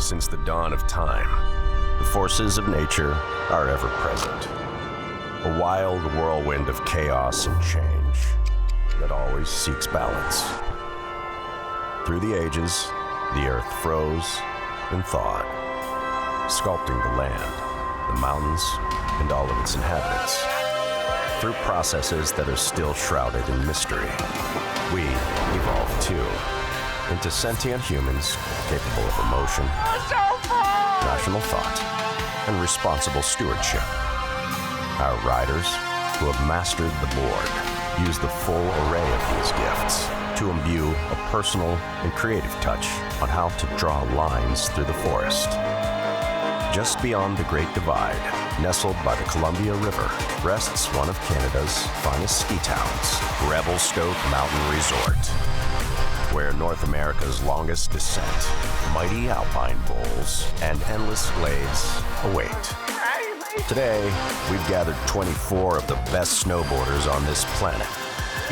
since the dawn of time, the forces of nature are ever present. A wild whirlwind of chaos and change that always seeks balance. Through the ages, the earth froze and thawed, sculpting the land, the mountains, and all of its inhabitants. Through processes that are still shrouded in mystery, we evolved too, into sentient humans capable of emotion, rational thought, and responsible stewardship. Our riders, who have mastered the board, use the full array of these gifts to imbue a personal and creative touch on how to draw lines through the forest. Just beyond the Great Divide, nestled by the Columbia River, rests one of Canada's finest ski towns, Revelstoke Mountain Resort, where North America's longest descent, mighty alpine bowls, and endless glades await. Today, we've gathered 24 of the best snowboarders on this planet,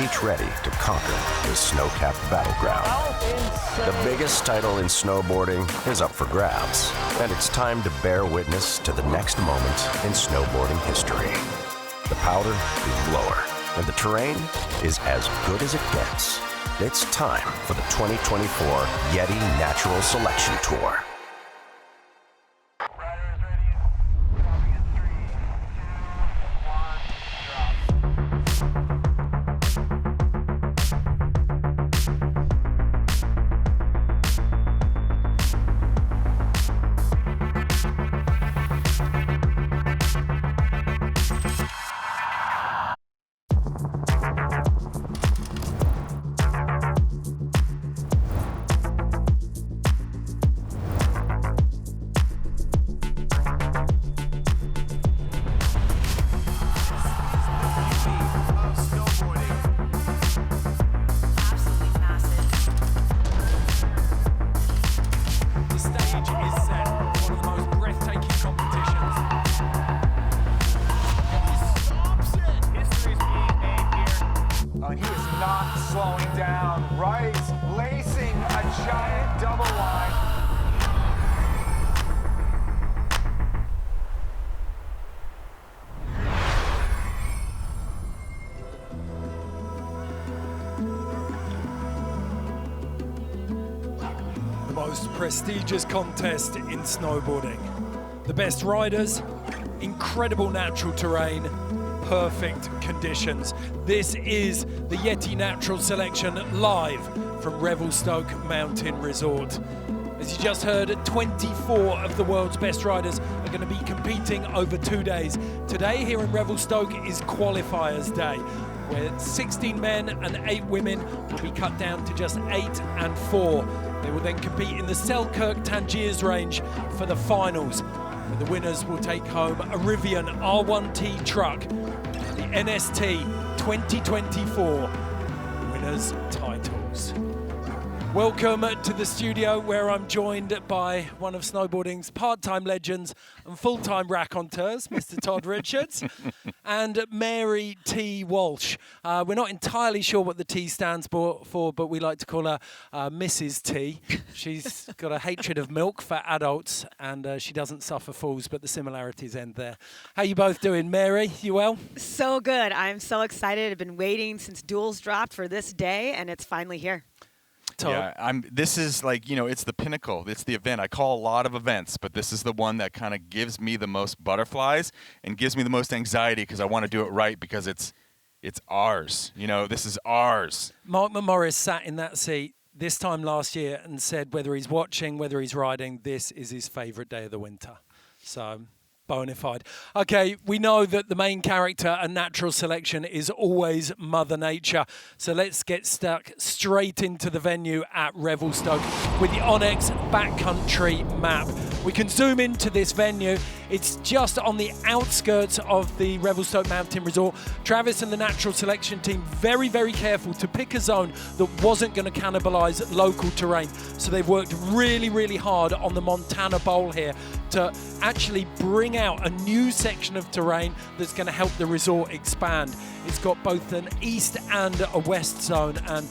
each ready to conquer this snow-capped battleground. The biggest title in snowboarding is up for grabs, and it's time to bear witness to the next moment in snowboarding history. The powder is lower, and the terrain is as good as it gets. It's time for the 2024 Yeti Natural Selection Tour. Most prestigious contest in snowboarding. The best riders, incredible natural terrain, perfect conditions. This is the Yeti Natural Selection live from Revelstoke Mountain Resort. As you just heard, 24 of the world's best riders are going to be competing over 2 days. Today here in Revelstoke is Qualifiers Day, where 16 men and 8 women will be cut down to just 8 and 4. They will then compete in the Selkirk Tangiers range for the finals. The winners will take home a Rivian R1T truck, the NST 2024 winners titles. Welcome to the studio, where I'm joined by one of snowboarding's part-time legends and full-time raconteurs, Mr. Todd Richards, and Mary T. Walsh. We're not entirely sure what the T stands for, but we like to call her Mrs. T. She's got a hatred of milk for adults, and she doesn't suffer fools, but the similarities end there. How you both doing, Mary? You well? So good. I'm so excited. I've been waiting since duels dropped for this day, and it's finally here. Todd. Yeah, this is like, it's the pinnacle. It's the event. I call a lot of events, but this is the one that kind of gives me the most butterflies and gives me the most anxiety because I want to do it right because it's ours. This is ours. Mark McMorris sat in that seat this time last year and said whether he's watching, whether he's riding, this is his favourite day of the winter. So, bona fide. Okay, we know that the main character and natural selection is always Mother Nature. So let's get stuck straight into the venue at Revelstoke with the Onyx backcountry map. We can zoom into this venue. It's just on the outskirts of the Revelstoke Mountain Resort. Travis and the natural selection team very, very careful to pick a zone that wasn't going to cannibalize local terrain. So they've worked really, really hard on the Montana Bowl here to actually bring out a new section of terrain that's going to help the resort expand. It's got both an east and a west zone. And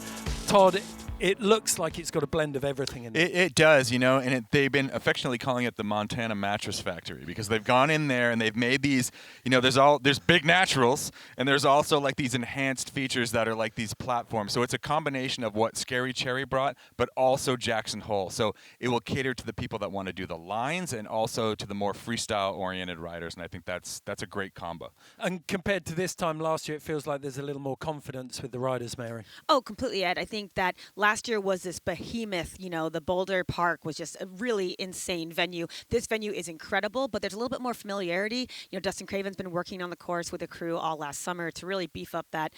Todd, it looks like it's got a blend of everything in it. It does, and they've been affectionately calling it the Montana Mattress Factory because they've gone in there and they've made these, there's big naturals and there's also like these enhanced features that are like these platforms. So it's a combination of what Scary Cherry brought, but also Jackson Hole. So it will cater to the people that want to do the lines and also to the more freestyle-oriented riders, and I think that's a great combo. And compared to this time last year, it feels like there's a little more confidence with the riders, Mary. Oh, completely, Ed. I think that last year was this behemoth, the Boulder Park was just a really insane venue. This venue is incredible, but there's a little bit more familiarity. Dustin Craven's been working on the course with the crew all last summer to really beef up that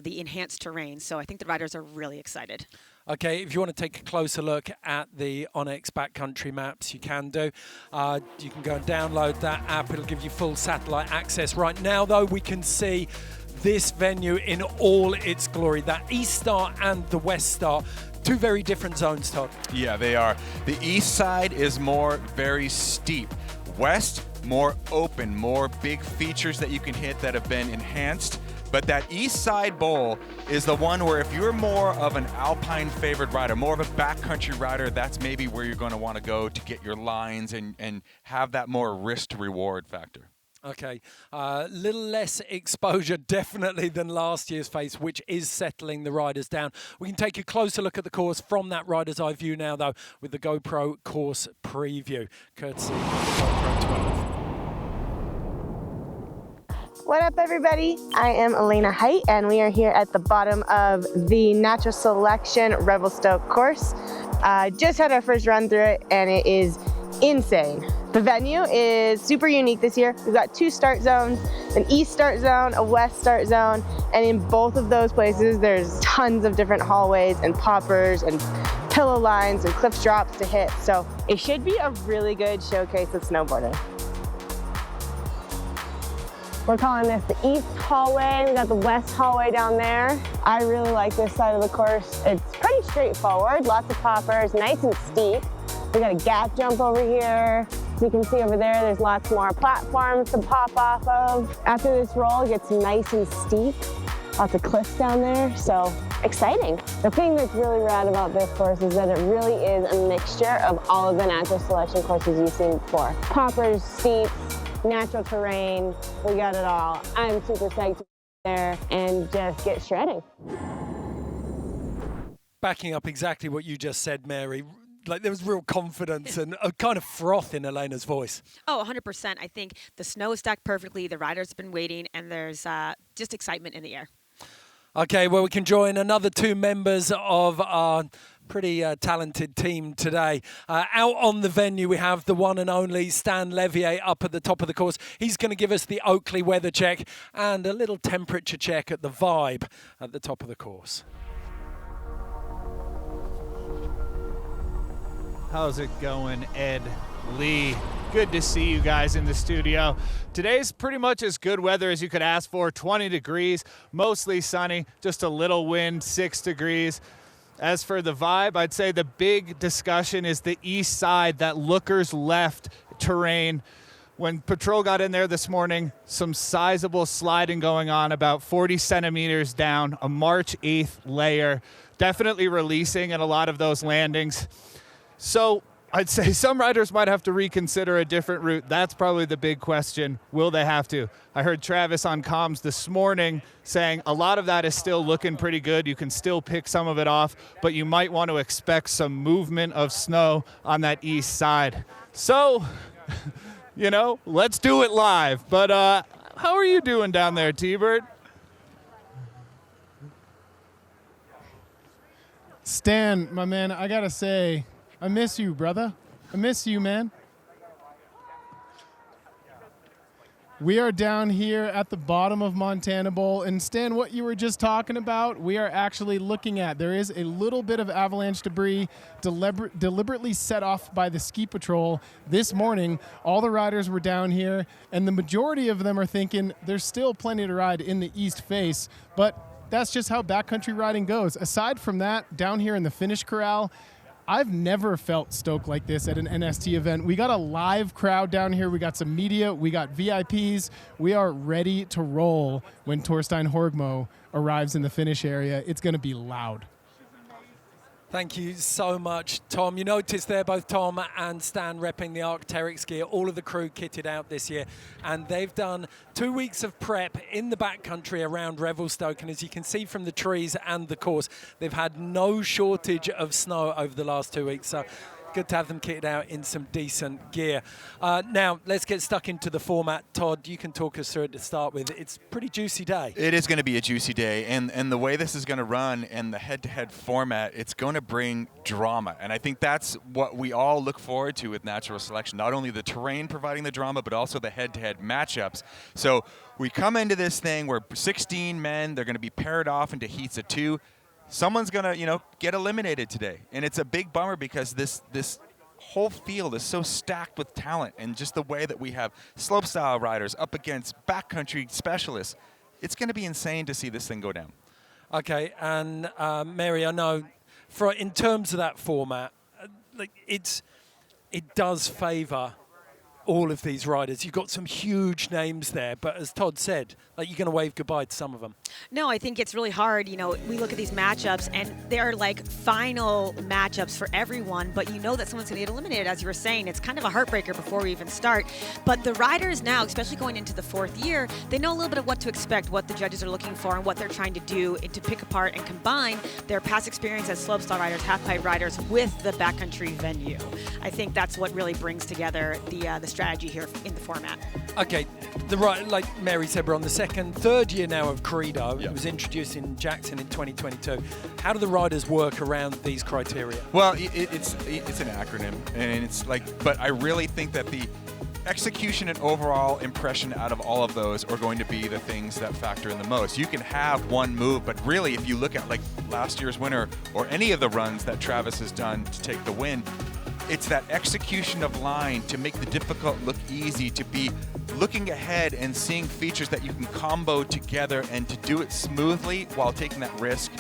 the enhanced terrain. So I think the riders are really excited. Okay, if you want to take a closer look at the Onyx backcountry maps, you can do. You can go and download that app. It'll give you full satellite access. Right now, though, we can see this venue in all its glory. That East Star and the West Star, two very different zones, Todd. Yeah, they are. The east side is very steep. West, more open, more big features that you can hit that have been enhanced. But that east side bowl is the one where if you're more of an alpine favored rider, more of a backcountry rider, that's maybe where you're going to want to go to get your lines and have that more risk to reward factor. Okay, little less exposure definitely than last year's face, which is settling the riders down. We can take a closer look at the course from that rider's eye view now, though, with the GoPro course preview, courtesy of the GoPro 12. What up, everybody? I am Elena Hight, and we are here at the bottom of the Natural Selection Revelstoke course. Just had our first run through it, and it is insane. The venue is super unique this year. We've got two start zones, an east start zone, a west start zone, and in both of those places, there's tons of different hallways and poppers and pillow lines and cliff drops to hit. So it should be a really good showcase of snowboarding. We're calling this the East Hallway. We got the West Hallway down there. I really like this side of the course. It's pretty straightforward, lots of poppers, nice and steep. We got a gap jump over here. As you can see over there, there's lots more platforms to pop off of. After this roll, it gets nice and steep. Lots of cliffs down there, so exciting. The thing that's really rad about this course is that it really is a mixture of all of the natural selection courses you've seen before. Poppers, steeps, natural terrain, we got it all. I'm super psyched to be there and just get shredding. Backing up exactly what you just said, Mary, like there was real confidence and a kind of froth in Elena's voice. Oh, 100%. I think the snow is stacked perfectly. The riders have been waiting, and there's just excitement in the air. Okay, well, we can join another two members of our pretty talented team today. Out on the venue, we have the one and only Stan Levier up at the top of the course. He's going to give us the Oakley weather check and a little temperature check at the Vibe at the top of the course. How's it going, Ed, Lee? Good to see you guys in the studio. Today's pretty much as good weather as you could ask for. 20 degrees, mostly sunny, just a little wind, 6 degrees. As for the Vibe, I'd say the big discussion is the east side, that lookers left terrain. When Patrol got in there this morning, some sizable sliding going on, about 40 centimeters down, a March 8th layer, definitely releasing at a lot of those landings. So I'd say some riders might have to reconsider a different route. That's probably the big question. Will they have to? I heard Travis on comms this morning saying a lot of that is still looking pretty good. You can still pick some of it off, but you might want to expect some movement of snow on that east side. So, let's do it live. But how are you doing down there, T-Bird? Stan, my man, I gotta say, I miss you, brother. I miss you, man. We are down here at the bottom of Montana Bowl, and Stan, what you were just talking about, we are actually looking at. There is a little bit of avalanche debris deliberately set off by the ski patrol this morning. All the riders were down here, and the majority of them are thinking there's still plenty to ride in the east face, but that's just how backcountry riding goes. Aside from that, down here in the finish corral, I've never felt stoked like this at an NST event. We got a live crowd down here. We got some media. We got VIPs. We are ready to roll when Torstein Horgmo arrives in the finish area. It's going to be loud. Thank you so much, Tom. You notice there both Tom and Stan repping the Arc'teryx gear. All of the crew kitted out this year, and they've done 2 weeks of prep in the backcountry around Revelstoke. And as you can see from the trees and the course, they've had no shortage of snow over the last 2 weeks. So good to have them kitted out in some decent gear. Now, let's get stuck into the format. Todd, you can talk us through it to start with. It's a pretty juicy day. It is going to be a juicy day, and the way this is going to run and the head-to-head format, it's going to bring drama. And I think that's what we all look forward to with natural selection, not only the terrain providing the drama, but also the head-to-head matchups. So we come into this thing where 16 men, they're going to be paired off into heats of 2. Someone's going to, get eliminated today. And it's a big bummer because this whole field is so stacked with talent, and just the way that we have slopestyle riders up against backcountry specialists. It's going to be insane to see this thing go down. Okay, and Mary, I know in terms of that format, it does favour all of these riders. You've got some huge names there, but as Todd said, you're going to wave goodbye to some of them. No, I think it's really hard. We look at these matchups, and they're like final matchups for everyone, but you know that someone's going to get eliminated, as you were saying. It's kind of a heartbreaker before we even start. But the riders now, especially going into the 4th year, they know a little bit of what to expect, what the judges are looking for, and what they're trying to do to pick apart and combine their past experience as slopestyle riders, halfpipe riders, with the backcountry venue. I think that's what really brings together the strategy here in the format. Okay, like Mary said, we're on the third year now of Credo. It was introduced in Jackson in 2022. How do the riders work around these criteria? Well, it's an acronym, and but I really think that the execution and overall impression out of all of those are going to be the things that factor in the most. You can have one move, but really, if you look at last year's winner or any of the runs that Travis has done to take the win, it's that execution of line to make the difficult look easy, to be looking ahead and seeing features that you can combo together and to do it smoothly while taking that risk.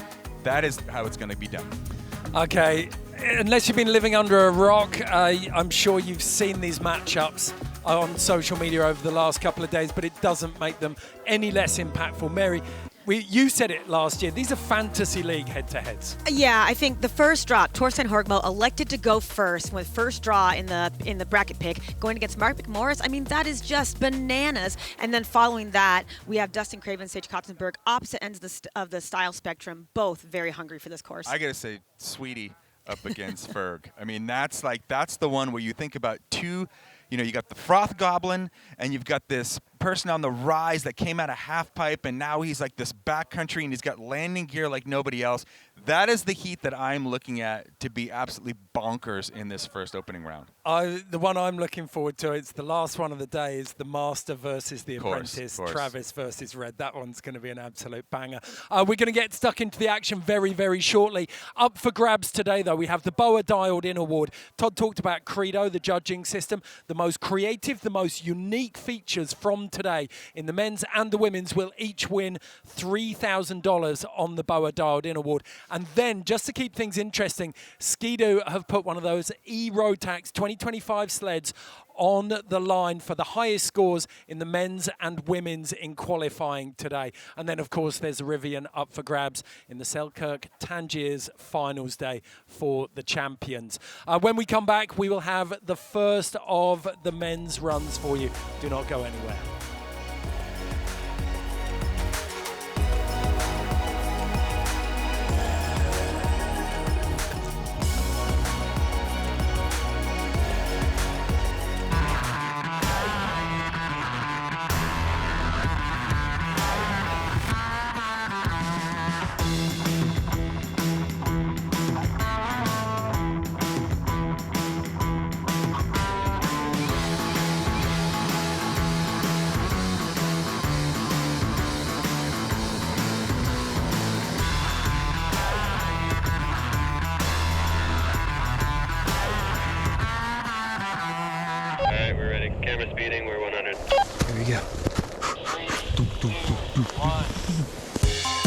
That is how it's going to be done. Okay, unless you've been living under a rock, I'm sure you've seen these matchups on social media over the last couple of days, but it doesn't make them any less impactful. Mary, you said it last year. These are fantasy league head-to-heads. Yeah, I think the first draw, Torstein Horgmo elected to go first with first draw in the bracket pick, going against Mark McMorris. I mean, that is just bananas. And then following that, we have Dustin Craven, Sage Kotsenburg, opposite ends of the style spectrum, both very hungry for this course. I got to say, Sweetin up against Ferg. I mean, that's the one where you think about two. You got the Froth Goblin, and you've got this person on the rise that came out of half pipe, and now he's like this backcountry, and he's got landing gear like nobody else. That is the heat that I'm looking at to be absolutely bonkers in this first opening round. The one I'm looking forward to, it's the last one of the day, is the Master versus the Apprentice, Travis versus Red. That one's going to be an absolute banger. We're going to get stuck into the action very, very shortly. Up for grabs today, though, we have the Boa Dialed In Award. Todd talked about Credo, the judging system. The most creative, the most unique features from today in the men's and the women's will each win $3,000 on the Boa Dialed In Award. And then, just to keep things interesting, Scando have put one of those E-Rotax 2025 sleds on the line for the highest scores in the men's and women's in qualifying today. And then, of course, there's a Rivian up for grabs in the Selkirk Tangiers finals day for the champions. When we come back, we will have the first of the men's runs for you. Do not go anywhere.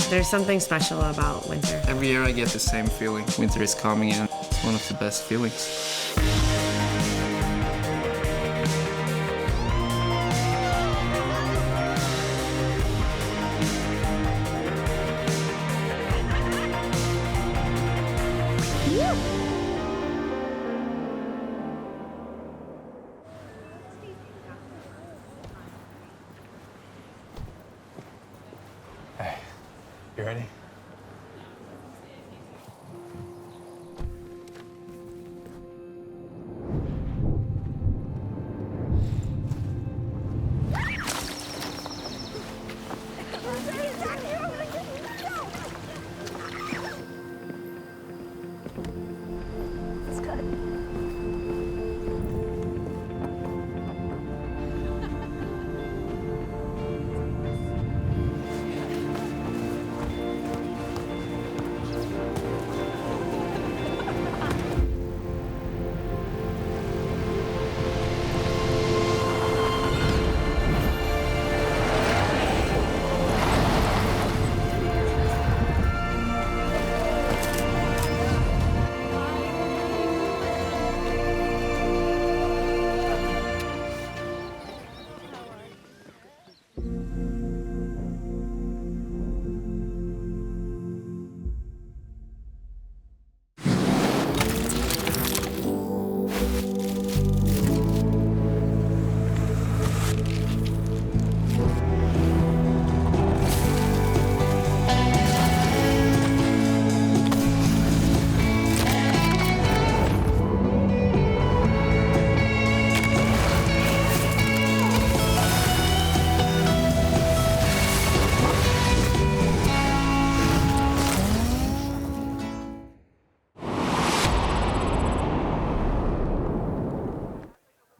There's something special about winter. Every year I get the same feeling. Winter is coming in. It's one of the best feelings. Hey, you ready?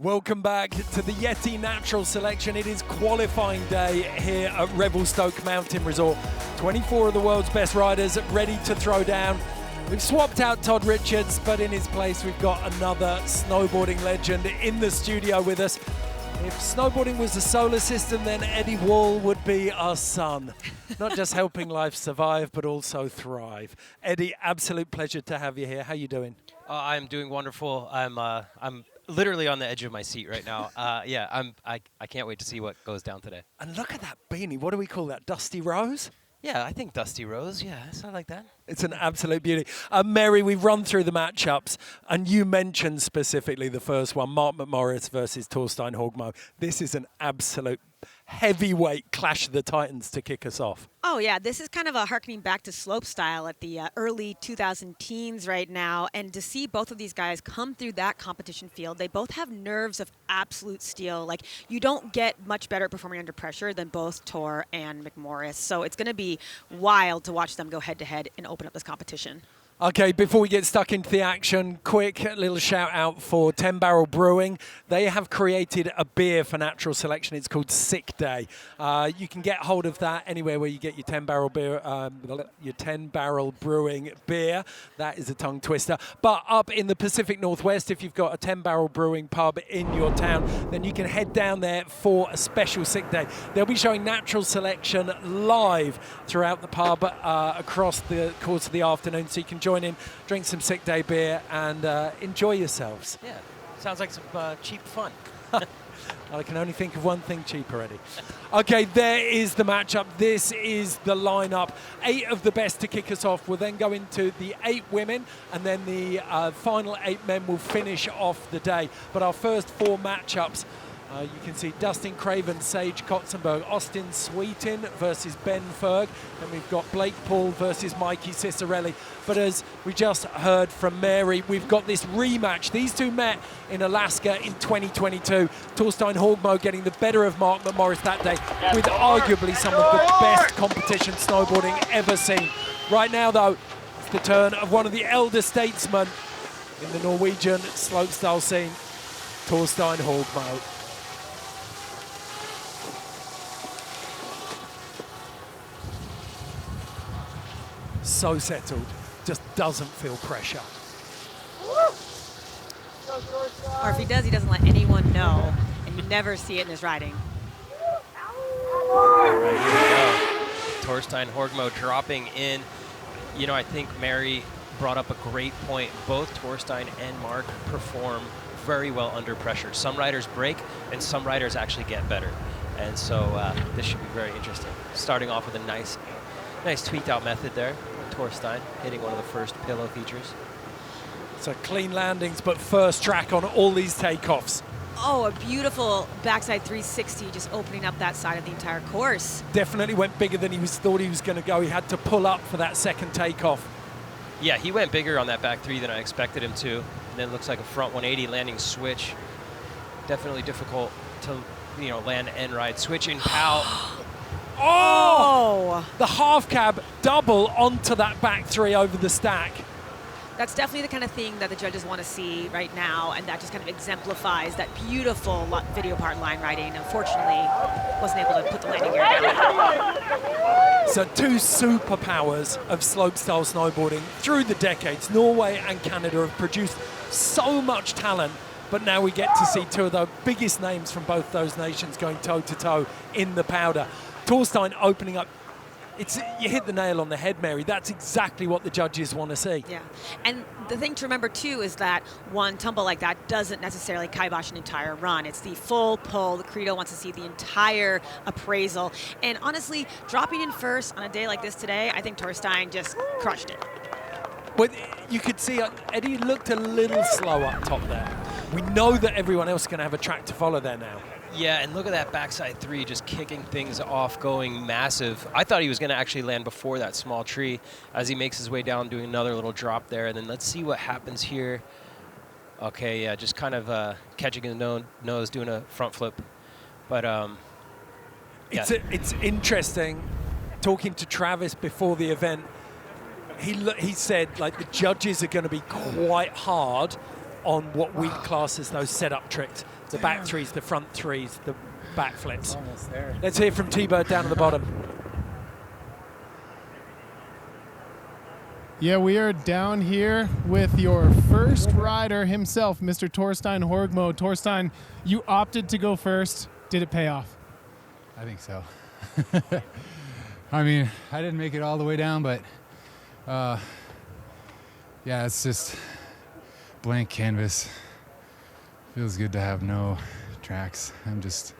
Welcome back to the Yeti Natural Selection. It is qualifying day here at Revelstoke Mountain Resort. 24 of the world's best riders ready to throw down. We've swapped out Todd Richards, but in his place we've got another snowboarding legend in the studio with us. If snowboarding was a solar system, then Eddie Wall would be our sun. Not just helping life survive, but also thrive. Eddie, absolute pleasure to have you here. How you doing? I'm doing wonderful. I'm literally on the edge of my seat right now. I can't wait to see what goes down today. And look at that beanie. What do we call that? Dusty Rose? Yeah, I think Dusty Rose. Yeah, I like that. It's an absolute beauty. Mary, we've run through the matchups, and you mentioned specifically the first one, Mark McMorris versus Torstein Horgmo. This is an absolute heavyweight clash of the titans to kick us off. Oh, yeah. This is kind of a harkening back to slope style at the early 2010s right now. And to see both of these guys come through that competition field, they both have nerves of absolute steel. Like, you don't get much better at performing under pressure than both Tor and McMorris. So it's going to be wild to watch them go head-to-head and open up this competition. Okay, before we get stuck into the action, quick little shout out for 10 Barrel Brewing. They have created a beer for Natural Selection. It's called Sick Day. You can get hold of that anywhere where you get your 10 Barrel beer, your 10 Barrel Brewing beer. That is a tongue twister. But up in the Pacific Northwest, if you've got a 10 Barrel Brewing pub in your town, then you can head down there for a special Sick Day. They'll be showing Natural Selection live throughout the pub across the course of the afternoon, so you can join in, drink some Sick Day beer, and enjoy yourselves. Yeah, sounds like some cheap fun. I can only think of one thing cheap already. Okay, there is the matchup. This is the lineup. 8 of the best to kick us off. We'll then go into the 8 women, and then the final 8 men will finish off the day. But our first 4 matchups, you can see Dustin Craven, Sage Kotsenburg, Austin Sweetin versus Ben Ferg. Then we've got Blake Paul versus Mikey Ciccarelli. But as we just heard from Mary, we've got this rematch. These two met in Alaska in 2022. Torstein Horgmo getting the better of Mark McMorris that day with arguably some of the best competition snowboarding ever seen. Right now, though, it's the turn of one of the elder statesmen in the Norwegian slopestyle scene, Torstein Horgmo. So settled, just doesn't feel pressure. Or if he does, he doesn't let anyone know, and you never see it in his riding. All right, here we go. Torstein Horgmo dropping in. You know, I think Mary brought up a great point. Both Torstein and Mark perform very well under pressure. Some riders break, and some riders actually get better. And so this should be very interesting. Starting off with a nice tweaked out method there. Torstein hitting one of the first pillow features. So clean landings, but first track on all these takeoffs. Oh, a beautiful backside 360, just opening up that side of the entire course. Definitely went bigger than thought he was going to go. He had to pull up for that second takeoff. Yeah, he went bigger on that back three than I expected him to. And then looks like a front 180 landing switch. Definitely difficult to, land and ride. Switch in pow. Oh! The half cab double onto that back three over the stack. That's definitely the kind of thing that the judges want to see right now, and that just kind of exemplifies that beautiful video part line riding. Unfortunately, wasn't able to put the landing gear down. So two superpowers of slopestyle snowboarding through the decades. Norway and Canada have produced so much talent, but now we get to see two of the biggest names from both those nations going toe-to-toe in the powder. Torstein opening up. You hit the nail on the head, Mary. That's exactly what the judges want to see. Yeah, and the thing to remember, too, is that one tumble like that doesn't necessarily kibosh an entire run. It's the full pull. The Credo wants to see the entire appraisal. And honestly, dropping in first on a day like this today, I think Torstein just crushed it. But you could see Eddie looked a little slow up top there. We know that everyone else is going to have a track to follow there now. Yeah, and look at that backside three just kicking things off, going massive. I thought he was going to actually land before that small tree as he makes his way down, doing another little drop there. And then let's see what happens here. Okay, yeah, just kind of catching the nose, doing a front flip. But, yeah. It's interesting, talking to Travis before the event, he said, like, the judges are going to be quite hard on what we class as those setup tricks. The back threes, the front threes, the back flips. Almost there. Let's hear from T-Bird down at the bottom. Yeah, we are down here with your first rider himself, Mr. Torstein Horgmo. Torstein, you opted to go first. Did it pay off? I think so. I mean, I didn't make it all the way down, but yeah, it's just blank canvas. Feels good to have no tracks. I'm just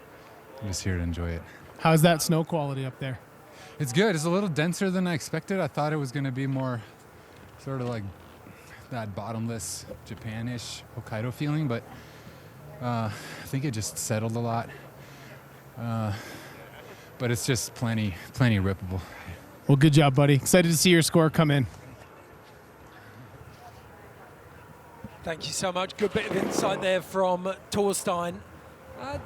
here to enjoy it. How's that snow quality up there? It's good. It's a little denser than I expected. I thought it was going to be more sort of like that bottomless Japan-ish Hokkaido feeling, but I think it just settled a lot. But it's just plenty rippable. Well, good job, buddy. Excited to see your score come in. Thank you so much. Good bit of insight there from Torstein.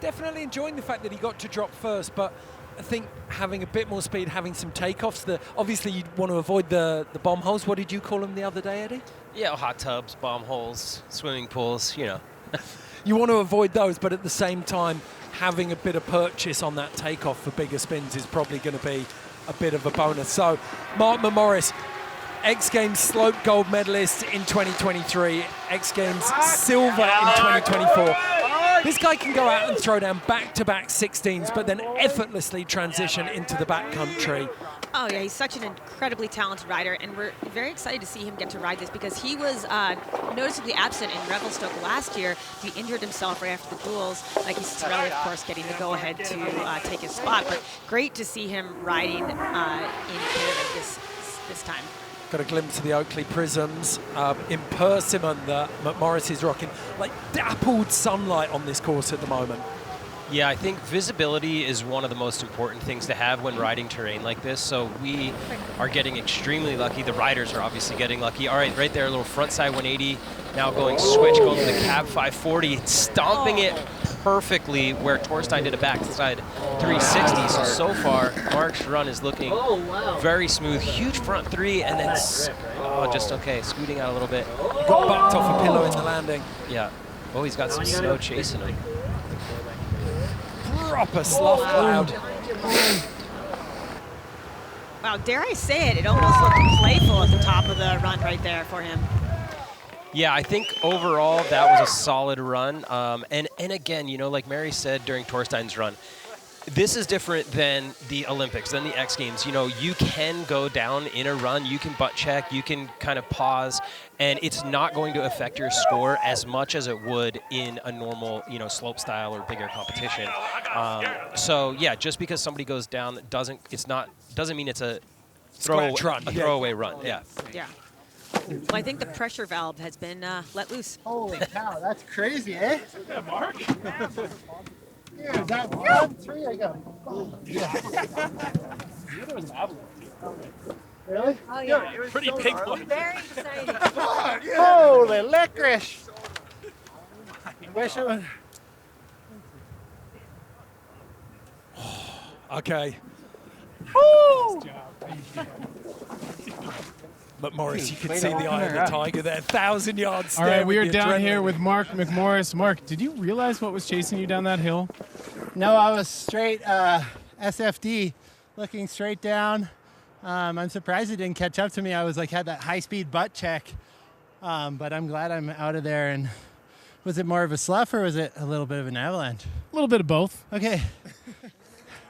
Definitely enjoying the fact that he got to drop first, but I think having a bit more speed, having some takeoffs. Obviously, you want to avoid the bomb holes. What did you call them the other day, Eddie? Yeah, hot tubs, bomb holes, swimming pools, You want to avoid those, but at the same time, having a bit of purchase on that takeoff for bigger spins is probably going to be a bit of a bonus. So, Mark McMorris, X Games slope gold medalist in 2023, X Games silver in 2024. This guy can go out and throw down back-to-back 16s, but then effortlessly transition into the backcountry. Oh, yeah, he's such an incredibly talented rider, and we're very excited to see him get to ride this because he was noticeably absent in Revelstoke last year. He injured himself right after the duels, like Ciccarelli, of course, getting the go-ahead to take his spot. But great to see him riding in Canada this time. Got a glimpse of the Oakley Prisms in Persimmon that McMorris is rocking. Like dappled sunlight on this course at the moment. Yeah, I think visibility is one of the most important things to have when riding terrain like this. So we are getting extremely lucky. The riders are obviously getting lucky. All right, right there, a little front side 180. Now going switch, going to the cab 540, stomping it perfectly where Torstein did a backside 360. So far, Mark's run is looking very smooth. Huge front three, and then just okay, scooting out a little bit. Got bucked off a pillow in the landing. Yeah. Oh, he's got some snow chasing him. Proper slough cloud. Wow, dare I say it, it almost looked playful at the top of the run right there for him. Yeah, I think overall that was a solid run. And again, like Mary said during Torstein's run, this is different than the Olympics, than the X Games. You can go down in a run, you can butt check, you can kind of pause, and it's not going to affect your score as much as it would in a normal, slope style or bigger competition. So yeah, just because somebody goes down doesn't mean it's a throwaway run. Yeah. Yeah. Well, I think the pressure valve has been let loose. Holy cow, that's crazy, eh? Yeah, Mark. Yeah, is that 1, 3? I got. There was an avalanche. Really? Oh, yeah. It was Pretty so big gnarly. one. Very exciting. Holy licorice! Wish it was. Okay. McMorris, you can see the eye of the tiger there, 1,000 yards. All right, we are down here with Mark McMorris. Mark, did you realize what was chasing you down that hill? No, I was straight SFD, looking straight down. I'm surprised it didn't catch up to me. I was like had that high-speed butt check, but I'm glad I'm out of there. And was it more of a slough or was it a little bit of an avalanche? A little bit of both. Okay.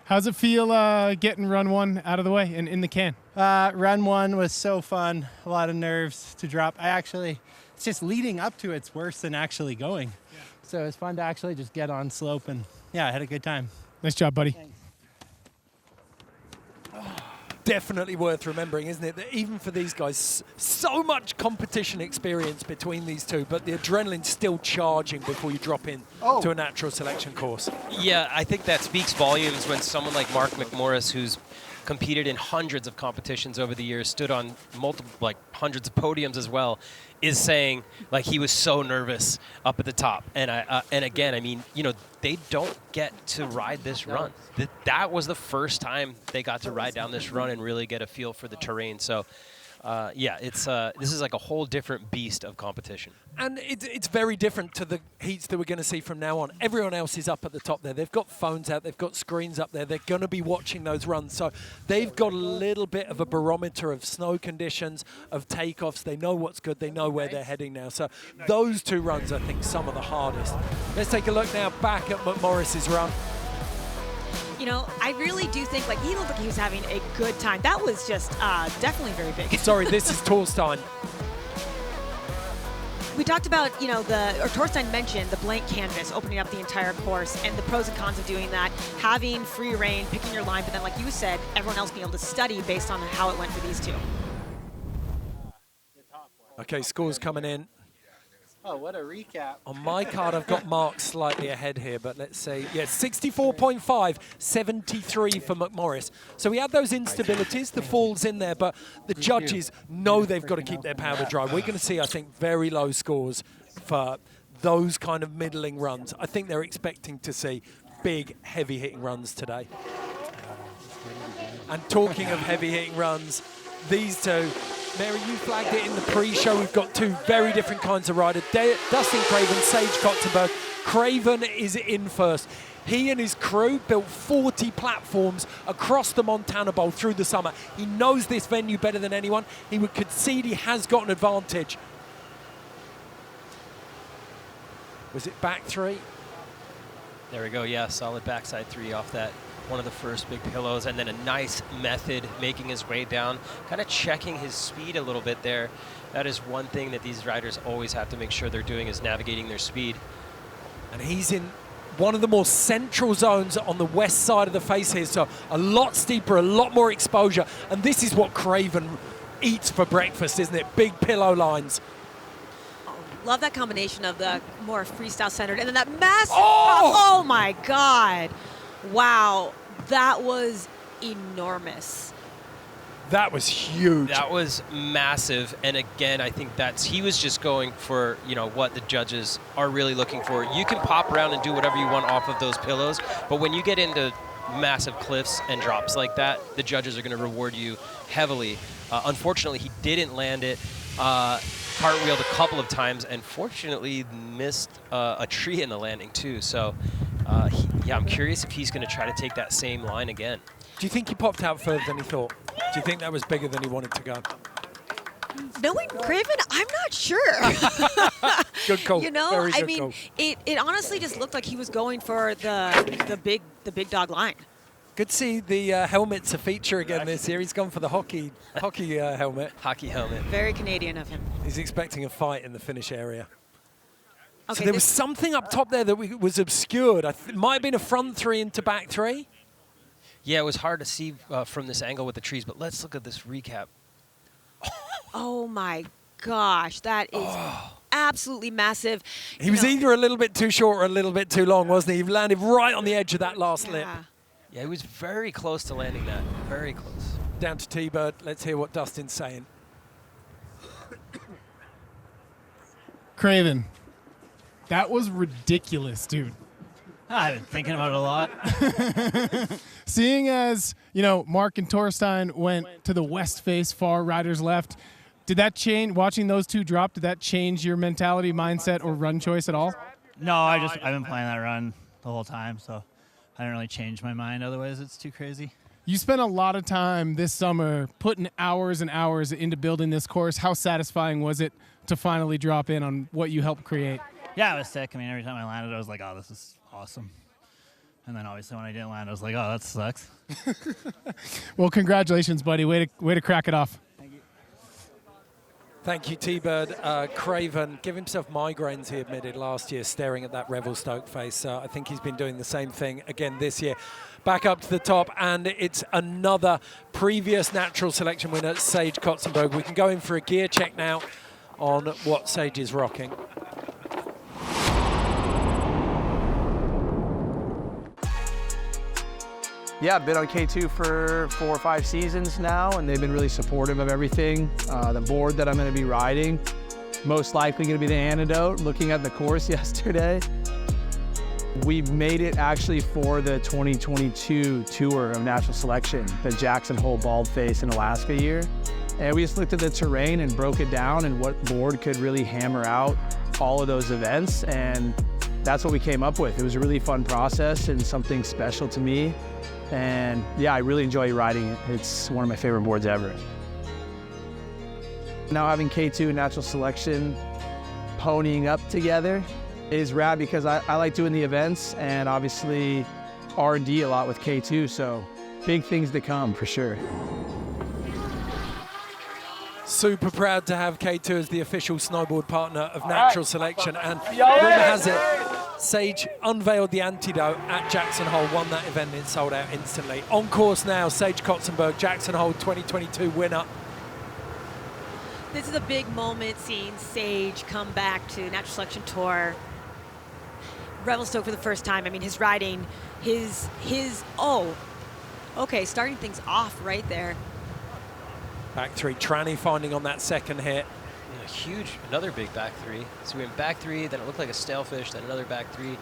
How's it feel getting run 1 out of the way and in the can? Run 1 was so fun. A lot of nerves to drop. It's just leading up to it's worse than actually going. Yeah. So it's fun to actually just get on slope and yeah, I had a good time. Nice job, buddy. Thanks. Definitely worth remembering, isn't it? That even for these guys, so much competition experience between these two, but the adrenaline's still charging before you drop in to a natural selection course. Yeah, I think that speaks volumes when someone like Mark McMorris, who's competed in hundreds of competitions over the years, stood on multiple, like hundreds of podiums as well, is saying like he was so nervous up at the top. And again, I mean, you know, they don't get to ride this run. That was the first time they got to ride down this run and really get a feel for the terrain. So yeah, this is like a whole different beast of competition. And it's very different to the heats that we're going to see from now on. Everyone else is up at the top there. They've got phones out. They've got screens up there. They're going to be watching those runs. So they've got a little bit of a barometer of snow conditions, of takeoffs. They know what's good. They know where they're heading now. So those two runs, I think, some of the hardest. Let's take a look now back at McMorris's run. You know, I really do think, like, he looked like he was having a good time. That was just definitely very big. Sorry, this is Torstein. We talked about, you know, Torstein mentioned the blank canvas, opening up the entire course, and the pros and cons of doing that, having free reign, picking your line, but then, like you said, everyone else being able to study based on how it went for these two. Okay, scores coming in. Oh, what a recap. On my card, I've got Mark slightly ahead here, but let's see. Yeah, 64.5, 73 for McMorris. So we had those instabilities, the falls in there, but the judges know they've got to keep their powder dry. We're going to see, I think, very low scores for those kind of middling runs. I think they're expecting to see big, heavy-hitting runs today. And talking of heavy-hitting runs, these two, Mary, you flagged it in the pre-show. We've got two very different kinds of riders. Dustin Craven, Sage Kotsenburg. Craven is in first. He and his crew built 40 platforms across the Montana Bowl through the summer. He knows this venue better than anyone. He would concede he has got an advantage. Was it back 3? There we go, yeah, solid backside 3 off that. One of the first big pillows, and then a nice method making his way down, kind of checking his speed a little bit there. That is one thing that these riders always have to make sure they're doing, is navigating their speed. And he's in one of the more central zones on the west side of the face here, so a lot steeper, a lot more exposure, and this is what Craven eats for breakfast, isn't it? Big pillow lines. Love that combination of the more freestyle-centered, and then that massive oh my God. Wow, that was enormous. That was huge. That was massive, and again, I think he was just going for, you know, what the judges are really looking for. You can pop around and do whatever you want off of those pillows, but when you get into massive cliffs and drops like that, the judges are going to reward you heavily. Unfortunately, he didn't land it. Cartwheeled a couple of times, and fortunately missed a tree in the landing too. So yeah, I'm curious if he's going to try to take that same line again. Do you think he popped out further than he thought? Do you think that was bigger than he wanted to go? Knowing Craven, I'm not sure. Good call. You know, Very good I mean, call. it honestly just looked like he was going for the big dog line. Good to see the helmet's a feature again this year. He's gone for the hockey helmet. Hockey helmet. Very Canadian of him. He's expecting a fight in the finish area. Okay, so there was something up top there that was obscured. It might have been a front 3 into back 3. Yeah, it was hard to see from this angle with the trees, but let's look at this recap. Oh my gosh, that is absolutely massive. He was either a little bit too short or a little bit too long, wasn't he? He landed right on the edge of that last lip. Yeah, he was very close to landing that. Very close. Down to T-Bird. Let's hear what Dustin's saying. Craven, that was ridiculous, dude. I've been thinking about it a lot. Seeing as, you know, Mark and Torstein went to the west face, far riders left, did that change, watching those two drop, did that change your mentality, mindset, or run choice at all? No, I've been playing that run the whole time, so I didn't really change my mind. Otherwise, it's too crazy. You spent a lot of time this summer putting hours and hours into building this course. How satisfying was it to finally drop in on what you helped create? Yeah, it was sick. I mean, every time I landed, I was like, oh, this is awesome. And then obviously when I didn't land, I was like, oh, that sucks. Well, congratulations, buddy. Way to crack it off. Thank you, T-Bird. Craven gave himself migraines, he admitted, last year, staring at that Revelstoke face. I think he's been doing the same thing again this year. Back up to the top, and it's another previous natural selection winner, Sage Kotsenburg. We can go in for a gear check now on what Sage is rocking. Yeah, I've been on K2 for 4 or 5 seasons now, and they've been really supportive of everything. The board that I'm going to be riding, most likely going to be the antidote, looking at the course yesterday. We made it actually for the 2022 tour of natural selection, the Jackson Hole Baldface in Alaska year. And we just looked at the terrain and broke it down and what board could really hammer out all of those events. And that's what we came up with. It was a really fun process and something special to me. And yeah, I really enjoy riding it. It's one of my favorite boards ever. Now having K2 and natural selection ponying up together is rad because I like doing the events and obviously R&D a lot with K2, so big things to come for sure. Super proud to have K2 as the official snowboard partner of Natural Selection, and rumor has it, Sage unveiled the antidote at Jackson Hole, won that event, and it sold out instantly. On course now, Sage Kotsenburg, Jackson Hole 2022 winner. This is a big moment seeing Sage come back to Natural Selection Tour. Revelstoke for the first time. I mean, his riding, starting things off right there. Back three, Tranny finding on that second hit. Yeah, huge, another big back three. So we went back three, then it looked like a stalefish, then another back three.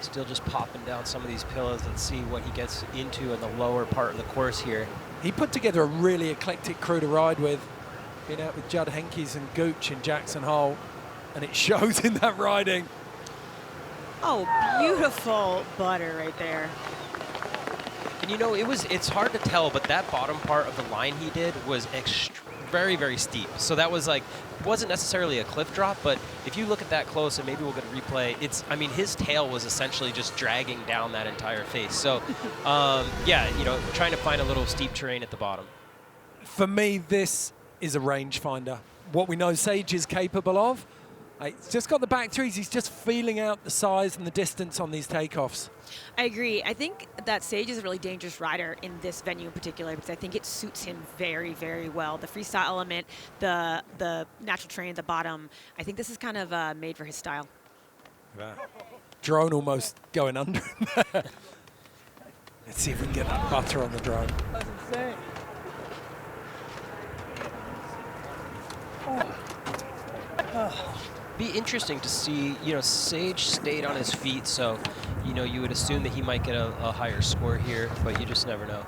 Still just popping down some of these pillows. Let's see what he gets into in the lower part of the course here. He put together a really eclectic crew to ride with. Been out with Judd Henkes and Gooch in Jackson Hole, and it shows in that riding. Oh, beautiful butter right there. And you know, it's hard to tell, but that bottom part of the line he did was very, very steep. So that was like, wasn't necessarily a cliff drop, but if you look at that close, and maybe we'll get a replay, his tail was essentially just dragging down that entire face. So, yeah, you know, trying to find a little steep terrain at the bottom. For me, this is a rangefinder. What we know Sage is capable of. He's just got the back threes. He's just feeling out the size and the distance on these takeoffs. I agree. I think that Sage is a really dangerous rider in this venue in particular because I think it suits him very, very well. The freestyle element, the natural terrain at the bottom, I think this is kind of made for his style. Yeah. Drone almost going under him there. Let's see if we can get that butter on the drone. That's insane. Be interesting to see, you know, Sage stayed on his feet, so, you know, you would assume that he might get a higher score here, but you just never know.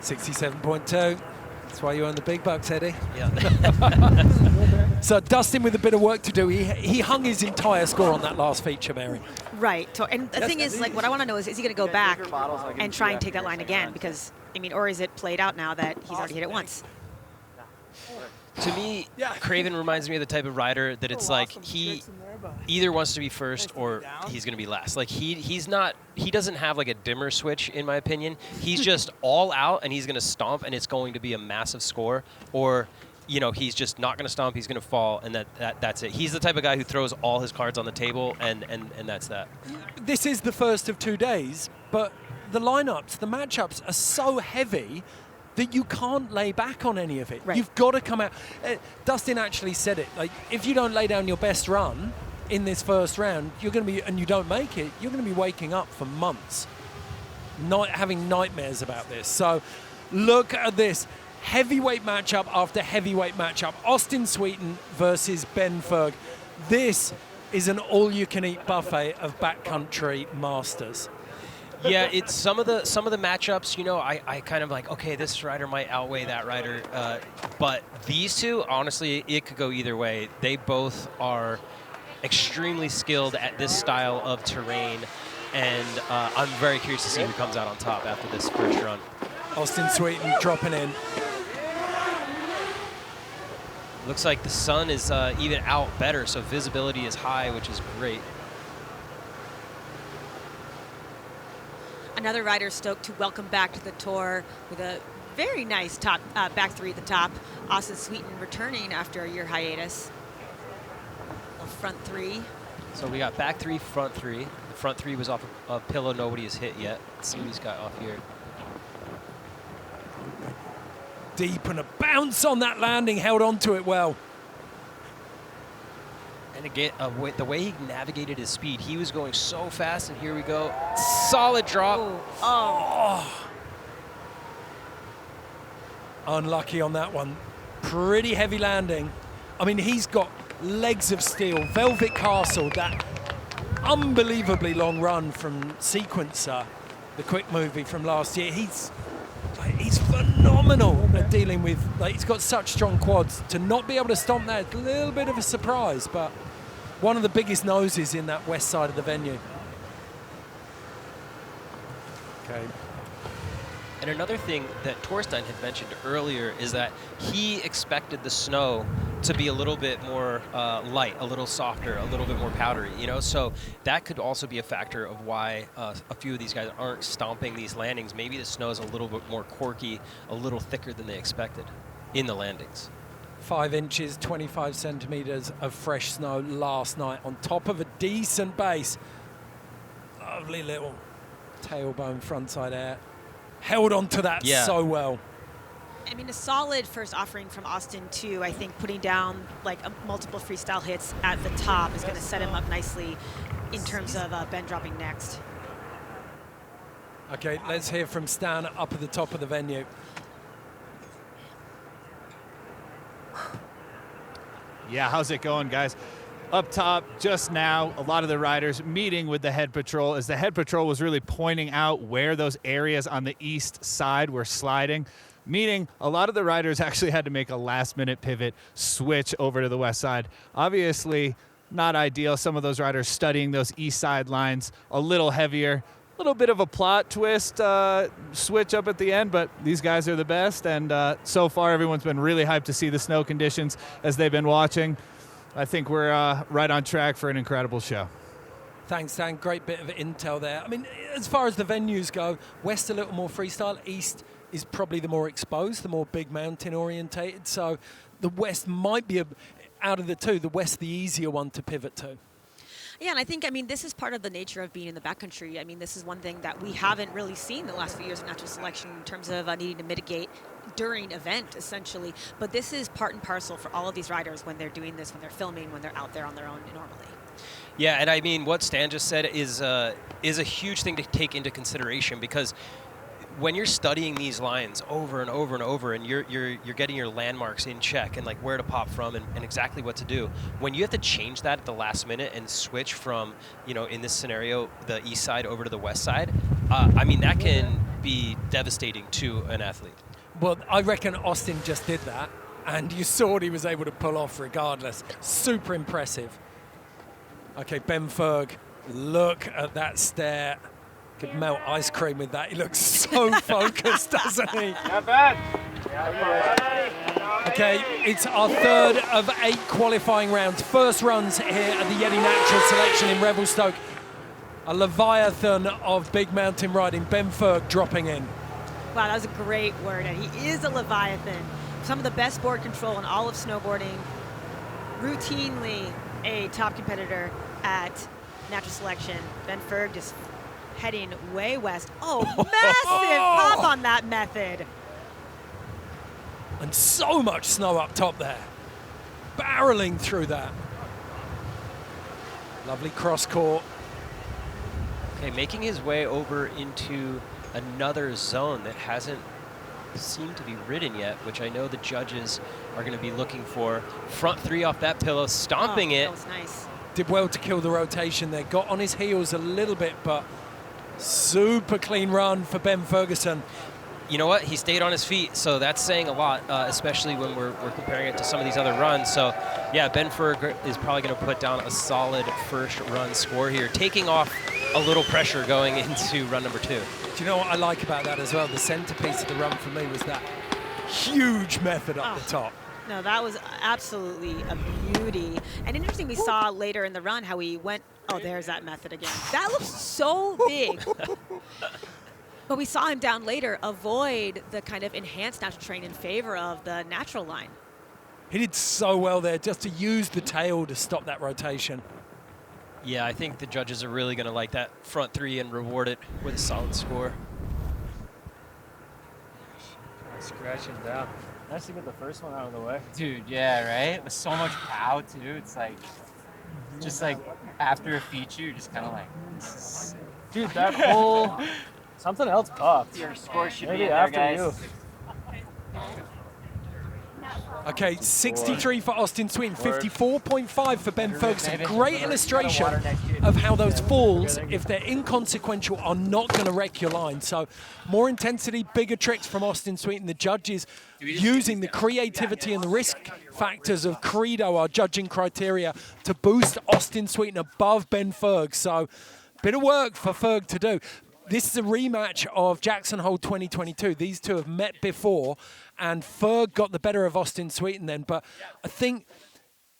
67.2. That's why you earn the big bucks, Eddie. Yeah. So Dustin with a bit of work to do. He hung his entire score on that last feature, Mary. Right. And the thing is, like, what I want to know is he going to go back and try and take that line again? Because, I mean, or is it played out now that he's already hit it once? To me, Craven reminds me of the type of rider that it's like he either wants to be first or he's going to be last. Like he doesn't have like a dimmer switch, in my opinion. He's just all out and he's going to stomp and it's going to be a massive score. Or, you know, he's just not going to stomp, he's going to fall, and that's it. He's the type of guy who throws all his cards on the table and that's that. This is the first of 2 days, but the lineups, the matchups are so heavy that you can't lay back on any of it. Right. You've got to come out. Dustin actually said it. Like, if you don't lay down your best run in this first round, you're going to be, and you don't make it, you're going to be waking up for months, not having nightmares about this. So look at this. Heavyweight matchup after heavyweight matchup. Austin Sweetin versus Ben Ferg. This is an all-you-can-eat buffet of backcountry masters. Yeah, it's some of the matchups, you know, I kind of like, okay, this rider might outweigh that rider, but these two, honestly, it could go either way. They both are extremely skilled at this style of terrain, and I'm very curious to see who comes out on top after this first run. Austin Sweetin dropping in. Looks like the sun is even out better, so visibility is high, which is great. Another rider stoked to welcome back to the tour with a very nice top back three at the top. Austin Sweetin returning after a year hiatus. A front three. So we got back three, front three. The front three was off a pillow nobody has hit yet. Let's see what he's got off here. Deep and a bounce on that landing, held onto it well. And again, the way he navigated his speed, he was going so fast, and here we go. Solid drop. Oh. Unlucky on that one. Pretty heavy landing. I mean, he's got legs of steel. Velvet Castle, that unbelievably long run from Sequencer, the quick movie from last year. He's phenomenal at dealing with, like, he's got such strong quads. To not be able to stomp that, a little bit of a surprise, but one of the biggest noses in that west side of the venue. Okay. And another thing that Torstein had mentioned earlier is that he expected the snow to be a little bit more light, a little softer, a little bit more powdery, you know? So that could also be a factor of why a few of these guys aren't stomping these landings. Maybe the snow is a little bit more corky, a little thicker than they expected in the landings. 5 inches, 25 centimeters of fresh snow last night on top of a decent base. Lovely little tailbone frontside air. Held on to that so well. I mean, a solid first offering from Austin, too. I think putting down like multiple freestyle hits at the top is going to set him up nicely in terms of Ben dropping next. Okay, let's hear from Stan up at the top of the venue. Yeah, how's it going, guys? Up top, just now, a lot of the riders meeting with the head patrol as the head patrol was really pointing out where those areas on the east side were sliding. Meaning a lot of the riders actually had to make a last-minute pivot, switch over to the west side. Obviously, not ideal. Some of those riders studying those east side lines a little heavier. A little bit of a plot twist switch up at the end, but these guys are the best. And so far, everyone's been really hyped to see the snow conditions as they've been watching. I think we're right on track for an incredible show. Thanks, Dan. Great bit of intel there. I mean, as far as the venues go, west a little more freestyle, east is probably the more exposed, the more big mountain orientated. So the west might be, out of the two, the west the easier one to pivot to. Yeah, and I think, I mean, this is part of the nature of being in the backcountry. I mean, this is one thing that we haven't really seen the last few years of natural selection in terms of needing to mitigate during event, essentially. But this is part and parcel for all of these riders when they're doing this, when they're filming, when they're out there on their own normally. Yeah, and I mean, what Stan just said is a huge thing to take into consideration, because when you're studying these lines over and over and over, and you're getting your landmarks in check and like where to pop from and exactly what to do, when you have to change that at the last minute and switch from, you know, in this scenario, the east side over to the west side, I mean, that can be devastating to an athlete. Well, I reckon Austin just did that, and you saw what he was able to pull off regardless. Super impressive. Okay, Ben Ferg, look at that stare. Could melt ice cream with that. He looks so focused, doesn't he? Not bad. Okay, it's our third of 8 qualifying rounds. First runs here at the Yeti Natural Selection in Revelstoke. A leviathan of big mountain riding. Ben Ferg dropping in. Wow, that was a great word. And he is a leviathan. Some of the best board control in all of snowboarding. Routinely a top competitor at Natural Selection. Ben Ferg just heading way west. Oh, massive pop on that method. And so much snow up top there. Barreling through that. Lovely cross court. Okay, making his way over into another zone that hasn't seemed to be ridden yet, which I know the judges are going to be looking for. Front three off that pillow, stomping it. That was nice. Did well to kill the rotation there. Got on his heels a little bit, but super clean run for Ben Ferguson. You know what? He stayed on his feet, so that's saying a lot, especially when we're comparing it to some of these other runs. So, yeah, Ben Ferg is probably going to put down a solid first run score here, taking off a little pressure going into run number 2. Do you know what I like about that as well? The centerpiece of the run for me was that huge method up the top. No, that was absolutely a beauty. And interesting, we saw later in the run how he went, oh, there's that method again. That looks so big. But we saw him down later avoid the kind of enhanced natural terrain in favor of the natural line. He did so well there just to use the tail to stop that rotation. Yeah, I think the judges are really going to like that front three and reward it with a solid score. Scratching down. Nice to get the first one out of the way. Dude, yeah, right? With so much pow, too. It's like, just like after a feature, you're just kind of like, this is sick. Dude, that whole... Something else popped. Your score should Maybe be in there, after guys. you. Okay, 63 for Austin Sweetin, 54.5 for Ben Ferguson. Great illustration of how those falls, if they're inconsequential, are not going to wreck your line. So more intensity, bigger tricks from Austin Sweetin. The judges using the creativity and the risk factors of Credo, our judging criteria, to boost Austin Sweetin above Ben Ferg. So bit of work for Ferg to do. This is a rematch of Jackson Hole 2022. These two have met before, and Ferg got the better of Austin Sweetin then. But I think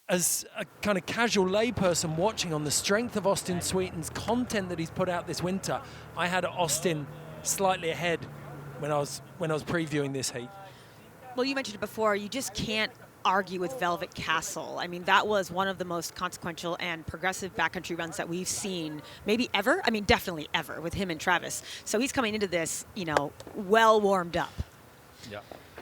as a kind of casual layperson watching on the strength of Austin Sweetin's content that he's put out this winter, I had Austin slightly ahead when I was previewing this heat. Well, you mentioned it before, you just can't argue with Velvet Castle. I mean, that was one of the most consequential and progressive backcountry runs that we've seen, maybe ever. I mean, definitely ever with him and Travis. So he's coming into this, you know, well warmed up. Yeah.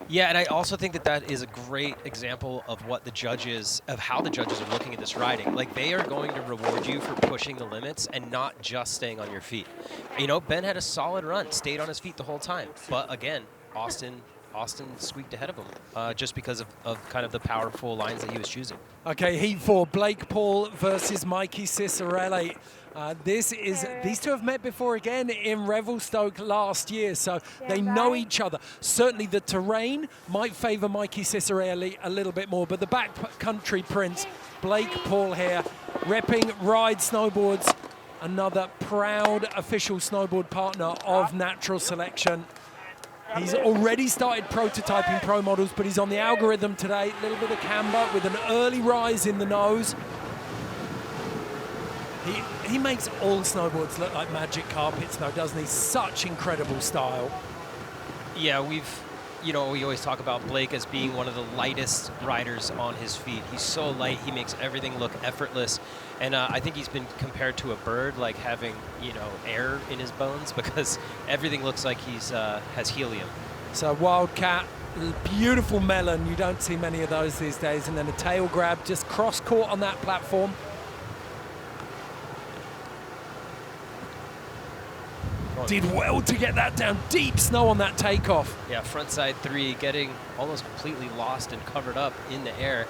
Yeah, and I also think that is a great example of how the judges are looking at this riding. Like, they are going to reward you for pushing the limits and not just staying on your feet. You know, Ben had a solid run, stayed on his feet the whole time. But again, Austin squeaked ahead of him just because of kind of the powerful lines that he was choosing. Okay, heat 4, Blake Paul versus Mikey Ciccarelli. These two have met before again in Revelstoke last year, so they know each other. Certainly the terrain might favor Mikey Ciccarelli a little bit more, but the backcountry prince, Blake Paul here, repping Ride Snowboards, another proud official snowboard partner of Natural Selection. He's already started prototyping pro models, but he's on the algorithm today. A little bit of camber with an early rise in the nose. He makes all snowboards look like magic carpets, though, doesn't he? Such incredible style. Yeah, we always talk about Blake as being one of the lightest riders on his feet. He's so light, he makes everything look effortless. And I think he's been compared to a bird, like having, air in his bones, because everything looks like he's has helium. So Wildcat, beautiful melon. You don't see many of those these days. And then a tail grab, just cross-caught on that platform. Did well to get that down. Deep snow on that takeoff. Yeah, front side 3, getting almost completely lost and covered up in the air.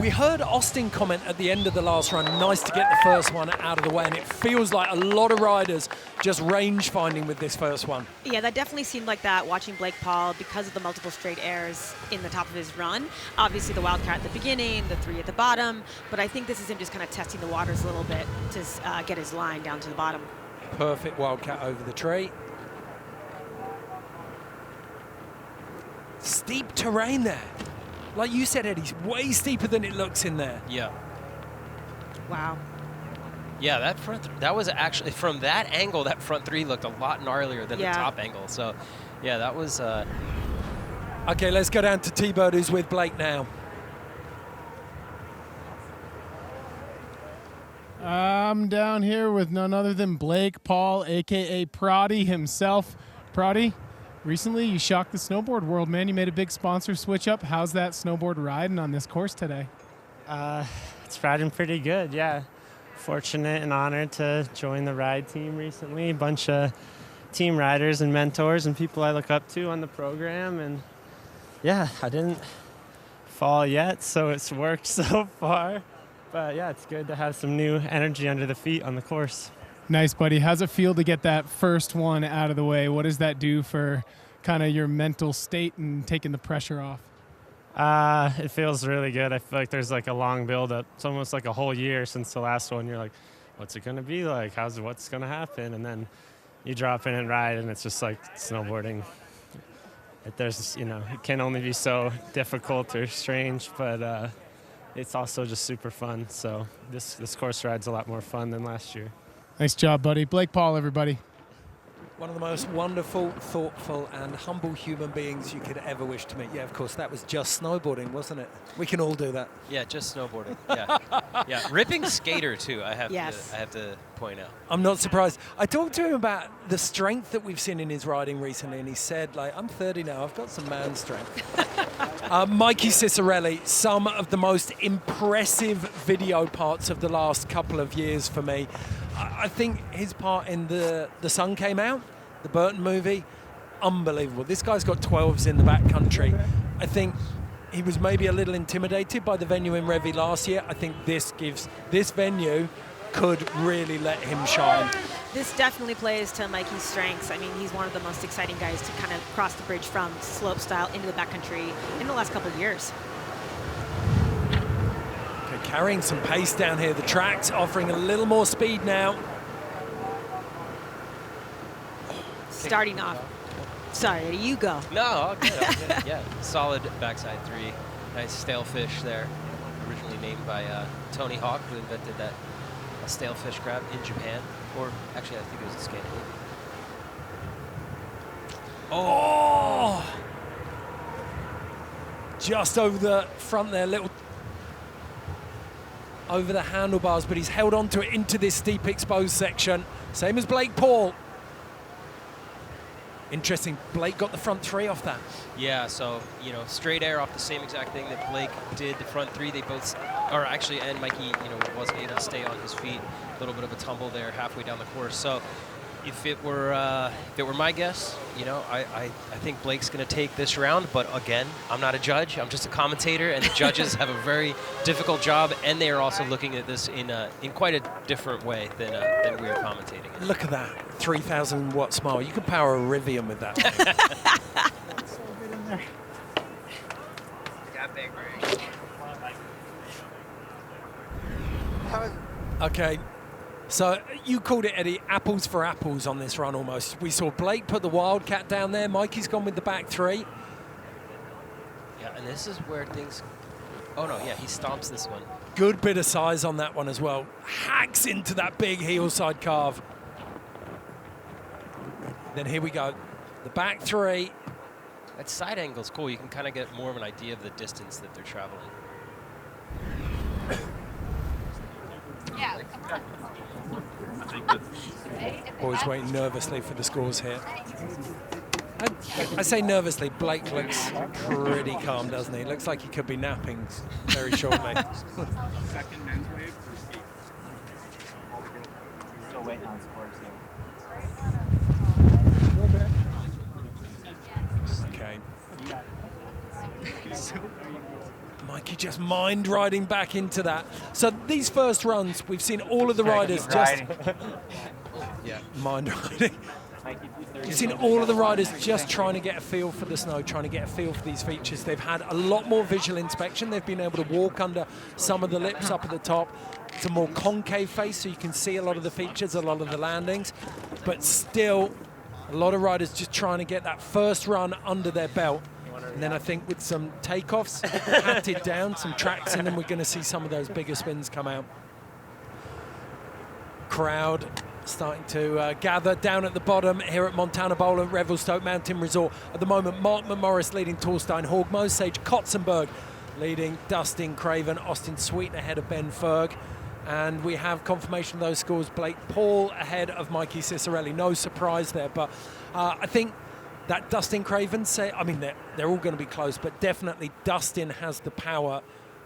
We heard Austin comment at the end of the last run, nice to get the first one out of the way, and it feels like a lot of riders just range finding with this first one. Yeah, that definitely seemed like that watching Blake Paul because of the multiple straight airs in the top of his run. Obviously the Wildcat at the beginning, the 3 at the bottom, but I think this is him just kind of testing the waters a little bit to get his line down to the bottom. Perfect Wildcat over the tree. Steep terrain there. Like you said, Eddie, way steeper than it looks in there. Yeah. Wow. Yeah, that was actually, from that angle, that front 3 looked a lot gnarlier than the top angle. So, yeah, that was... Okay, let's go down to T-Bird, who's with Blake now. I'm down here with none other than Blake Paul, a.k.a. Proddy himself. Proddy, Recently, you shocked the snowboard world, man. You made a big sponsor switch up. How's that snowboard riding on this course today? It's riding pretty good, yeah. Fortunate and honored to join the ride team recently. A bunch of team riders and mentors and people I look up to on the program. And yeah, I didn't fall yet, so it's worked so far. But yeah, it's good to have some new energy under the feet on the course. Nice, buddy. How's it feel to get that first one out of the way? What does that do for kind of your mental state and taking the pressure off? It feels really good. I feel like there's like a long build-up. It's almost like a whole year since the last one. You're like, what's it going to be like? What's going to happen? And then you drop in and ride, and it's just like snowboarding. It can only be so difficult or strange, but it's also just super fun. So this course ride's a lot more fun than last year. Nice job, buddy. Blake Paul, everybody. One of the most wonderful, thoughtful, and humble human beings you could ever wish to meet. Yeah, of course, that was just snowboarding, wasn't it? We can all do that. Yeah, just snowboarding. Yeah, yeah. Ripping skater too. I have to point out. I'm not surprised. I talked to him about the strength that we've seen in his riding recently, and he said, like, I'm 30 now. I've got some man strength. Mikey Ciccarelli, some of the most impressive video parts of the last couple of years for me. I think his part in The Sun Came Out, the Burton movie, unbelievable. This guy's got 12s in the backcountry. I think he was maybe a little intimidated by the venue in Revy last year. I think this venue could really let him shine. This definitely plays to Mikey's strengths. I mean, he's one of the most exciting guys to kind of cross the bridge from slopestyle into the backcountry in the last couple of years. Carrying some pace down here. The track's offering a little more speed now. Starting off. Sorry, you go. No, all good. Yeah, solid backside three. Nice stale fish there. Originally named by Tony Hawk, who invented that stale fish grab in Japan. Or actually, I think it was in Scandinavia. Oh! Just over the front there, little over the handlebars, but he's held on to it into this steep exposed section. Same as Blake Paul. Interesting, Blake got the front three off that. Yeah, so, straight air off the same exact thing that Blake did, the front three. They both, and Mikey, wasn't able to stay on his feet. A little bit of a tumble there halfway down the course. So if it were my guess, I think Blake's going to take this round. But again, I'm not a judge. I'm just a commentator, and the judges have a very difficult job, and they are also looking at this in quite a different way than we are commentating it. Look at that 3,000 watt smile. You could power a Rivian with that. So good in there. Got big rig. Okay. So you called it, Eddie, apples for apples on this run almost. We saw Blake put the Wildcat down there. Mikey's gone with the back three. Yeah, and this is where things... Oh, no, yeah, he stomps this one. Good bit of size on that one as well. Hacks into that big heel side carve. Then here we go. The back three. That side angle's cool. You can kind of get more of an idea of the distance that they're traveling. Yeah. Boys waiting nervously for the scores here. I say nervously, Blake looks pretty calm, doesn't he? Looks like he could be napping very shortly. Second men's wave for speed. Still waiting on scores here. Okay. Mikey just mind riding back into that. So these first runs, we've seen all of the riders just... Yeah, mind riding. You've seen all of the riders just trying to get a feel for the snow, trying to get a feel for these features. They've had a lot more visual inspection. They've been able to walk under some of the lips up at the top. It's a more concave face, so you can see a lot of the features, a lot of the landings. But still, a lot of riders just trying to get that first run under their belt. And then I think with some takeoffs, patted down, some tracks in them, we're going to see some of those bigger spins come out. Crowd starting to gather down at the bottom here at Montana Bowl at Revelstoke Mountain Resort. At the moment, Mark McMorris leading Torstein Horgmo, Sage Kotsenburg leading Dustin Craven, Austin Sweetin ahead of Ben Ferg. And we have confirmation of those scores. Blake Paul ahead of Mikey Ciccarelli. No surprise there, but I think that Dustin Craven say, I mean, they're all going to be close, but definitely Dustin has the power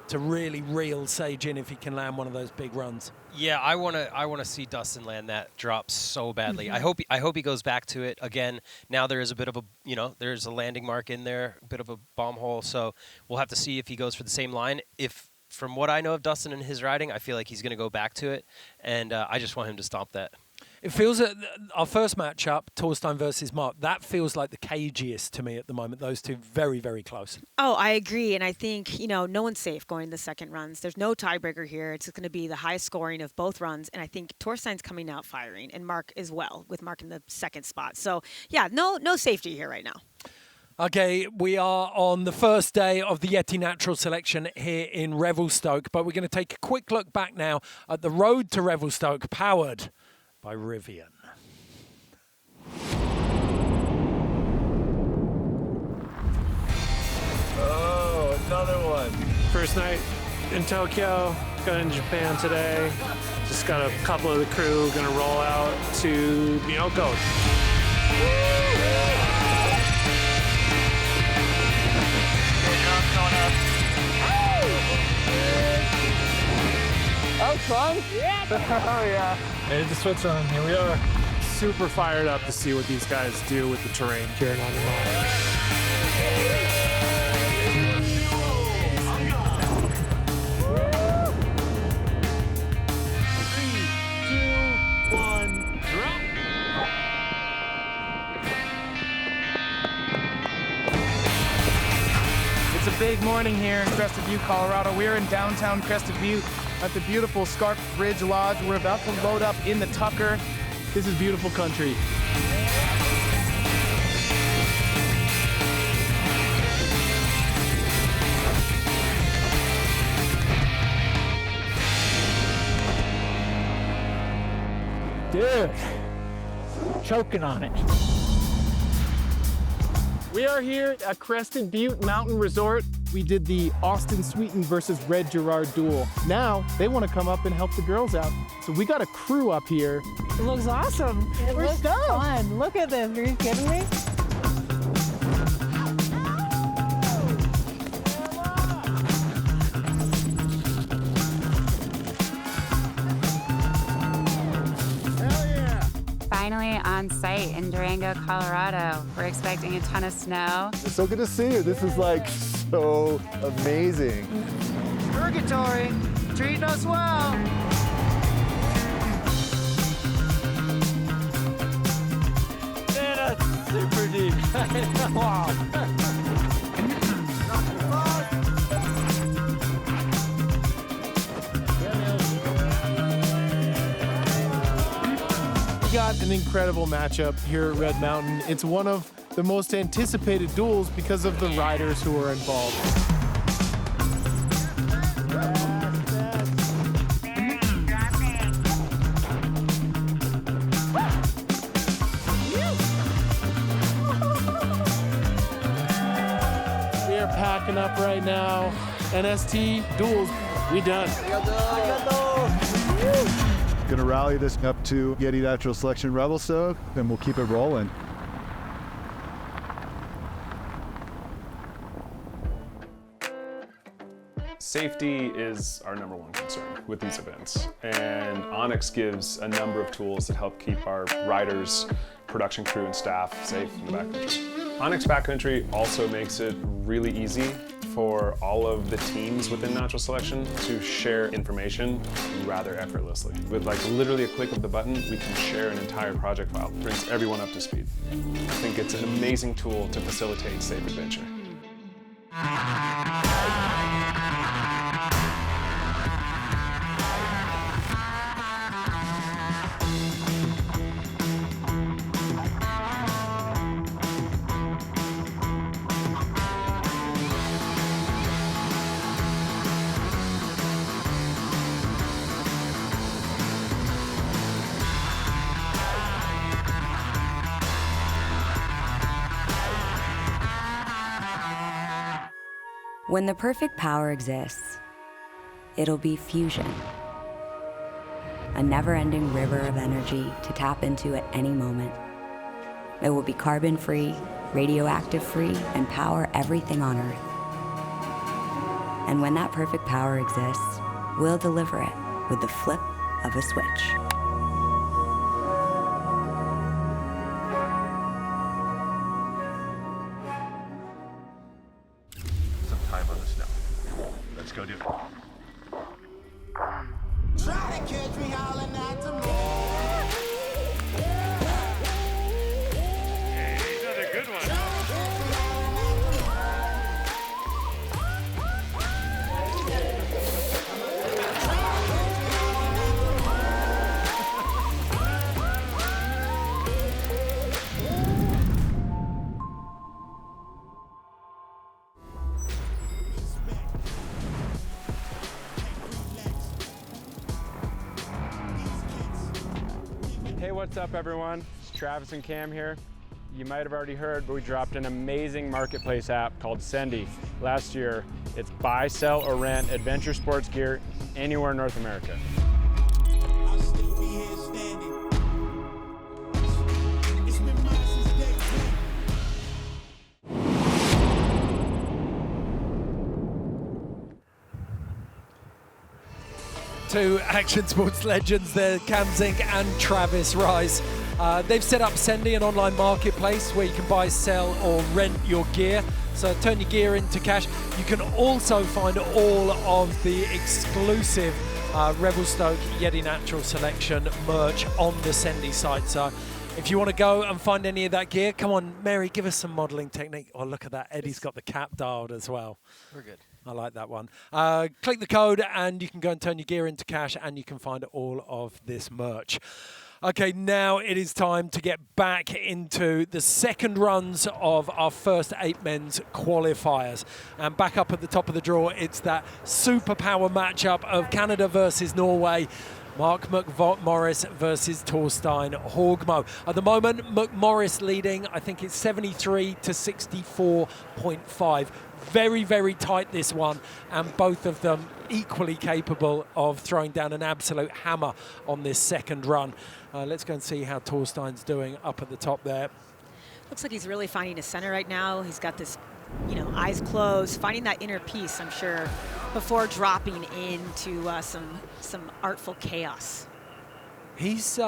to really reel Sage in if he can land one of those big runs. Yeah, I want to see Dustin land that drop so badly. I hope he goes back to it again. Now there is a bit of a, there's a landing mark in there, a bit of a bomb hole. So we'll have to see if he goes for the same line. If from what I know of Dustin and his riding, I feel like he's going to go back to it, and I just want him to stomp that. It feels that our first matchup, Torstein versus Mark, that feels like the cagiest to me at the moment. Those two very, very close. Oh, I agree. And I think, no one's safe going to the second runs. There's no tiebreaker here. It's going to be the highest scoring of both runs. And I think Torstein's coming out firing, and Mark as well, with Mark in the second spot. So, yeah, no safety here right now. Okay, we are on the first day of the Yeti Natural Selection here in Revelstoke, but we're going to take a quick look back now at the road to Revelstoke, powered by Rivian. Oh, another one. First night in Tokyo, going into Japan today. Just got a couple of the crew gonna roll out to Miyoko. That was fun? Yeah. Oh, yeah. Made it to Switzerland. Here we are. Super fired up to see what these guys do with the terrain here in Honolulu. 3, 2, 1, drop. It's a big morning here in Crested Butte, Colorado. We're in downtown Crested Butte at the beautiful Scarf Ridge Lodge. We're about to load up in the Tucker. This is beautiful country. Dude, choking on it. We are here at Crested Butte Mountain Resort. We did the Austin Sweetin versus Red Gerard duel. Now they want to come up and help the girls out. So we got a crew up here. It looks awesome. We're stoked. Fun. Look at this. Are you kidding me? Finally on site in Durango, Colorado. We're expecting a ton of snow. It's so good to see you. This is like so amazing. Purgatory, treating us well. Man, that's super deep. Wow. Got an incredible matchup here at Red Mountain. It's one of the most anticipated duels because of the riders who are involved. We are packing up right now. NST duels, we done. Gonna rally this up to Yeti Natural Selection Revelstoke, and we'll keep it rolling. Safety is our number one concern with these events, and Onyx gives a number of tools that help keep our riders, production crew, and staff safe in the backcountry. Onyx Backcountry also makes it really easy for all of the teams within Natural Selection to share information rather effortlessly. With like literally a click of the button, we can share an entire project file. Brings everyone up to speed. I think it's an amazing tool to facilitate safe adventure. When the perfect power exists, it'll be fusion. A never-ending river of energy to tap into at any moment. It will be carbon-free, radioactive free, and power everything on Earth. And when that perfect power exists, we'll deliver it with the flip of a switch. Some time on the snow. Let's go do it. Try to catch me howling at the moon. Another good one. Hey, what's up everyone? It's Travis and Cam here. You might have already heard, but we dropped an amazing marketplace app called Sendy last year. It's buy, sell, or rent adventure sports gear anywhere in North America. I'll still be here standing. It's been mine since day one. Two action sports legends there, Cam Zink and Travis Rice. They've set up Sendy, an online marketplace where you can buy, sell, or rent your gear. So turn your gear into cash. You can also find all of the exclusive Revelstoke Yeti Natural Selection merch on the Sendy site. So if you want to go and find any of that gear, come on, Mary, give us some modeling technique. Oh, look at that. Eddie's got the cap dialed as well. We're good. I like that one. Click the code and you can go and turn your gear into cash and you can find all of this merch. Okay, now it is time to get back into the second runs of our first 8 men's qualifiers. And back up at the top of the draw, it's that superpower matchup of Canada versus Norway. Mark McMorris versus Torstein Horgmo. At the moment, McMorris leading, I think it's 73 to 64.5. Very, very tight, this one, and both of them equally capable of throwing down an absolute hammer on this second run. Let's go and see how Torstein's doing up at the top there. Looks like he's really finding his center right now. He's got this, eyes closed, finding that inner peace, I'm sure, before dropping into some artful chaos. He's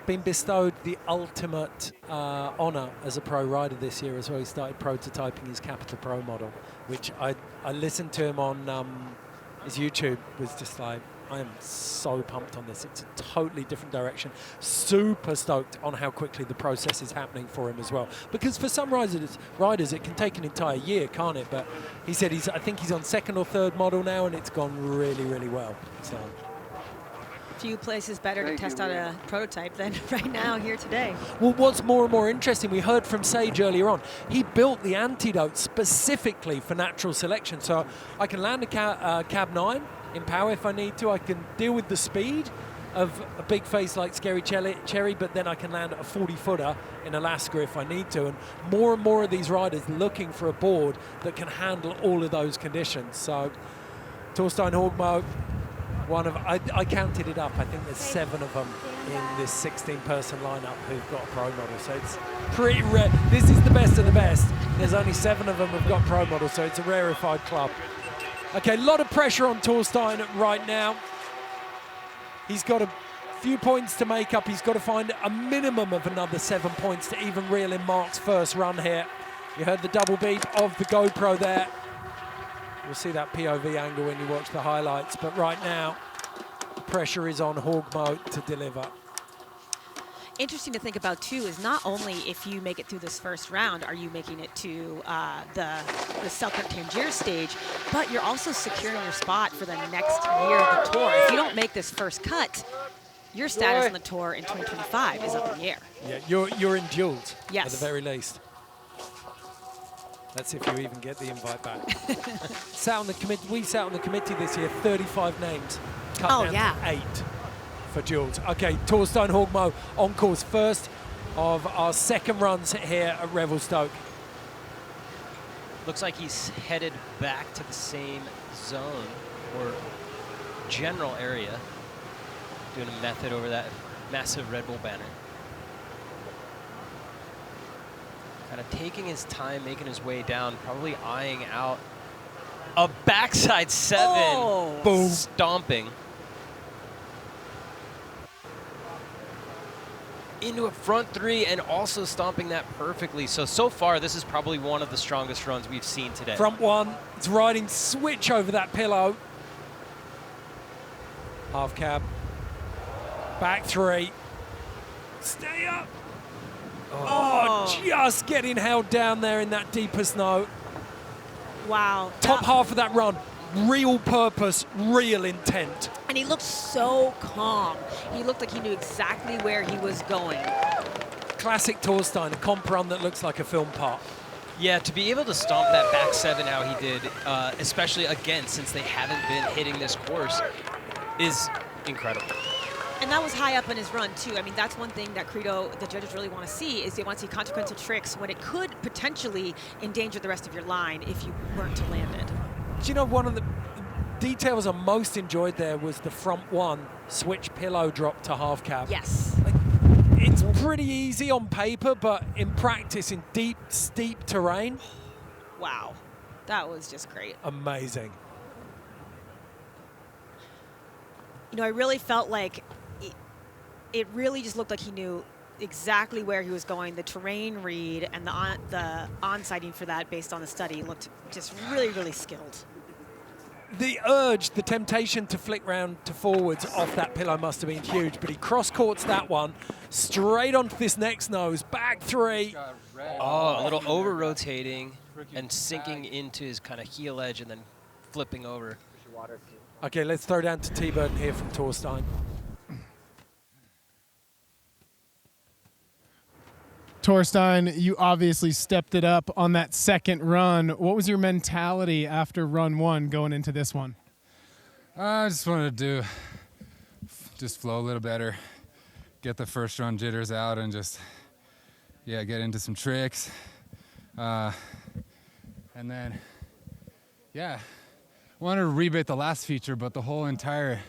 been bestowed the ultimate honor as a pro rider this year as well. He started prototyping his Capital Pro model, which I listened to him on his YouTube, was just like, I am so pumped on this. It's a totally different direction. Super stoked on how quickly the process is happening for him as well. Because for some riders, it can take an entire year, can't it? But he said I think he's on second or third model now, and it's gone really, really well. So Few places better to test out a prototype than right now here today. Well, what's more and more interesting, we heard from Sage earlier on, he built the antidote specifically for natural selection. So I can land a cab 9 in power if I need to. I can deal with the speed of a big face like Scary Cherry, but then I can land a 40-footer in Alaska if I need to. And more of these riders looking for a board that can handle all of those conditions. So Torstein Horgmo, I counted it up. I think there's 7 of them in this 16-person lineup who've got a pro model. So it's pretty rare. This is the best of the best. There's only 7 of them who've got pro models, so it's a rarefied club. Okay, a lot of pressure on Torstein right now. He's got a few points to make up. He's got to find a minimum of another 7 points to even reel in Mark's first run here. You heard the double beep of the GoPro there. You'll see that POV angle when you watch the highlights. But right now, the pressure is on Horgmo to deliver. Interesting to think about, too, is not only if you make it through this first round, are you making it to the Selkirk Tangiers stage, but you're also securing your spot for the next year of the tour. If you don't make this first cut, your status on the tour in 2025 is up in the air. Yeah, you're in duels, yes, at the very least. Let's see if you even get the invite back. We sat on the committee this year, 35 names, cut down to 8 for duels. Okay, Torstein Horgmo on course, first of our second runs here at Revelstoke. Looks like he's headed back to the same zone or general area, doing a method over that massive Red Bull banner. Kind of taking his time, making his way down, probably eyeing out a backside 7. Boom. Stomping. Into a front 3 and also stomping that perfectly. So far, this is probably one of the strongest runs we've seen today. Front 1, it's riding switch over that pillow. Half cab. Back 3. Stay up. Oh, just getting held down there in that deeper snow. Wow. Top half of that run, real purpose, real intent. And he looked so calm. He looked like he knew exactly where he was going. Classic Torstein, a comp run that looks like a film part. Yeah, to be able to stomp that back 7 how he did, especially again, since they haven't been hitting this course, is incredible. And that was high up in his run, too. I mean, that's one thing that Credo, the judges really want to see, is they want to see consequential tricks when it could potentially endanger the rest of your line if you weren't to land it. Do you know, one of the details I most enjoyed there was the front 1 switch pillow drop to half cab. Yes. Like, it's pretty easy on paper, but in practice, in deep, steep terrain. Wow. That was just great. Amazing. You know, I really felt like it really just looked like he knew exactly where he was going. The terrain read and the on-sighting for that based on the study looked just really, really skilled. The urge, the temptation to flick round to forwards off that pillow must have been huge, but he cross-courts that one, straight onto this next nose, back 3. Oh, a little over-rotating and sinking into his kind of heel edge and then flipping over. Okay, let's throw down to T-Burton here from Torstein. Torstein, you obviously stepped it up on that second run. What was your mentality after run 1 going into this one? I just wanted to just flow a little better, get the first run jitters out, and just, get into some tricks. And then, wanted to rebate the last feature, but the whole entire,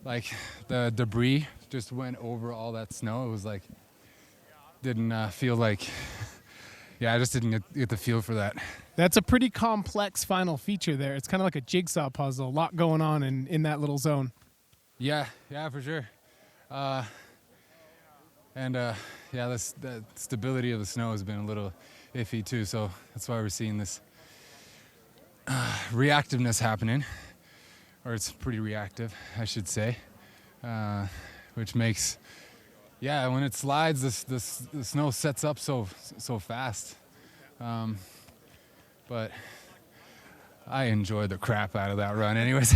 the debris just went over all that snow. It was like, didn't feel like, I just didn't get the feel for that. That's a pretty complex final feature there. It's kind of like a jigsaw puzzle, a lot going on in that little zone. Yeah, for sure. The stability of the snow has been a little iffy too, so that's why we're seeing this reactiveness happening, or it's pretty reactive, I should say, which makes, when it slides, the snow sets up so fast. But I enjoyed the crap out of that run anyways.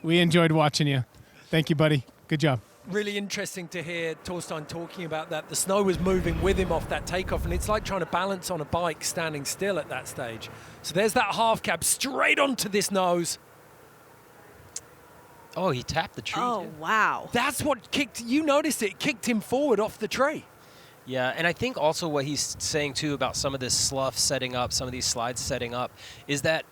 We enjoyed watching you. Thank you, buddy. Good job. Really interesting to hear Torstein talking about that. The snow was moving with him off that takeoff, and it's like trying to balance on a bike standing still at that stage. So there's that half cab straight onto this nose. Oh, he tapped the tree. Oh, wow. That's what kicked, you noticed it, kicked him forward off the tree. Yeah, and I think also what he's saying too about some of this slough setting up, some of these slides setting up, is that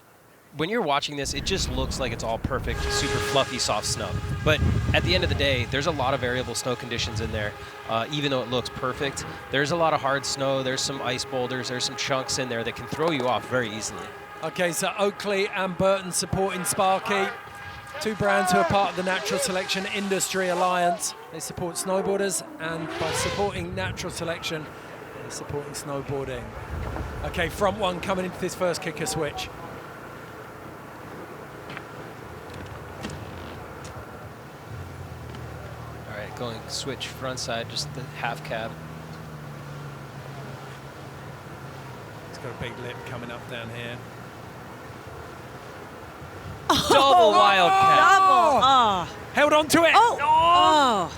when you're watching this, it just looks like it's all perfect, super fluffy, soft snow. But at the end of the day, there's a lot of variable snow conditions in there. Even though it looks perfect, there's a lot of hard snow, there's some ice boulders, there's some chunks in there that can throw you off very easily. Okay, so Oakley and Burton supporting Sparky. 2 brands who are part of the Natural Selection Industry Alliance. They support snowboarders, and by supporting natural selection, they're supporting snowboarding. Okay, front 1 coming into this first kicker switch. All right, going switch front side, just the half cab. It's got a big lip coming up down here. Double wildcat. Double. Held on to it. Oh.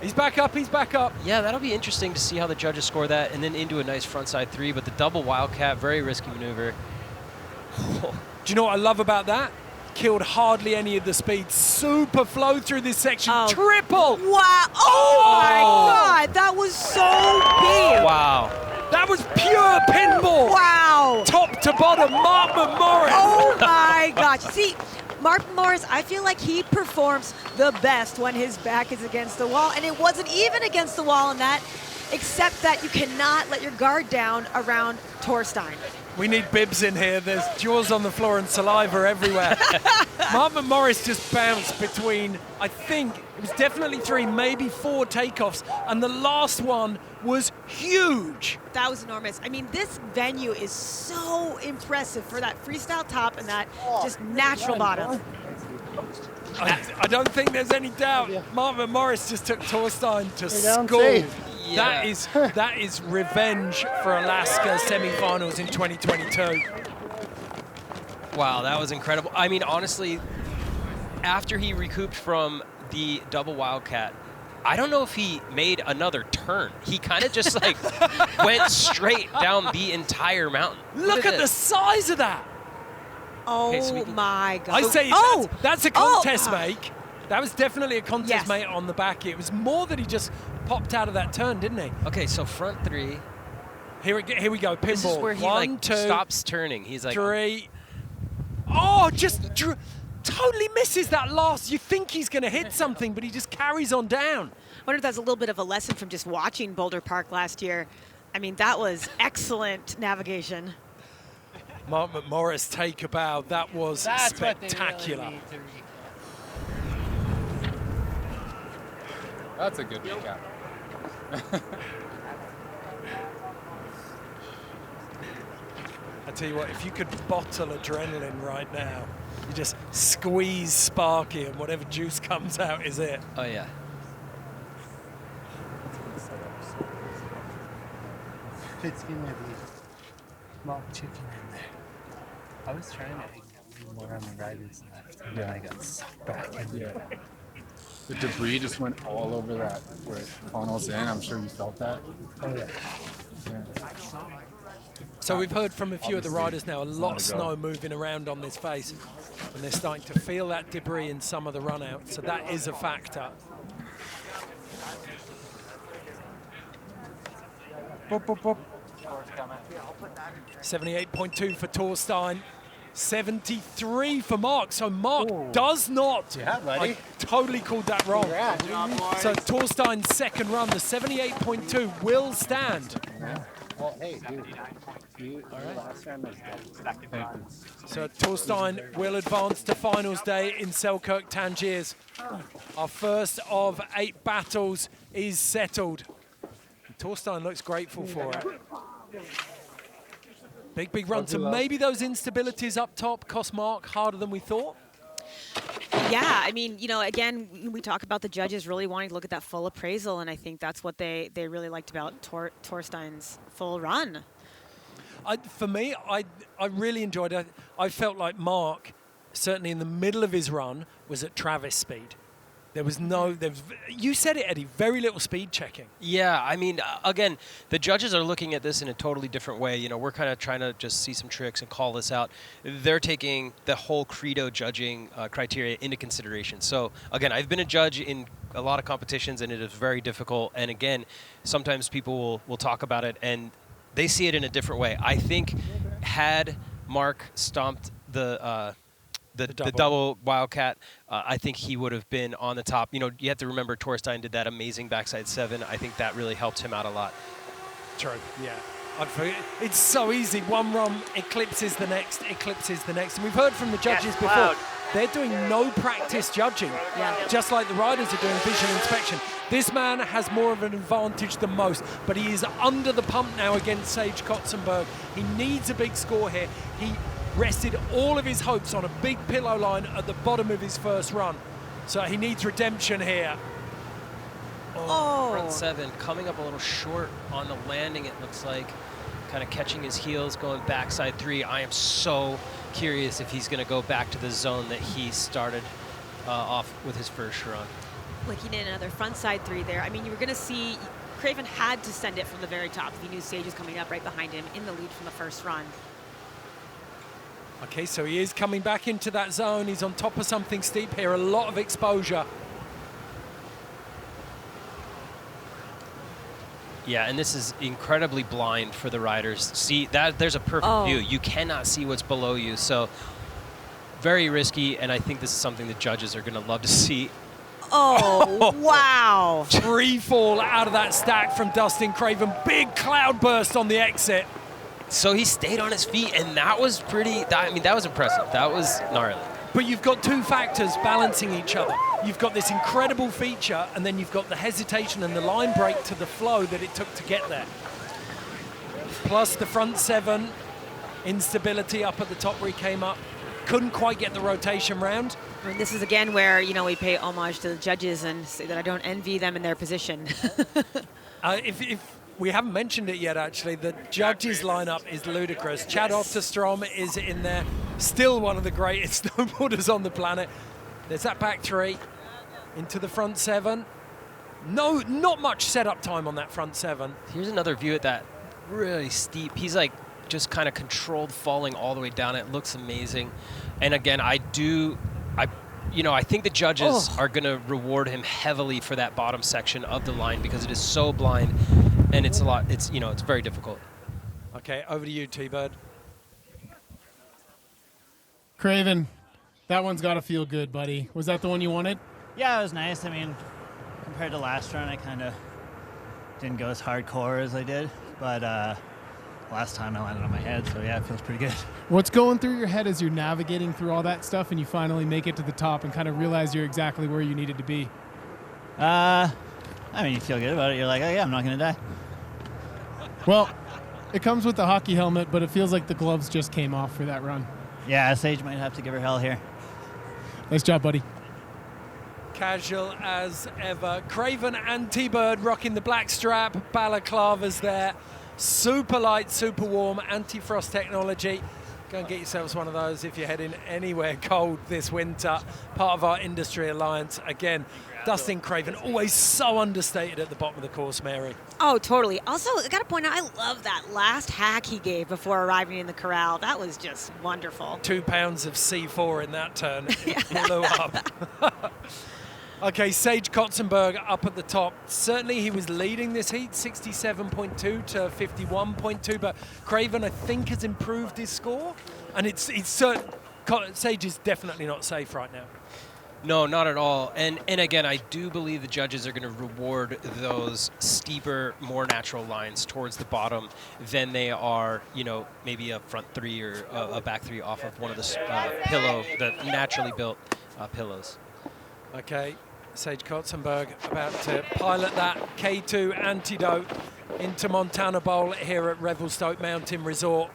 He's back up, he's back up. Yeah, that'll be interesting to see how the judges score that, and then into a nice frontside 3, but the double wildcat, very risky maneuver. Do you know what I love about that? Killed hardly any of the speed. Super flow through this section. Triple. Wow. Oh my God, that was so big. Wow. That was pure pinball. Wow. Top to bottom, Mark McMorris. Oh my gosh. See, Mark McMorris, I feel like he performs the best when his back is against the wall, and it wasn't even against the wall in that. except that you cannot let your guard down around Torstein. We need bibs in here. There's jaws on the floor and saliva everywhere. Mark McMorris just bounced between, I think, it was definitely 3, maybe 4 takeoffs, and the last one was huge. That was enormous. I mean, this venue is so impressive for that freestyle top and that just natural bottom. I don't think there's any doubt. Mark McMorris just took Torstein to school. Yeah. That is revenge for Alaska semifinals in 2022. Wow, that was incredible. I mean, honestly, after he recouped from the double Wildcat, I don't know if he made another turn. He kind of just like went straight down the entire mountain. Look at the size of that. Oh Okay, so my God. I say that's a contest make. That was definitely a contest mate on the back. It was more that he just popped out of that turn, didn't he? Okay, so front 3. Here we go, pinball. This is where he 1, 2, stops turning. He's like 3. Oh, just totally misses that last. You think he's going to hit something, but he just carries on down. I wonder if that's a little bit of a lesson from just watching Boulder Park last year. I mean, that was excellent navigation. Mark McMorris take a bow. That was spectacular. What they really need to recap. That's a good recap. I tell you what, if you could bottle adrenaline right now, you just squeeze Sparky and whatever juice comes out is it. Oh, yeah. It's gonna be small chicken in there. I was trying to get more on the riders left, and then I got sucked back in there. The debris just went all over that where it funnels in. I'm sure you felt that. Oh, yeah. So we've heard from a few of the riders now, a lot of snow moving around on this face, and they're starting to feel that debris in some of the run-out, so that is a factor. Boop, boop, boop. 78.2 for Torstein, 73 for Mark. So Mark does not. Yeah, buddy. I totally called that wrong. Congrats. So Torstein's second run, the 78.2 will stand. Well, hey, dude. Last time was good. So Torstein will advance to finals day in Selkirk Tangiers. Our first of 8 battles is settled. And Torstein looks grateful for it. Big run. So maybe those instabilities up top cost Mark harder than we thought. Yeah, I mean, you know, again, we talk about the judges really wanting to look at that full appraisal, and I think that's what they really liked about Torstein's full run. For me, I really enjoyed it. I felt like Mark, certainly in the middle of his run, was at Travis speed. You said it, Eddie, very little speed checking. Yeah, I mean, again, the judges are looking at this in a totally different way. You know, we're kind of trying to just see some tricks and call this out. They're taking the whole credo judging criteria into consideration. So, again, I've been a judge in a lot of competitions, and it is very difficult. And, again, sometimes people will talk about it, and they see it in a different way. I think had Mark stomped the double Wildcat, I think he would have been on the top. You know, you have to remember Torstein did that amazing backside 7. I think that really helped him out a lot. True, yeah. It's so easy. One run eclipses the next, And we've heard from the judges before. They're doing no practice judging, just like the riders are doing visual inspection. This man has more of an advantage than most, but he is under the pump now against Sage Kotsenburg. He needs a big score here. He rested all of his hopes on a big pillow line at the bottom of his first run. So he needs redemption here. Front 7 coming up a little short on the landing, it looks like. Kind of catching his heels, going backside 3. I am so curious if he's going to go back to the zone that he started off with his first run. Looking at another front side 3 there. I mean, you were going to see Craven had to send it from the very top if he knew Sage was coming up right behind him in the lead from the first run. Okay, so he is coming back into that zone. He's on top of something steep here, a lot of exposure. Yeah, and this is incredibly blind for the riders. See, there's a perfect view. You cannot see what's below you, so very risky, and I think this is something the judges are going to love to see. Oh, wow. Free fall out of that stack from Dustin Craven. Big cloud burst on the exit. So he stayed on his feet, and that was pretty, that was impressive. That was gnarly. But you've got two factors balancing each other. You've got this incredible feature, and then you've got the hesitation and the line break to the flow that it took to get there. Plus the front 7, instability up at the top where he came up. Couldn't quite get the rotation round. I mean, this is again where, we pay homage to the judges and say that I don't envy them in their position. If we haven't mentioned it yet, actually, the judges lineup is ludicrous. Chad Otterstrom is in there, still one of the greatest snowboarders on the planet. There's that back 3 into the front 7. No, not much setup time on that front 7. Here's another view at that really steep. He's like just kind of controlled falling all the way down. It looks amazing. And again, I think the judges are going to reward him heavily for that bottom section of the line because it is so blind and it's very difficult. Okay, over to you, T-Bird. Craven, that one's got to feel good, buddy. Was that the one you wanted? Yeah, it was nice. I mean, compared to last run, I kind of didn't go as hardcore as I did, but last time I landed on my head, so yeah, it feels pretty good. What's going through your head as you're navigating through all that stuff and you finally make it to the top and kind of realize you're exactly where you needed to be? I mean, you feel good about it. You're like, oh yeah, I'm not going to die. Well, it comes with the hockey helmet, but it feels like the gloves just came off for that run. Yeah, Sage might have to give her hell here. Nice job, buddy. Casual as ever. Craven and T-Bird rocking the black strap, balaclavas there. Super light, super warm, anti-frost technology. Go and get yourselves one of those if you're heading anywhere cold this winter. Part of our industry alliance. Again, Dustin Craven, always so understated at the bottom of the course, Mary. Oh, totally. Also, I got to point out, I love that last hack he gave before arriving in the corral. That was just wonderful. 2 pounds of C4 in that turn. It blew up. Okay, Sage Kotsenburg up at the top. Certainly he was leading this heat, 67.2 to 51.2, but Craven, I think, has improved his score. And it's certain, Sage is definitely not safe right now. No, not at all. And again, I do believe the judges are going to reward those steeper, more natural lines towards the bottom than they are, maybe a front 3 or a back 3 off of one of the naturally built pillows. Okay, Sage Kotsenburg about to pilot that K2 antidote into Montana Bowl here at Revelstoke Mountain Resort.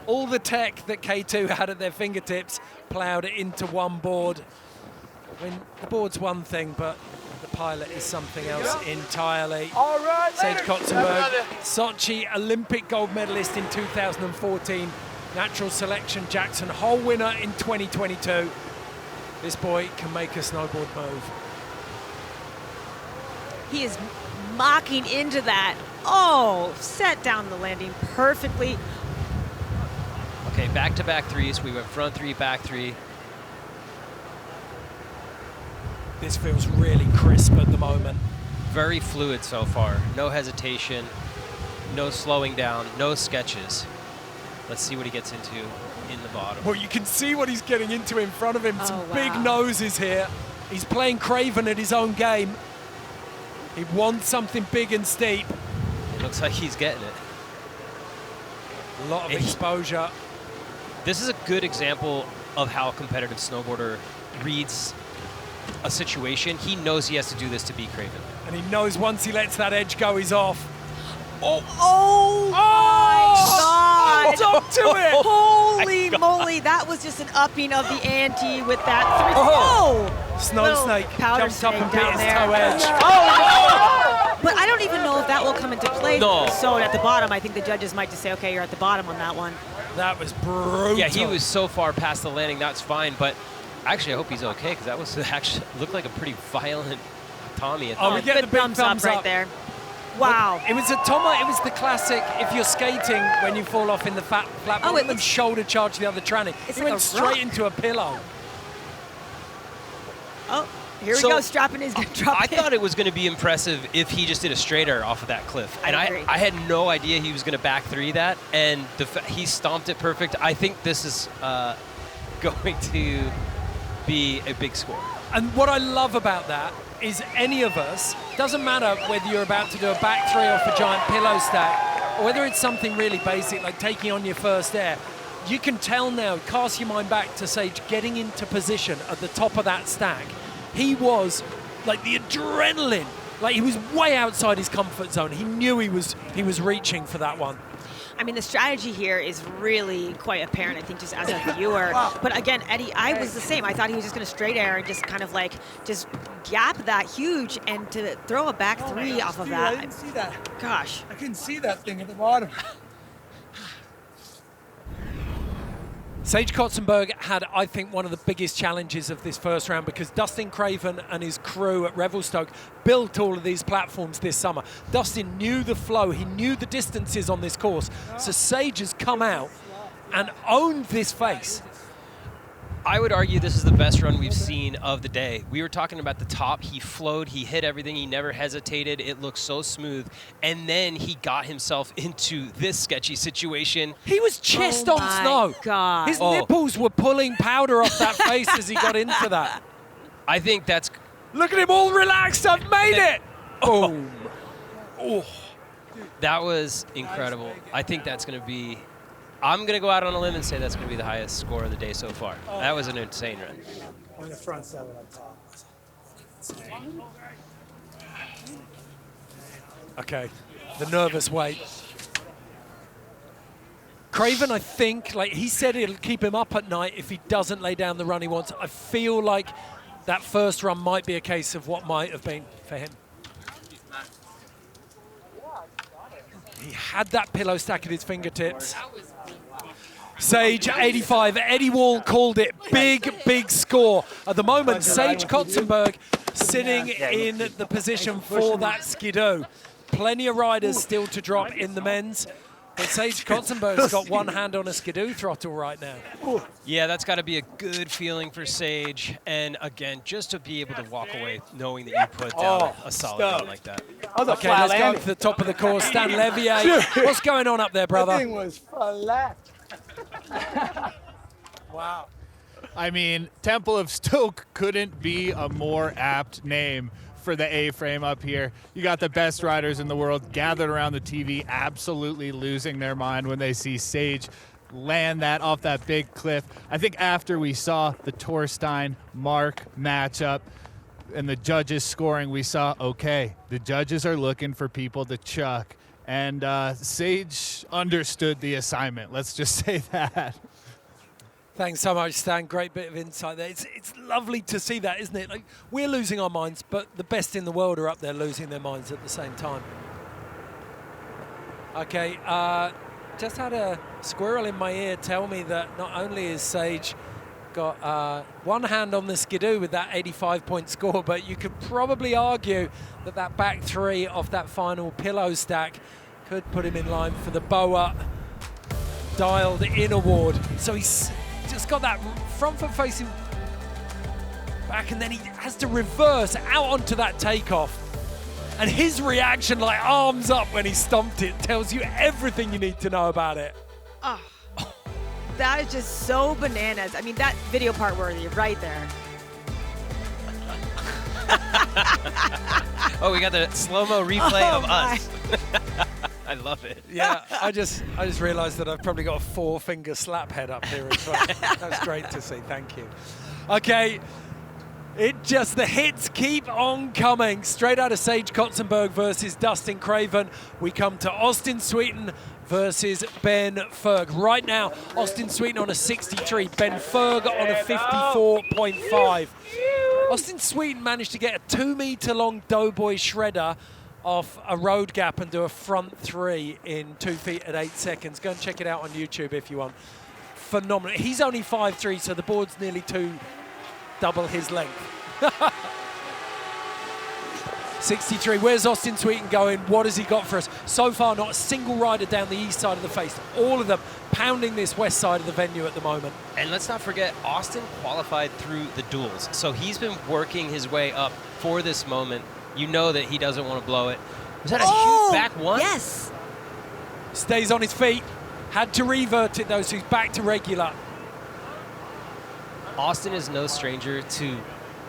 All the tech that K2 had at their fingertips plowed it into one board. I mean, the board's one thing, but the pilot is something else entirely. All right, Sage later. Kotsenburg, Sochi Olympic gold medalist in 2014, natural selection Jackson Hole winner in 2022. This boy can make a snowboard move. He is mocking into that. Oh, set down the landing perfectly. Okay, back-to-back 3s. We went front 3, back 3. This feels really crisp at the moment. Very fluid so far. No hesitation, no slowing down, no sketches. Let's see what he gets into in the bottom. Well, you can see what he's getting into in front of him. Oh, Some wow. big noses here. He's playing Craven at his own game. He wants something big and steep. It looks like he's getting it. A lot of exposure. This is a good example of how a competitive snowboarder reads a situation. He knows he has to do this to beat Craven. And he knows once he lets that edge go, he's off. Oh my God! Hold on to it! Holy moly, that was just an upping of the ante with that 3. Oh! Snow Little snake powder jumped up and snake bit down his there. toe edge. Oh! But I don't even know if that will come into play. No. So at the bottom, I think the judges might just say, okay, you're at the bottom on that one. That was brutal. Yeah, he was so far past the landing, that's fine, but actually I hope he's okay because that was actually looked like a pretty violent Tommy at Oh, we get the big thumbs up right there. Wow. It was a Tomo, it was the classic, if you're skating when you fall off in the flat Oh, it bottom, shoulder charge the other tranny. It's He like went a straight rock. into a pillow. Oh, here we So, go, strapping his drop. I thought it was going to be impressive if he just did a straight air off of that cliff. And I agree. I had no idea he was going to back 3 that, and he stomped it perfect. I think this is going to be a big score. And what I love about that is any of us, doesn't matter whether you're about to do a back three off a giant pillow stack, or whether it's something really basic like taking on your first air, you can tell now, cast your mind back to Sage getting into position at the top of that stack. He was like the adrenaline, like he was way outside his comfort zone. He knew he was reaching for that one. I mean, the strategy here is really quite apparent, I think, just as a viewer. But again, Eddie, I was the same. I thought he was just going to straight air and just kind of like just gap that huge, and to throw a back three off of that. I didn't see that. Gosh. I couldn't see that thing at the bottom. Sage Kotsenburg had, I think, one of the biggest challenges of this first round, because Dustin Craven and his crew at Revelstoke built all of these platforms this summer. Dustin knew the flow, he knew the distances on this course. So Sage has come out and owned this face. I would argue this is the best run we've seen of the day. We were talking about the top. He flowed, he hit everything, he never hesitated. It looked so smooth. And then he got himself into this sketchy situation. He was chest on snow. God. His nipples were pulling powder off that face as he got into that. I think that's... Look at him all relaxed, I've made it! Boom. Oh. That was incredible. I think that's going to be... I'm going to go out on a limb and say that's going to be the highest score of the day so far. That was an insane run. On the front seven up top. Okay, the nervous wait. Craven, I think, like he said, it'll keep him up at night if he doesn't lay down the run he wants. I feel like that first run might be a case of what might have been for him. He had that pillow stack at his fingertips. Sage 85, Eddie Wall called it. Big score. At the moment, Sage Kotsenburg sitting in the position for that skidoo. Plenty of riders still to drop in the men's, but Sage Kotsenburg's got one hand on a skidoo throttle right now. Yeah, that's got to be a good feeling for Sage. And again, just to be able to walk away knowing that you put down a solid run like that. Okay, let's go to the top of the course. Stan Levier, what's going on up there, brother? That thing was flat. Wow. I mean, Temple of Stoke couldn't be a more apt name for the A-frame up here. You got the best riders in the world gathered around the TV, absolutely losing their mind when they see Sage land that off that big cliff. I think after we saw the Torstein-Mark matchup and the judges scoring, we saw, okay, the judges are looking for people to chuck. And Sage understood the assignment. Let's just say that. Thanks so much, Stan. Great bit of insight there. It's lovely to see that, isn't it? Like, we're losing our minds, but the best in the world are up there losing their minds at the same time. Okay, just had a squirrel in my ear tell me that not only is Sage got one hand on the skidoo with that 85-point score, but you could probably argue that that back three off that final pillow stack could put him in line for the BOA dialed in award. So he's just got that front foot facing back, and then he has to reverse out onto that takeoff. And his reaction, like arms up when he stomped it, tells you everything you need to know about it. Oh. That is just so bananas. I mean, that video part worthy right there. Oh, we got the slow-mo replay of us. I love it. Yeah, I just realized that I've probably got a 4-finger slap head up here as well. That's great to see, thank you. Okay, the hits keep on coming. Straight out of Sage Kotsenburg versus Dustin Craven, we come to Austin Sweetin versus Ben Ferg. Right now, Austin Sweetin on a 63, Ben Ferg on a 54.5. Austin Sweetin managed to get a 2-meter-long doughboy shredder off a road gap and do a front three in 2 feet at 8 seconds. Go and check it out on YouTube if you want. Phenomenal. He's only 5'3", so the board's nearly double his length. 63, where's Austin Sweetin going? What has he got for us? So far, not a single rider down the east side of the face. All of them pounding this west side of the venue at the moment. And let's not forget, Austin qualified through the duels. So he's been working his way up for this moment. You know that he doesn't want to blow it. Was that a huge back one? Yes. Stays on his feet. Had to revert it though, so he's back to regular. Austin is no stranger to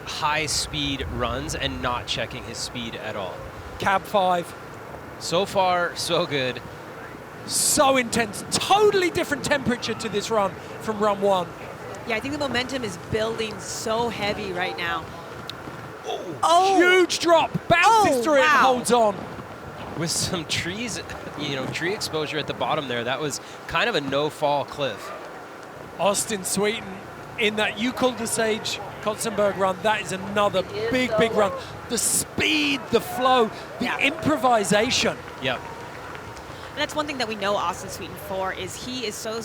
high-speed runs and not checking his speed at all. Cab 5. So far, so good. So intense. Totally different temperature to this run from run 1. Yeah, I think the momentum is building so heavy right now. Huge drop. Bounces through it and holds on. With some trees, tree exposure at the bottom there, that was kind of a no-fall cliff. Austin Sweetin in that you called the Sage Kotsenburg run. That is another big run. The speed, the flow, the improvisation. Yep. And that's one thing that we know Austin Sweetin for is he is so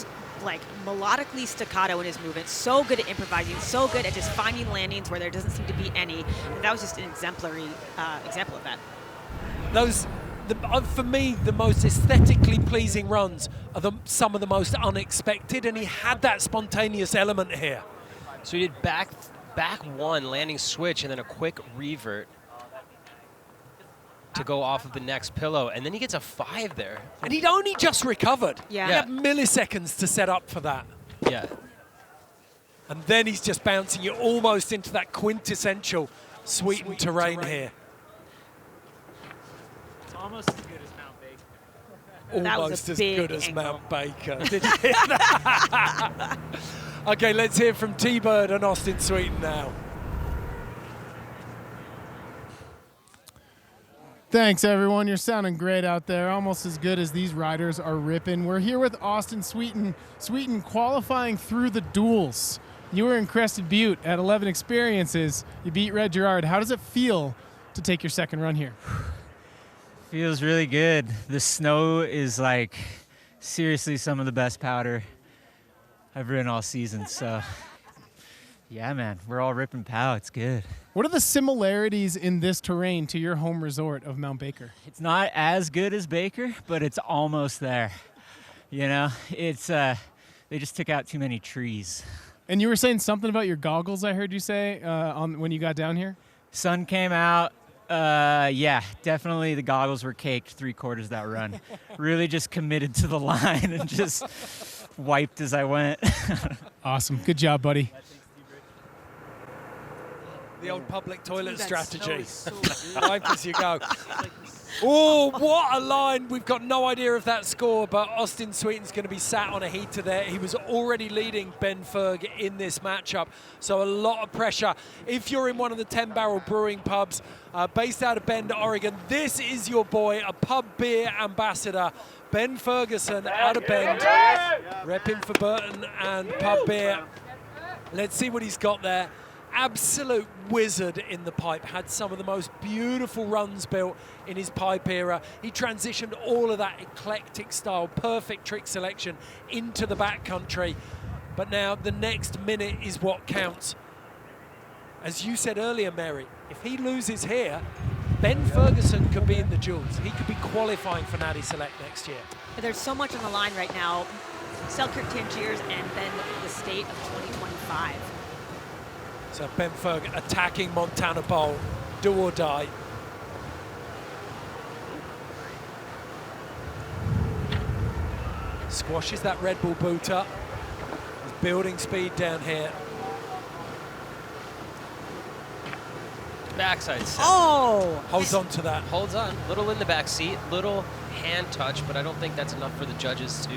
melodically staccato in his movement, so good at improvising, so good at just finding landings where there doesn't seem to be any. And that was just an exemplary example of that. For me, the most aesthetically pleasing runs are some of the most unexpected, and he had that spontaneous element here. So he did back 1 landing switch and then a quick revert to go off of the next pillow, and then he gets a 5 there. And he'd only just recovered. Yeah. He had milliseconds to set up for that. Yeah. And then he's just bouncing you almost into that quintessential Sweetin terrain here. It's almost as good as Mount Baker. Almost as good as Mount Baker. Did you hear that? Okay, let's hear from T-Bird and Austin Sweetin now. Thanks, everyone. You're sounding great out there, almost as good as these riders are ripping. We're here with Austin Sweetin. Sweetin qualifying through the duels. You were in Crested Butte at 11 Experiences. You beat Red Gerard. How does it feel to take your second run here? Feels really good. The snow is seriously some of the best powder I've ridden all season. So yeah, man, we're all ripping pow. It's good. What are the similarities in this terrain to your home resort of Mount Baker? It's not as good as Baker, but it's almost there. It's they just took out too many trees. And you were saying something about your goggles, I heard you say, when you got down here? Sun came out. Yeah, definitely the goggles were caked 3/4 that run. Really just committed to the line and just wiped as I went. Awesome. Good job, buddy. The old public toilet strategy. Wipe as you go. Oh, what a line. We've got no idea of that score, but Austin Sweetin's going to be sat on a heater there. He was already leading Ben Ferg in this matchup, so a lot of pressure. If you're in one of the 10 Barrel Brewing pubs based out of Bend, Oregon, this is your boy, a pub beer ambassador, Ben Ferguson out of Bend, repping for Burton and pub beer. Let's see what he's got there. Absolute wizard in the pipe, had some of the most beautiful runs built in his pipe era. He transitioned all of that eclectic style, perfect trick selection into the backcountry. But now the next minute is what counts. As you said earlier, Mary, if he loses here, Ben Ferguson could be in the duels. He could be qualifying for Natty Select next year. There's so much on the line right now. Selkirk Tangiers and then the state of 2025. So Ben Ferg attacking Montana Bowl, do or die. Squashes that Red Bull boot up. He's building speed down here. Backside set. Oh! Holds on to that. Holds on. Little in the back seat, little hand touch, but I don't think that's enough for the judges to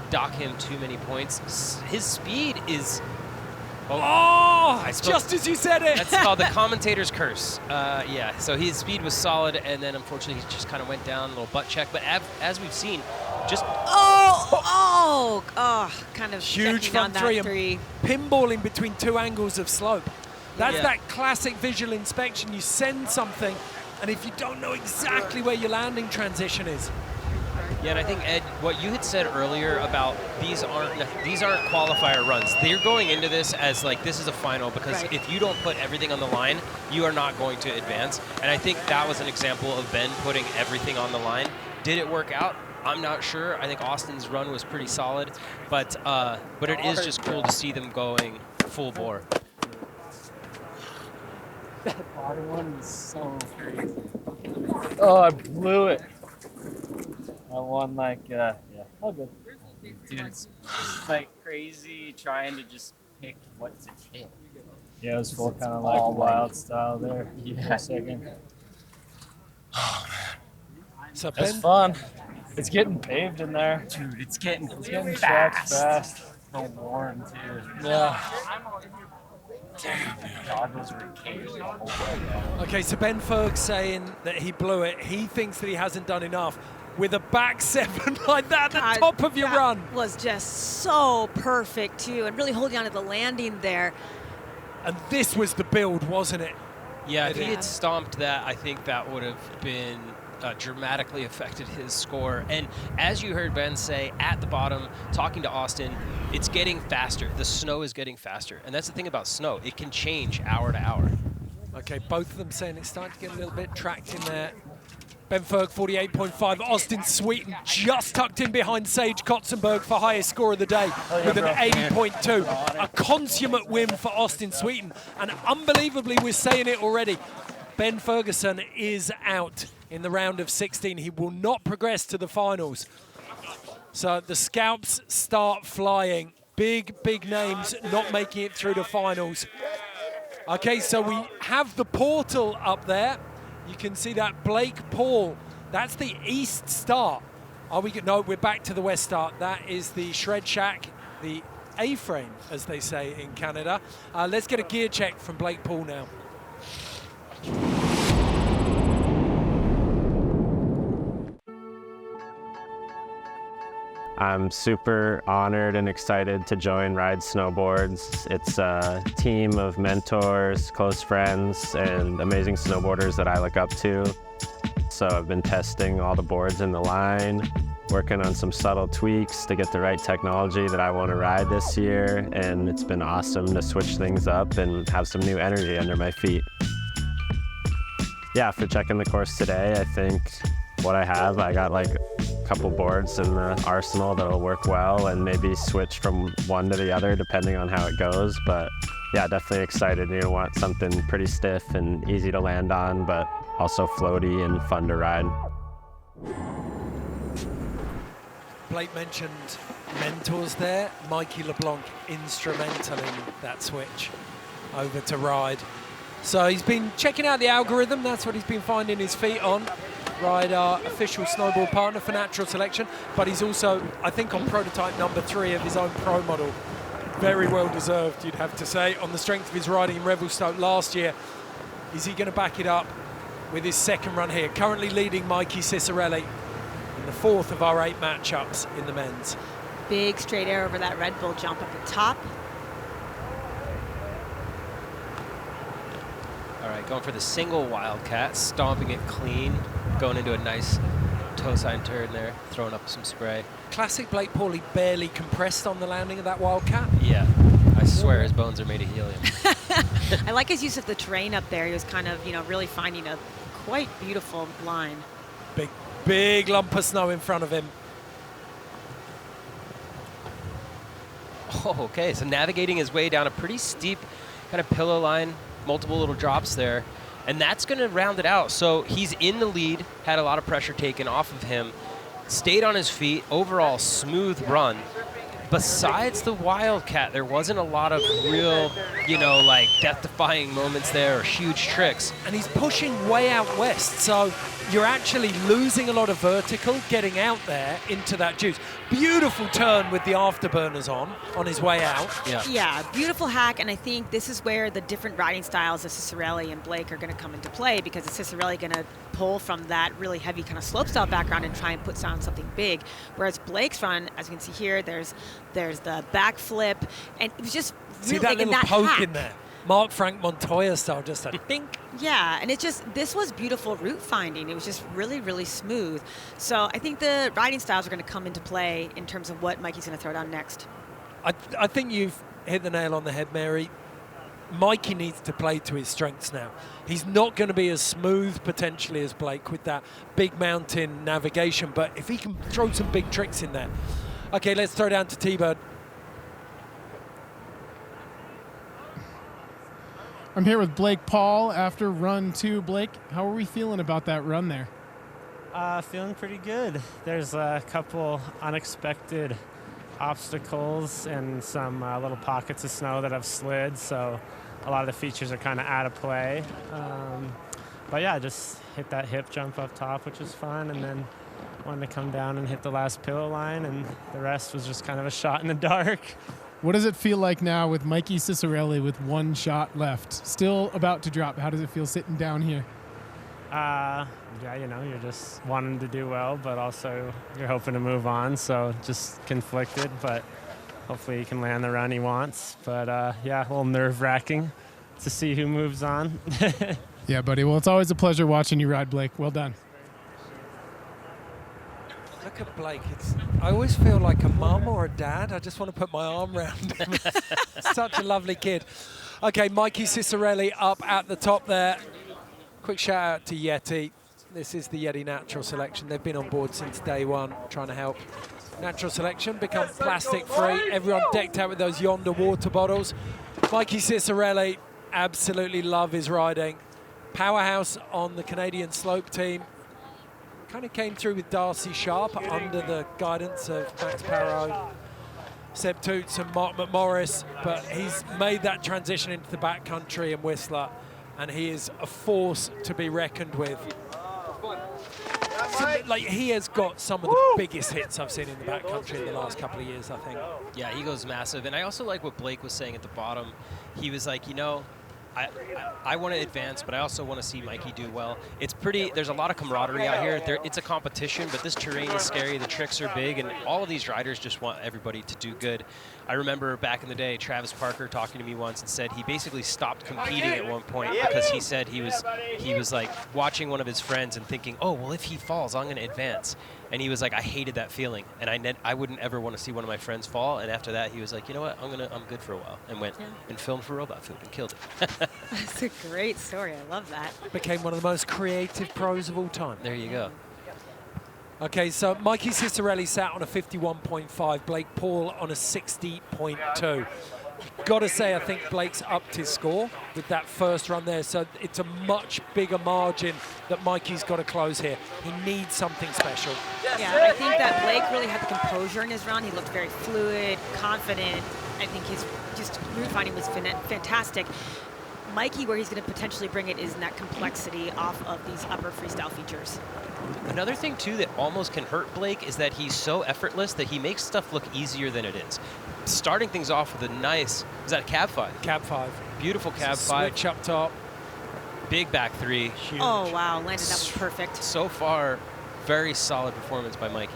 dock him too many points. His speed is... Oh, just as you said it. That's called the commentator's curse. Yeah, so his speed was solid, and then unfortunately he just kind of went down, a little butt check. But as we've seen, just... kind of huge front three. Pinballing between two angles of slope. That's that classic visual inspection. You send something, and if you don't know exactly where your landing transition is. Yeah, and I think, Ed, what you had said earlier about these aren't qualifier runs. They're going into this as this is a final, because if you don't put everything on the line, you are not going to advance. And I think that was an example of Ben putting everything on the line. Did it work out? I'm not sure. I think Austin's run was pretty solid, but it is just cool to see them going full bore. That bottom one is so crazy. Oh, I blew it. I won yeah, all good. Dude, it's crazy trying to just pick what to hit. Yeah, it was full kind of like wild style there for a second. So It's Ben, fun. It's getting paved in there. Dude, it's getting tracked fast. So warm too. Yeah. Goggles were encased. okay, so Ben Ferg saying that he blew it. He thinks that he hasn't done enough. With a back seven like that at the top of your run. Was just so perfect too, and really holding on to the landing there. And this was the build, wasn't it? Yeah, if he had stomped that, I think that would have been dramatically affected his score. And as you heard Ben say at the bottom, talking to Austin, it's getting faster. The snow is getting faster. And that's the thing about snow. It can change hour to hour. Okay, both of them saying it's starting to get a little bit tracked in there. Ben Ferg, 48.5. Austin Sweetin just tucked in behind Sage Kotsenburg for highest score of the day with an 80.2. A consummate win for Austin Sweetin. And unbelievably, we're saying it already, Ben Ferguson is out in the round of 16. He will not progress to the finals. So the scalps start flying. Big names not making it through the finals. Okay, so we have the portal up there. You can see that Blake Paul. That's the east start. Are we? No, we're back to the west start. That is the Shred Shack, the A-frame, as they say in Canada. Let's get a gear check from Blake Paul now. I'm super honored and excited to join Ride Snowboards. It's a team of mentors, close friends, and amazing snowboarders that I look up to. So I've been testing all the boards in the line, working on some subtle tweaks to get the right technology that I want to ride this year, and it's been awesome to switch things up and have some new energy under my feet. Yeah, for checking the course today, I think what I got like couple boards in the arsenal that'll work well, and maybe switch from one to the other depending on how it goes. But yeah, definitely excited. You want something pretty stiff and easy to land on, but also floaty and fun to ride. Blake mentioned mentors there. Mikey LeBlanc instrumental in that switch over to Ride. So he's been checking out the algorithm. That's what he's been finding his feet on. Ride, our official snowboard partner for natural selection, but he's also, I think, on prototype number 3 of his own pro model. Very well deserved, you'd have to say, on the strength of his riding in Revelstoke last year. Is he going to back it up with his second run here? Currently leading Mikey Ciccarelli in the 4th of our 8 matchups in the men's. Big straight air over that Red Bull jump at the top. All right, going for the single Wildcat, stomping it clean, going into a nice toe sign turn there, throwing up some spray. Classic Blake Paul, he barely compressed on the landing of that Wildcat. Yeah, I swear his bones are made of helium. I like his use of the terrain up there. He was kind of, really finding a quite beautiful line. Big lump of snow in front of him. Oh, okay, so navigating his way down a pretty steep kind of pillow line, multiple little drops there, and that's going to round it out. So he's in the lead, had a lot of pressure taken off of him, stayed on his feet, overall smooth run. Besides the Wildcat, there wasn't a lot of real, like death-defying moments there or huge tricks. And he's pushing way out west, so you're actually losing a lot of vertical getting out there into that juice. Beautiful turn with the afterburners on his way out. Yeah, beautiful hack, and I think this is where the different riding styles of Ciccarelli and Blake are going to come into play, because Ciccarelli going to pull from that really heavy kind of slopestyle background and try and put down something big, whereas Blake's run, as you can see here, there's the backflip, and it was just really, see that little that poke hack. in there. Mark Frank Montoya style, just a dink. Yeah, and this was beautiful route finding. It was just really, really smooth. So I think the riding styles are going to come into play in terms of what Mikey's going to throw down next. I think you've hit the nail on the head, Mary. Mikey needs to play to his strengths now. He's not going to be as smooth potentially as Blake with that big mountain navigation, but if he can throw some big tricks in there. Okay, let's throw down to T-Bird. I'm here with Blake Paul after run 2. Blake, how are we feeling about that run there? Feeling pretty good. There's a couple unexpected obstacles and some little pockets of snow that have slid, so a lot of the features are kind of out of play. But yeah, just hit that hip jump up top, which was fun, and then wanted to come down and hit the last pillow line, and the rest was just kind of a shot in the dark. What does it feel like now with Mikey Ciccarelli with one shot left? Still about to drop. How does it feel sitting down here? Yeah, you know, you're just wanting to do well, but also you're hoping to move on, so just conflicted, but hopefully he can land the run he wants. But yeah, a little nerve-wracking to see who moves on. Yeah, buddy. Well, it's always a pleasure watching you ride, Blake. Well done. Look at Blake. I always feel like a mum or a dad. I just want to put my arm around him. Such a lovely kid. Okay, Mikey Ciccarelli up at the top there. Quick shout out to Yeti. This is the Yeti Natural Selection. They've been on board since day one, trying to help Natural Selection become plastic free. Everyone decked out with those Yonder water bottles. Mikey Ciccarelli, absolutely love his riding. Powerhouse on the Canadian slope team. Kind of came through with Darcy Sharp under the guidance of Max Parot, Seb Toots and Mark McMorris, but he's made that transition into the backcountry and Whistler, and he is a force to be reckoned with. So, like, he has got some of the biggest hits I've seen in the backcountry in the last couple of years, I think. Yeah, he goes massive. And I also like what Blake was saying at the bottom. He was like, you know, I want to advance, but I also want to see Mikey do well. It's pretty, there's a lot of camaraderie out here. It's a competition, but this terrain is scary, the tricks are big, and all of these riders just want everybody to do good. I remember back in the day, Travis Parker talking to me once and said he basically stopped competing at one point because he said he was like watching one of his friends and thinking, oh, well, if he falls, I'm going to advance. And he was like, I hated that feeling, and I wouldn't ever want to see one of my friends fall. And after that, he was like, you know what, I'm good for a while, and went and filmed for Robot Food and killed it. That's a great story. I love that. Became one of the most creative pros of all time. There you go. Okay, so Mikey Ciccarelli sat on a 51.5, Blake Paul on a 60.2. Got to say, I think Blake's upped his score with that first run there, so it's a much bigger margin that Mikey's got to close here. He needs something special. Yeah, I think that Blake really had the composure in his run. He looked very fluid, confident. I think his just route finding was fantastic. Mikey, where he's going to potentially bring it is in that complexity off of these upper freestyle features. Another thing, too, that almost can hurt Blake is that he's so effortless that he makes stuff look easier than it is. Starting things off with a nice, is that a cab 5? Cab 5. Beautiful cab 5. Switch up top. Big back 3. Huge. Oh, wow, landed that was perfect. So far, very solid performance by Mikey.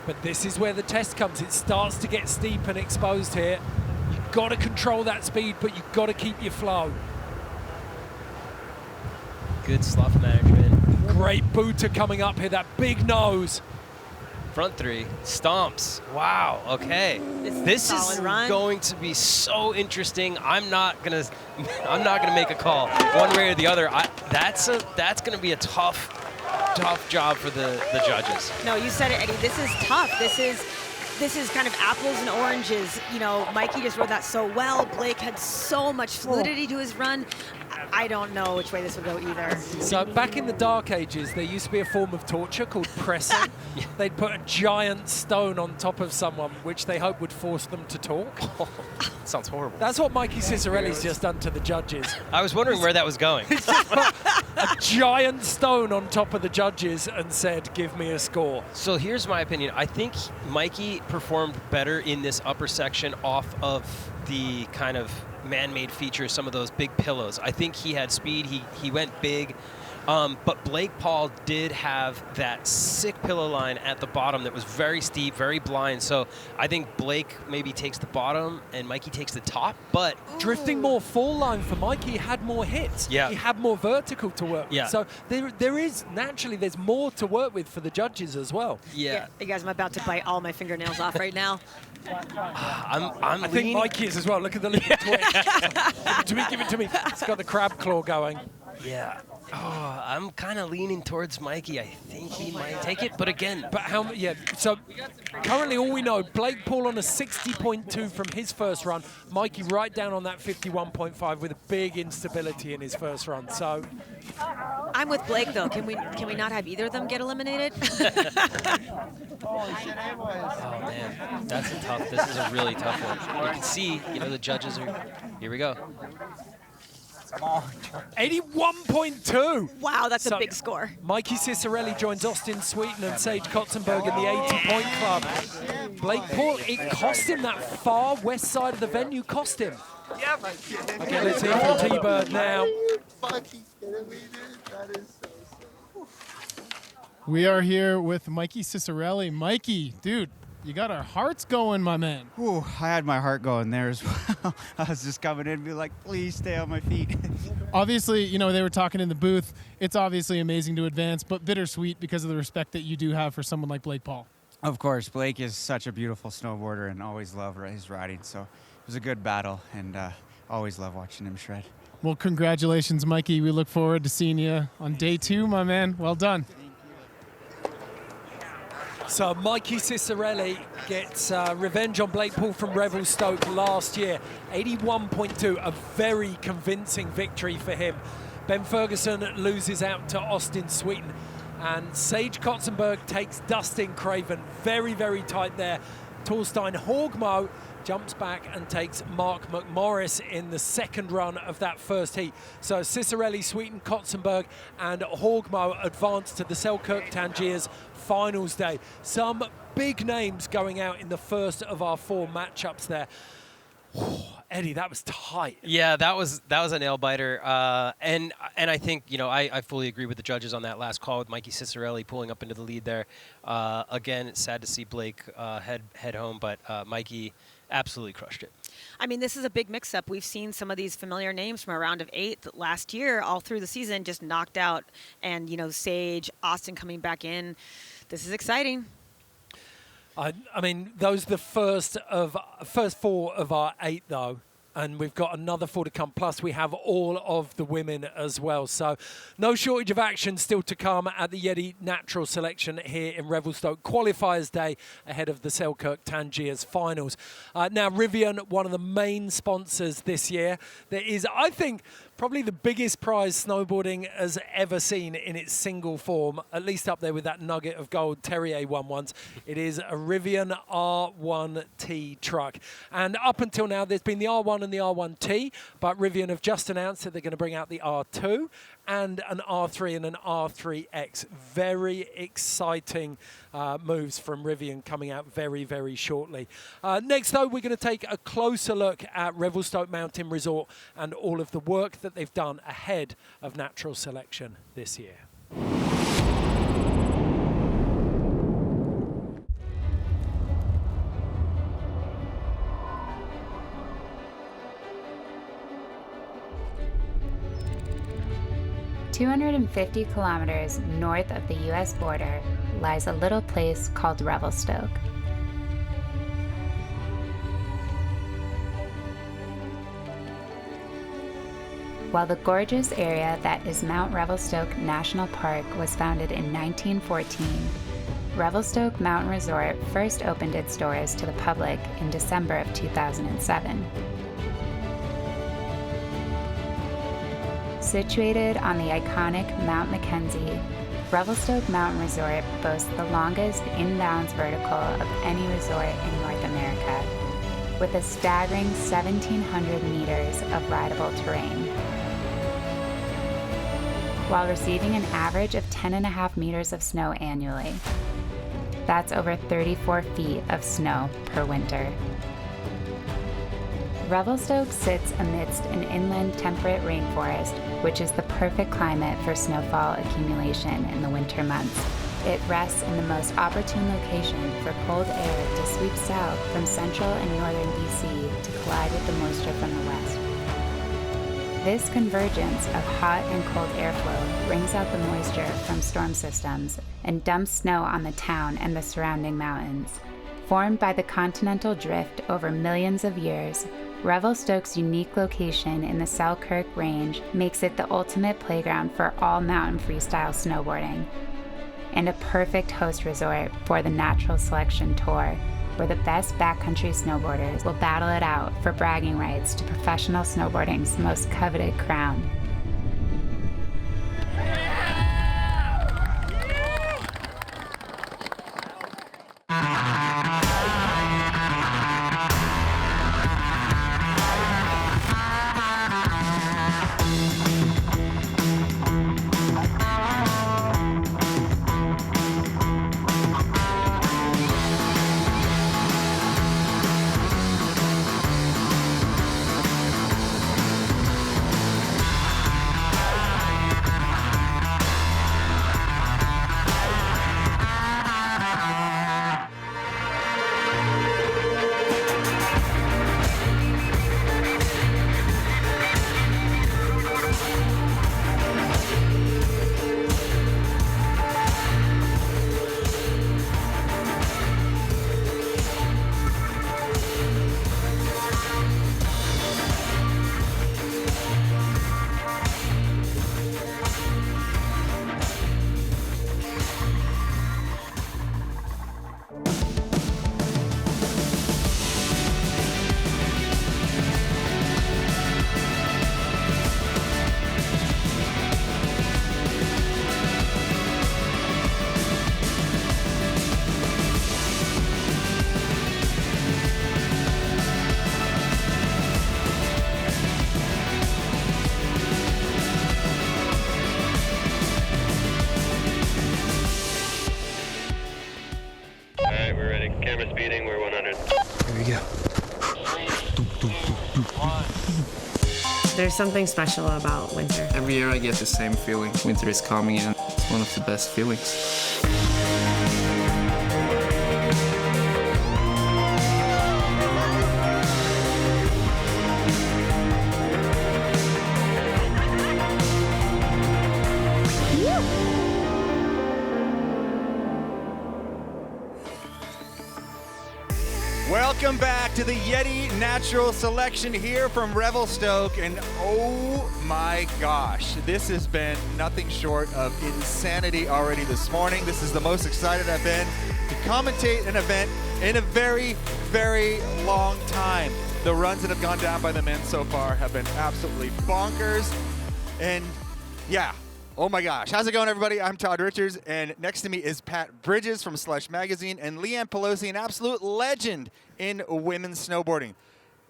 But this is where the test comes. It starts to get steep and exposed here. You've got to control that speed, but you've got to keep your flow. Good slough management. Great booter coming up here, that big nose. Front 3, stomps. Wow, okay. This is going to be so interesting. I'm not gonna make a call one way or the other. That's gonna be a tough job for the judges. No, you said it, Eddie. This is tough. This is kind of apples and oranges. You know, Mikey just rode that so well. Blake had so much fluidity to his run. I don't know which way this would go either. So back in the dark ages, there used to be a form of torture called pressing. They'd put a giant stone on top of someone, which they hope would force them to talk. Sounds horrible. That's what Mikey Ciccarelli's just done to the judges. I was wondering where that was going. He's just put a giant stone on top of the judges and said, give me a score. So here's my opinion. I think Mikey performed better in this upper section off of the kind of man-made features, some of those big pillows. I think he had speed. He went big. But Blake Paul did have that sick pillow line at the bottom that was very steep, very blind. So I think Blake maybe takes the bottom and Mikey takes the top. But drifting more full line for Mikey, had more hits. Yeah. He had more vertical to work with. Yeah. So there is naturally, there's more to work with for the judges as well. Yeah. You guys, I'm about to bite all my fingernails off right now. I think Mikey is as well. Look at the little twitch. Give it to me. It's got the crab claw going. Yeah. Oh, I'm kind of leaning towards Mikey. I think he might take it, but again. But so currently all we know, Blake Paul on a 60.2 from his first run, Mikey right down on that 51.5 with a big instability in his first run. So I'm with Blake though. Can we not have either of them get eliminated? Oh man, this is a really tough one. You can see, the judges are, here we go. 81.2. Wow, that's a big score. Mikey Ciccarelli joins Austin Sweetin and Sage Kotsenburg in the 80-point club. Blake Paul, it cost him that far west side of the venue, cost him. Okay, let's hear from T-Bird now. We are here with Mikey Ciccarelli. Mikey, dude, you got our hearts going, my man. Ooh, I had my heart going there as well. I was just coming in and be like, please stay on my feet. Obviously, they were talking in the booth. It's obviously amazing to advance, but bittersweet because of the respect that you do have for someone like Blake Paul. Of course, Blake is such a beautiful snowboarder and always love his riding. So it was a good battle, and always love watching him shred. Well, congratulations, Mikey. We look forward to seeing you on day 2, my man. Well done. So Mikey Ciccarelli gets revenge on Blake Paul from Revelstoke last year. 81.2, a very convincing victory for him. Ben Ferguson loses out to Austin Sweetin. And Sage Kotsenburg takes Dustin Craven. Very, very tight there. Torstein Horgmo jumps back and takes Mark McMorris in the second run of that first heat. So Ciccarelli, Sweetin, Kotsenburg and Horgmo advance to the Selkirk Tangiers finals day. Some big names going out in the first of our 4 matchups there. Eddie, that was tight. Yeah, that was a nail biter, and I think I fully agree with the judges on that last call with Mikey Ciccarelli pulling up into the lead there. Again, it's sad to see Blake head home, but Mikey absolutely crushed it. I mean, this is a big mix-up. We've seen some of these familiar names from a round of 8 that last year, all through the season, just knocked out, and Sage, Austin coming back in. This is exciting. I mean, those are the first 4 of our 8, though. And we've got another 4 to come. Plus, we have all of the women as well. So no shortage of action still to come at the Yeti Natural Selection here in Revelstoke. Qualifiers day ahead of the Selkirk Tangiers finals. Now, Rivian, one of the main sponsors this year. There is, I think, probably the biggest prize snowboarding has ever seen in its single form, at least up there with that nugget of gold Terrier won once. It is a Rivian R1T truck. And up until now, there's been the R1 and the R1T, but Rivian have just announced that they're going to bring out the R2 and an R3 and an R3X. Very exciting moves from Rivian coming out very, very shortly. Next, though, we're going to take a closer look at Revelstoke Mountain Resort and all of the work that they've done ahead of natural selection this year. "250 kilometers north of the U.S. border lies a little place called Revelstoke. While the gorgeous area that is Mount Revelstoke National Park was founded in 1914, Revelstoke Mountain Resort first opened its doors to the public in December of 2007. Situated on the iconic Mount Mackenzie, Revelstoke Mountain Resort boasts the longest inbounds vertical of any resort in North America, with a staggering 1,700 meters of rideable terrain. While receiving an average of 10.5 meters of snow annually. That's over 34 feet of snow per winter. Revelstoke sits amidst an inland temperate rainforest, which is the perfect climate for snowfall accumulation in the winter months. It rests in the most opportune location for cold air to sweep south from central and northern BC to collide with the moisture from the west. This convergence of hot and cold airflow brings out the moisture from storm systems and dumps snow on the town and the surrounding mountains. Formed by the continental drift over millions of years, Revelstoke's unique location in the Selkirk Range makes it the ultimate playground for all mountain freestyle snowboarding, and a perfect host resort for the Natural Selection Tour, where the best backcountry snowboarders will battle it out for bragging rights to professional snowboarding's most coveted crown. There's something special about winter. Every year I get the same feeling. Winter is coming in. It's one of the best feelings. Welcome back to the Yeti Natural Selection here from Revelstoke, and oh my gosh, this has been nothing short of insanity already this morning. This is the most excited I've been to commentate an event in a very, very long time. The runs that have gone down by the men so far have been absolutely bonkers, and yeah. Oh my gosh. How's it going, everybody? I'm Todd Richards, and next to me is Pat Bridges from Slush Magazine and Leanne Pelosi, an absolute legend in women's snowboarding.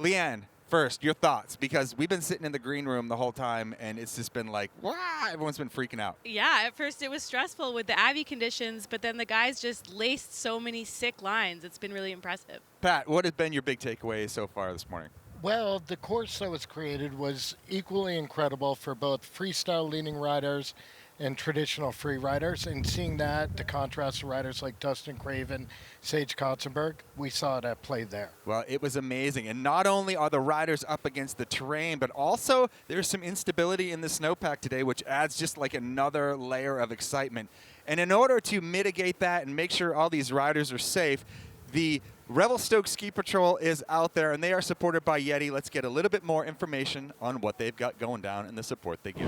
Leanne, first, your thoughts, because we've been sitting in the green room the whole time, and it's just been like, wow, everyone's been freaking out. Yeah, at first it was stressful with the Abbey conditions, but then the guys just laced so many sick lines. It's been really impressive. Pat, what has been your big takeaway so far this morning? Well, the course that was created was equally incredible for both freestyle leading riders and traditional free riders. And seeing that, the contrast to riders like Dustin Craven, Sage Kotsenburg, we saw it at play there. Well, it was amazing. And not only are the riders up against the terrain, but also there's some instability in the snowpack today, which adds just like another layer of excitement. And in order to mitigate that and make sure all these riders are safe, the Revelstoke Ski Patrol is out there, and they are supported by Yeti. Let's get a little bit more information on what they've got going down and the support they give.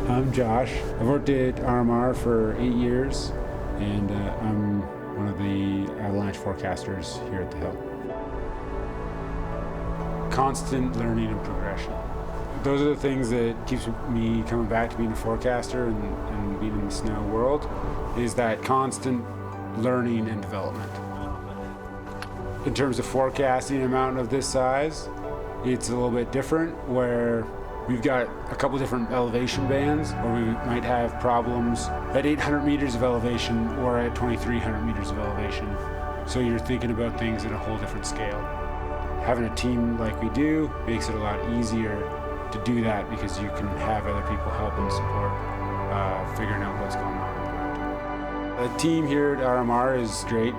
I'm Josh. I've worked at RMR for 8 years, and I'm one of the avalanche forecasters here at the Hill. Constant learning and progression. Those are the things that keeps me coming back to being a forecaster and being in the snow world, is that constant learning and development. In terms of forecasting a mountain of this size, it's a little bit different, where we've got a couple different elevation bands where we might have problems at 800 meters of elevation or at 2,300 meters of elevation. So you're thinking about things at a whole different scale. Having a team like we do makes it a lot easier to do that, because you can have other people help and support figuring out what's going on in the mountain. The team here at RMR is great.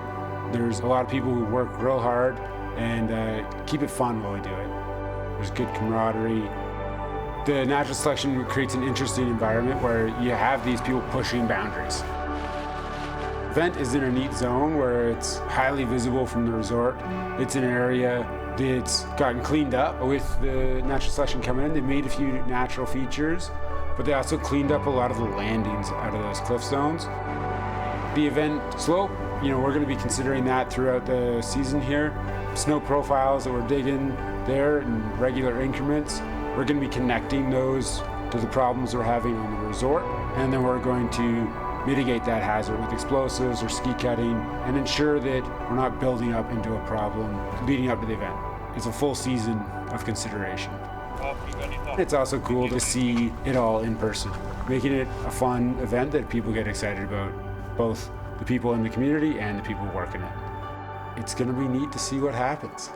There's a lot of people who work real hard and keep it fun while we do it. There's good camaraderie. The natural selection creates an interesting environment where you have these people pushing boundaries. event is in a neat zone where it's highly visible from the resort. It's an area that's gotten cleaned up with the natural selection coming in. They made a few natural features, but they also cleaned up a lot of the landings out of those cliff zones. The event slope, we're going to be considering that throughout the season here. Snow profiles that we're digging there in regular increments. We're going to be connecting those to the problems we're having on the resort, and then we're going to mitigate that hazard with explosives or ski cutting and ensure that we're not building up into a problem leading up to the event. It's a full season of consideration. It's also cool to see it all in person, making it a fun event that people get excited about, both the people in the community and the people working it. It's going to be neat to see what happens.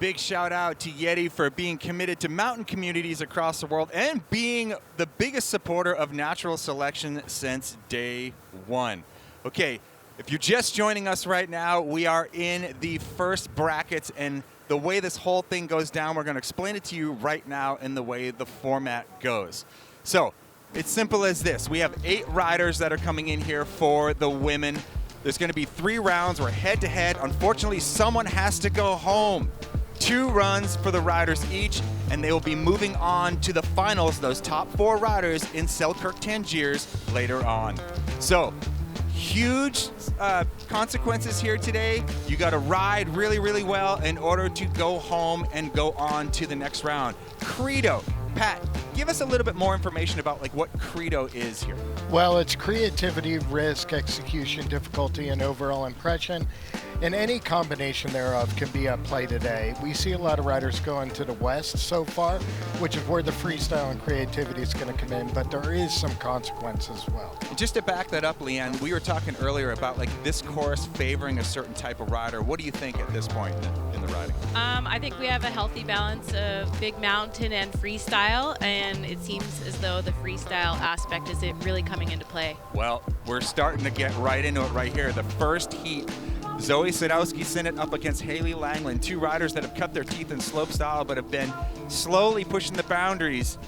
Big shout out to Yeti for being committed to mountain communities across the world and being the biggest supporter of natural selection since day one. Okay, if you're just joining us right now, we are in the first brackets, and the way this whole thing goes down, we're going to explain it to you right now in the way the format goes. So it's simple as this. We have 8 riders that are coming in here for the women. There's going to be 3 rounds. We're head-to-head. Unfortunately, someone has to go home. 2 runs for the riders each, and they will be moving on to the finals, those top 4 riders in Selkirk Tangiers later on. So, huge consequences here today. You got to ride really, really well in order to go home and go on to the next round. Credo. Pat, give us a little bit more information about what Credo is here. Well, it's creativity, risk, execution, difficulty, and overall impression. And any combination thereof can be at play today. We see a lot of riders going to the west so far, which is where the freestyle and creativity is going to come in, but there is some consequence as well. Just to back that up, Leanne, we were talking earlier about this course favoring a certain type of rider. What do you think at this point in the riding? I think we have a healthy balance of big mountain and freestyle, and it seems as though the freestyle aspect is really coming into play. Well, we're starting to get right into it right here. The first heat, Zoe Sadowski-Synnott up against Haley Langland, 2 riders that have cut their teeth in slopestyle but have been slowly pushing the boundaries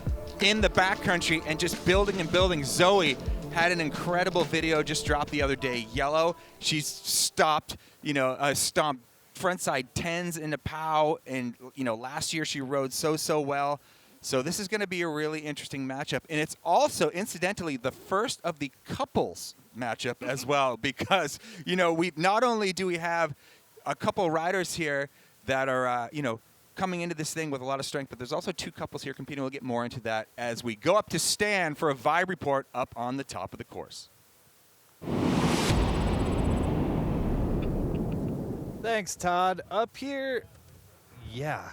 in the backcountry and just building and building. Zoe had an incredible video just dropped the other day, Yellow. She's stomped frontside 10s into POW, and last year she rode so well. So this is going to be a really interesting matchup, and it's also incidentally the first of the couples matchup as well, because we not only do we have a couple riders here that are coming into this thing with a lot of strength, but there's also 2 couples here competing. We'll get more into that as we go up to Stan for a vibe report up on the top of the course. Thanks, Todd. Up here, yeah,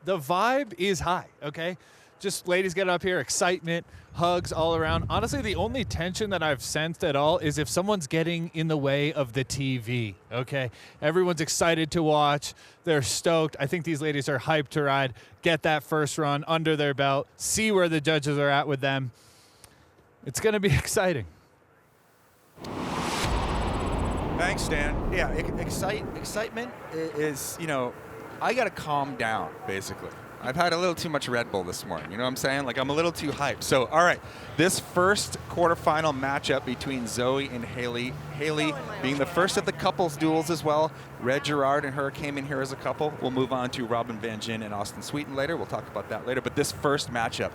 the vibe is high, okay? Just ladies get up here, excitement, hugs all around. Honestly, the only tension that I've sensed at all is if someone's getting in the way of the TV, okay? Everyone's excited to watch. They're stoked. I think these ladies are hyped to ride, get that first run under their belt, see where the judges are at with them. It's going to be exciting. Thanks, Stan. Yeah, excitement is, I got to calm down, basically. I've had a little too much Red Bull this morning. You know what I'm saying? I'm a little too hyped. So, all right, this first quarterfinal matchup between Zoe and Haley. Haley being the first of the couples duels as well. Gerard and her came in here as a couple. We'll move on to Robin Benjin and Austin Sweetin later. We'll talk about that later. But this first matchup,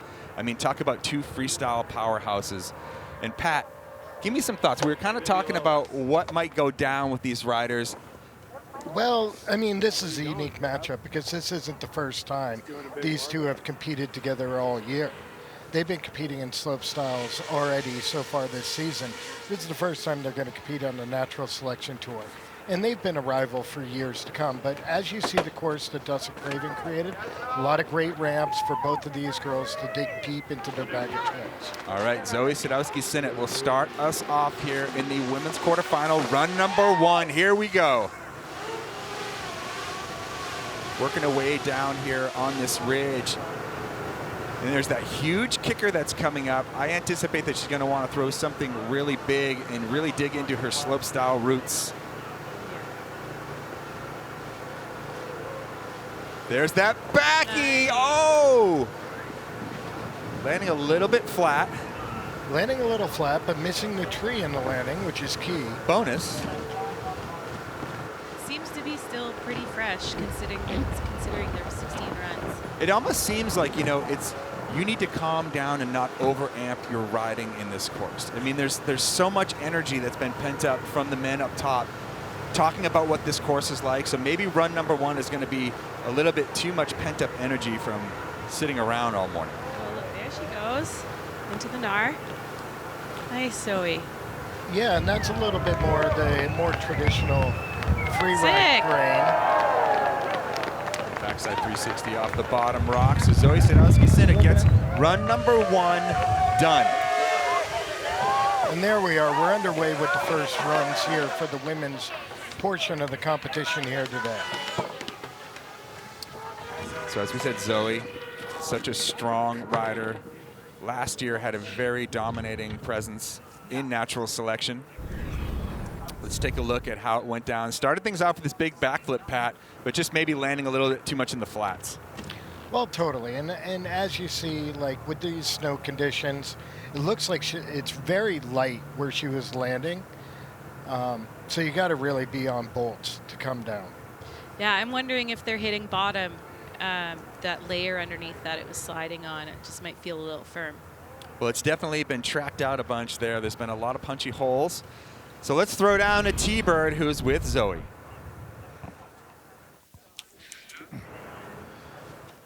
talk about 2 freestyle powerhouses. And Pat, give me some thoughts. We were kind of talking about what might go down with these riders. Well, this is a unique matchup because this isn't the first time these 2 have competed together all year. They've been competing in slope styles already so far this season. This is the first time they're going to compete on the natural selection tour. And they've been a rival for years to come. But as you see the course that Dustin Craven created, a lot of great ramps for both of these girls to dig deep into their bag of tricks. All right, Zoe Sadowski-Synnott will start us off here in the women's quarterfinal, run number 1. Here we go. Working her way down here on this ridge. And there's that huge kicker that's coming up. I anticipate that she's going to want to throw something really big and really dig into her slopestyle roots. There's that backy. Oh! Landing a little bit flat. Landing a little flat, but missing the tree in the landing, which is key. Bonus. Seems to be still pretty fresh considering there were 16 runs. It almost seems like, you know, you need to calm down and not overamp your riding in this course. I mean, there's so much energy that's been pent up from the men up top talking about what this course is like. So maybe run number 1 is going to be a little bit too much pent up energy from sitting around all morning. Oh, look, there she goes into the Nar. Nice, Zoe. Yeah, and that's a little bit more the more traditional free ride terrain. Backside 360 off the bottom rock. So Zoe Sadowski-Synnott gets run number 1 done. And there we are. We're underway with the first runs here for the women's portion of the competition here today. So as we said, Zoe, such a strong rider. Last year had a very dominating presence in natural selection. Let's take a look at how it went down. Started things off with this big backflip, Pat, but just maybe landing a little bit too much in the flats. Well, totally. And as you see, like with these snow conditions, it looks like it's very light where she was landing. So you got to really be on bolts to come down. Yeah, I'm wondering if they're hitting bottom, that layer underneath that it was sliding on. It just might feel a little firm. Well, it's definitely been tracked out a bunch there. There's been a lot of punchy holes. So let's throw down a T-Bird who's with Zoe.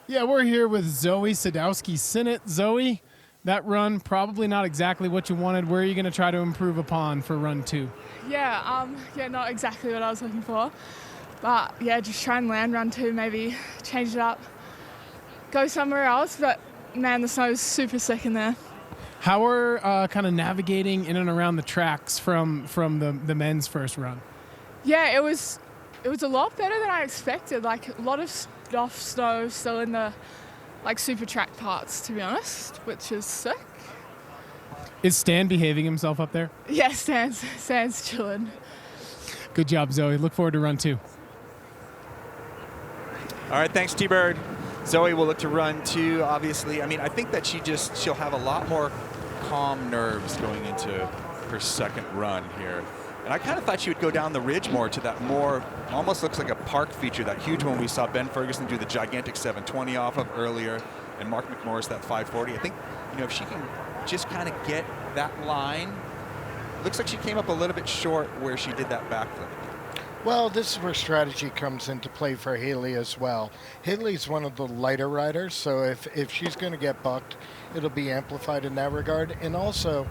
Yeah, we're here with Zoe Sadowski-Synnott. Zoe, that run, probably not exactly what you wanted. Where are you going to try to improve upon for run 2? Yeah, not exactly what I was looking for. But, yeah, just try and land run 2, maybe change it up, go somewhere else. But, man, the snow's super sick in there. How are kind of navigating in and around the tracks from the men's first run? Yeah, it was a lot better than I expected. Like, a lot of soft snow still in the, like, super track parts, to be honest, which is sick. Is Stan behaving himself up there? Yeah, Stan's chilling. Good job, Zoe. Look forward to run 2. All right, thanks, T-Bird. Zoe will look to run 2, obviously. I mean, I think that she'll have a lot more calm nerves going into her second run here. And I kind of thought she would go down the ridge more to that more, almost looks like a park feature, that huge one we saw Ben Ferguson do the gigantic 720 off of earlier, and Mark McMorris that 540. I think, you know, if she can just kind of get that line, looks like she came up a little bit short where she did that backflip. Well, this is where strategy comes into play for Haley as well. Haley's one of the lighter riders, so if she's going to get bucked, it'll be amplified in that regard. And also,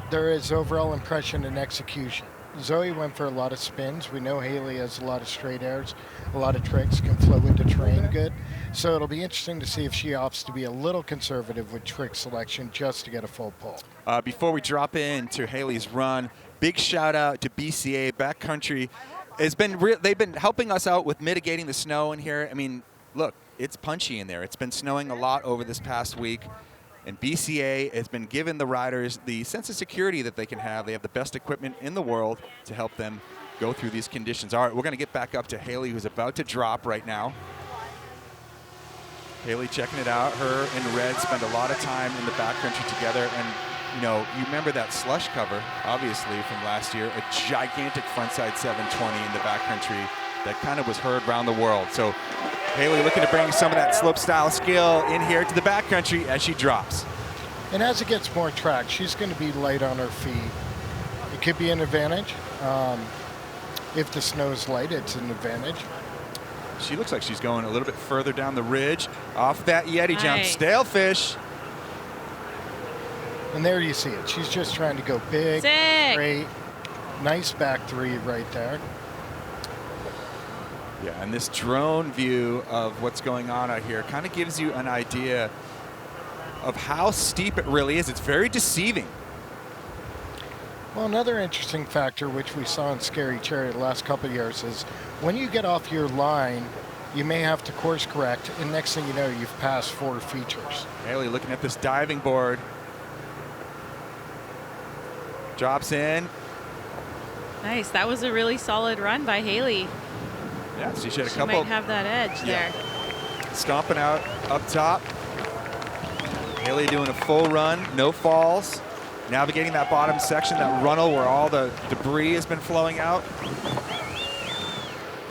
there is overall impression and execution. Zoe went for a lot of spins. We know Haley has a lot of straight airs, a lot of tricks, can flow with the terrain good. So it'll be interesting to see if she opts to be a little conservative with trick selection just to get a full pull. Before we drop into Haley's run, big shout out to BCA Backcountry. They've been helping us out with mitigating the snow in here. I mean, look, it's punchy in there. It's been snowing a lot over this past week. And BCA has been giving the riders the sense of security that they can have. They have the best equipment in the world to help them go through these conditions. All right, we're going to get back up to Haley, who's about to drop right now. Haley checking it out. Her and Red spend a lot of time in the backcountry together. And, you know, you remember that slush cover, obviously, from last year. A gigantic frontside 720 in the backcountry that kind of was heard around the world. So Haley looking to bring some of that slope style skill in here to the backcountry as she drops. And as it gets more track, she's going to be light on her feet. It could be an advantage. If the snow's light, it's an advantage. She looks like she's going a little bit further down the ridge. Off that Yeti jump, Nice. stale fish. And there you see it. She's just trying to go big, Sick. straight. Nice back 3 right there. Yeah, and this drone view of what's going on out here kind of gives you an idea of how steep it really is. It's very deceiving. Well, another interesting factor, which we saw in Scary Chariot the last couple of years, is when you get off your line, you may have to course correct, and next thing you know, you've passed 4 features. Haley looking at this diving board. Drops in. Nice. That was a really solid run by Haley. Yeah, so she had a She couple. might have that edge there. Stomping out up top. Haley doing a full run, no falls. navigating that bottom section, that runnel where all the debris has been flowing out.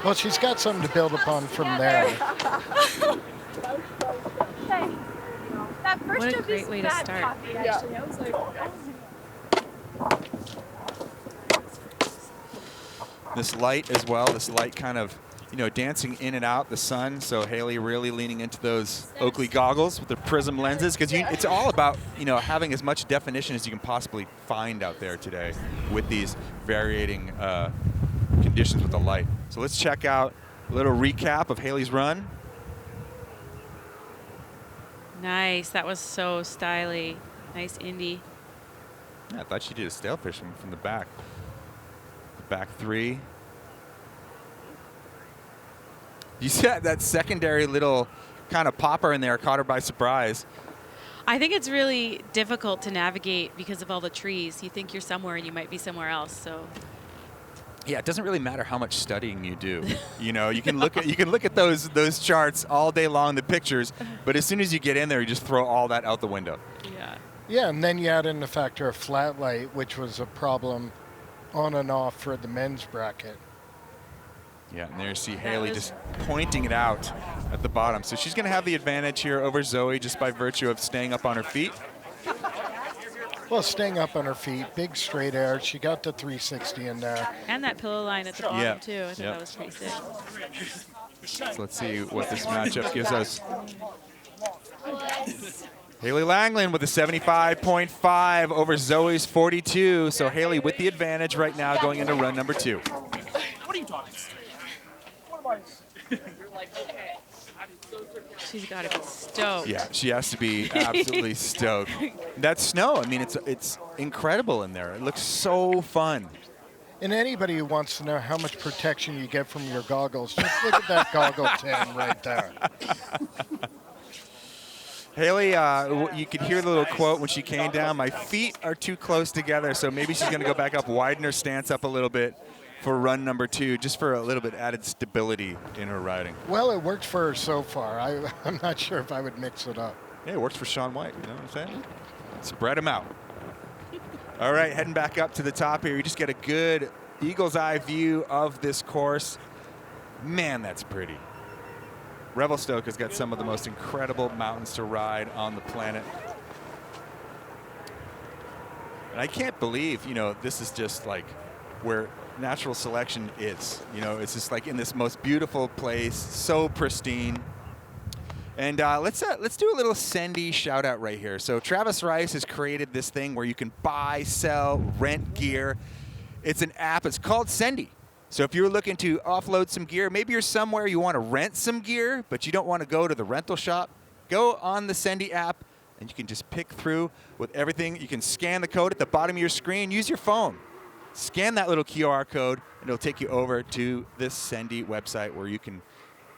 Well, she's got something to build upon from there. What a great way to start. This light as well, this light kind of, dancing in and out the sun. So Haley really leaning into those Oakley goggles with the prism lenses, because it's all about, having as much definition as you can possibly find out there today with these varying conditions with the light. So let's check out a little recap of Haley's run. Nice. That was so stylish. Nice indie. Yeah, I thought she did a stalefish from the back. The back three. You see that secondary little kind of popper in there caught her by surprise. I think it's really difficult to navigate because of all the trees. You think you're somewhere and you might be somewhere else. So. Yeah, it doesn't really matter how much studying you do. You can look at those charts all day long, the pictures, but as soon as you get in there, you just throw all that out the window. Yeah. Yeah, and then you add in the factor of flat light, which was a problem on and off for the men's bracket. Yeah, and there you see Haley just pointing it out at the bottom. So she's going to have the advantage here over Zoe just by virtue of staying up on her feet. Well, staying up on her feet, big straight air. She got the 360 in there. And that pillow line at the bottom, too. I thought that was pretty sick. So let's see what this matchup gives us. Haley Langland with a 75.5 over Zoe's 42. So Haley with the advantage right now going into run number 2. What are you talking? She's got to be stoked. Yeah, she has to be absolutely stoked. That snow, I mean, it's incredible in there. It looks so fun. And anybody who wants to know how much protection you get from your goggles, just look at that goggle tin right there. Haley, you could hear the little quote when she came down, "My feet are too close together," so maybe she's going to go back up, widen her stance up a little bit for run number 2, just for a little bit added stability in her riding. Well, it worked for her so far. I'm not sure if I would mix it up. Yeah, it works for Shaun White, you know what I'm saying? Spread them out. All right, heading back up to the top here. You just get a good eagle's eye view of this course. Man, that's pretty. Revelstoke has got some of the most incredible mountains to ride on the planet. And I can't believe, this is just like where natural selection is. It's just like in this most beautiful place, so pristine. And let's do a little Sendy shout out right here. So Travis Rice has created this thing where you can buy, sell, rent gear. It's an app. It's called Sendy. So if you're looking to offload some gear, maybe you're somewhere you want to rent some gear, but you don't want to go to the rental shop, go on the Sendy app, and you can just pick through with everything. You can scan the code at the bottom of your screen. Use your phone. Scan that little QR code, and it'll take you over to this Sendy website where you can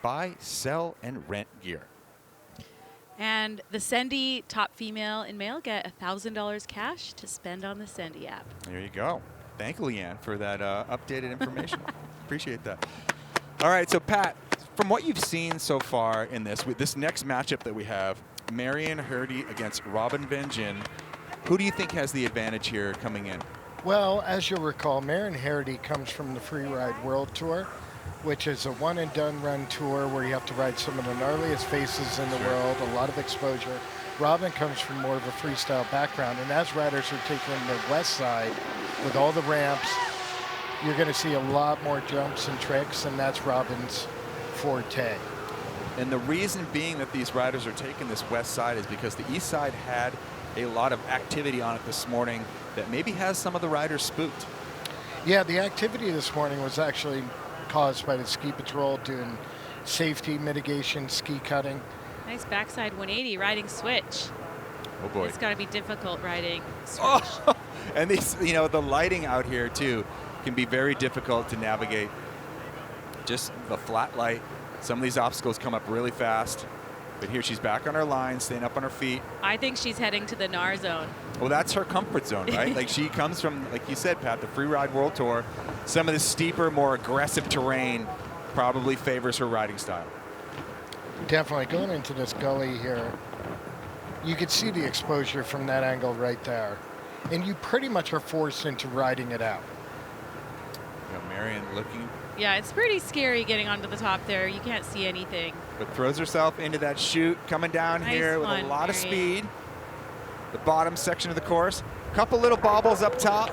buy, sell, and rent gear. And the Sendy top female and male get $1,000 cash to spend on the Sendy app. There you go. Thank you, Leanne, for that updated information. Appreciate that. All right, so Pat, from what you've seen so far in this next matchup that we have, Marion Hurdy against Robin Benjin, who do you think has the advantage here coming in? Well, as you'll recall, Marion Hurdy comes from the Freeride World Tour, which is a one-and-done run tour where you have to ride some of the gnarliest faces in the world, a lot of exposure. Robin comes from more of a freestyle background, and as riders are taking the west side with all the ramps, you're going to see a lot more jumps and tricks, and that's Robin's forte. And the reason being that these riders are taking this west side is because the east side had a lot of activity on it this morning that maybe has some of the riders spooked. Yeah, the activity this morning was actually caused by the ski patrol doing safety mitigation, ski cutting. Nice backside 180 riding switch. Oh boy. It's got to be difficult riding switch. Oh, and these, the lighting out here too can be very difficult to navigate. Just the flat light. Some of these obstacles come up really fast. But here she's back on her line, staying up on her feet. I think she's heading to the NAR zone. Well, that's her comfort zone, right? Like she comes from, like you said, Pat, the Freeride World Tour. Some of the steeper, more aggressive terrain probably favors her riding style. Definitely. Going into this gully here, you could see the exposure from that angle right there. and you pretty much are forced into riding it out. Marion looking. Yeah, it's pretty scary getting onto the top there. You can't see anything. But throws herself into that chute, coming down Nice here with a one, lot of Marion. speed. The bottom section of the course. Couple little bobbles up top.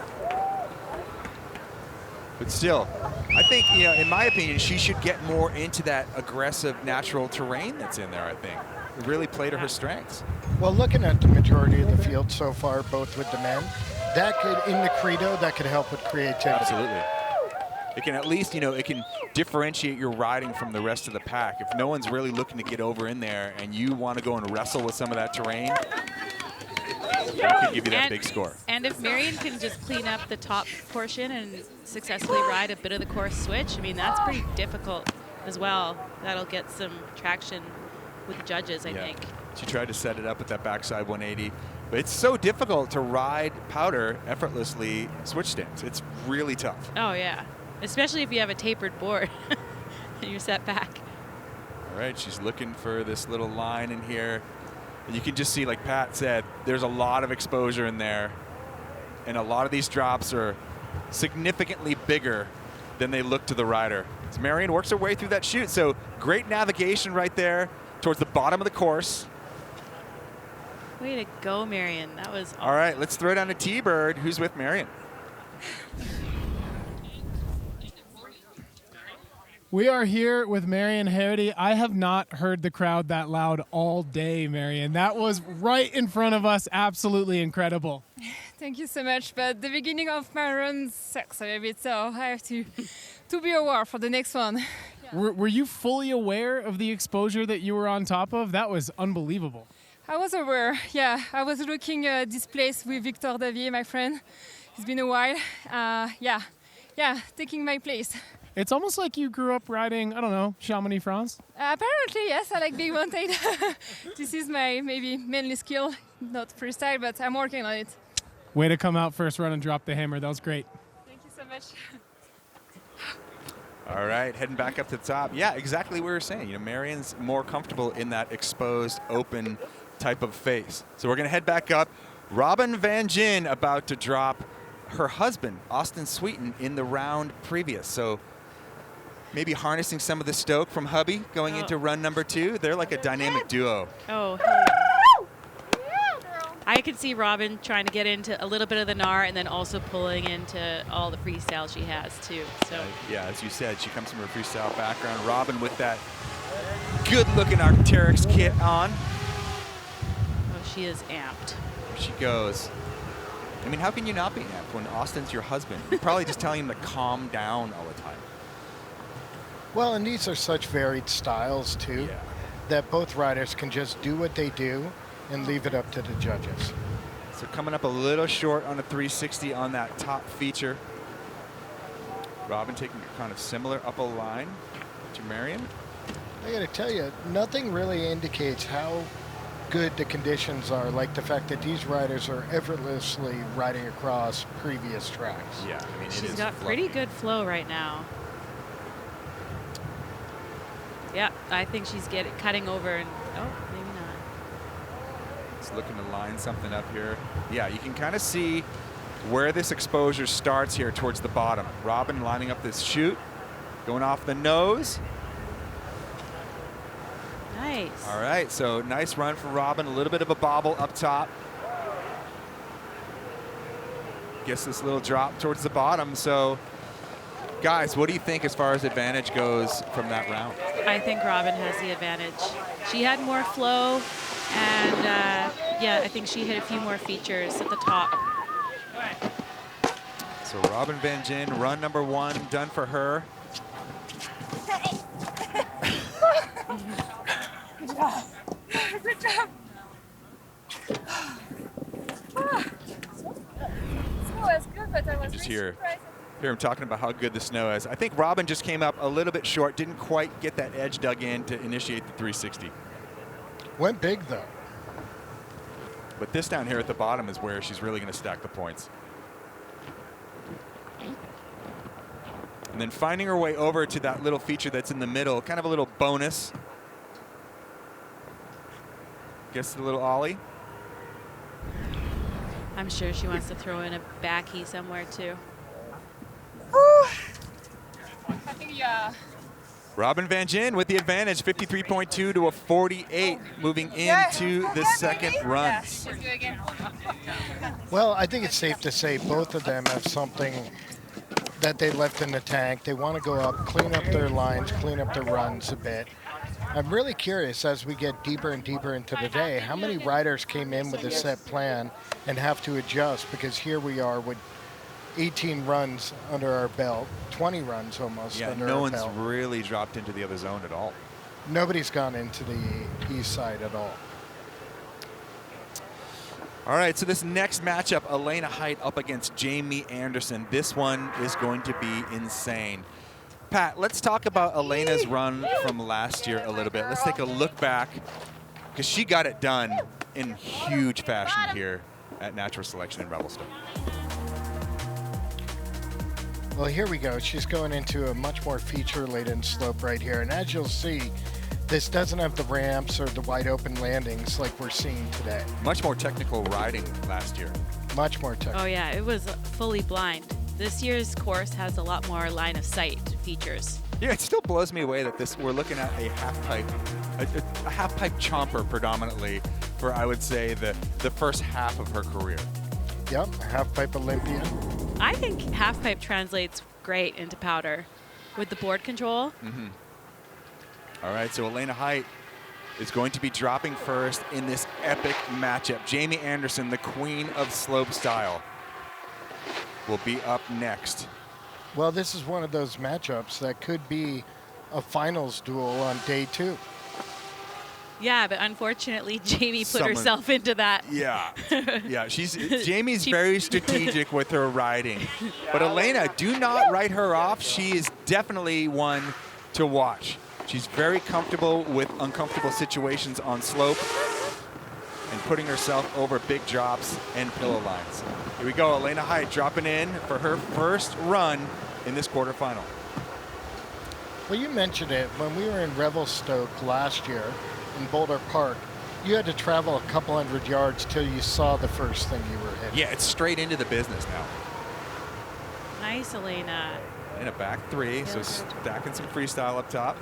But still, I think, in my opinion, she should get more into that aggressive natural terrain that's in there, I think. It really played to her strengths. Well, looking at the majority of the field so far, both with the men, that could, in the credo, that could help with creativity. Absolutely. It can at least, it can differentiate your riding from the rest of the pack. If no one's really looking to get over in there and you want to go and wrestle with some of that terrain, that could give you that big score. And if Marion can just clean up the top portion and successfully ride a bit of the course switch, I mean, that's pretty difficult as well. That'll get some traction with the judges, I think. She tried to set it up with that backside 180. But it's so difficult to ride powder effortlessly switch stance. It's really tough. Oh, yeah. Especially if you have a tapered board and you're set back. All right, she's looking for this little line in here. And you can just see, like Pat said, there's a lot of exposure in there. And a lot of these drops are significantly bigger than they look to the rider. As Marion works her way through that chute. So great navigation right there towards the bottom of the course. Way to go, Marion. That was awesome. All right, let's throw down to T-Bird, who's with Marion. We are here with Marion Henery. I have not heard the crowd that loud all day, Marion. That was right in front of us. Absolutely incredible. Thank you so much. But the beginning of my run sucks a bit, so I have to be aware for the next one. Were you fully aware of the exposure that you were on top of? That was unbelievable. I was aware, yeah. I was looking this place with Victor Davier, my friend. It's been a while. Taking my place. It's almost like you grew up riding, I don't know, Chamonix France? Apparently, yes, I like big mountain. This is my maybe mainly skill, not freestyle, but I'm working on it. Way to come out first run and drop the hammer. That was great. Thank you so much. All right, heading back up to the top. Yeah, exactly what we were saying. Marion's more comfortable in that exposed, open type of face. So we're going to head back up. Robin Benjin about to drop her husband, Austin Sweetin, in the round previous. So maybe harnessing some of the stoke from hubby going into run number 2. They're like a dynamic duo. Oh, hell yeah. I could see Robin trying to get into a little bit of the gnar and then also pulling into all the freestyle she has too. So yeah, as you said, she comes from her freestyle background. Robin with that good-looking Arc'teryx kit on. Oh, she is amped. There she goes. I mean, how can you not be amped when Austin's your husband? You're probably just telling him to calm down all the time. Well, and these are such varied styles, too, that both riders can just do what they do and leave it up to the judges. So coming up a little short on a 360 on that top feature. Robin taking a kind of similar upper line to Marion. I got to tell you, nothing really indicates how good the conditions are, like the fact that these riders are effortlessly riding across previous tracks. Yeah, I mean, she's got pretty good flow right now. Yeah, I think she's cutting over and, oh, maybe not. Just looking to line something up here. Yeah, you can kind of see where this exposure starts here towards the bottom. Robin lining up this chute, going off the nose. Nice. All right, so nice run for Robin. A little bit of a bobble up top. Gets this little drop towards the bottom. So, guys, what do you think as far as advantage goes from that round? I think Robin has the advantage. She had more flow, and yeah, I think she hit a few more features at the top. So Robin Benjin, run number 1 done for her. Good job. Good job. Snow was good, but I was Just really hear surprised. Hear him talking about how good the snow is. I think Robin just came up a little bit short, didn't quite get that edge dug in to initiate the 360. Went big, though. But this down here at the bottom is where she's really going to stack the points. And then finding her way over to that little feature that's in the middle, kind of a little bonus. Gets the little ollie. I'm sure she wants to throw in a backy somewhere too. I think, yeah. Robin Benjin with the advantage, 53.2 to a 48, moving into the second run. Well, I think it's safe to say both of them have something that they left in the tank. They want to go up, clean up their lines, clean up their runs a bit. I'm really curious as we get deeper and deeper into the day, how many riders came in with a set plan and have to adjust, because here we are with 18 runs under our belt, 20 runs almost under no our one's belt. really dropped into the other zone at all. Nobody's gone into the east side at all. All right, so this next matchup, Elena Hight up against Jamie Anderson. This one is going to be insane. Pat, let's talk about Elena's run from last year a little bit. Let's take a look back, because she got it done in huge fashion here at Natural Selection in Revelstoke. Well, here we go. She's going into a much more feature-laden slope right here. And as you'll see, this doesn't have the ramps or the wide open landings like we're seeing today. Much more technical riding last year. Much more technical. Oh yeah, it was fully blind. This year's course has a lot more line of sight features. Yeah, it still blows me away that we're looking at a half pipe, a half pipe chomper predominantly for, I would say, the first half of her career. Yep, half pipe Olympian. I think half pipe translates great into powder with the board control. Mm-hmm. All right, so Elena Hight is going to be dropping first in this epic matchup. Jamie Anderson, the queen of slope style, will be up next. Well, this is one of those matchups that could be a finals duel on day 2. Yeah, but unfortunately, Jamie put herself into that. Yeah, yeah. Jamie's very strategic with her riding, but Elena, do not write her off. She is definitely one to watch. She's very comfortable with uncomfortable situations on slope and putting herself over big drops and pillow lines. Here we go, Elena Hight dropping in for her first run in this quarterfinal. Well, you mentioned it. When we were in Revelstoke last year in Boulder Park, you had to travel a couple hundred yards till you saw the first thing you were hitting. Yeah, it's straight into the business now. Nice, Elena. In a back 3, so stacking some freestyle up top.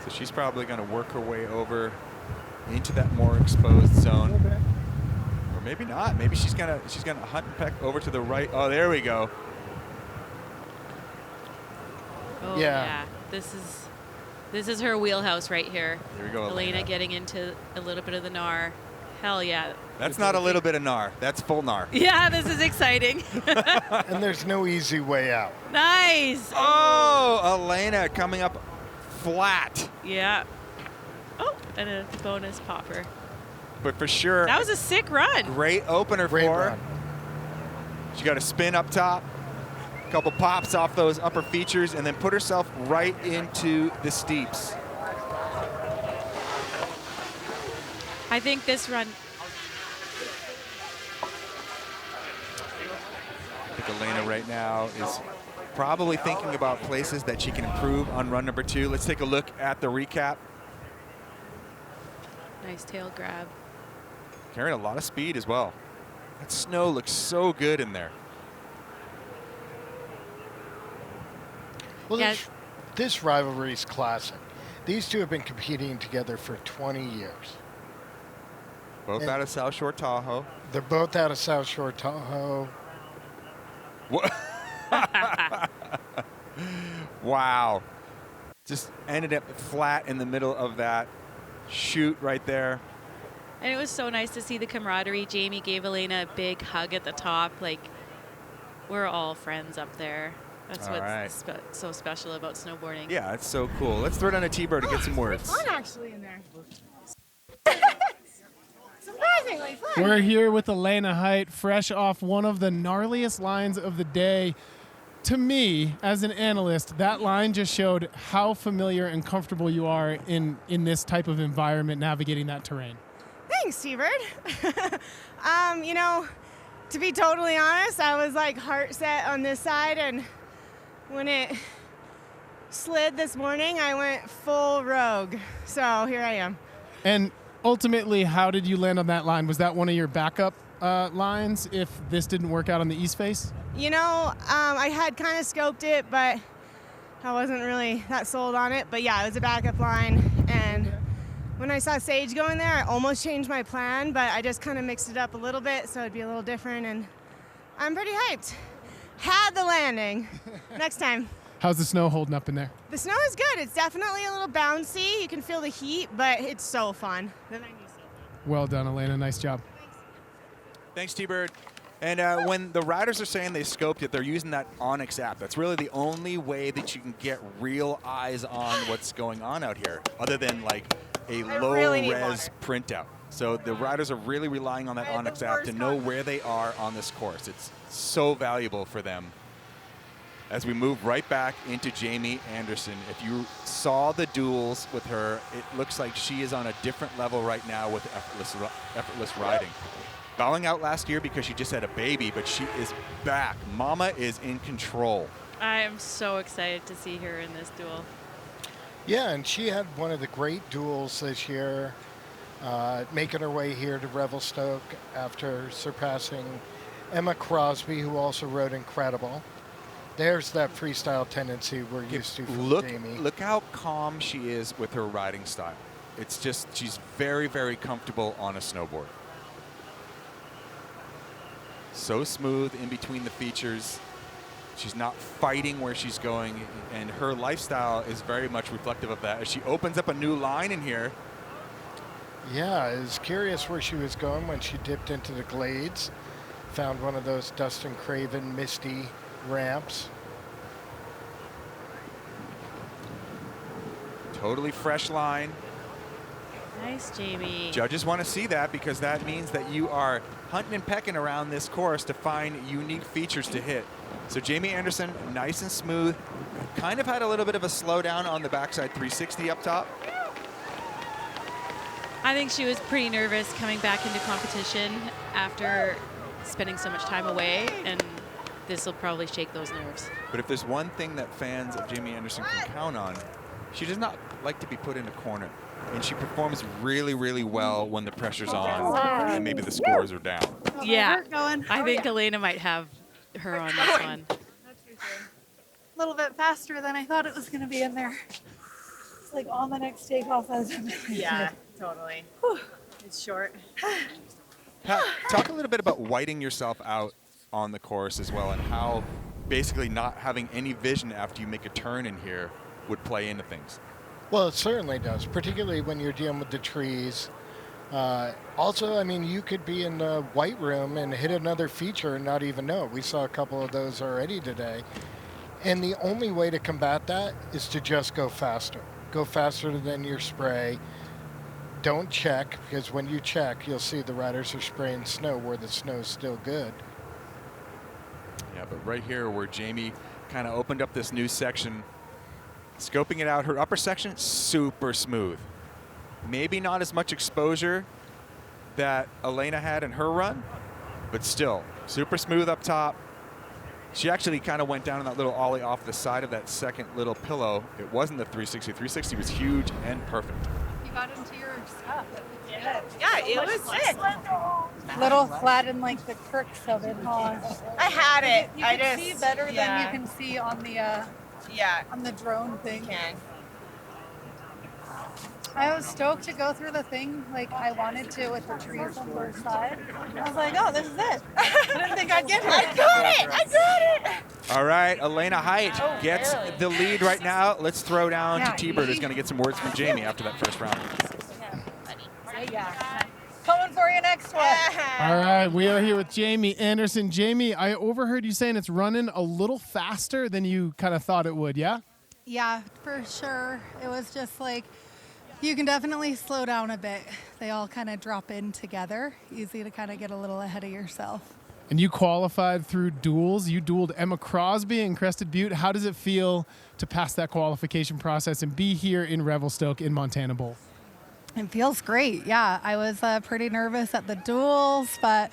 So she's probably going to work her way over into that more exposed zone. Or maybe not. Maybe she's gonna hunt and peck over to the right. Oh, there we go. Oh yeah. This is her wheelhouse right here. Here we go, Elena getting into a little bit of the gnar. Hell yeah. That's not a little bit of gnar. That's full gnar. Yeah, this is exciting. And there's no easy way out. Nice. Oh, Elena coming up flat. Yeah. Oh, and a bonus popper. But for sure. That was a sick run. Great opener for her. She got a spin up top, a couple pops off those upper features, and then put herself right into the steeps. I think this run. I think Elena right now is probably thinking about places that she can improve on run number 2. Let's take a look at the recap. Nice tail grab. Carrying a lot of speed as well. That snow looks so good in there. Well, yeah. This rivalry is classic. These two have been competing together for 20 years. Both out of South Shore Tahoe. They're both out of South Shore Tahoe. What? Wow. Just ended up flat in the middle of that chute right there. And it was so nice to see the camaraderie. Jamie gave Elena a big hug at the top. Like, we're all friends up there. That's all what's right. So special about snowboarding. Yeah, it's so cool. Let's throw down a T-bird to get some words. Fun actually in there. Surprisingly fun. We're here with Elena Hight, fresh off one of the gnarliest lines of the day. To me, as an analyst, that line just showed how familiar and comfortable you are in this type of environment, navigating that terrain. Thanks, T-Bird. You know, to be totally honest, I was like heart set on this side, and when it slid this morning, I went full rogue. So here I am. And ultimately, how did you land on that line? Was that one of your backup lines if this didn't work out on the east face? You know, I had kind of scoped it, but I wasn't really that sold on it. But yeah, it was a backup line. And when I saw Sage go in there, I almost changed my plan, but I just kind of mixed it up a little bit so it'd be a little different. And I'm pretty hyped. Had the landing. Next time. How's the snow holding up in there? The snow is good. It's definitely a little bouncy. You can feel the heat, but it's so fun. The venue's so fun. Well done, Elena. Nice job. Thanks, T-Bird. And when the riders are saying they scoped it, they're using that Onyx app. That's really the only way that you can get real eyes on what's going on out here, other than like a low-res printout. So the riders are really relying on that Onyx app to know where they are on this course. It's so valuable for them. As we move right back into Jamie Anderson, if you saw the duels with her, it looks like she is on a different level right now with effortless riding. Bowing out last year because she just had a baby, but she is back. Mama is in control. I am so excited to see her in this duel. Yeah, and she had one of the great duels this year, making her way here to Revelstoke after surpassing Emma Crosby, who also rode incredible. There's that freestyle tendency we're used to from Jamie. Look how calm she is with her riding style. It's just, she's very, very comfortable on a snowboard. So smooth in between the features. She's not fighting where she's going, and her lifestyle is very much reflective of that. As she opens up a new line in here. Yeah, I was curious where she was going when she dipped into the glades. Found one of those Dustin Craven misty ramps. Totally fresh line. Nice, Jamie. Judges want to see that because that means that you are hunting and pecking around this course to find unique features to hit. So Jamie Anderson, nice and smooth. Kind of had a little bit of a slowdown on the backside 360 up top. I think she was pretty nervous coming back into competition after spending so much time away, and this will probably shake those nerves. But if there's one thing that fans of Jamie Anderson can count on, she does not like to be put in a corner. And she performs really, really well when the pressure's on and maybe the scores are down. Yeah, I think Elena might have her on this one. A little bit faster than I thought it was going to be in there. It's like on the next takeoff. Yeah, totally. It's short. Pat, talk a little bit about whiting yourself out on the course as well, and how basically not having any vision after you make a turn in here would play into things. Well, it certainly does, particularly when you're dealing with the trees. Also, I mean, you could be in the white room and hit another feature and not even know. We saw a couple of those already today. And the only way to combat that is to just go faster. Go faster than your spray. Don't check, because when you check, you'll see the riders are spraying snow where the snow's still good. Yeah, but right here where Jamie kind of opened up this new section, scoping it out, her upper section, super smooth. Maybe not as much exposure that Elena had in her run, but still super smooth up top. She actually kind of went down on that little ollie off the side of that second little pillow. It wasn't the 360. 360 was huge and perfect. You got into your stuff. Yeah, it was sick. Little flat in like the crooks of it, huh? I had it. You can see better than you can see on the on the drone thing. I was stoked to go through the thing like I wanted to with the trees on both sides. I was like, oh, this is it. I didn't think I'd get it. I got it. All right, Elena Hight gets the lead right now. Let's throw down to T-Bird, who's going to get some words from Jamie after that first round. Yeah. Coming for you next one. All right, we are here with Jamie Anderson. Jamie, I overheard you saying it's running a little faster than you kind of thought it would, yeah? Yeah, for sure. It was just like, you can definitely slow down a bit. They all kind of drop in together. Easy to kind of get a little ahead of yourself. And you qualified through duels. You dueled Emma Crosby in Crested Butte. How does it feel to pass that qualification process and be here in Revelstoke in Montana Bowl? It feels great. Yeah, I was pretty nervous at the duels, but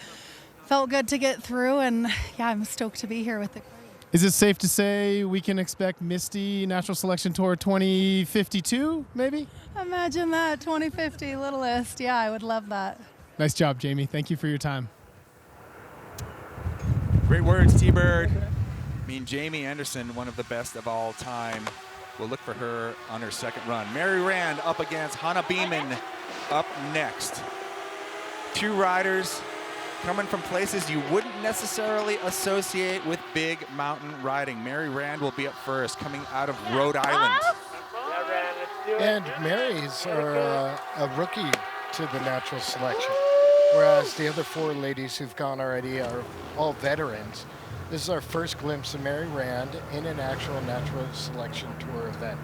felt good to get through. And yeah, I'm stoked to be here with the crew. Is it safe to say we can expect Misty Natural Selection Tour 2052, maybe? Imagine that, 2050, Littlest. Yeah, I would love that. Nice job, Jamie. Thank you for your time. Great words, T-Bird. I mean, Jamie Anderson, one of the best of all time. We'll look for her on her second run. Mary Rand up against Hannah Beaman up next. Two riders coming from places you wouldn't necessarily associate with big mountain riding. Mary Rand will be up first, coming out of Rhode Island. And Mary's a rookie to the natural selection, whereas the other four ladies who've gone already are all veterans. This is our first glimpse of Mary Rand in an actual natural selection tour event.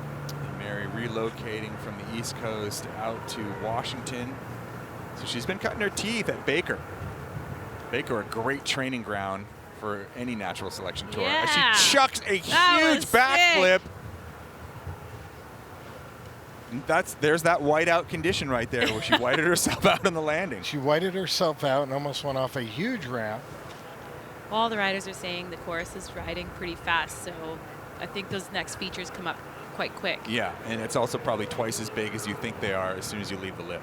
Mary relocating from the East Coast out to Washington. So she's been cutting her teeth at Baker. Baker, a great training ground for any natural selection tour. Yeah. As she chucks a huge backflip. There's that whiteout condition right there where she whited herself out on the landing. She whited herself out and almost went off a huge ramp. All the riders are saying the course is riding pretty fast, so I think those next features come up quite quick. Yeah, and it's also probably twice as big as you think they are as soon as you leave the lip.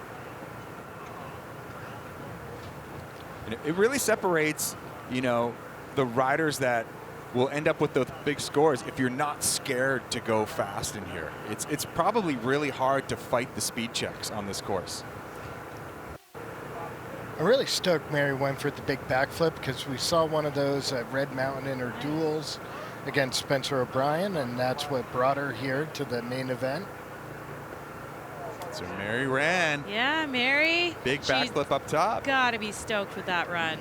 And it really separates, you know, the riders that will end up with those big scores if you're not scared to go fast in here. It's probably really hard to fight the speed checks on this course. I'm really stoked Mary went for the big backflip because we saw one of those at Red Mountain in her duels against Spencer O'Brien, and that's what brought her here to the main event. So Mary Rand. Yeah, Mary. Big backflip up top. Gotta be stoked with that run.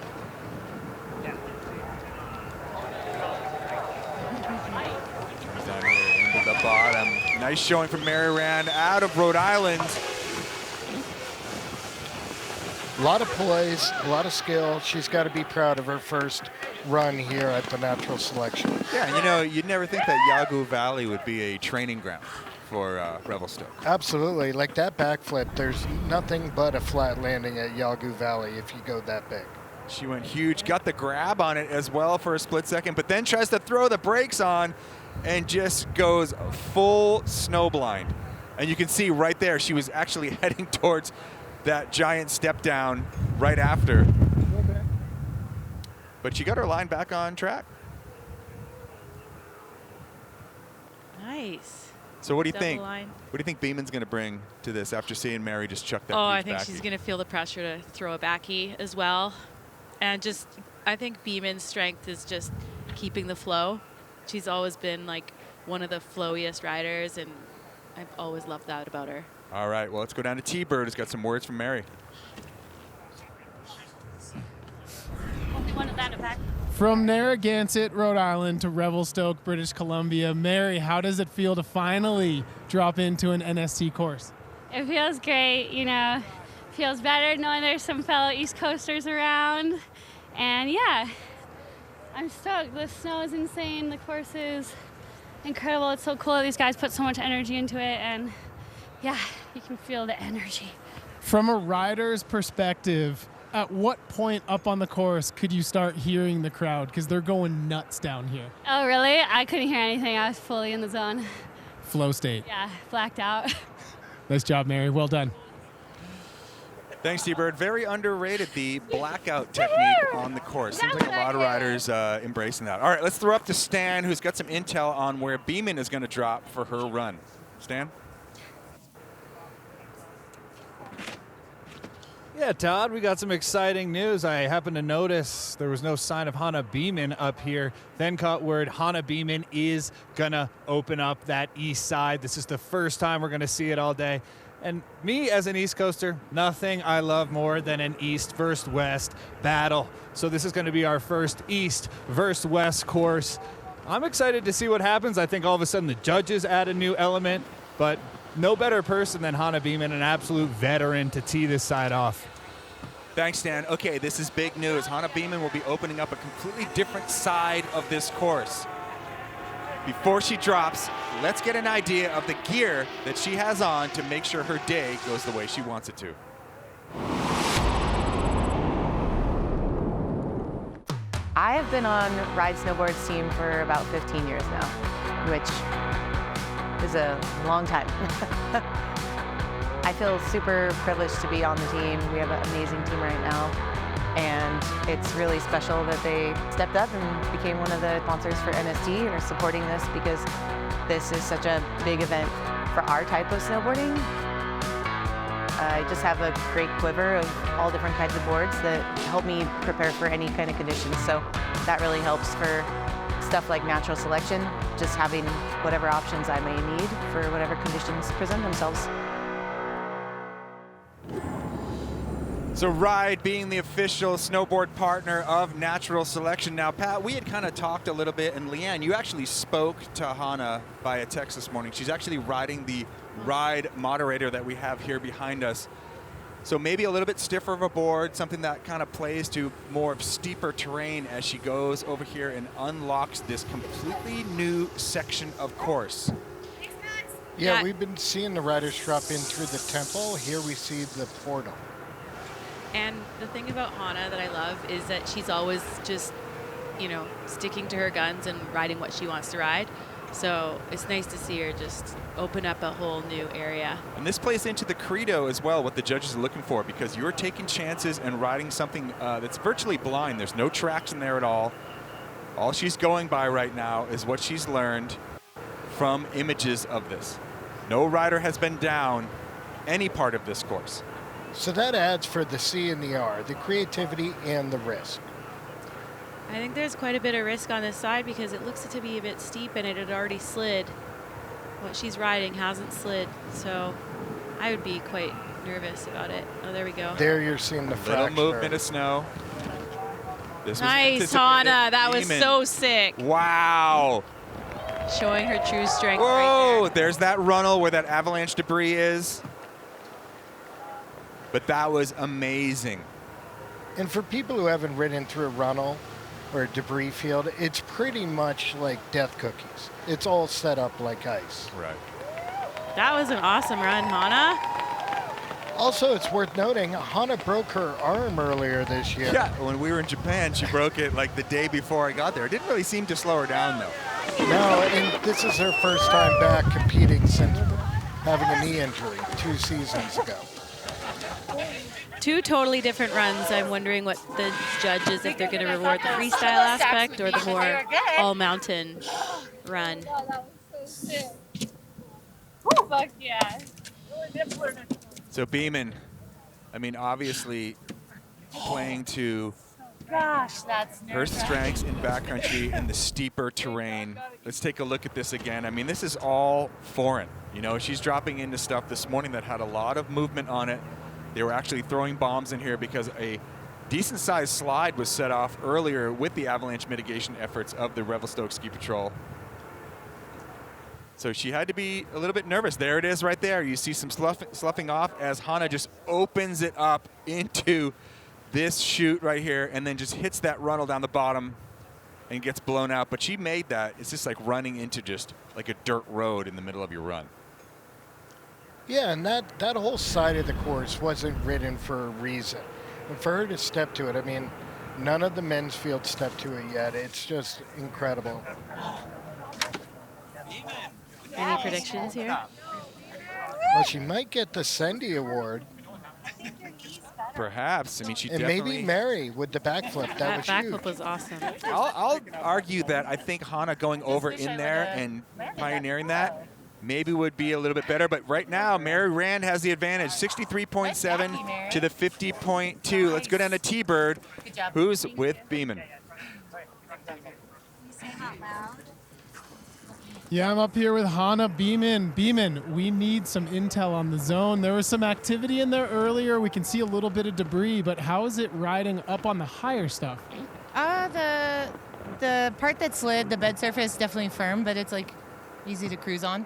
Down here into the bottom. Nice showing from Mary Rand out of Rhode Island. A lot of poise, a lot of skill. She's got to be proud of her first run here at the natural selection. Yeah, and you know, you'd never think that Yawgoo Valley would be a training ground for Revelstoke. Absolutely. Like that backflip, there's nothing but a flat landing at Yawgoo Valley if you go that big. She went huge, got the grab on it as well for a split second, but then tries to throw the brakes on and just goes full snowblind. And you can see right there, she was actually heading towards that giant step down right after. Okay. But she got her line back on track. Nice. So what do you Double think? line. What do you think Beaman's going to bring to this after seeing Mary just chuck that? Oh, huge I think backy? she's going to feel the pressure to throw a backy as well. And just, I think Beaman's strength is just keeping the flow. She's always been like one of the flowiest riders, and I've always loved that about her. All right, well, let's go down to T-Bird, who's got some words from Mary. From Narragansett, Rhode Island to Revelstoke, British Columbia. Mary, how does it feel to finally drop into an NST course? It feels great, you know, feels better knowing there's some fellow East Coasters around. And yeah, I'm stoked. The snow is insane. The course is incredible. It's so cool that these guys put so much energy into it, and yeah, you can feel the energy. From a rider's perspective, at what point up on the course could you start hearing the crowd? Because they're going nuts down here. Oh, really? I couldn't hear anything. I was fully in the zone. Flow state. Yeah, blacked out. Nice job, Mary. Well done. Thanks, T-Bird. Very underrated, the blackout technique on the course. Seems like a lot of riders embracing that. All right, let's throw up to Stan, who's got some intel on where Beaman is going to drop for her run. Stan? Yeah, Todd, we got some exciting news. I happened to notice there was no sign of Hannah Beaman up here. Then caught word Hannah Beaman is going to open up that east side. This is the first time we're going to see it all day. And me as an East Coaster, nothing I love more than an East versus West battle. So this is going to be our first East versus West course. I'm excited to see what happens. I think all of a sudden the judges add a new element, but no better person than Hannah Beaman, an absolute veteran, to tee this side off. Thanks, Stan. Okay, this is big news. Hannah Beaman will be opening up a completely different side of this course. Before she drops, let's get an idea of the gear that she has on to make sure her day goes the way she wants it to. I have been on Ride Snowboard's team for about 15 years now, which is a long time. I feel super privileged to be on the team. We have an amazing team right now, and it's really special that they stepped up and became one of the sponsors for NSD and are supporting this, because this is such a big event for our type of snowboarding. I just have a great quiver of all different kinds of boards that help me prepare for any kind of conditions. So that really helps for stuff like natural selection, just having whatever options I may need for whatever conditions present themselves. So Ride being the official snowboard partner of Natural Selection. Now, Pat, we had kind of talked a little bit, and Leanne, you actually spoke to Hannah via text this morning. She's actually riding the Ride moderator that we have here behind us. So maybe a little bit stiffer of a board, something that kind of plays to more of steeper terrain as she goes over here and unlocks this completely new section of course. Yeah, we've been seeing the riders drop in through the temple. Here we see the portal. And the thing about Hannah that I love is that she's always just, you know, sticking to her guns and riding what she wants to ride. So it's nice to see her just open up a whole new area. And this plays into the credo as well, what the judges are looking for, because you're taking chances and riding something that's virtually blind. There's no traction there at all. All she's going by right now is what she's learned from images of this. No rider has been down any part of this course. So that adds for the C and the R, the creativity and the risk. I think there's quite a bit of risk on this side because it looks to be a bit steep and it had already slid. What she's riding hasn't slid, so I would be quite nervous about it. Oh, there we go. There you're seeing the little movement of snow. This nice, Hannah. That was so sick. Wow. Showing her true strength. Whoa, right there. There's that runnel where that avalanche debris is. But that was amazing. And for people who haven't ridden through a runnel or a debris field, it's pretty much like death cookies. It's all set up like ice. Right. That was an awesome run, Hannah. Also, it's worth noting, Hannah broke her arm earlier this year. Yeah, when we were in Japan, she broke it like the day before I got there. It didn't really seem to slow her down, though. No, and this is her first time back competing since having a knee injury 2 seasons ago. Two totally different runs. I'm wondering what the judges, if they're going to reward the freestyle aspect or the more all-mountain run. Fuck yeah. So Beaman, I mean, obviously playing to Gosh, that's her strengths in backcountry and the steeper terrain. Let's take a look at this again. I mean, this is all foreign. You know, she's dropping into stuff this morning that had a lot of movement on it. They were actually throwing bombs in here because a decent-sized slide was set off earlier with the avalanche mitigation efforts of the Revelstoke Ski Patrol. So she had to be a little bit nervous. There it is right there. You see some sloughing off as Hannah just opens it up into this chute right here and then just hits that runnel down the bottom and gets blown out. But she made that. It's just like running into just like a dirt road in the middle of your run. Yeah, and that whole side of the course wasn't ridden for a reason. And for her to step to it, I mean, none of the men's field stepped to it yet. It's just incredible. Any predictions here? Well, she might get the Sendy Award. Perhaps. I mean, she and definitely... maybe Mary with the backflip. That was backflip huge. was awesome. I'll argue that I think Hannah going over in there and pioneering that maybe would be a little bit better. But right now, Mary Rand has the advantage, 63.7 to the 50.2. Let's go down to T-Bird, who's with Beaman. Yeah, I'm up here with Hannah Beaman. Beaman, we need some intel on the zone. There was some activity in there earlier. We can see a little bit of debris, but how is it riding up on the higher stuff? The part that slid, the bed surface, definitely firm, but it's like easy to cruise on.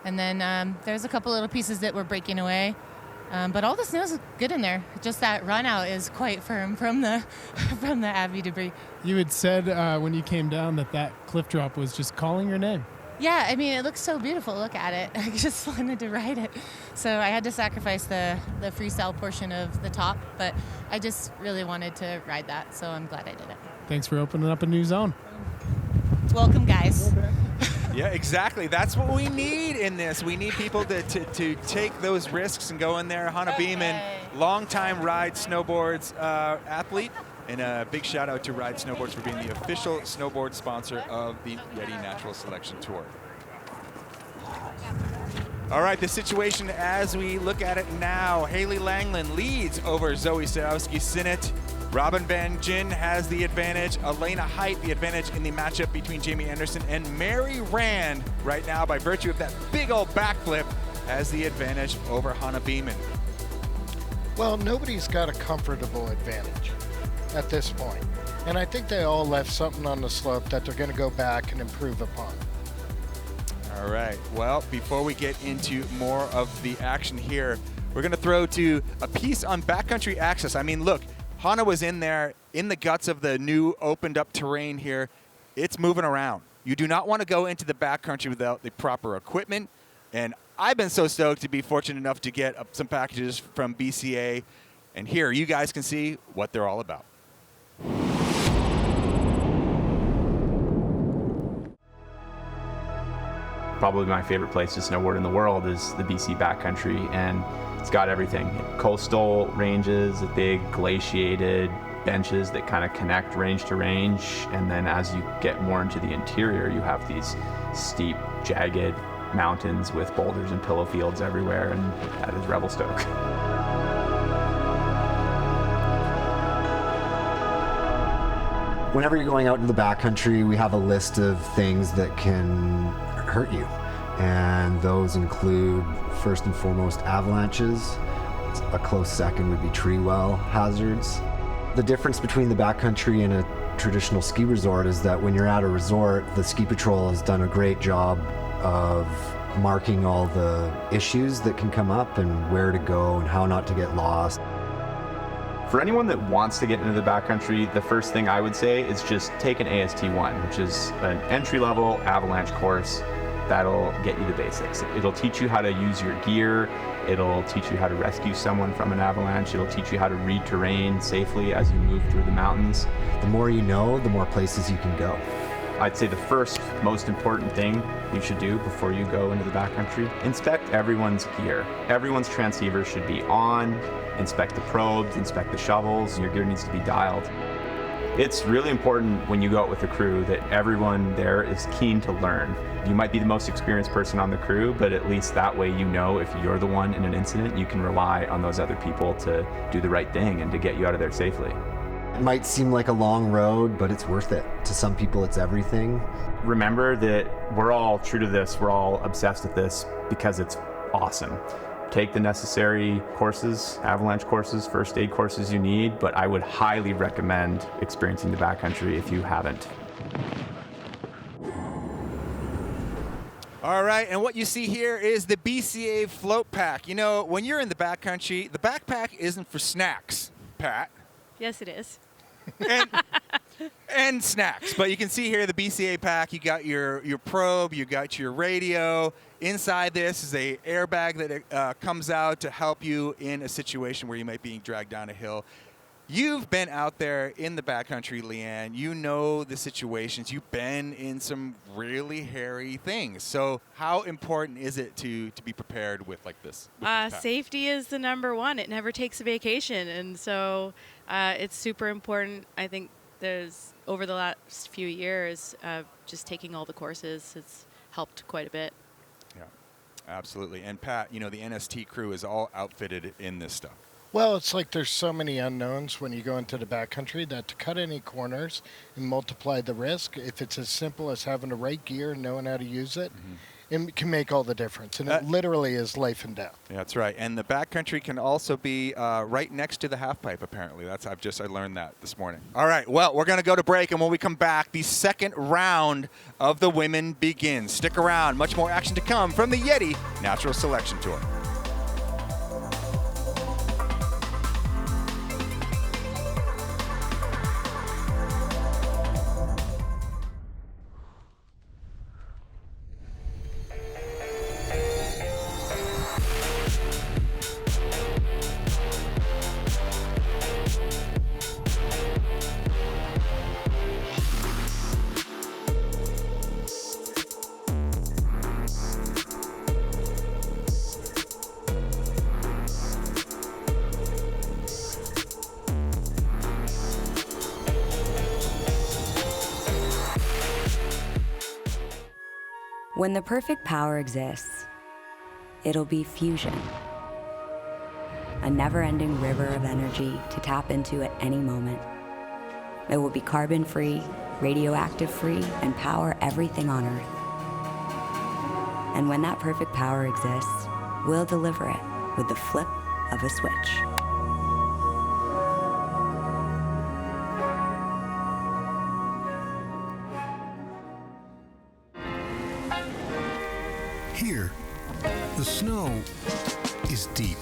And then there's a couple little pieces that were breaking away. But all the snow's good in there. Just that run out is quite firm from the from the Abbey debris. You had said when you came down that cliff drop was just calling your name. Yeah, I mean, it looks so beautiful. Look at it. I just wanted to ride it. So I had to sacrifice the freestyle portion of the top, but I just really wanted to ride that, so I'm glad I did it. Thanks for opening up a new zone. Welcome, guys. Yeah, exactly. That's what we need in this. We need people to take those risks and go in there. Hannah Beaman, longtime Ride Snowboards athlete. And a big shout out to Ride Snowboards for being the official snowboard sponsor of the Yeti Natural Selection Tour. All right, the situation as we look at it now, Haley Langland leads over Zoe Sadowski-Synnott. Robin Benjin has the advantage. Elena Hight the advantage in the matchup between Jamie Anderson and Mary Rand right now by virtue of that big old backflip has the advantage over Hannah Beaman. Well, nobody's got a comfortable advantage at this point. And I think they all left something on the slope that they're going to go back and improve upon. All right, well, before we get into more of the action here, we're going to throw to a piece on backcountry access. I mean, look, Hannah was in there in the guts of the new opened up terrain here. It's moving around. You do not want to go into the backcountry without the proper equipment. And I've been so stoked to be fortunate enough to get some packages from BCA. And here you guys can see what they're all about. Probably my favorite place to snowboard in the world is the BC backcountry, and it's got everything. Coastal ranges, big glaciated benches that kind of connect range to range, and then as you get more into the interior, you have these steep, jagged mountains with boulders and pillow fields everywhere, and that is Revelstoke. Whenever you're going out in the backcountry, we have a list of things that can hurt you. And those include, first and foremost, avalanches. A close second would be tree well hazards. The difference between the backcountry and a traditional ski resort is that when you're at a resort, the ski patrol has done a great job of marking all the issues that can come up and where to go and how not to get lost. For anyone that wants to get into the backcountry, the first thing I would say is just take an AST1, which is an entry-level avalanche course. That'll get you the basics. It'll teach you how to use your gear. It'll teach you how to rescue someone from an avalanche. It'll teach you how to read terrain safely as you move through the mountains. The more you know, the more places you can go. I'd say the first most important thing you should do before you go into the backcountry, inspect everyone's gear. Everyone's transceiver should be on. Inspect the probes, inspect the shovels. Your gear needs to be dialed. It's really important when you go out with a crew that everyone there is keen to learn. You might be the most experienced person on the crew, but at least that way you know if you're the one in an incident, you can rely on those other people to do the right thing and to get you out of there safely. It might seem like a long road, but it's worth it. To some people, it's everything. Remember that we're all true to this. We're all obsessed with this because it's awesome. Take the necessary courses, avalanche courses, first aid courses you need, but I would highly recommend experiencing the backcountry if you haven't. All right, and what you see here is the BCA float pack. You know, when you're in the backcountry, the backpack isn't for snacks, Pat. Yes, it is. And snacks. But you can see here the BCA pack, you got your probe, you got your radio. Inside this is a airbag that comes out to help you in a situation where you might be dragged down a hill. You've been out there in the backcountry, Leanne. You know the situations. You've been in some really hairy things. So how important is it to be prepared with like this? Safety is the number one. It never takes a vacation. And so it's super important. I think there's, over the last few years, just taking all the courses has helped quite a bit. Yeah, absolutely. And Pat, you know, the NST crew is all outfitted in this stuff. Well, it's like there's so many unknowns when you go into the backcountry that to cut any corners and multiply the risk, if it's as simple as having the right gear and knowing how to use it, it can make all the difference. And it literally is life and death. Yeah, that's right. And the backcountry can also be right next to the half pipe, apparently. I learned that this morning. All right, well, we're going to go to break, and when we come back, the second round of the women begins. Stick around. Much more action to come from the Yeti Natural Selection Tour. When the perfect power exists, it'll be fusion. A never-ending river of energy to tap into at any moment. It will be carbon-free, radioactive-free, and power everything on Earth. And when that perfect power exists, we'll deliver it with the flip of a switch. Here, the snow is deep.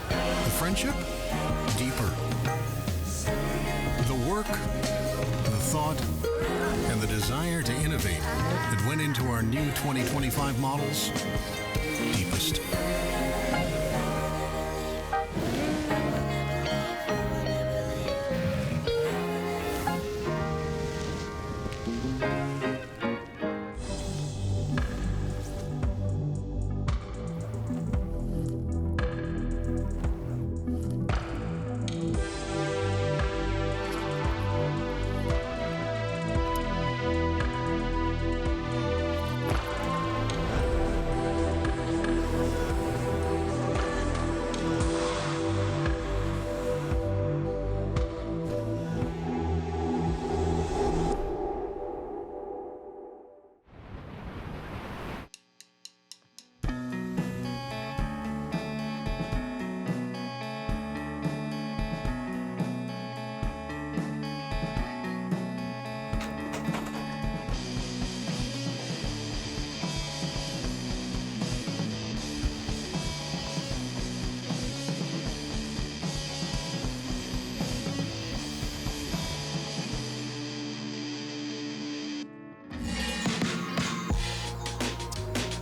The friendship, deeper. The work, the thought, and the desire to innovate that went into our new 2025 models, deepest.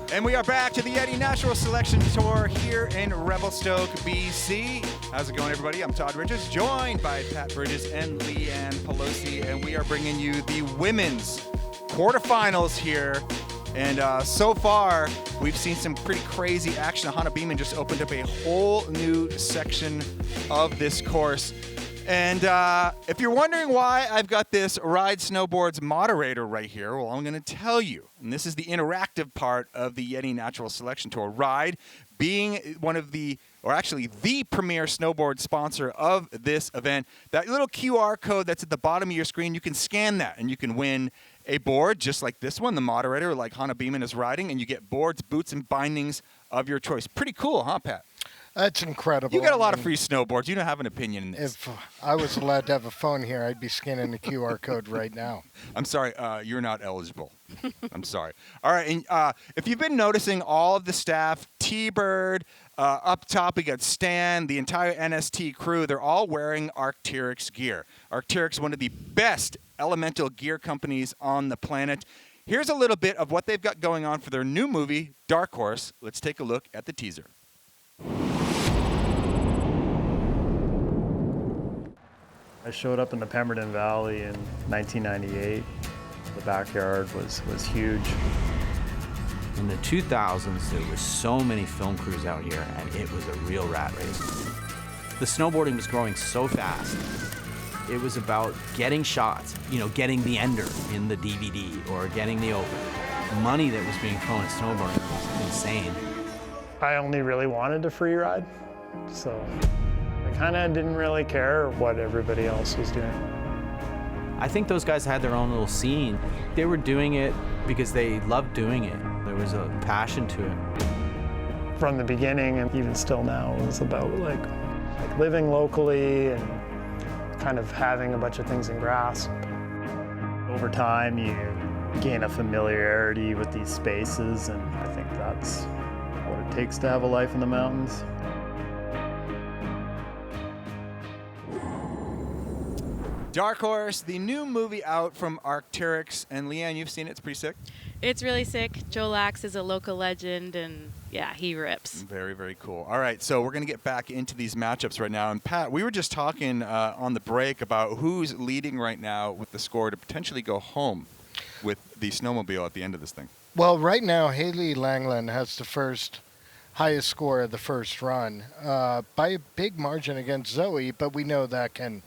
And we are back to the Yeti Natural Selection Tour here in Revelstoke, BC. How's it going, everybody? I'm Todd Bridges, joined by Pat Bridges and Leanne Pelosi, and we are bringing you the women's quarterfinals here. And so far, we've seen some pretty crazy action. Beaman just opened up a whole new section of this course. And if you're wondering why I've got this Ride Snowboards moderator right here, well, I'm going to tell you. And this is the interactive part of the Yeti Natural Selection Tour. Ride being one of the, or actually the premier snowboard sponsor of this event. That little QR code that's at the bottom of your screen, you can scan that and you can win a board just like this one, the moderator, like Hannah Beaman is riding, and you get boards, boots, and bindings of your choice. Pretty cool, huh, Pat? That's incredible. You got a lot of free snowboards. You don't have an opinion in this. If I was allowed to have a phone here, I'd be scanning the QR code right now. I'm sorry, you're not eligible. I'm sorry. All right, and if you've been noticing all of the staff, T-Bird, up top we got Stan, the entire NST crew, they're all wearing Arc'teryx gear. Arc'teryx, one of the best elemental gear companies on the planet. Here's a little bit of what they've got going on for their new movie, Dark Horse. Let's take a look at the teaser. I showed up in the Pemberton Valley in 1998. The backyard was huge. In the 2000s, there were so many film crews out here, and it was a real rat race. The snowboarding was growing so fast. It was about getting shots, getting the ender in the DVD or getting the open. Money that was being thrown at snowboarding was insane. I only really wanted to free ride, so I kind of didn't really care what everybody else was doing. I think those guys had their own little scene. They were doing it because they loved doing it. There was a passion to it. From the beginning, and even still now, it was about like living locally and kind of having a bunch of things in grasp. Over time, you gain a familiarity with these spaces, and I think that's what it takes to have a life in the mountains. Dark Horse, the new movie out from Arc'teryx. And Leanne, you've seen it. It's pretty sick. It's really sick. Joe Lax is a local legend, and yeah, he rips. Very, very cool. All right, so we're going to get back into these matchups right now. And Pat, we were just talking on the break about who's leading right now with the score to potentially go home with the snowmobile at the end of this thing. Well, right now, Haley Langland has the first highest score of the first run by a big margin against Zoe, but we know that can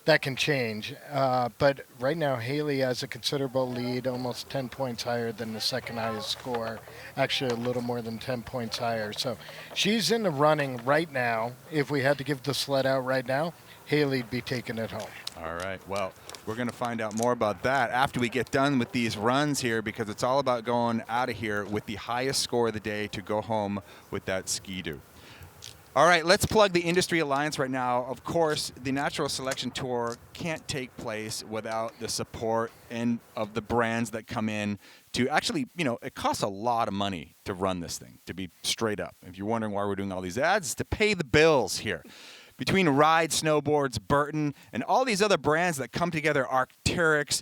that can change. But right now, Haley has a considerable lead, almost 10 points higher than the second highest score, actually a little more than 10 points higher. So she's in the running right now. If we had to give the sled out right now, Haley'd be taking it home. All right, well, we're going to find out more about that after we get done with these runs here, because it's all about going out of here with the highest score of the day to go home with that ski-doo. All right, let's plug the Industry Alliance right now. Of course, the Natural Selection Tour can't take place without the support and of the brands that come in to actually, it costs a lot of money to run this thing, to be straight up. If you're wondering why we're doing all these ads, it's to pay the bills here. Between Ride, Snowboards, Burton, and all these other brands that come together, Arc'teryx,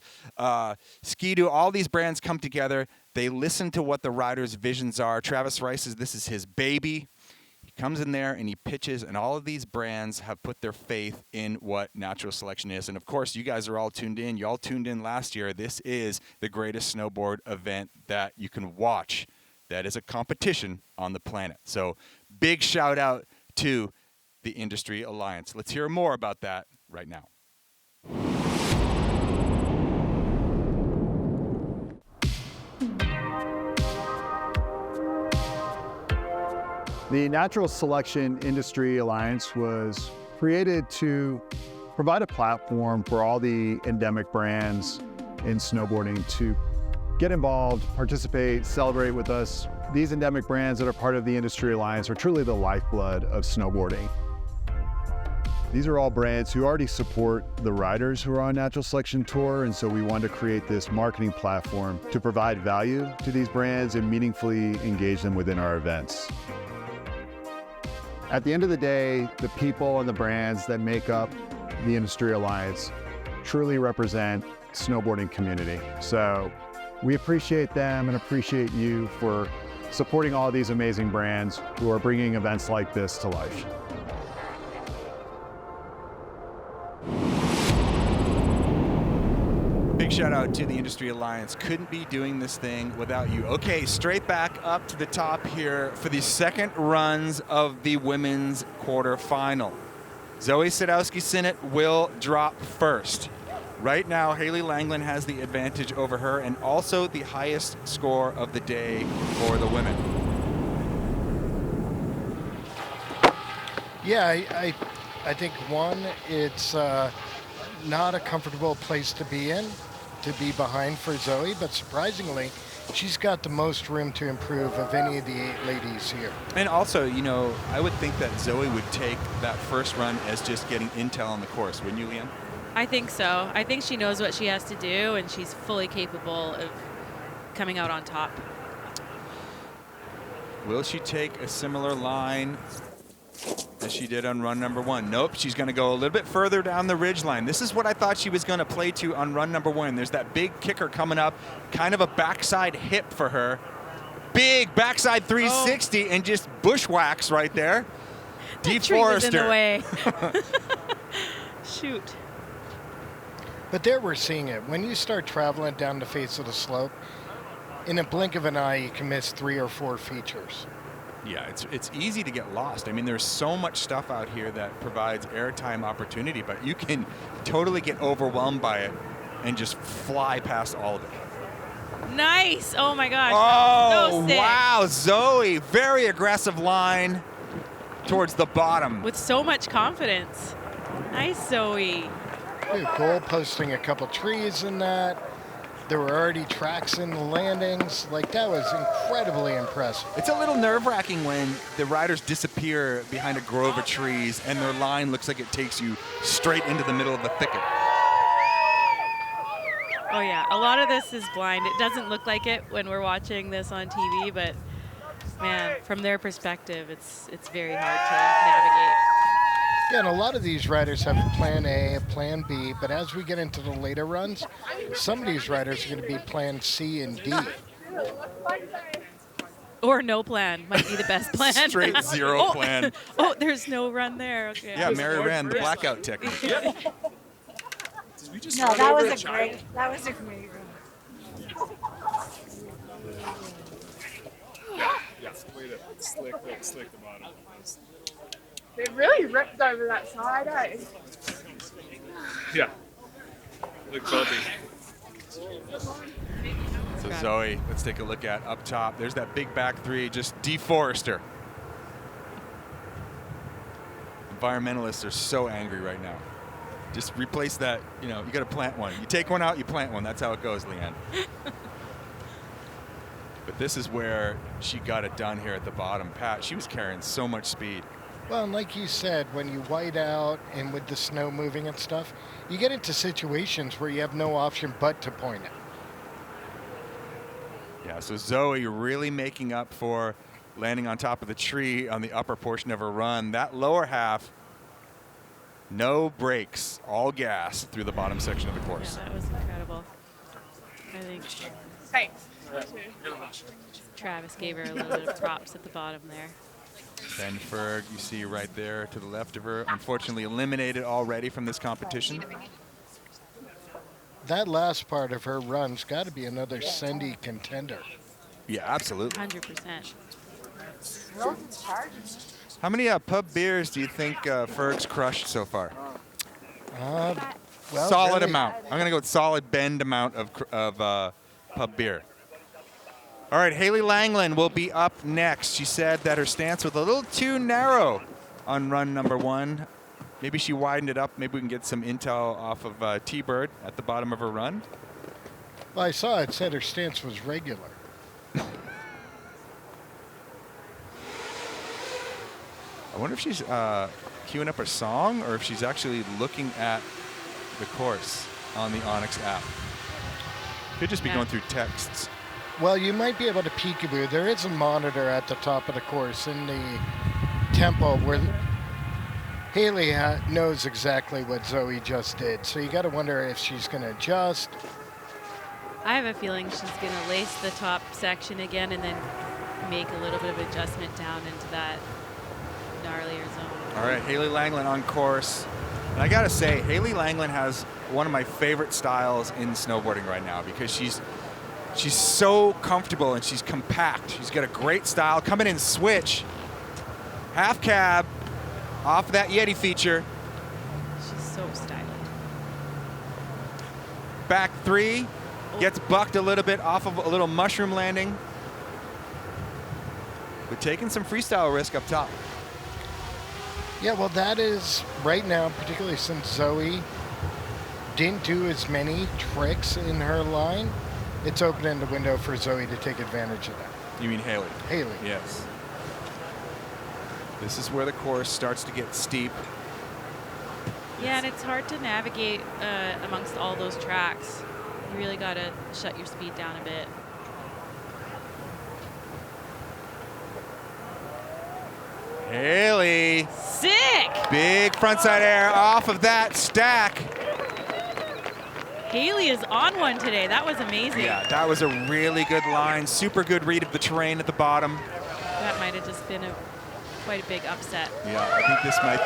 Ski-Doo, all these brands come together. They listen to what the riders' visions are. Travis Rice says this is his baby. He comes in there and he pitches, and all of these brands have put their faith in what natural selection is. And, of course, you guys are all tuned in. You all tuned in last year. This is the greatest snowboard event that you can watch. That is a competition on the planet. So big shout-out to the Industry Alliance. Let's hear more about that right now. The Natural Selection Industry Alliance was created to provide a platform for all the endemic brands in snowboarding to get involved, participate, celebrate with us. These endemic brands that are part of the Industry Alliance are truly the lifeblood of snowboarding. These are all brands who already support the riders who are on Natural Selection Tour, and so we wanted to create this marketing platform to provide value to these brands and meaningfully engage them within our events. At the end of the day, the people and the brands that make up the Industry Alliance truly represent snowboarding community. So we appreciate them and appreciate you for supporting all these amazing brands who are bringing events like this to life. Big shout out to the Industry Alliance. Couldn't be doing this thing without you. Okay, straight back up to the top here for the second runs of the women's quarterfinal. Zoe Sadowski-Synnott will drop first. Right now, Haley Langland has the advantage over her and also the highest score of the day for the women. Yeah, I think, one, it's not a comfortable place to be in, to be behind for Zoe, but surprisingly, she's got the most room to improve of any of the 8 ladies here. And also, I would think that Zoe would take that first run as just getting intel on the course, wouldn't you, Leanne? I think so. I think she knows what she has to do, and she's fully capable of coming out on top. Will she take a similar line as she did on run number 1? Nope, she's going to go a little bit further down the ridge line. This is what I thought she was going to play to on run number 1. There's that big kicker coming up, kind of a backside hip for her. Big backside 360 and just bushwhacks right there. That tree was in the way. Shoot. But there we're seeing it. When you start traveling down the face of the slope, in a blink of an eye, you can miss 3 or 4 features. Yeah, it's easy to get lost. I mean, there's so much stuff out here that provides airtime opportunity, but you can totally get overwhelmed by it and just fly past all of it. Nice. Oh, my gosh. Oh, So sick. wow. Zoe, very aggressive line towards the bottom. With so much confidence. Nice, Zoe. Goal posting a couple trees in that. There were already tracks in the landings. Like, that was incredibly impressive. It's a little nerve-wracking when the riders disappear behind a grove of trees and their line looks like it takes you straight into the middle of the thicket. Oh, yeah. A lot of this is blind. It doesn't look like it when we're watching this on TV, but, man, from their perspective, it's very hard to navigate. Yeah, and a lot of these riders have a plan A, a plan B, but as we get into the later runs, some of these riders are going to be plan C and D. Or no plan might be the best plan. Straight zero plan. Oh, there's no run there. Okay. Yeah, Mary ran the blackout technique. No, that was a great. That was a great run. Yeah, slick the bottom. They really ripped over that side, eh? Yeah. Look bumpy. So Zoe, let's take a look at up top. There's that big back three, just deforester. Environmentalists are so angry right now. Just replace that, you know, you got to plant one. You take one out, you plant one. That's how it goes, Leanne. But this is where she got it done here at the bottom. Pat, she was carrying so much speed. Well, and like you said, when you white out and with the snow moving and stuff, you get into situations where you have no option but to point it. Yeah, so Zoe really making up for landing on top of the tree on the upper portion of her run. That lower half, no brakes, all gas through the bottom section of the course. Yeah, that was incredible. I think Travis gave her a little bit of props at the bottom there. Ben Ferg, you see right there to the left of her, unfortunately eliminated already from this competition. That last part of her run's got to be another Sendy contender. Yeah, absolutely. 100%. How many pub beers do you think Ferg's crushed so far? Well, solid really, amount. I'm going to go with solid Bend amount of pub beer. All right, Haley Langland will be up next. She said that her stance was a little too narrow on run number 1. Maybe she widened it up. Maybe we can get some intel off of T-Bird at the bottom of her run. Well, I saw it said her stance was regular. I wonder if she's queuing up her song or if she's actually looking at the course on the Onyx app. Could just be going through texts. Well, you might be able to peekaboo. There is a monitor at the top of the course in the tempo where Haley knows exactly what Zoe just did. So you got to wonder if she's going to adjust. I have a feeling she's going to lace the top section again and then make a little bit of adjustment down into that gnarlier zone. All right, Haley Langland on course. And I gotta say, Haley Langland has one of my favorite styles in snowboarding right now because she's so comfortable and she's compact. She's got a great style. Coming in switch, half cab, off that Yeti feature. She's so stylish. Back three, gets bucked a little bit off of a little mushroom landing. But taking some freestyle risk up top. Yeah, well, that is right now, particularly since Zoe didn't do as many tricks in her line, it's opening the window for Zoe to take advantage of that. You mean Haley? Haley. Yes. This is where the course starts to get steep. Yeah, and it's hard to navigate amongst all those tracks. You really got to shut your speed down a bit. Haley. Sick! Big frontside air off of that stack. Haley is on one today. That was amazing. Yeah, that was a really good line. Super good read of the terrain at the bottom. That might have just been quite a big upset. Yeah, I think this might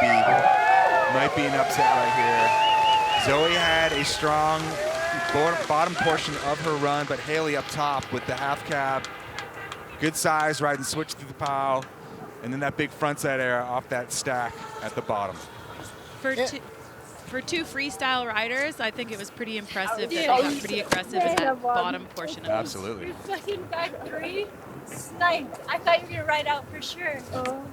be an upset right here. Zoe had a strong bottom portion of her run, but Haley up top with the half cab. Good size, riding switch through the pow. And then that big frontside air off that stack at the bottom. For two freestyle riders, I think it was pretty impressive that they got pretty aggressive in that bottom portion of it. Absolutely. Fucking back three. Sniped. I thought you were going to ride out for sure. Oh.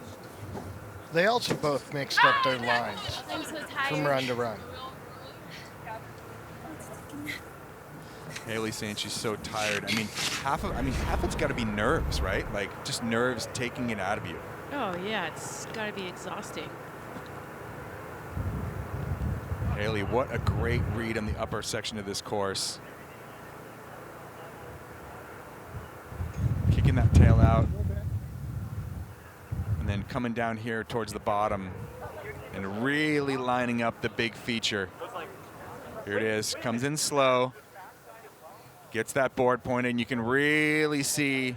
They also both mixed up their lines I'm so tired. from run to run. Haley saying she's so tired. I mean, half of it's got to be nerves, right? Like just nerves taking it out of you. Oh yeah, it's got to be exhausting. Haley, what a great read on the upper section of this course. Kicking that tail out. And then coming down here towards the bottom and really lining up the big feature. Here it is, comes in slow. Gets that board pointed, and you can really see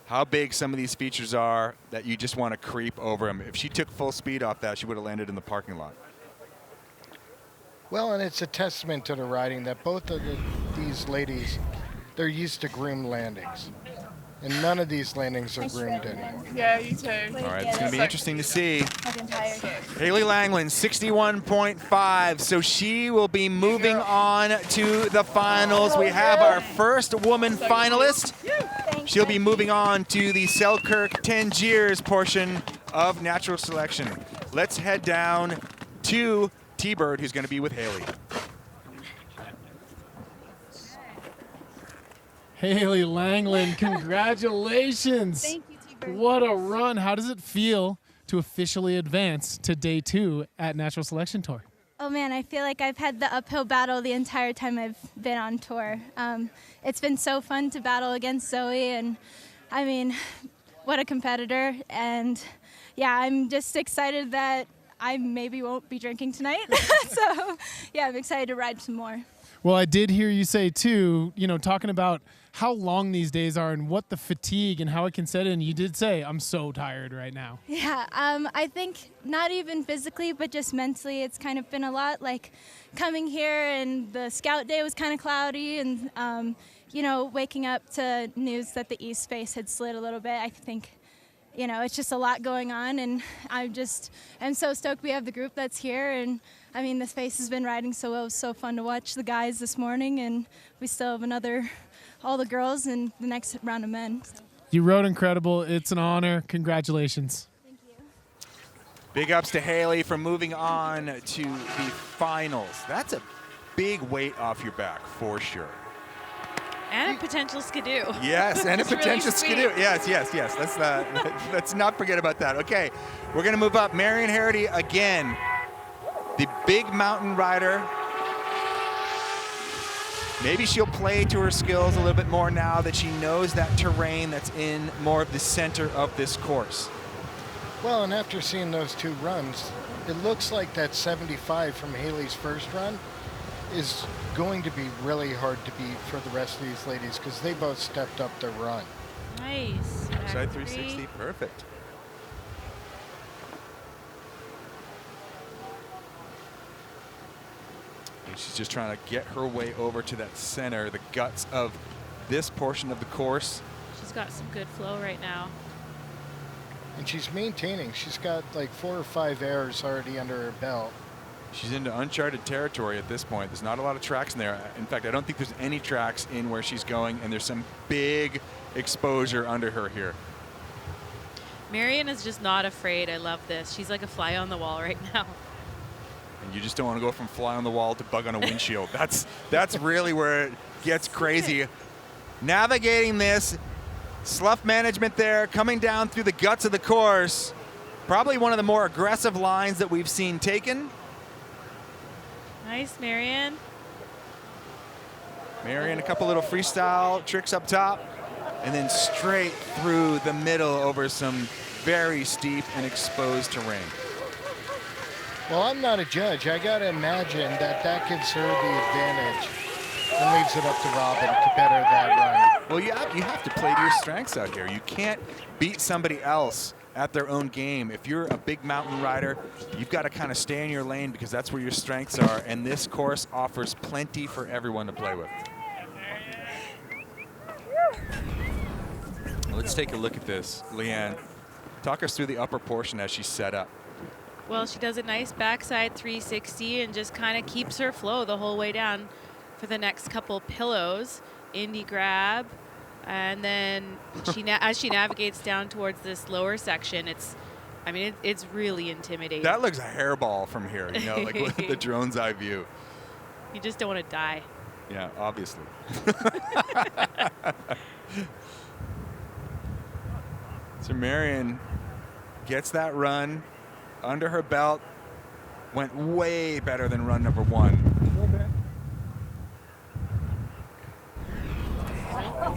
how big some of these features are that you just want to creep over them. If she took full speed off that, she would have landed in the parking lot. Well, and it's a testament to the riding that both of these ladies, they're used to groomed landings. And none of these landings are groomed anymore. Yeah, you too. All right, it's going to be interesting to see. Fucking tired. Haley Langland, 61.5. So she will be moving on to the finals. We have our first woman finalist. She'll be moving on to the Selkirk Tangiers portion of natural selection. Let's head down to T-Bird, who's going to be with Haley. Haley Langland, congratulations. Thank you, T-Bird. What a run. How does it feel to officially advance to day 2 at Natural Selection Tour? Oh man, I feel like I've had the uphill battle the entire time I've been on tour. It's been so fun to battle against Zoe, and I mean, what a competitor. And yeah, I'm just excited that I maybe won't be drinking tonight. So yeah, I'm excited to ride some more. Well, I did hear you say too, talking about how long these days are and what the fatigue and how it can set in. You did say, I'm so tired right now. Yeah, I think not even physically, but just mentally, it's kind of been a lot. Like coming here and the scout day was kind of cloudy, and waking up to news that the east face had slid a little bit. I think, it's just a lot going on, and I'm so stoked we have the group that's here. And I mean, this face has been riding so well. It was so fun to watch the guys this morning, and we still have all the girls in the next round of men. You rode incredible. It's an honor. Congratulations. Thank you. Big ups to Haley for moving on to the finals. That's a big weight off your back for sure. And a potential skidoo. Yes, and a It's really potential sweet. skidoo. Yes. Let's not forget about that. Okay, we're going to move up. Marion Harity again, the big mountain rider. Maybe she'll play to her skills a little bit more now that she knows that terrain that's in more of the center of this course. Well, and after seeing those 2 runs, it looks like that 75 from Haley's first run is going to be really hard to beat for the rest of these ladies because they both stepped up their run. Nice. Side 360, perfect. And she's just trying to get her way over to that center, the guts of this portion of the course. She's got some good flow right now. And she's maintaining. She's got like 4 or 5 airs already under her belt. She's into uncharted territory at this point. There's not a lot of tracks in there. In fact, I don't think there's any tracks in where she's going, and there's some big exposure under her here. Marion is just not afraid. I love this. She's like a fly on the wall right now. And you just don't want to go from fly on the wall to bug on a windshield. That's really where it gets crazy. Navigating this, slough management there, coming down through the guts of the course. Probably one of the more aggressive lines that we've seen taken. Nice, Marion. Marion, a couple little freestyle tricks up top, and then straight through the middle over some very steep and exposed terrain. Well, I'm not a judge. I got to imagine that gives her the advantage and leaves it up to Robin to better that run. Well, you have to play to your strengths out here. You can't beat somebody else at their own game. If you're a big mountain rider, you've got to kind of stay in your lane because that's where your strengths are, and this course offers plenty for everyone to play with. Let's take a look at this. Leanne, talk us through the upper portion as she's set up. Well, she does a nice backside 360 and just kind of keeps her flow the whole way down for the next couple pillows. Indie grab, and then as she navigates down towards this lower section, it's really intimidating. That looks a hairball from here, like with the drone's eye view. You just don't want to die. Yeah, obviously. So Marion gets that run under her belt, went way better than run number 1.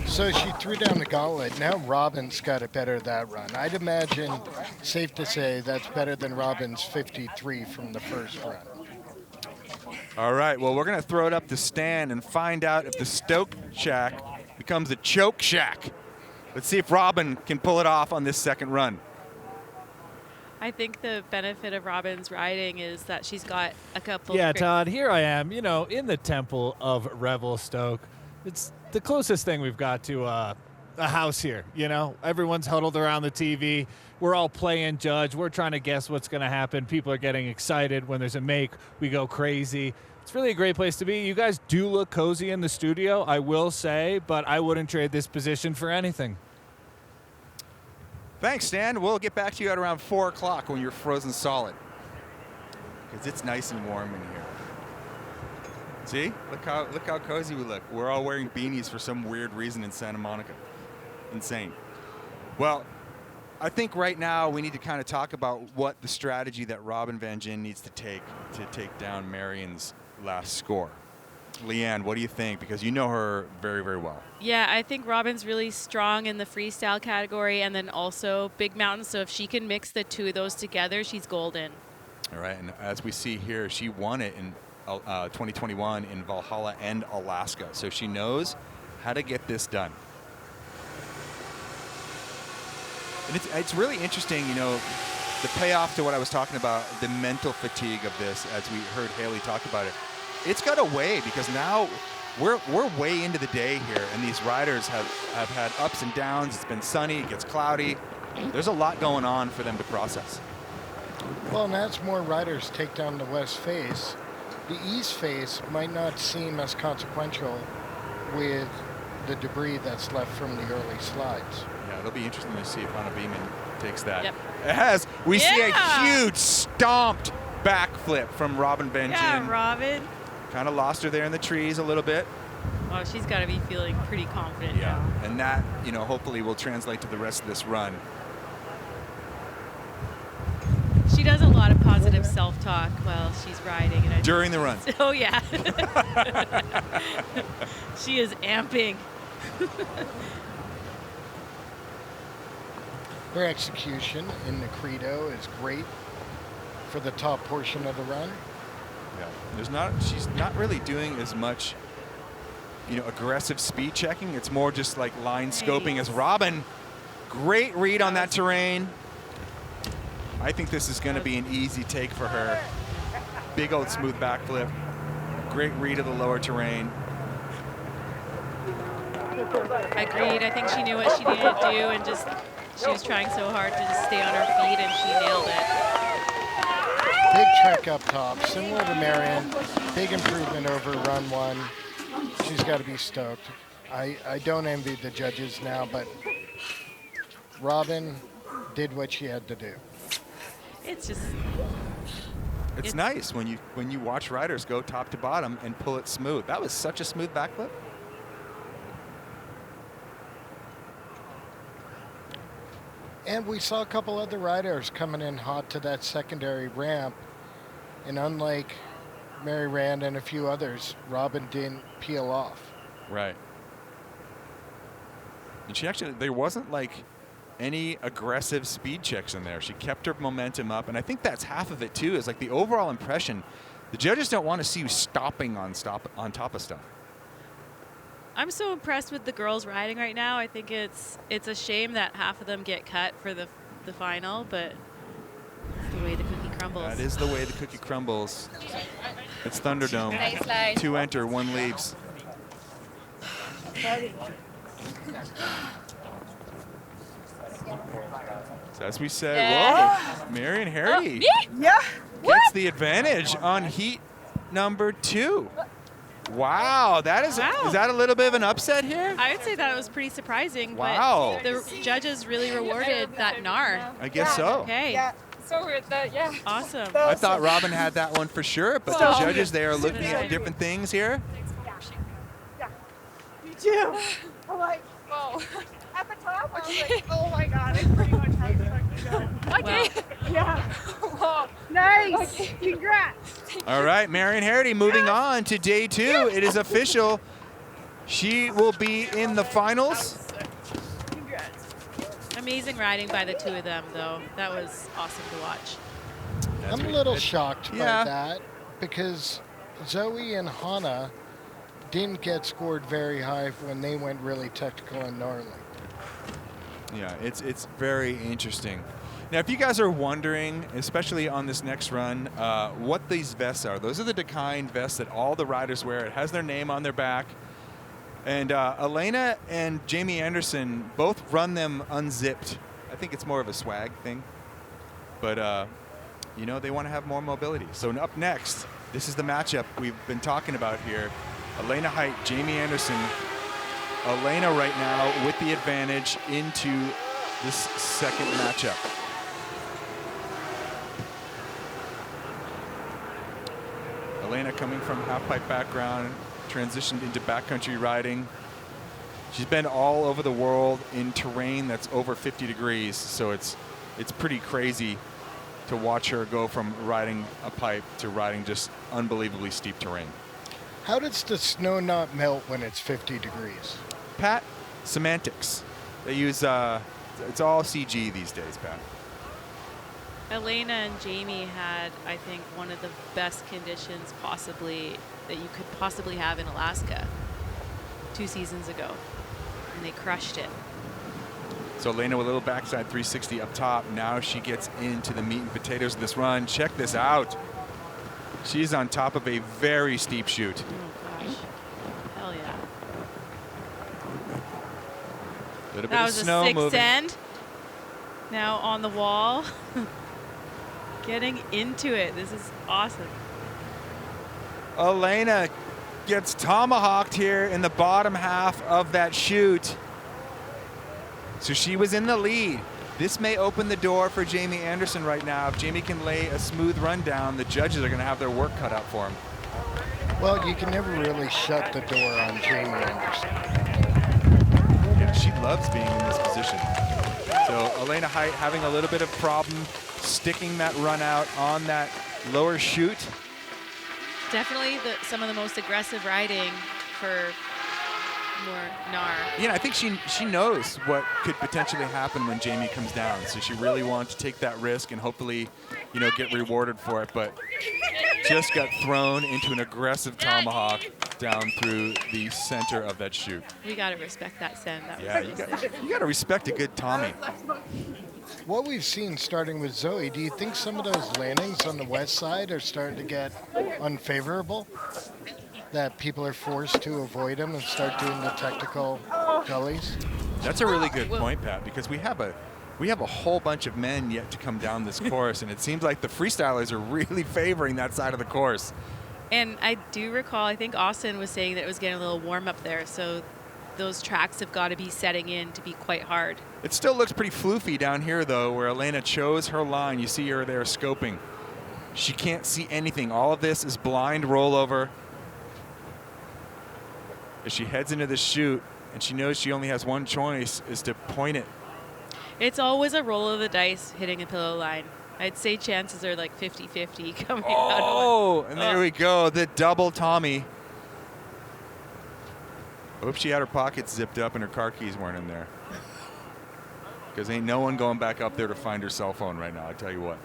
So she threw down the gauntlet. Now Robin's got to better that run. I'd imagine, safe to say, that's better than Robin's 53 from the first run. All right, well, we're going to throw it up the stand and find out if the Stoke Shack becomes a choke shack. Let's see if Robin can pull it off on this second run. I think the benefit of Robin's riding is that she's got a couple. Yeah, Todd, here I am, in the temple of Revelstoke. It's the closest thing we've got to a house here, you know? Everyone's huddled around the TV. We're all playing judge. We're trying to guess what's going to happen. People are getting excited. When there's a make, we go crazy. It's really a great place to be. You guys do look cozy in the studio, I will say, but I wouldn't trade this position for anything. Thanks, Stan. We'll get back to you at around 4 o'clock when you're frozen solid. Because it's nice and warm in here. See? Look how cozy we look. We're all wearing beanies for some weird reason in Santa Monica. Insane. Well, I think right now we need to kind of talk about what the strategy that Robin Benjin needs to take down Marion's last score. Leanne, what do you think? Because you know her very, very well. Yeah, I think Robin's really strong in the freestyle category and then also big mountains. So if she can mix the two of those together, she's golden. All right, and as we see here, she won it in 2021 in Valhalla and Alaska. So she knows how to get this done. And it's really interesting, you know, the payoff to what I was talking about, the mental fatigue of this, as we heard Haley talk about it. It's got a way, because now we're way into the day here, and these riders have had ups and downs. It's been sunny, it gets cloudy. There's a lot going on for them to process. Well, and as more riders take down the west face, the east face might not seem as consequential with the debris that's left from the early slides. Yeah, it'll be interesting to see if Hannah Beaman takes that. Yep. As we see a huge stomped backflip from Robin Benjin. Yeah, Robin. Kind of lost her there in the trees a little bit. Oh, she's got to be feeling pretty confident now. And that, you know, hopefully will translate to the rest of this run. She does a lot of positive self-talk while she's riding. And During the run. Oh, yeah. She is amping. Her execution in the credo is great for the top portion of the run. Yeah, she's not really doing as much, you know, aggressive speed checking. It's more just like line scoping as Robin. Great read on that terrain. I think this is going to be an easy take for her. Big old smooth backflip. Great read of the lower terrain. Agreed. I think she knew what she needed to do, and just she was trying so hard to just stay on her feet, and she nailed it. Big trek up top, similar to Marion. Big improvement over run one. She's got to be stoked. I don't envy the judges now, but Robin did what she had to do. It's nice when you watch riders go top to bottom and pull it smooth. That was such a smooth backflip. And we saw a couple other riders coming in hot to that secondary ramp. And unlike Mary Rand and a few others, Robin didn't peel off. Right. And she actually, there wasn't like any aggressive speed checks in there. She kept her momentum up. And I think that's half of it too, is like the overall impression. The judges don't want to see you stopping on top of stuff. I'm so impressed with the girls riding right now. I think it's a shame that half of them get cut for the final, but it's the way the cookie crumbles. That is the way the cookie crumbles. It's Thunderdome. Nice line. 2 enter, 1 leaves. So as we said, whoa, Marion Hardy gets the advantage on heat number 2. Wow, that is that a little bit of an upset here? I would say that was pretty surprising. Wow. But the judges really rewarded that NAR. I guess so. Okay. Yeah. So weird. Yeah. Awesome. I thought Robin had that one for sure, but the judges, they are looking at different things here. Yeah. Me too. I'm like, whoa. At the top, I was like, oh my god, I pretty much have to go. Okay. Yeah. Whoa. Nice. Okay. Congrats. All right, Marion Hardy moving on to day 2. It is official. She will be in the finals. Amazing riding by the two of them, though. That was awesome to watch. I'm a little shocked by that because Zoe and Hannah didn't get scored very high when they went really technical and gnarly. Yeah, it's very interesting. Now, if you guys are wondering, especially on this next run, what these vests are, those are the Dakine vests that all the riders wear. It has their name on their back. And Elena and Jamie Anderson both run them unzipped. I think it's more of a swag thing. But, you know, they want to have more mobility. So up next, this is the matchup we've been talking about here. Elena Hight, Jamie Anderson. Elena right now with the advantage into this second matchup. Elena coming from half-pipe background, transitioned into backcountry riding. She's been all over the world in terrain that's over 50 degrees, so it's pretty crazy to watch her go from riding a pipe to riding just unbelievably steep terrain. How does the snow not melt when it's 50 degrees? Pat, semantics. They use, it's all CG these days, Pat. Elena and Jamie had, I think, one of the best conditions possibly that you could possibly have in Alaska 2 seasons ago, and they crushed it. So Elena with a little backside 360 up top. Now she gets into the meat and potatoes of this run. Check this out. She's on top of a very steep chute. Oh gosh, hell yeah. Little bit That of was snow a 6 moving. end. Now on the wall. Getting into it. This is awesome. Elena gets tomahawked here in the bottom half of that chute. So she was in the lead. This may open the door for Jamie Anderson right now. If Jamie can lay a smooth run down, the judges are going to have their work cut out for him. Well, you can never really shut the door on Jamie Anderson. Yeah, she loves being in this position. So Elena Hight having a little bit of problem sticking that run out on that lower chute. Definitely some of the most aggressive riding for more gnar. Yeah, I think she knows what could potentially happen when Jamie comes down. So she really wanted to take that risk and hopefully, you know, get rewarded for it. But just got thrown into an aggressive tomahawk down through the center of that chute. We got to respect that send. That Yeah, was you got to respect a good Tommy. What we've seen starting with Zoe, do you think some of those landings on the west side are starting to get unfavorable? That people are forced to avoid them and start doing the technical gullies? That's a really good point, Pat, because we have a whole bunch of men yet to come down this course, and it seems like the freestylers are really favoring that side of the course. And I do recall, I think Austin was saying that it was getting a little warm up there, so those tracks have got to be setting in to be quite hard. It still looks pretty floofy down here, though, where Elena chose her line. You see her there scoping. She can't see anything. All of this is blind rollover. As she heads into the chute, and she knows she only has one choice, is to point it. It's always a roll of the dice hitting a pillow line. I'd say chances are like 50-50 coming out. Oh, and there we go, the double Tommy. I hope she had her pockets zipped up and her car keys weren't in there. Because ain't no one going back up there to find her cell phone right now, I tell you what.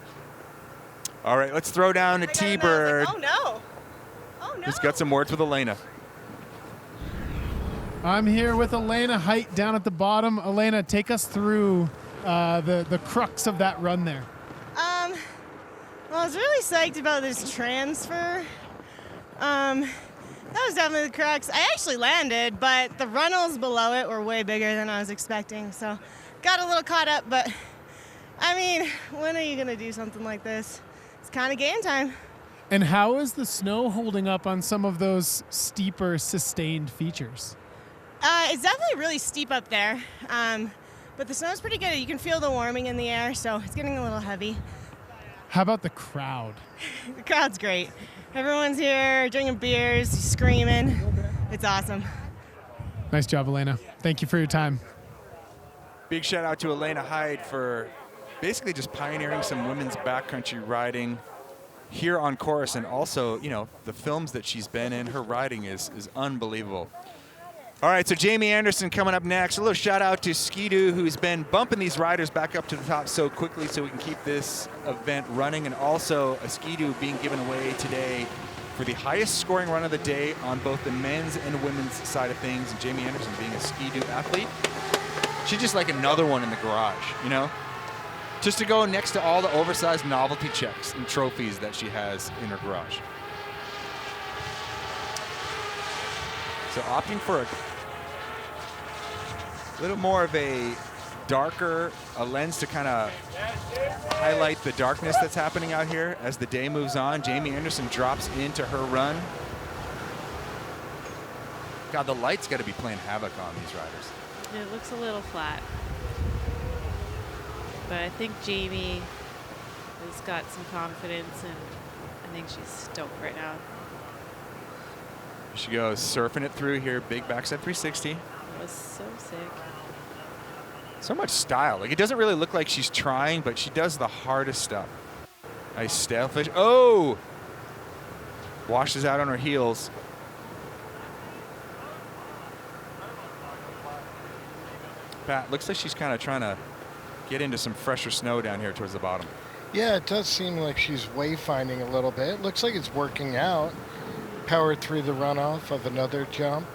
All right, let's throw down to T-Bird. Oh no. Oh no. Who's got some words with Elena. I'm here with Elena Hight down at the bottom. Elena, take us through the crux of that run there. Well, I was really psyched about this transfer. That was definitely the crux. I actually landed, but the runnels below it were way bigger than I was expecting, so got a little caught up, but I mean, when are you gonna do something like this? It's kind of game time. And how is the snow holding up on some of those steeper, sustained features? It's definitely really steep up there, but the snow's pretty good. You can feel the warming in the air, so it's getting a little heavy. How about the crowd? The crowd's great. Everyone's here drinking beers, screaming. It's awesome. Nice job, Elena. Thank you for your time. Big shout out to Elena Hight for basically just pioneering some women's backcountry riding here on course, and also, you know, the films that she's been in. Her riding is unbelievable. All right, so Jamie Anderson coming up next. A little shout out to Scando, who's been bumping these riders back up to the top so quickly so we can keep this event running, and also a Scando being given away today for the highest scoring run of the day on both the men's and women's side of things. And Jamie Anderson being a Scando athlete, she's just like another one in the garage, you know? Just to go next to all the oversized novelty checks and trophies that she has in her garage. So opting for a little more of a darker lens to kind of highlight the darkness that's happening out here as the day moves on. Jamie Anderson drops into her run. God, the light's got to be playing havoc on these riders. It looks a little flat. But I think Jamie has got some confidence, and I think she's stoked right now. She goes surfing it through here. Big backside 360. That was so sick. So much style. Like, it doesn't really look like she's trying, but she does the hardest stuff. Nice stalefish. Oh! Washes out on her heels. Pat, looks like she's kind of trying to get into some fresher snow down here towards the bottom. Yeah, it does seem like she's wayfinding a little bit. Looks like it's working out. Powered through the runoff of another jump.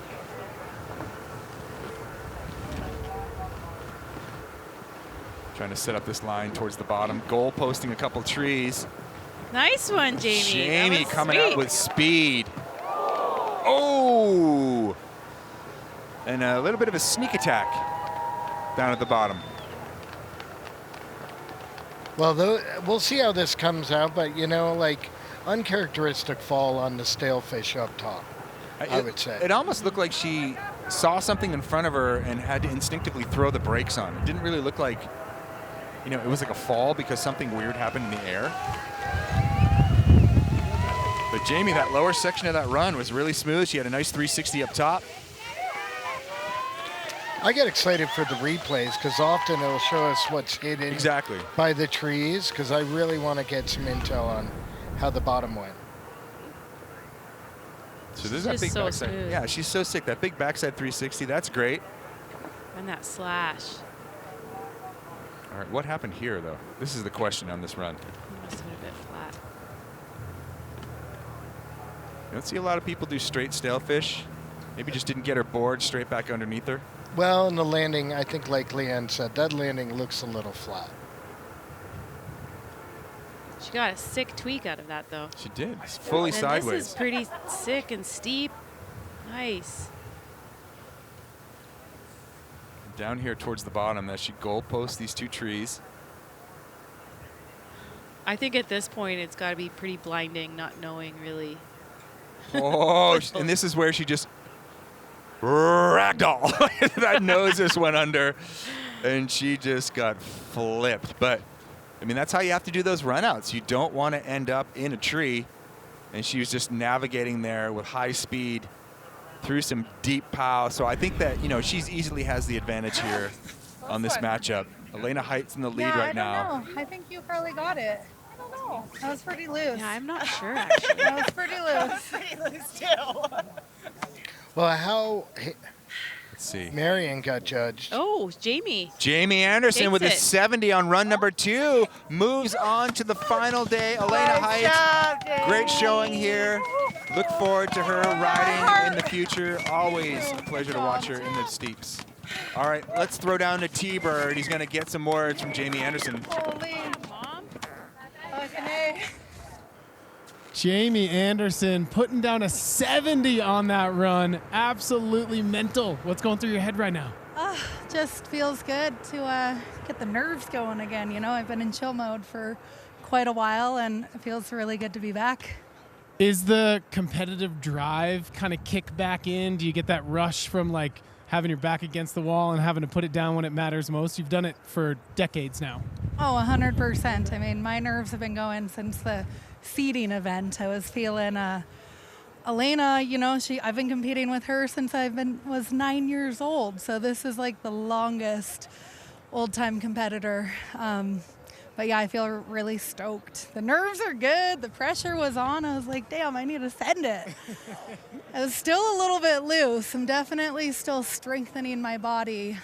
Trying to set up this line towards the bottom. Goal posting a couple trees. Nice one, Jamie. Jamie coming out with speed. Oh! And a little bit of a sneak attack down at the bottom. Well, we'll see how this comes out, but you know, like, uncharacteristic fall on the stalefish up top, I would say. It almost looked like she saw something in front of her and had to instinctively throw the brakes on. It didn't really look like, you know, it was like a fall because something weird happened in the air. But Jamie, that lower section of that run was really smooth. She had a nice 360 up top. I get excited for the replays because often it'll show us what's hidden by the trees, because I really want to get some intel on how the bottom went. So this is that big backside. Smooth. Yeah, she's so sick. That big backside 360, that's great. And that slash. All right, what happened here, though? This is the question on this run. It must have been a bit flat. You don't see a lot of people do straight stalefish. Maybe just didn't get her board straight back underneath her. Well, in the landing, I think like Leanne said, that landing looks a little flat. She got a sick tweak out of that, though. She did. It's fully sideways. This is pretty sick and steep. Nice. Down here towards the bottom as she goal posts these two trees. I think at this point it's got to be pretty blinding, not knowing really. Oh, and this is where she just ragdoll. That nose just went under, and she just got flipped. But, I mean, that's how you have to do those runouts. You don't want to end up in a tree, and she was just navigating there with high speed through some deep pow. So I think that, you know, she's easily has the advantage here on this matchup. Elena Hight's in the lead right now. I don't know. I think you probably got it. I don't know. That was pretty loose. Yeah, I'm not sure, actually. That was pretty loose. Pretty loose, too. Well, how... Let's see. Marion got judged. Oh, Jamie. Jamie Anderson Takes with a it. 70 on run number 2 moves on to the final day. Elena Height, great showing here. Look forward to her riding in the future. Always a pleasure to watch her in the steeps. All right, let's throw down to T-Bird. He's going to get some words from Jamie Anderson. Holy mom. Okay. Jamie Anderson putting down a 70 on that run. Absolutely mental. What's going through your head right now? Just feels good to get the nerves going again. You know, I've been in chill mode for quite a while, and it feels really good to be back. Is the competitive drive kind of kick back in? Do you get that rush from like having your back against the wall and having to put it down when it matters most? You've done it for decades now. Oh, 100%. I mean, my nerves have been going since the seeding event. I was feeling Elena, you know, I've been competing with her since was 9 years old. So this is like the longest old-time competitor. But yeah, I feel really stoked. The nerves are good. The pressure was on. I was like, damn, I need to send it. I was still a little bit loose. I'm definitely still strengthening my body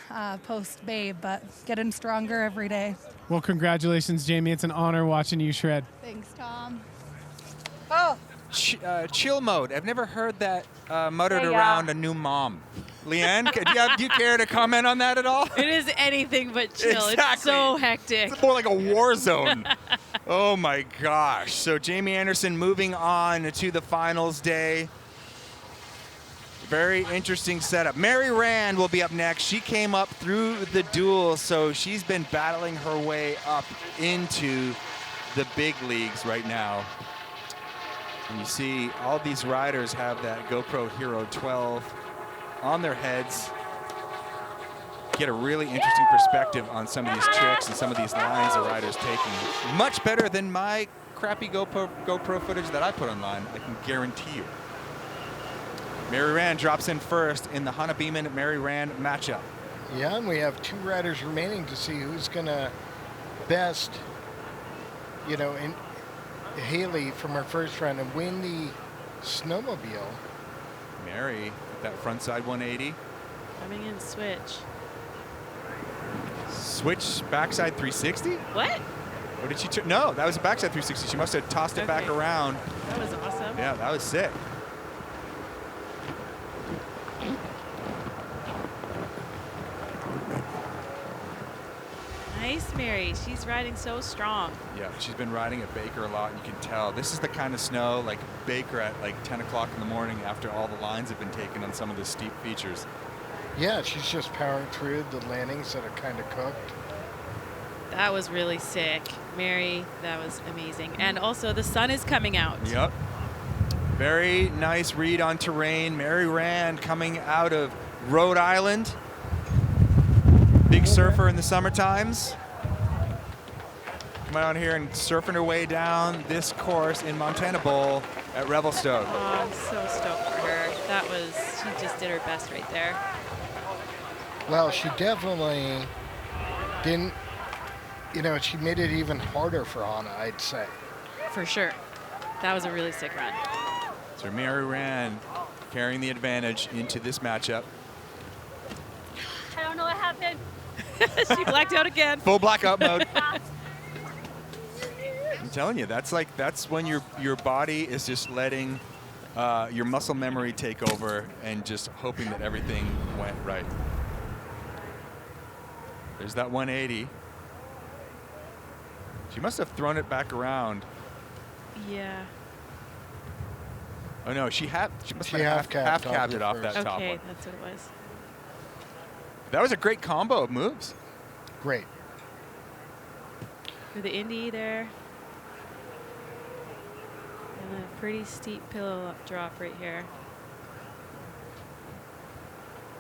post-babe, but getting stronger every day. Well, congratulations, Jamie. It's an honor watching you shred. Thanks, Tom. Oh. Chill mode. I've never heard that muttered around a new mom. Leanne, do you care to comment on that at all? It is anything but chill. Exactly. It's so hectic. It's more like a war zone. Oh my gosh. So Jamie Anderson moving on to the finals day. Very interesting setup. Mary Rand will be up next. She came up through the duel, so she's been battling her way up into the big leagues right now. And you see all these riders have that GoPro Hero 12 on their heads. Get a really interesting perspective on some of these tricks and some of these lines the riders taking. Much better than my crappy GoPro footage that I put online, I can guarantee you. Mary Rand drops in first in the Hannah Beaman Mary Rand matchup. Yeah, and we have 2 riders remaining to see who's going to best, you know, in Haley from her first round and win the snowmobile. Mary, that front side 180. Coming in switch. Switch backside 360? What? Or did she? No, that was a backside 360. She must have tossed it back around. That was awesome. Yeah, that was sick. Nice, Mary. She's riding so strong. Yeah, she's been riding at Baker a lot, and you can tell. This is the kind of snow like Baker at like 10 o'clock in the morning after all the lines have been taken on some of the steep features. Yeah, she's just powering through the landings that are kind of cooked. That was really sick. Mary, that was amazing. And also the sun is coming out. Yep. Very nice read on terrain. Mary Rand coming out of Rhode Island. Big surfer in the summer times. Coming out here and surfing her way down this course in Montana Bowl at Revelstoke. Oh, I'm so stoked for her. That was, she just did her best right there. Well, she definitely didn't, you know, she made it even harder for Hannah, I'd say. For sure. That was a really sick run. So Mary Rand carrying the advantage into this matchup. I don't know what happened. She blacked out again. Full blackout mode. I'm telling you, that's when your body is just letting your muscle memory take over and just hoping that everything went right. There's that 180. She must have thrown it back around. Yeah. Oh no, she must have half-capped it off that top one. Okay, that's what it was. That was a great combo of moves. Great. For the Indy there. And a pretty steep pillow up drop right here.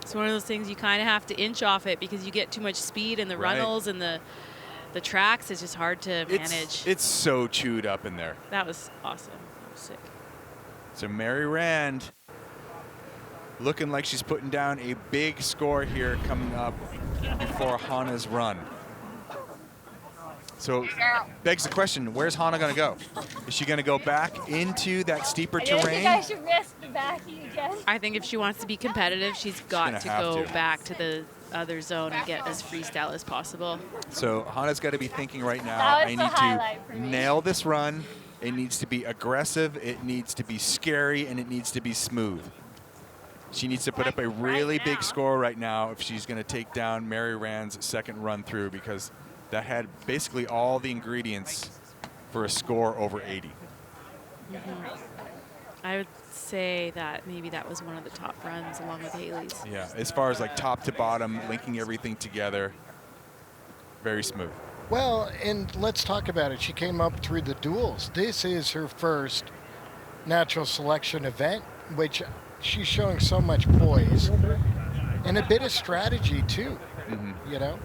It's one of those things you kind of have to inch off it because you get too much speed in the runnels and the tracks. It's just hard to manage. It's so chewed up in there. That was awesome. That was sick. So Mary Rand looking like she's putting down a big score here coming up before Hannah's run. So begs the question, where's Hannah going to go? Is she going to go back into that steeper terrain? I think I should risk the backing again. I think if she wants to be competitive, she's got to go back to the other zone and get as freestyle as possible. So Hannah's got to be thinking right now, I need to nail this run. It needs to be aggressive, it needs to be scary, and it needs to be smooth. She needs to put up a really big score right now if she's going to take down Mary Rand's second run through, because that had basically all the ingredients for a score over 80. I would say that maybe that was one of the top runs along with Haley's. Yeah, as far as like top to bottom, linking everything together, very smooth. Well, and let's talk about it. She came up through the duels. This is her first natural selection event, which she's showing so much poise and a bit of strategy too, you know?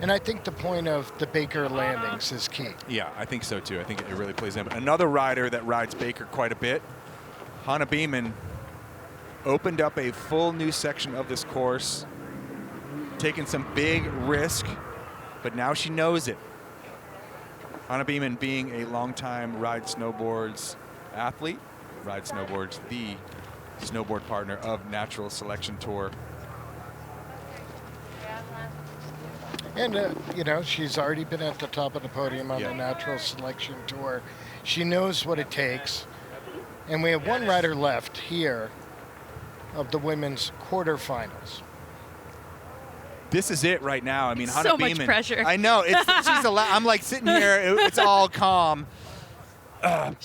And I think the point of the Baker landings is key. Yeah, I think so too. I think it really plays in. Another rider that rides Baker quite a bit, Hannah Beaman, opened up a full new section of this course, taking some big risk, but now she knows it. Hannah Beaman being a longtime ride snowboards athlete, ride snowboards, the snowboard partner of Natural Selection Tour. And, you know, she's already been at the top of the podium on the Natural Selection Tour. She knows what it takes. And we have one rider left here of the women's quarterfinals. This is it right now. I mean, Hannah so Beaman. Much pressure. I know. I'm like sitting here. It's all calm.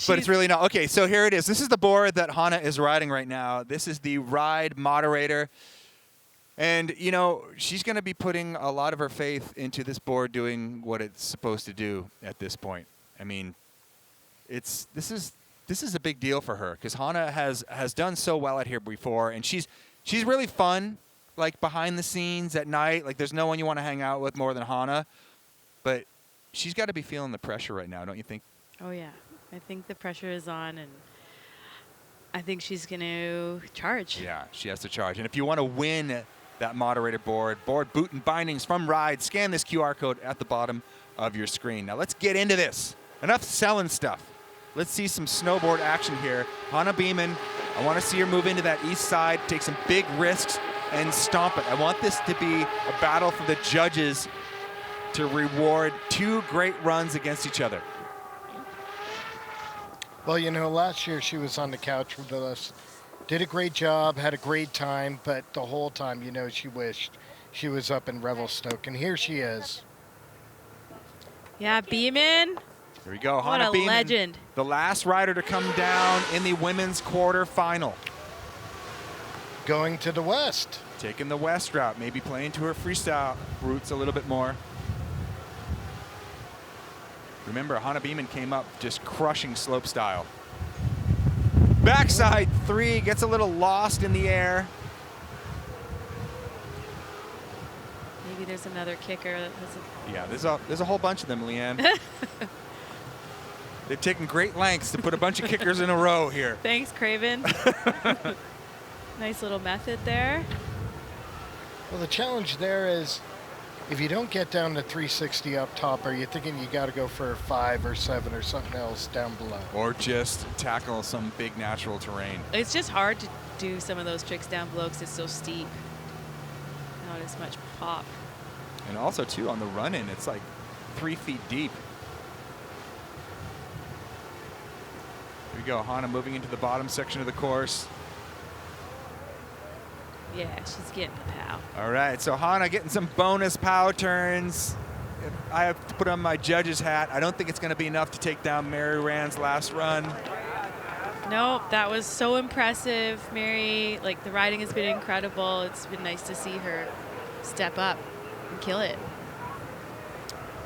but it's really not. Okay, so here it is. This is the board that Hannah is riding right now. This is the ride moderator. And, you know, she's going to be putting a lot of her faith into this board doing what it's supposed to do at this point. I mean, this is a big deal for her because Hannah has done so well out here before, and she's really fun, like behind the scenes at night. Like there's no one you want to hang out with more than Hannah, but she's got to be feeling the pressure right now, don't you think? Oh yeah, I think the pressure is on, and I think she's going to charge. Yeah, she has to charge. And if you want to win that moderator board boot and bindings from Ride, scan this QR code at the bottom of your screen. Now let's get into this. Enough selling stuff. Let's see some snowboard action here. Hannah Beaman, I want to see her move into that east side, take some big risks, and stomp it. I want this to be a battle for the judges to reward two great runs against each other. Well, you know, last year she was on the couch with us. Did a great job, had a great time, but the whole time, you know, she wished she was up in Revelstoke, and here she is. Yeah, Beaman. Here we go, What Hannah a Beaman, legend. the last rider to come down in the women's quarterfinal. Going to the west. Taking the west route, maybe playing to her freestyle roots a little bit more. Remember, Hannah Beaman came up just crushing slope style. Backside 3, gets a little lost in the air. Maybe there's another kicker. That has Yeah, there's a whole bunch of them, Leanne. They've taken great lengths to put a bunch of kickers in a row here. Thanks, Craven. Nice little method there. Well, the challenge there is if you don't get down to 360 up top, are you thinking you got to go for a 5 or 7 or something else down below? Or just tackle some big natural terrain. It's just hard to do some of those tricks down below because it's so steep. Not as much pop. And also, too, on the run-in, it's like 3 feet deep. Here we go, Hannah moving into the bottom section of the course. Yeah, she's getting the pow. All right, so Hannah getting some bonus pow turns. If I have to put on my judge's hat, I don't think it's going to be enough to take down Mary Rand's last run. Nope, that was so impressive, Mary. Like, the riding has been incredible. It's been nice to see her step up and kill it.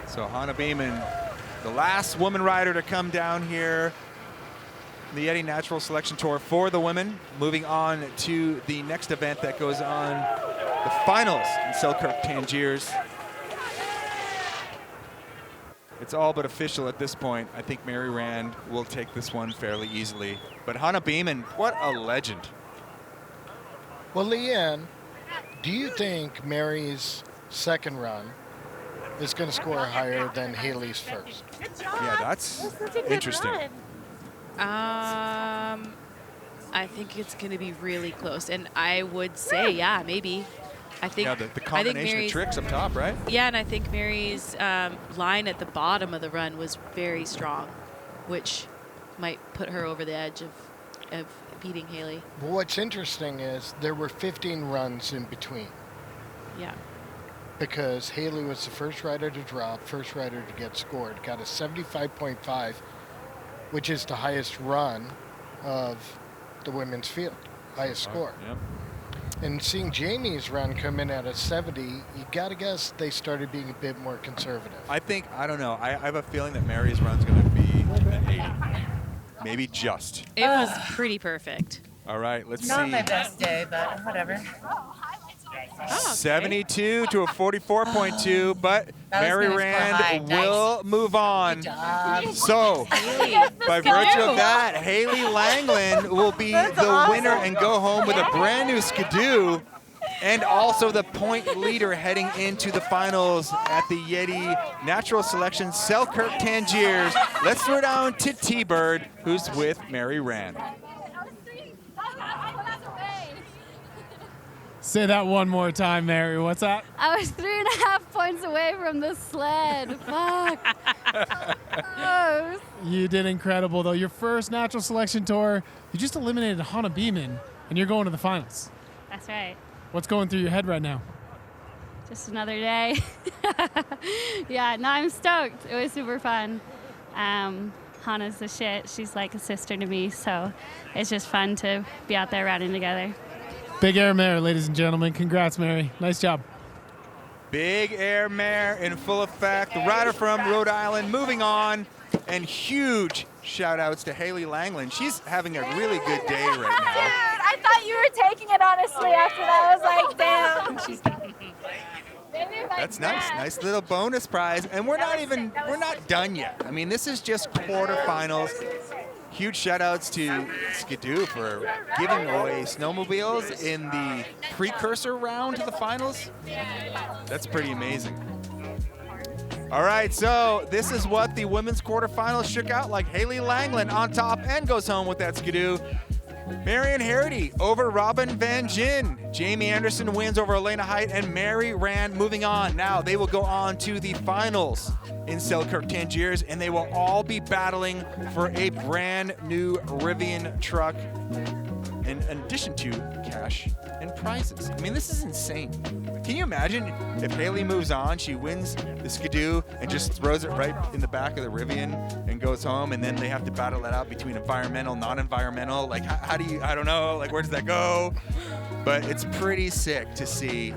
So Hannah Beaman, the last woman rider to come down here, the Yeti Natural Selection Tour for the women. Moving on to the next event that goes on, the finals in Selkirk Tangiers. It's all but official at this point. I think Mary Rand will take this one fairly easily. But Hannah Beaman, what a legend. Well, Leanne, do you think Mary's second run is going to score higher than Haley's first? Yeah, that's interesting. I think it's going to be really close, and I would say, yeah, maybe. I think. Yeah, the combination of tricks up top, right? Yeah, and I think Mary's line at the bottom of the run was very strong, which might put her over the edge of beating Haley. Well, what's interesting is there were 15 runs in between. Yeah. Because Haley was the first rider to drop, first rider to get scored, got a 75.5, which is the highest run of the women's field, highest score. Yep. And seeing Jamie's run come in at a 70, you got to guess they started being a bit more conservative. I don't know. I have a feeling that Mary's run's going to be an 80. Maybe just. It was pretty perfect. All right, let's see. Not my best day, but whatever. 72 to a 44.2, but Mary Rand will move on. So, by virtue of that, Haley Langland will be the winner and go home with a brand new Skidoo, and also the point leader heading into the finals at the Yeti Natural Selection Selkirk Tangiers. Let's throw down to T-Bird, who's with Mary Rand. Say that one more time, Mary. What's that? I was 3.5 points away from the sled. Fuck. Close. You did incredible, though. Your first natural selection tour, you just eliminated Hannah Beaman, and you're going to the finals. That's right. What's going through your head right now? Just another day. Yeah, no, I'm stoked. It was super fun. Hannah's the shit. She's like a sister to me, so it's just fun to be out there riding together. Big air mare, ladies and gentlemen. Congrats, Mary. Nice job. Big air mare in full effect. The rider from Rhode Island moving on. And huge shout outs to Haley Langland. She's having a really good day right now. Dude, I thought you were taking it honestly after that. I was like, damn. That's nice. Nice little bonus prize. And we're not done yet. I mean, this is just quarterfinals. Huge shout outs to Scando for giving away snowmobiles in the precursor round to the finals. That's pretty amazing. All right, so this is what the women's quarterfinals shook out like. Haley Langland on top and goes home with that Skidoo. Marion Harity over Robin Benjin. Jamie Anderson wins over Elena Hight, and Mary Rand moving on. Now they will go on to the finals in Selkirk Tangiers, and they will all be battling for a brand new Rivian truck, in addition to cash and prizes. I mean, this is insane. Can you imagine if Haley moves on, she wins the Skidoo and just throws it right in the back of the Rivian and goes home, and then they have to battle that out between environmental, non-environmental. Like, how do you, I don't know, like, where does that go? But it's pretty sick to see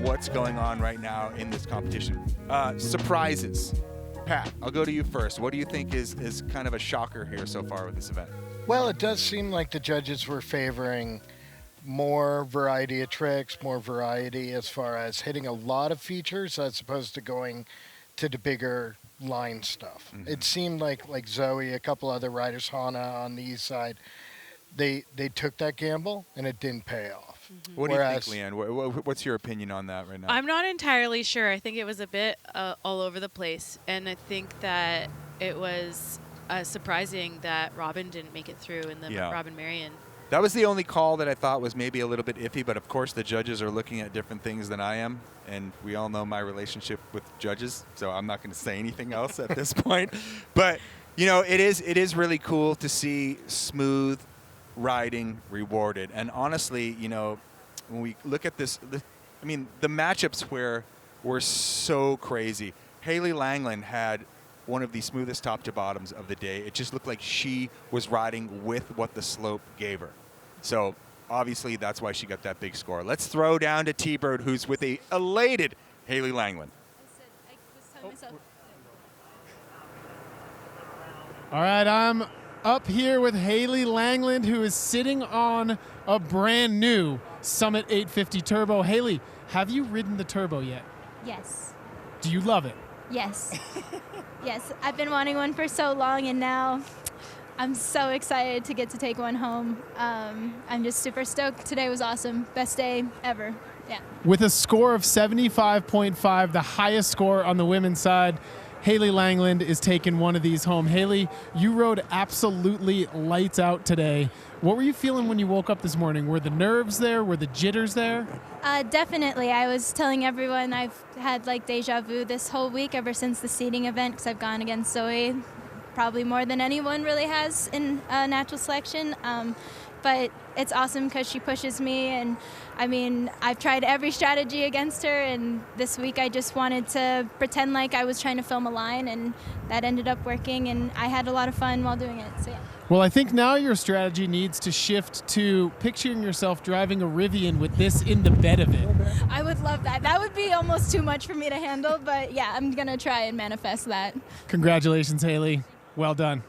what's going on right now in this competition. Surprises. Pat, I'll go to you first. What do you think is kind of a shocker here so far with this event? Well, it does seem like the judges were favoring more variety of tricks, more variety as far as hitting a lot of features as opposed to going to the bigger line stuff. Mm-hmm. It seemed like Zoe, a couple other riders, Hannah on the east side, they took that gamble and it didn't pay off. Mm-hmm. What do you think, Leanne? What's your opinion on that right now? I'm not entirely sure. I think it was a bit all over the place, and I think that it was surprising that Robin didn't make it through in the Robin Marion. That was the only call that I thought was maybe a little bit iffy, but of course the judges are looking at different things than I am, and we all know my relationship with judges, so I'm not going to say anything else at this point. But, you know, it is really cool to see smooth riding rewarded. And honestly, you know, when we look at this, I mean, the matchups were so crazy. Haley Langland had one of the smoothest top to bottoms of the day. It just looked like she was riding with what the slope gave her. So obviously that's why she got that big score. Let's throw down to T-Bird, who's with a elated Haley Langland. All right, I'm up here with Haley Langland, who is sitting on a brand new Summit 850 Turbo. Haley, have you ridden the Turbo yet? Yes. Do you love it? Yes. Yes, I've been wanting one for so long, and now I'm so excited to get to take one home. I'm just super stoked. Today was awesome. Best day ever. Yeah. With a score of 75.5, the highest score on the women's side, Haley Langland is taking one of these home. Haley, you rode absolutely lights out today. What were you feeling when you woke up this morning? Were the nerves there? Were the jitters there? Definitely. I was telling everyone I've had like deja vu this whole week ever since the seating event, because I've gone against Zoe probably more than anyone really has in natural selection. But it's awesome because she pushes me, and I mean, I've tried every strategy against her, and this week I just wanted to pretend like I was trying to film a line, and that ended up working, and I had a lot of fun while doing it, so yeah. Well, I think now your strategy needs to shift to picturing yourself driving a Rivian with this in the bed of it. I would love that. That would be almost too much for me to handle, but yeah, I'm going to try and manifest that. Congratulations, Haley. Well done.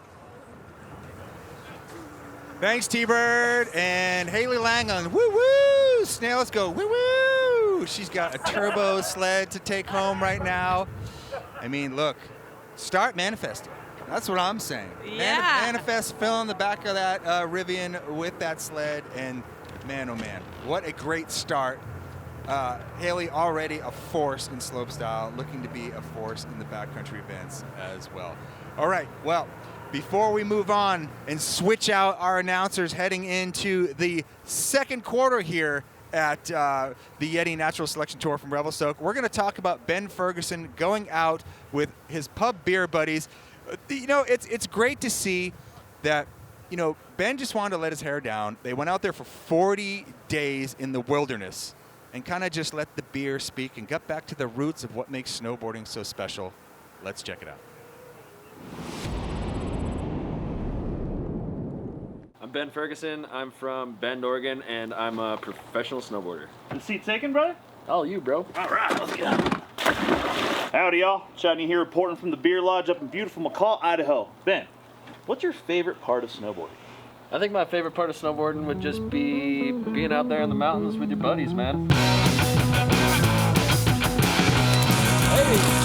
Thanks, T-Bird. And Haley Langland, woo-woo! Snails go, woo-woo! She's got a turbo sled to take home right now. I mean, look, start manifesting. That's what I'm saying. Yeah. Manifest, fill in the back of that Rivian with that sled, and man, oh man, what a great start. Haley already a force in slopestyle, looking to be a force in the backcountry events as well. All right, well, before we move on and switch out our announcers heading into the second quarter here at the Yeti Natural Selection Tour from Revelstoke, we're going to talk about Ben Ferguson going out with his pub beer buddies. You know, it's great to see that, you know, Ben just wanted to let his hair down. They went out there for 40 days in the wilderness and kind of just let the beer speak and got back to the roots of what makes snowboarding so special. Let's check it out. Ben Ferguson. I'm from Bend, Oregon, and I'm a professional snowboarder. The seat taken, brother? Oh, you, bro. All right, let's go. Howdy, y'all. Shiny here reporting from the Beer Lodge up in beautiful McCall, Idaho. Ben, what's your favorite part of snowboarding? I think my favorite part of snowboarding would just be being out there in the mountains with your buddies, man. Hey!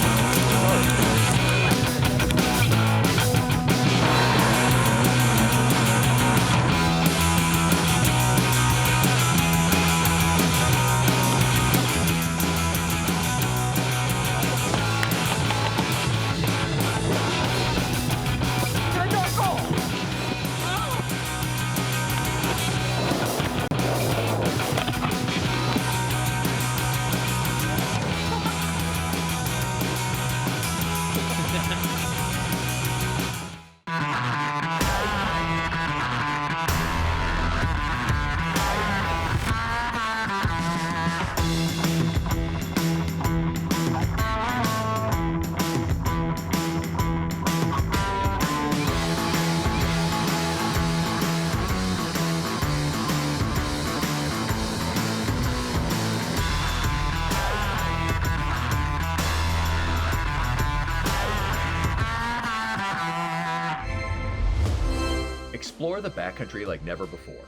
Explore the backcountry like never before.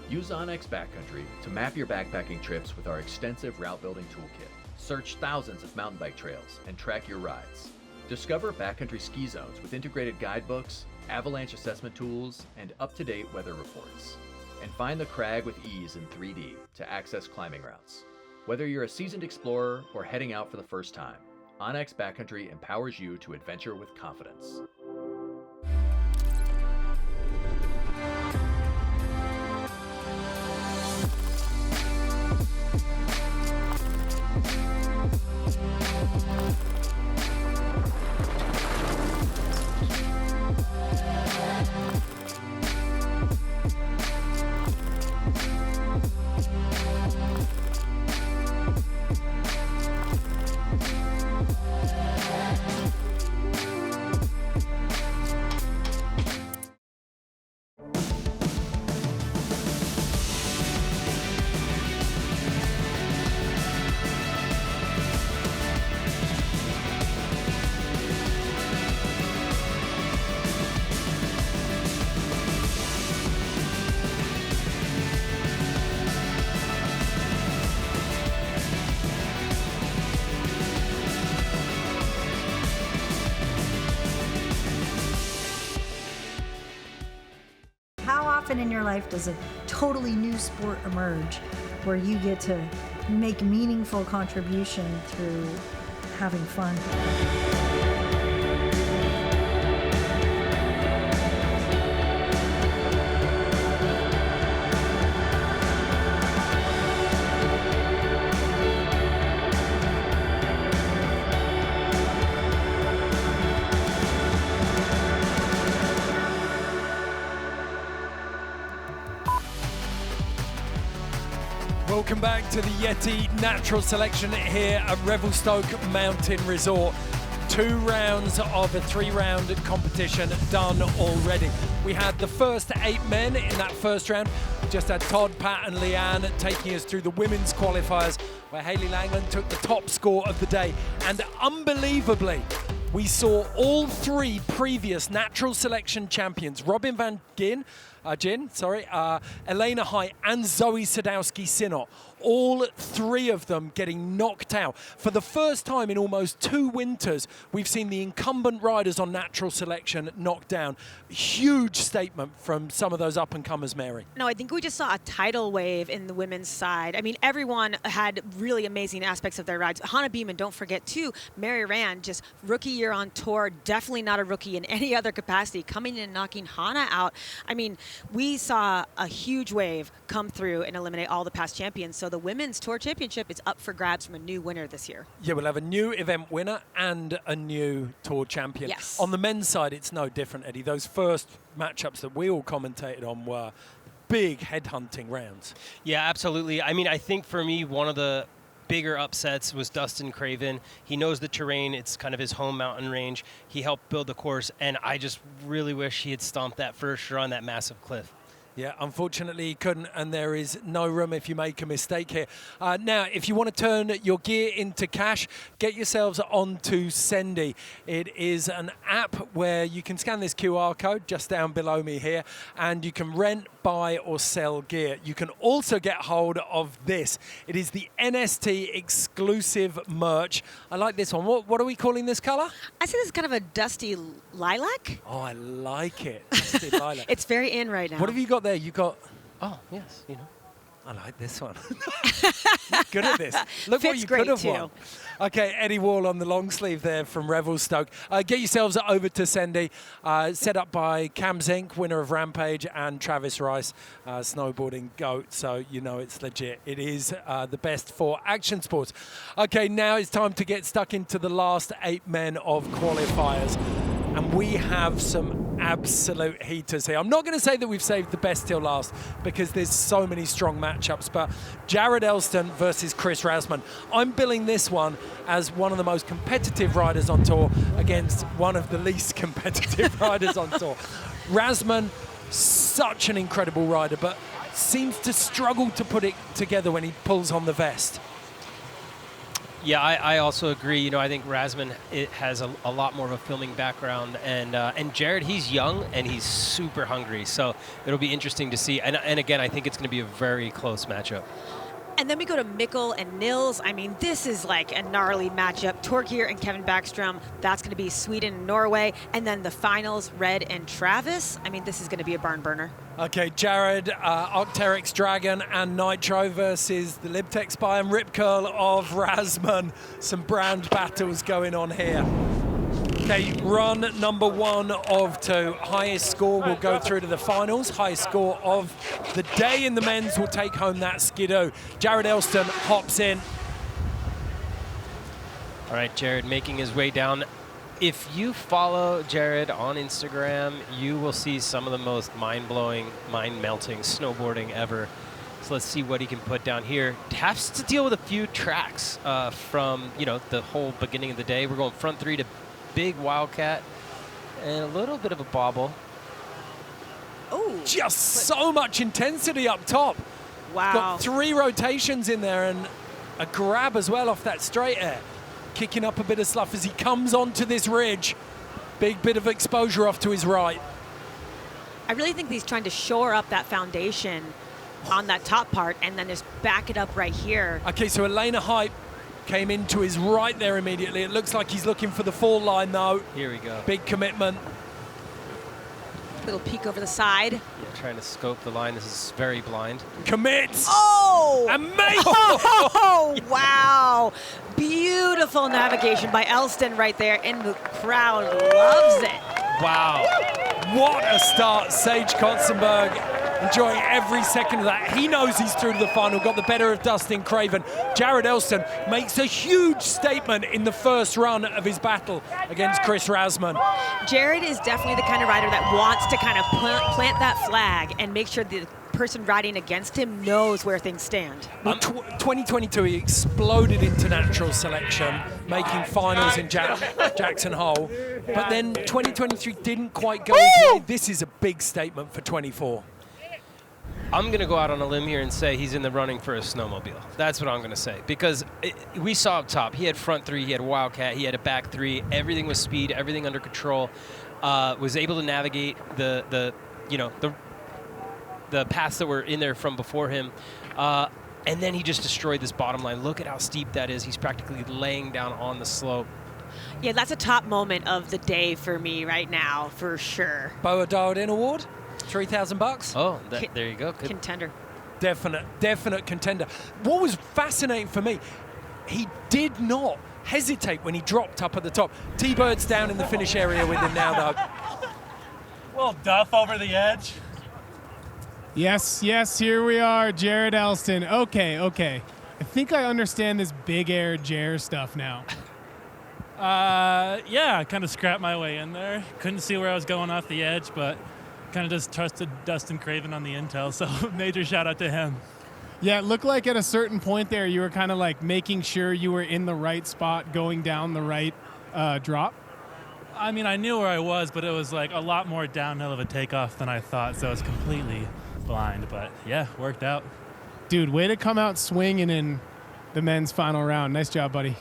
Use Onyx Backcountry to map your backpacking trips with our extensive route building toolkit. Search thousands of mountain bike trails and track your rides. Discover backcountry ski zones with integrated guidebooks, avalanche assessment tools, and up-to-date weather reports. And find the crag with ease in 3D to access climbing routes. Whether you're a seasoned explorer or heading out for the first time, Onyx Backcountry empowers you to adventure with confidence. In your life does a totally new sport emerge where you get to make meaningful contribution through having fun. Welcome back to the Yeti Natural Selection here at Revelstoke Mountain Resort. 2 rounds of a 3-round competition done already. We had the first 8 men in that first round. We just had Todd, Pat and Leanne taking us through the women's qualifiers where Hayley Langland took the top score of the day. And unbelievably, we saw all 3 previous natural selection champions, Robin Van Gin, Elena Hight and Zoe Sadowski-Synnott. All 3 of them getting knocked out. For the first time in almost 2 winters, we've seen the incumbent riders on natural selection knocked down. Huge statement from some of those up-and-comers, Mary. No, I think we just saw a tidal wave in the women's side. I mean, everyone had really amazing aspects of their rides. Hannah Beaman, don't forget, too. Mary Rand, just rookie year on tour, definitely not a rookie in any other capacity, coming in and knocking Hannah out. I mean, we saw a huge wave come through and eliminate all the past champions. So the Women's Tour Championship is up for grabs from a new winner this year. Yeah, we'll have a new event winner and a new Tour champion. Yes. On the men's side, it's no different, Eddie. Those first matchups that we all commentated on were big headhunting rounds. Yeah, absolutely. I mean, I think for me, one of the bigger upsets was Dustin Craven. He knows the terrain. It's kind of his home mountain range. He helped build the course, and I just really wish he had stomped that first run, that massive cliff. Yeah, unfortunately he couldn't, and there is no room if you make a mistake here. Now, if you want to turn your gear into cash, get yourselves onto Sendy. It is an app where you can scan this QR code just down below me here, and you can rent, buy or sell gear. You can also get hold of this. It is the NST exclusive merch. I like this one. What are we calling this color? I say this is kind of a dusty lilac. Oh, I like it. Dusty lilac. It's very in right now. What have you got there? You got, oh, yes, I like this one. You're good at this. Look what you could have won. Okay, Eddie Wall on the long sleeve there from Revelstoke. Get yourselves over to Sendy, set up by Cam Zink, winner of Rampage, and Travis Rice, snowboarding GOAT, so you know it's legit. It is the best for action sports. Okay, now it's time to get stuck into the last 8 men of qualifiers. And we have some absolute heaters here. I'm not going to say that we've saved the best till last because there's so many strong matchups, but Gerard Elston versus Chris Rasman. I'm billing this one as one of the most competitive riders on tour against one of the least competitive riders on tour. Rasman, such an incredible rider, but seems to struggle to put it together when he pulls on the vest. Yeah, I also agree. I think Rasman has a lot more of a filming background, and Gerard, he's young and he's super hungry. So it'll be interesting to see. And again, I think it's going to be a very close matchup. And then we go to Mikkel and Nils. I mean, this is like a gnarly matchup. Torgeir and Kevin Backstrom. That's going to be Sweetin and Norway. And then the finals, Red and Travis. I mean, this is going to be a barn burner. Okay, Gerard, Octerix Dragon and Nitro versus the Libtech Spy and Rip Curl of Rasman. Some brand battles going on here. Okay, run number 1 of 2. Highest score will go through to the finals. Highest score of the day in the men's will take home that skidoo. Gerard Elston hops in. All right, Gerard making his way down. If you follow Gerard on Instagram, you will see some of the most mind-blowing, mind-melting snowboarding ever. So let's see what he can put down here. Has to deal with a few tracks from the whole beginning of the day. We're going front 3 to big wildcat and a little bit of a bobble. Oh, just so much intensity up top. Wow. Got 3 rotations in there and a grab as well off that straight air. Kicking up a bit of slough as he comes onto this ridge. Big bit of exposure off to his right. I really think he's trying to shore up that foundation on that top part and then just back it up right here. Okay, so Elena Hight came into his right there immediately. It looks like he's looking for the fall line though. Here we go. Big commitment. Little peek over the side. Yeah, trying to scope the line. This is very blind. Commits. Oh! And make Oh, wow. Beautiful navigation by Elston right there, and the crowd loves it. Wow. What a start. Sage Kotsenburg enjoying every second of that. He knows he's through to the final, got the better of Dustin Craven. Gerard Elston makes a huge statement in the first run of his battle against Chris Rasman. Gerard is definitely the kind of rider that wants to kind of plant that flag and make sure the person riding against him knows where things stand. Well, 2022, he exploded into natural selection, making finals in Jackson Hole. But then 2023 didn't quite go his way. This is a big statement for 24. I'm going to go out on a limb here and say he's in the running for a snowmobile. That's what I'm going to say. Because we saw up top, he had front 3, he had wildcat, he had a back 3. Everything was speed, everything under control. Was able to navigate the paths that were in there from before him. And then he just destroyed this bottom line. Look at how steep that is. He's practically laying down on the slope. Yeah, that's a top moment of the day for me right now, for sure. Boa Dialed In Award, $3,000. Oh, there you go. Contender. Definite contender. What was fascinating for me, he did not hesitate when he dropped up at the top. T-Bird's down in the finish area with him now, though. Well, Duff over the edge. Yes, here we are, Gerard Elston. Okay. I think I understand this big air Jer stuff now. Yeah, I kind of scrapped my way in there. Couldn't see where I was going off the edge, but kind of just trusted Dustin Craven on the intel, so major shout out to him. Yeah, it looked like at a certain point there you were kind of like making sure you were in the right spot going down the right drop. I mean, I knew where I was, but it was like a lot more downhill of a takeoff than I thought, so it was completely blind. But yeah, worked out. Dude, way to come out swinging in the men's final round. Nice job, buddy.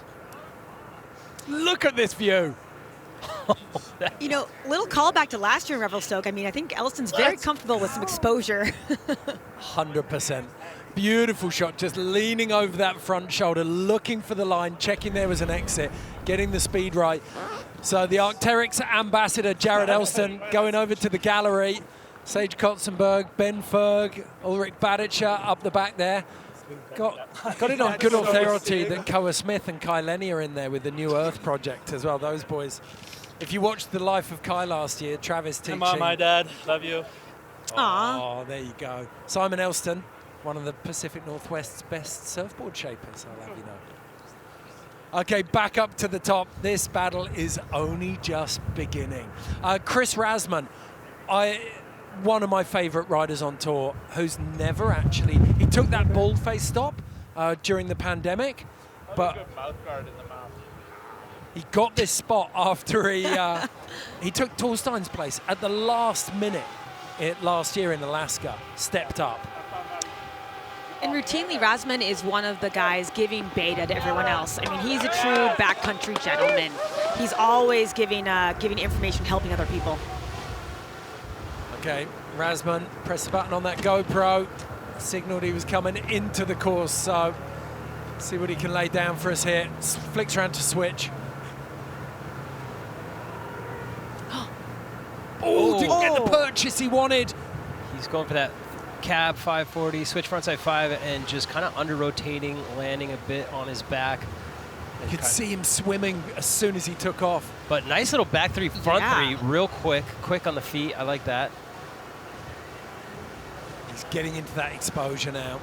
Look at this view. You know, little callback to last year in Revelstoke. I mean, I think Elliston's very comfortable with some exposure. 100%. Beautiful shot, just leaning over that front shoulder, looking for the line, checking there was an exit, getting the speed right. So the Arc'teryx ambassador, Jared Elston, going over to the gallery. Sage Kotsenburg, Ben Ferg, Ulrich Baditcher up the back there. Got it on good authority that Koa Smith and Kai Lenny are in there with the New Earth project as well. Those boys. If you watched The Life of Kai last year, Travis teaching. Come on, my dad. Love you. Oh, there you go. Simon Elston, one of the Pacific Northwest's best surfboard shapers, I'll have you know. Okay, back up to the top. This battle is only just beginning. Chris Rasman, one of my favorite riders on tour, who's never actually, he took that bald-face stop during the pandemic, but he got this spot after he took Torstein's place at the last minute last year in Alaska, stepped up. And routinely, Rasman is one of the guys giving beta to everyone else. I mean, he's a true backcountry gentleman. He's always giving information, helping other people. Okay, Rasman pressed the button on that GoPro, signaled he was coming into the course, so see what he can lay down for us here. Flicks around to switch. Oh, didn't get the purchase he wanted. He's going for that cab 540, switch frontside 5, and just kind of under-rotating, landing a bit on his back. You could see him swimming as soon as he took off. But nice little back 3, front 3, real quick on the feet. I like that. He's getting into that exposure now.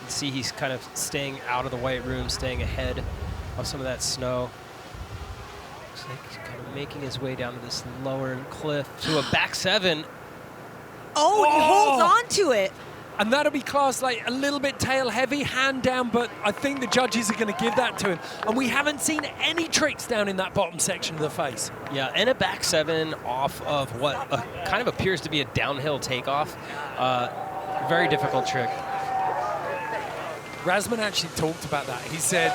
You see he's kind of staying out of the white room, staying ahead of some of that snow. Looks like he's kind of making his way down to this lower cliff to a back 7. Oh, he holds on to it. And that'll be classed like a little bit tail heavy, hand down, but I think the judges are going to give that to him. And we haven't seen any tricks down in that bottom section of the face. Yeah, and a back 7 off of what kind of appears to be a downhill takeoff. Very difficult trick. Rasman actually talked about that. He said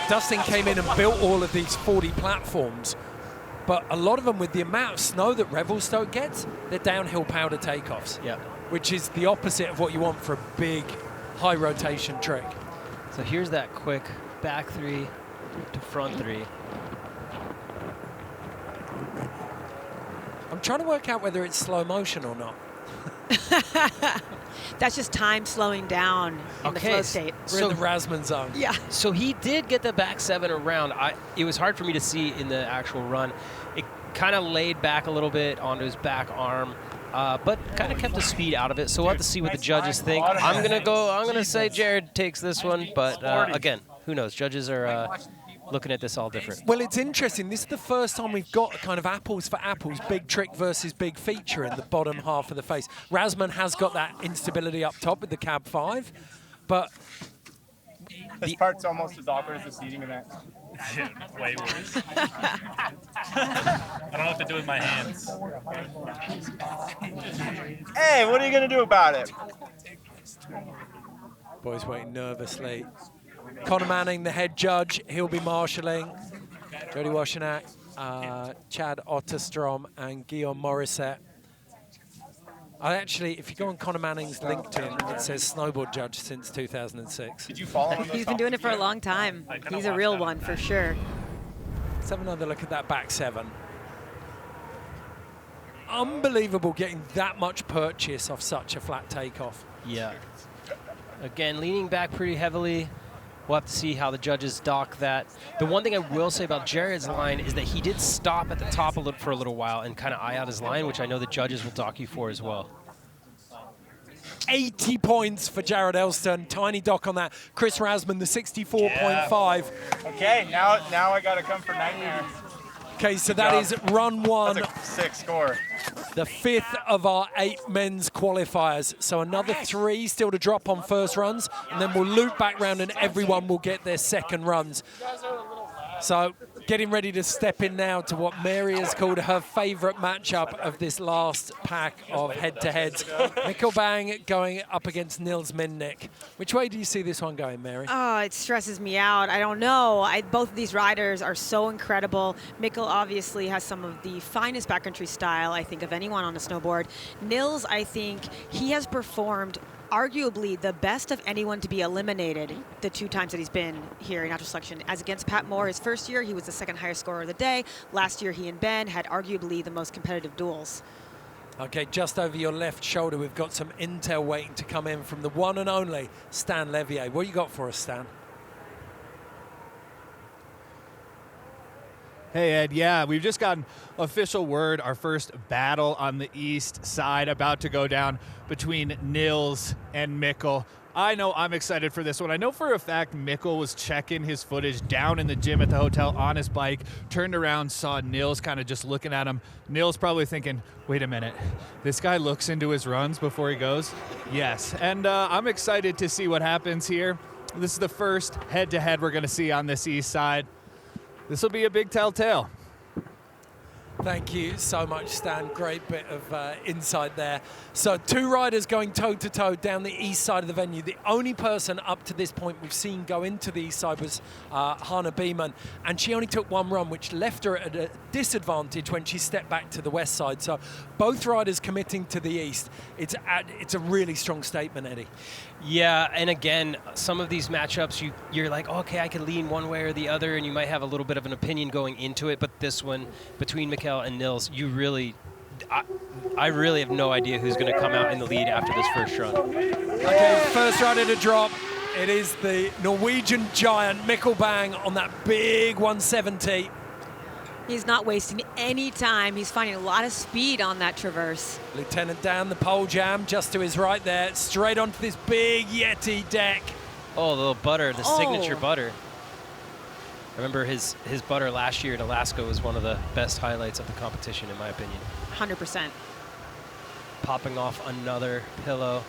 Dustin came in and built all of these 40 platforms, but a lot of them, with the amount of snow that Revelstoke gets, they're downhill powder takeoffs. Yeah. Which is the opposite of what you want for a big, high rotation trick. So here's that quick back 3 to front 3. I'm trying to work out whether it's slow motion or not. That's just time slowing down in the flow state. We're in the Rasman zone. Yeah. So he did get the back 7 around. It was hard for me to see in the actual run. It kind of laid back a little bit onto his back arm, but kind of kept the speed out of it. So we'll have to see what the judges think. I'm gonna say Jared takes this one, but again, who knows? Judges are looking at this all different. Well, it's interesting. This is the first time we've got kind of apples for apples, big trick versus big feature in the bottom half of the face. Rasman has got that instability up top with the cab 5, but this part's almost as awkward as the seating event. Way worse. I don't know what to do with my hands. Hey, what are you going to do about it? Boys waiting nervously. Connor Manning, the head judge, he'll be marshalling. Jody Washenak, Chad Otterstrom, and Guillaume Morissette. Actually, if you go on Connor Manning's LinkedIn, it says snowboard judge since 2006. Did you follow him? He's been doing it for a long time. He's a real one for sure. Let's have another look at that back 7. Unbelievable getting that much purchase off such a flat takeoff. Yeah. Again, leaning back pretty heavily. We'll have to see how the judges dock that. The one thing I will say about Jared's line is that he did stop at the top for a little while and kind of eye out his line, which I know the judges will dock you for as well. 80 points for Jared Elston. Tiny dock on that. Chris Rasman, the 64.5. Okay, now I got to come for Nightmare. Okay, so that is run 1. That's a 6 score. The 5th of our 8 men's qualifiers. So another 3 still to drop on first runs, and then we'll loop back round and everyone will get their second runs. So getting ready to step in now to what Mary has called her favorite matchup of this last pack of head-to-heads. Mikkel Bang going up against Niels Mindnich. Which way do you see this one going, Mary? Oh, it stresses me out. I don't know. Both of these riders are so incredible. Mikkel obviously has some of the finest backcountry style, I think, of anyone on a snowboard. Nils, I think, he has performed arguably the best of anyone to be eliminated the 2 times that he's been here in natural selection. As against Pat Moore, his first year, he was the 2nd highest scorer of the day. Last year, he and Ben had arguably the most competitive duels. Okay, just over your left shoulder, we've got some intel waiting to come in from the one and only Stan Levier. What you got for us, Stan? Hey, Ed. Yeah, we've just gotten official word, our first battle on the east side about to go down between Nils and Mikkel. I know I'm excited for this one. I know for a fact Mikkel was checking his footage down in the gym at the hotel on his bike, turned around, saw Nils kind of just looking at him. Nils probably thinking, wait a minute, this guy looks into his runs before he goes? Yes, and I'm excited to see what happens here. This is the first head-to-head we're going to see on this east side. This will be a big telltale. Thank you so much, Stan. Great bit of insight there. So 2 riders going toe-to-toe down the east side of the venue. The only person up to this point we've seen go into the east side was Hannah Beaman, and she only took 1 run, which left her at a disadvantage when she stepped back to the west side. So both riders committing to the east. It's a really strong statement, Eddie. Yeah, and again, some of these matchups, you're like, okay, I could lean one way or the other, and you might have a little bit of an opinion going into it, but this one, between Mikkel and Nils, I really have no idea who's going to come out in the lead after this first run. Okay, first rider to drop. It is the Norwegian giant Mikkel Bang on that big 170. He's not wasting any time. He's finding a lot of speed on that traverse. Lieutenant down the pole jam just to his right there, straight onto this big Yeti deck. Oh, the little butter, the signature butter. I remember his butter last year at Alaska was one of the best highlights of the competition, in my opinion. 100%. Popping off another pillow.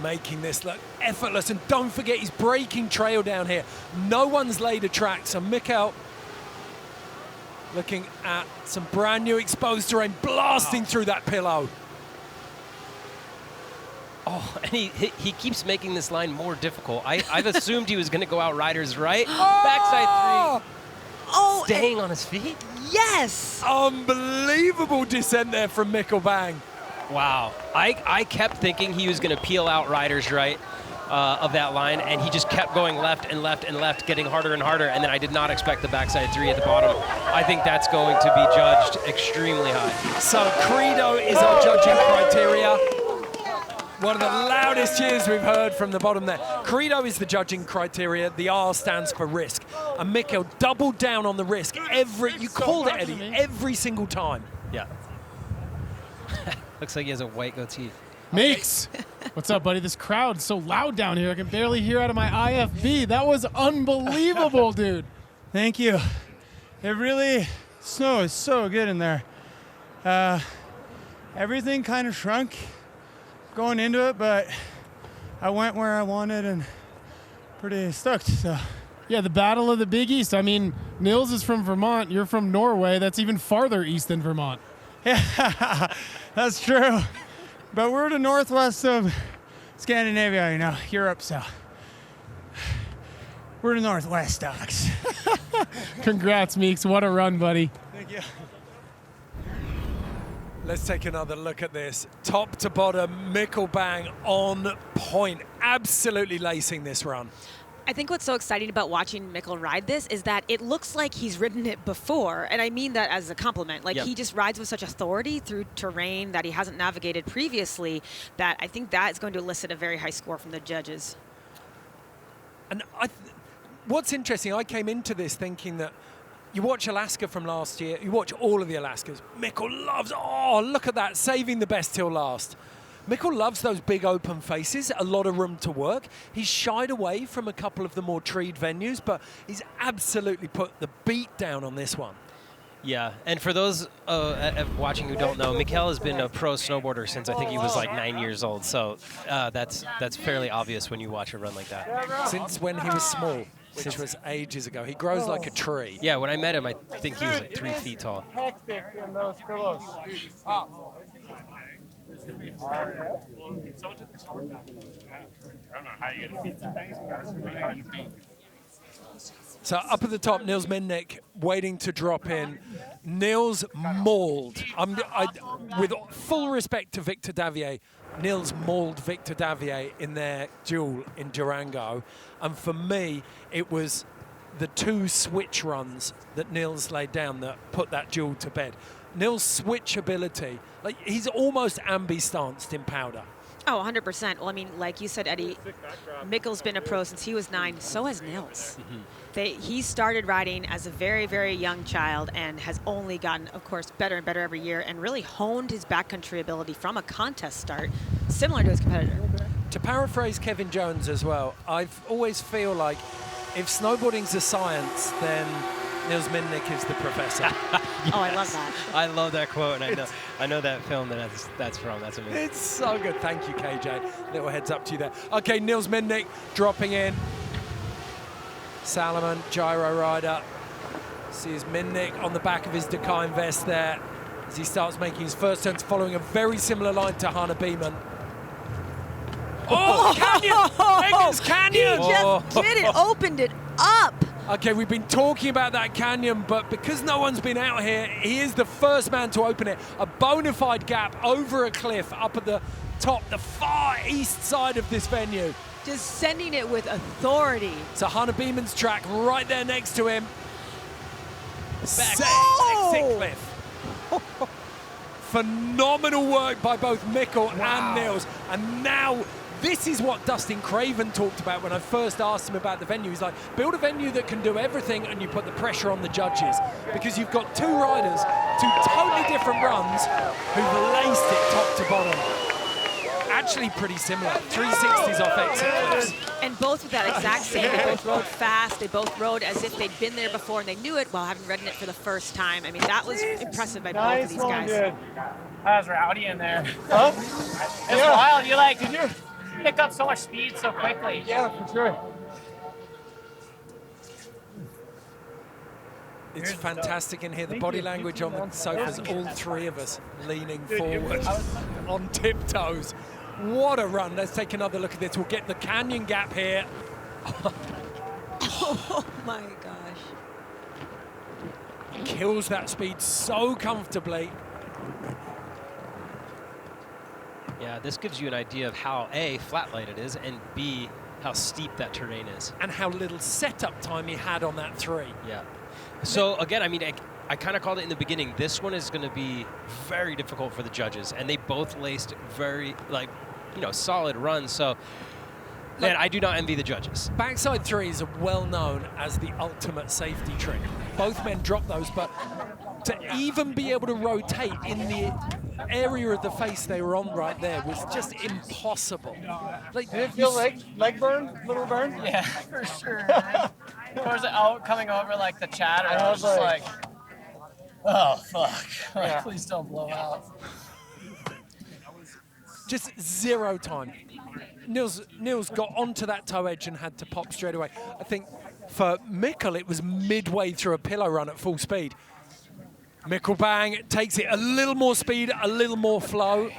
Making this look effortless, and don't forget he's breaking trail down here. No one's laid a track, so Mikkel looking at some brand new exposed terrain, blasting through that pillow. Oh, and he keeps making this line more difficult. I've assumed he was going to go out riders right. Backside 3. Oh, staying on his feet? Yes! Unbelievable descent there from Mikkel Bang. Wow. I kept thinking he was going to peel out riders right of that line, and he just kept going left and left and left, getting harder and harder, and then I did not expect the backside 3 at the bottom. I think that's going to be judged extremely high. So Credo is our judging criteria. One of the loudest cheers we've heard from the bottom there. Credo is the judging criteria. The R stands for risk. And Mikkel doubled down on the risk. You called it, Eddie, every single time. Yeah. Looks like he has a white goatee. Meeks, what's up, buddy? This crowd's so loud down here. I can barely hear out of my IFB. That was unbelievable, dude. Thank you. Snow is so good in there. Everything kind of shrunk going into it, but I went where I wanted and pretty stoked. So, yeah, the Battle of the Big East. I mean, Nils is from Vermont. You're from Norway. That's even farther east than Vermont. Yeah, that's true. But we're the northwest of Scandinavia, Europe, so we're the Northwest dogs. Congrats, Meeks. What a run, buddy. Thank you. Let's take another look at this. Top to bottom, Mikkel Bang on point. Absolutely lacing this run. I think what's so exciting about watching Mikkel ride this is that it looks like he's ridden it before, and I mean that as a compliment. Like, he just rides with such authority through terrain that he hasn't navigated previously, that I think that is going to elicit a very high score from the judges. And what's interesting, I came into this thinking that you watch Alaska from last year, you watch all of the Alaskas, Mikkel loves, look at that, saving the best till last. Mikkel loves those big open faces, a lot of room to work. He's shied away from a couple of the more treed venues, but he's absolutely put the beat down on this one. Yeah, and for those watching who don't know, Mikkel has been a pro snowboarder since I think he was like 9 years old, so that's fairly obvious when you watch a run like that. Since when he was small. which was ages ago. He grows like a tree. Yeah, when I met him, I think he was like 3 feet tall. Hectic in those pillows. So up at the top, Niels Mindnich waiting to drop in. Niels mauled. With full respect to Victor Davier, Niels mauled Victor Davier in their duel in Durango. And for me, it was the 2 switch runs that Niels laid down that put that duel to bed. Niels' switch ability, like he's almost ambi-stanced in powder. Oh, 100%. Well, I mean, like you said, Eddie, Mikkel's been a pro since he was 9. So has Niels. He started riding as a very, very young child and has only gotten, of course, better and better every year and really honed his backcountry ability from a contest start, similar to his competitor. To paraphrase Kevin Jones as well, I always feel like if snowboarding's a science, then Niels Mindnich is the professor. Oh, I love that. I love that quote, and I know that film that's from. That's amazing. It's so good. Thank you, KJ. Little heads up to you there. Okay, Niels Mindnich dropping in. Salomon, gyro rider. Sees Mindnich on the back of his Dakine vest there as he starts making his first turns, following a very similar line to Hannah Beaman. Oh, canyon! Eggers Canyon! He just did it, opened it up. Okay, we've been talking about that canyon, but because no one's been out here, he is the first man to open it. A bona fide gap over a cliff up at the top, the far east side of this venue. Just sending it with authority. So Hannah Beaman's track right there next to him. Exit cliff. Phenomenal work by both Mikkel and Niels. And now this is what Dustin Craven talked about when I first asked him about the venue. He's like, build a venue that can do everything and you put the pressure on the judges. Because you've got 2 riders, 2 totally different runs who've laced it top to bottom. Actually pretty similar. 360s off exit cliffs. And both with that exact same. They both rode fast. They both rode as if they'd been there before and they knew it while having ridden it for the first time. I mean, that was impressive by both of these guys. Dude. That was rowdy in there. Huh? It's wild. Did you pick up so much speed so quickly? Yeah, for sure. It's fantastic in here. The body language on the sofas, all 3 of us leaning forward on tiptoes. What a run. Let's take another look at this. We'll get the canyon gap here. Oh my gosh. Kills that speed so comfortably. Yeah, this gives you an idea of how A, flat-light it is, and B, how steep that terrain is. And how little setup time he had on that 3. Yeah. So again, I mean, I kind of called it in the beginning. This one is going to be very difficult for the judges, and they both laced very, solid runs. So, man, I do not envy the judges. Backside 3s are well known as the ultimate safety trick. Both men drop those, but to even be able to rotate in the area of the face they were on right there was just impossissible. Did it feel leg burn? Little burn? Yeah, for sure. Towards it out, coming over like the chatter, I was just like, oh fuck! Please don't blow out. Just 0 time. Niels got onto that toe edge and had to pop straight away. I think for Mikkel, it was midway through a pillow run at full speed. Mikkel bang, takes it a little more speed, a little more flow.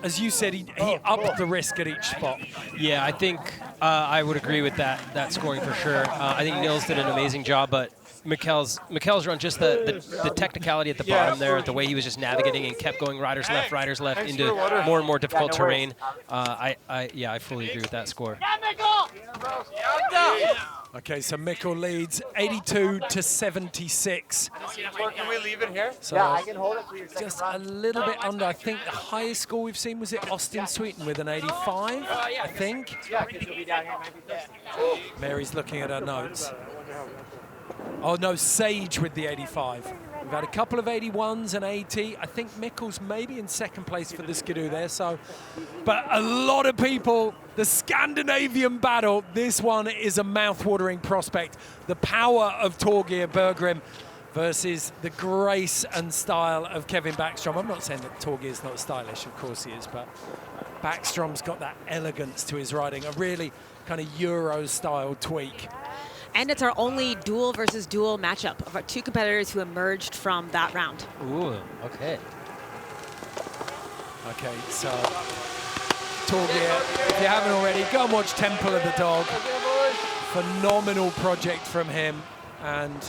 As you said, he upped the risk at each spot. Yeah, I think I would agree with that scoring for sure. I think Niels did an amazing job, but Mikkel's run, just the technicality at the bottom there, the way he was just navigating and kept going riders left into more and more difficult terrain. I fully agree with that score. Okay, so Mikkel leads 82 to 76. Can we leave it here? So yeah, I can hold it for you. Just a little bit under. I think the highest score we've seen was it Austin Sweetin with an 85, I think. Yeah, because you'll be down here. Mary's looking at her notes. Oh no, Sage with the 85. We've had a couple of 81s and 80. I think Mikkel's maybe in second place for the Skidoo there. So, but a lot of people, the Scandinavian battle, this one is a mouth-watering prospect. The power of Torgeir Berggrim versus the grace and style of Kevin Backstrom. I'm not saying that Torgeir's not stylish, of course he is, but Backstrom's got that elegance to his riding, a really kind of Euro-style tweak. And it's our only dual versus dual matchup of our 2 competitors who emerged from that round. Ooh, okay. Okay, so Torgeir, if you haven't already, go and watch Temple of the Dog. Phenomenal project from him and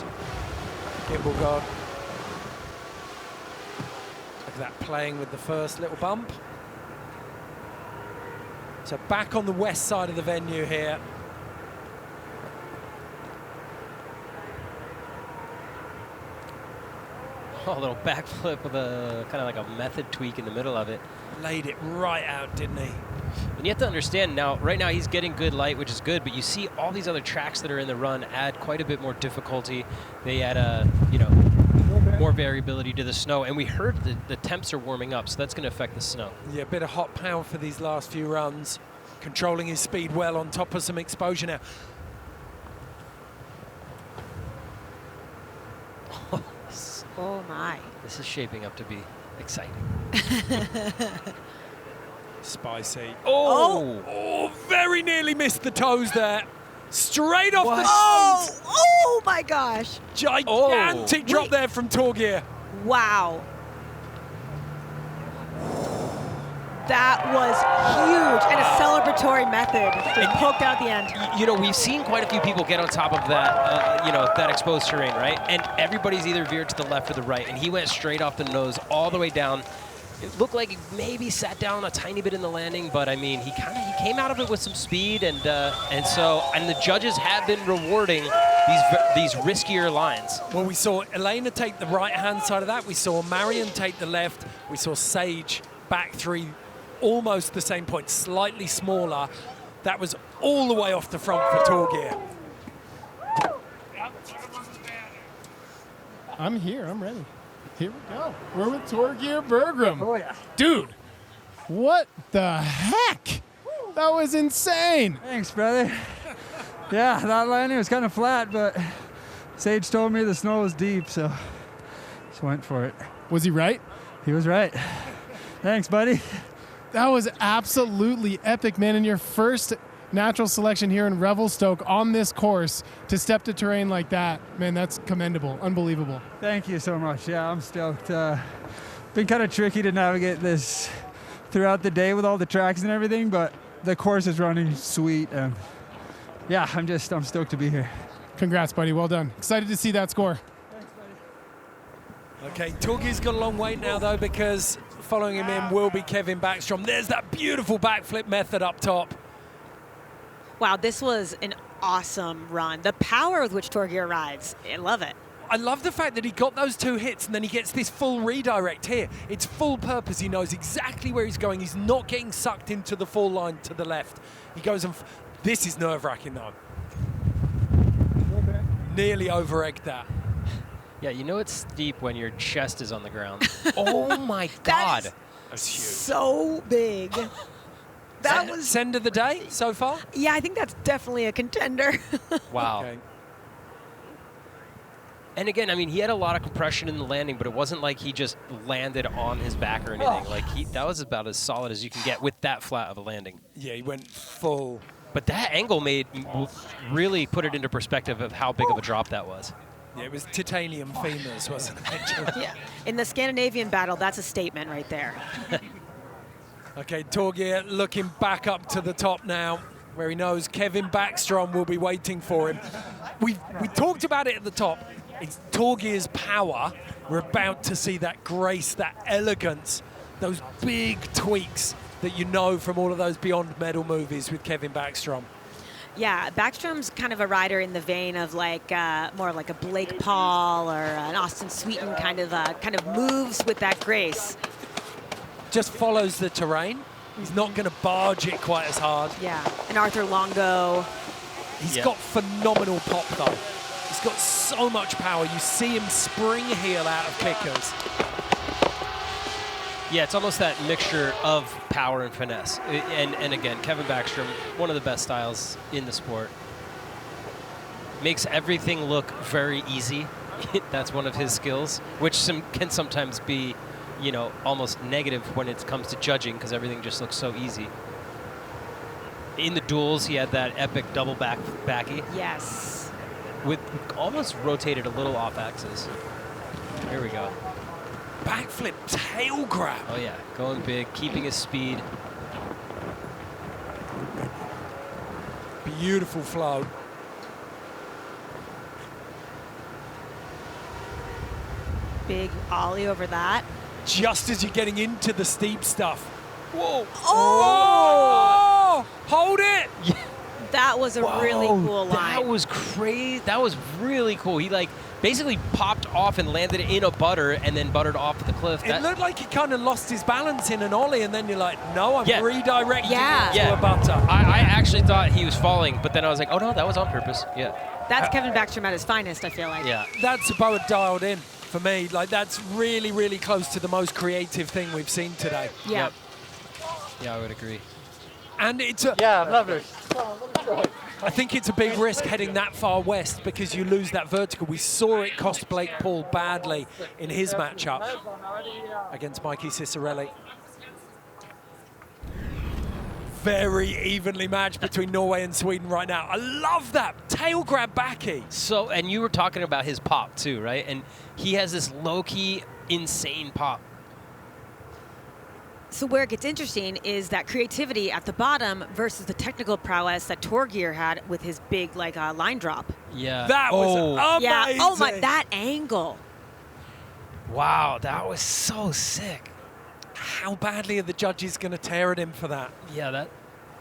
Gimbal God. Look at that, playing with the first little bump. So back on the west side of the venue here. Oh, a little backflip with a kind of like a method tweak in the middle of it. Laid it right out, didn't he? And you have to understand now, right now he's getting good light, which is good, but you see all these other tracks that are in the run add quite a bit more difficulty. They add more variability to the snow, and we heard the temps are warming up, so that's going to affect the snow. Yeah, a bit of hot power for these last few runs. Controlling his speed well on top of some exposure now. Oh my. This is shaping up to be exciting. Spicy. Oh, very nearly missed the toes there. Straight off the toes. Oh my gosh. Gigantic drop there from Torgeir. Wow. That was huge, and a celebratory method. Just poked out the end. You know, we've seen quite a few people get on top of that, that exposed terrain, right? And everybody's either veered to the left or the right, and he went straight off the nose all the way down. It looked like he maybe sat down a tiny bit in the landing, but I mean, he came out of it with some speed, and the judges have been rewarding these riskier lines. Well, we saw Elena take the right-hand side of that. We saw Marion take the left. We saw Sage back 3. Almost the same point, slightly smaller. That was all the way off the front for Torgeir. I'm here, I'm ready. Here we go. We're with Torgeir Bergrum. Oh, yeah. Dude, what the heck? That was insane. Thanks, brother. Yeah, that landing was kind of flat, but Sage told me the snow was deep, so just went for it. Was he right? He was right. Thanks, buddy. That was absolutely epic, man. And your first natural selection here in Revelstoke on this course to step to terrain like that, man, that's commendable, unbelievable. Thank you so much. Yeah, I'm stoked. Been kind of tricky to navigate this throughout the day with all the tracks and everything, but the course is running sweet, and yeah, I'm stoked to be here. Congrats, buddy. Well done. Excited to see that score. Okay, Torgeir's got a long wait now, though, because following him in will be Kevin Backstrom. There's that beautiful backflip method up top. Wow, this was an awesome run. The power with which Torgeir rides, I love it. I love the fact that he got those 2 hits and then he gets this full redirect here. It's full purpose. He knows exactly where he's going. He's not getting sucked into the fall line to the left. He goes and... This is nerve-wracking, though. Okay. Nearly over-egged that. Yeah, you know it's steep when your chest is on the ground. Oh my God. That's huge. So big. That was Send of the day so far? Yeah, I think that's definitely a contender. Wow. Okay. And again, I mean, he had a lot of compression in the landing, but it wasn't like he just landed on his back or anything. Oh. Like that was about as solid as you can get with that flat of a landing. Yeah, he went full. But that angle really put it into perspective of how big of a drop that was. Yeah, it was titanium femurs, wasn't it? Yeah. In the Scandinavian battle, that's a statement right there. Okay, Torgeir looking back up to the top now, where he knows Kevin Backstrom will be waiting for him. We talked about it at the top. It's Torgeir's power. We're about to see that grace, that elegance, those big tweaks that you know from all of those Beyond Medal movies with Kevin Backstrom. Yeah, Backstrom's kind of a rider in the vein of like more like a Blake Paul or an Austin Sweetin kind of moves with that grace. Just follows the terrain. He's not going to barge it quite as hard. Yeah, and Arthur Longo. He's got phenomenal pop though. He's got so much power. You see him spring heel out of kickers. Yeah, it's almost that mixture of power and finesse. And again, Kevin Backstrom, one of the best styles in the sport. Makes everything look very easy. That's one of his skills, which can sometimes be, almost negative when it comes to judging because everything just looks so easy. In the duels, he had that epic double backy. Yes. with almost rotated a little off axis. Here we go. Backflip tail grab. Oh yeah, going big, keeping his speed. Beautiful flow. Big ollie over that. Just as you're getting into the steep stuff. Whoa. Oh! Hold it. Yeah. That was a really cool line. That was crazy. That was really cool. He like basically popped off and landed in a butter and then buttered off the cliff. It looked like he kind of lost his balance in an ollie, and then you're like, no, I'm redirecting it to a butter. I actually thought he was falling, but then I was like, oh no, that was on purpose. Yeah. That's Kevin Backstrom at his finest, I feel like. Yeah. That's about dialed in for me. Like, that's really, really close to the most creative thing we've seen today. Yeah. Yep. Yeah, I would agree. And it's a... Yeah, lovely. I think it's a big risk heading that far west because you lose that vertical. We saw it cost Blake Paul badly in his matchup against Mikey Ciccarelli. Very evenly matched between Norway and Sweden right now. I love that tail grab backy. So, and you were talking about his pop too, right? And he has this low-key, insane pop. So where it gets interesting is that creativity at the bottom versus the technical prowess that Torgear had with his big line drop. Yeah. That was amazing. Yeah. Oh my, that angle. Wow, that was so sick. How badly are the judges going to tear at him for that? Yeah, that.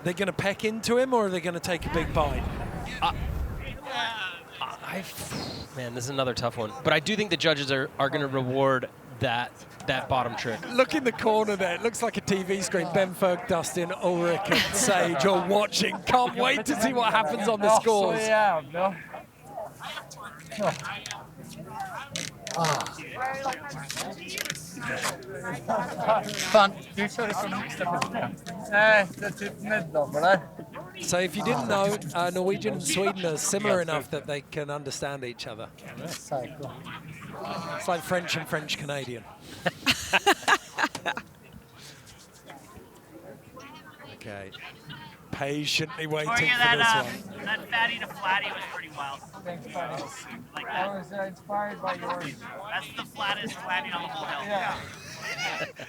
They're going to peck into him, or are they going to take a big bite? Man, this is another tough one. But I do think the judges are going to reward that bottom trick. Look in the corner there. It looks like a TV screen. Ben Ferg, Dustin, Ulrich, and Sage all watching. Can't wait to see what happens on the scores. So if you didn't know, Norwegian and Sweden are similar enough that they can understand each other. It's like French and French-Canadian. Okay. Patiently waiting for this one. That fatty to flatty was pretty wild. Thanks, buddy. Like that. I was inspired by yours. That's the flattest flatty on the whole hill. Yeah.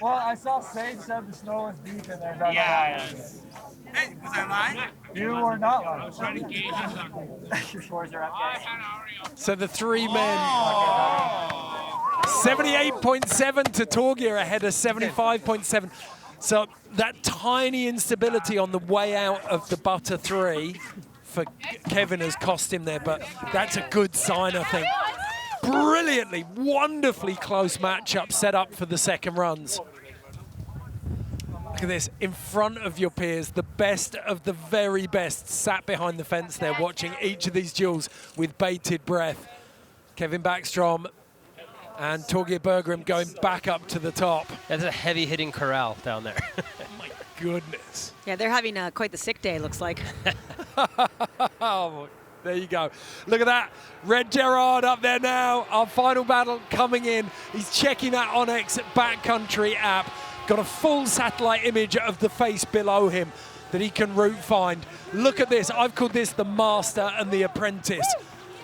Well, I saw Sage said the snow was deep in there. Yeah. Hey, was I lying? You were not lying. I was trying to gauge Your scores are up, guys. So the three men, 78.7 to Torgear ahead of 75.7. So that tiny instability on the way out of the butter three for Kevin has cost him there, but that's a good sign, I think. Brilliantly, wonderfully close matchup set up for the second runs. Look at this, in front of your peers, the best of the very best sat behind the fence there watching each of these duels with bated breath. Kevin Backstrom and Torgeir Bergrim going back up to the top. That's a heavy-hitting corral down there. My goodness. Yeah, they're having quite the sick day, looks like. Oh, there you go. Look at that. Red Gerard up there now. Our final battle coming in. He's checking that Onyx backcountry app. Got a full satellite image of the face below him that he can route find. Look at this. I've called this the master and the apprentice.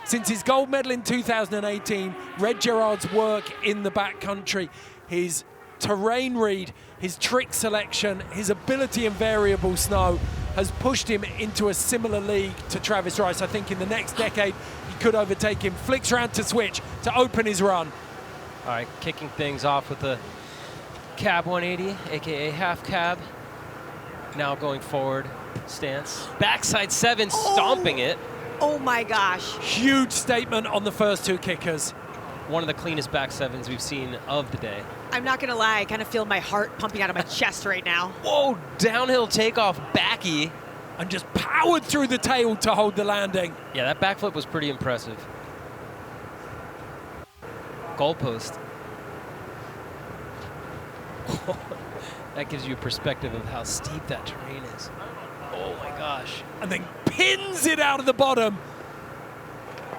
Since his gold medal in 2018, Red Gerard's work in the backcountry, his terrain read, his trick selection, his ability in variable snow has pushed him into a similar league to Travis Rice. I think in the next decade, he could overtake him. Flicks around to switch to open his run. All right, kicking things off with the cab 180, AKA half cab. Now going forward stance. Backside 7, stomping it. Oh my gosh. Huge statement on the first two kickers. One of the cleanest back 7s we've seen of the day. I'm not gonna lie, I kind of feel my heart pumping out of my chest right now. Whoa, downhill takeoff backy. And just powered through the tail to hold the landing. Yeah, that backflip was pretty impressive. Goalpost. That gives you a perspective of how steep that terrain is. Oh my gosh. And then pins it out of the bottom.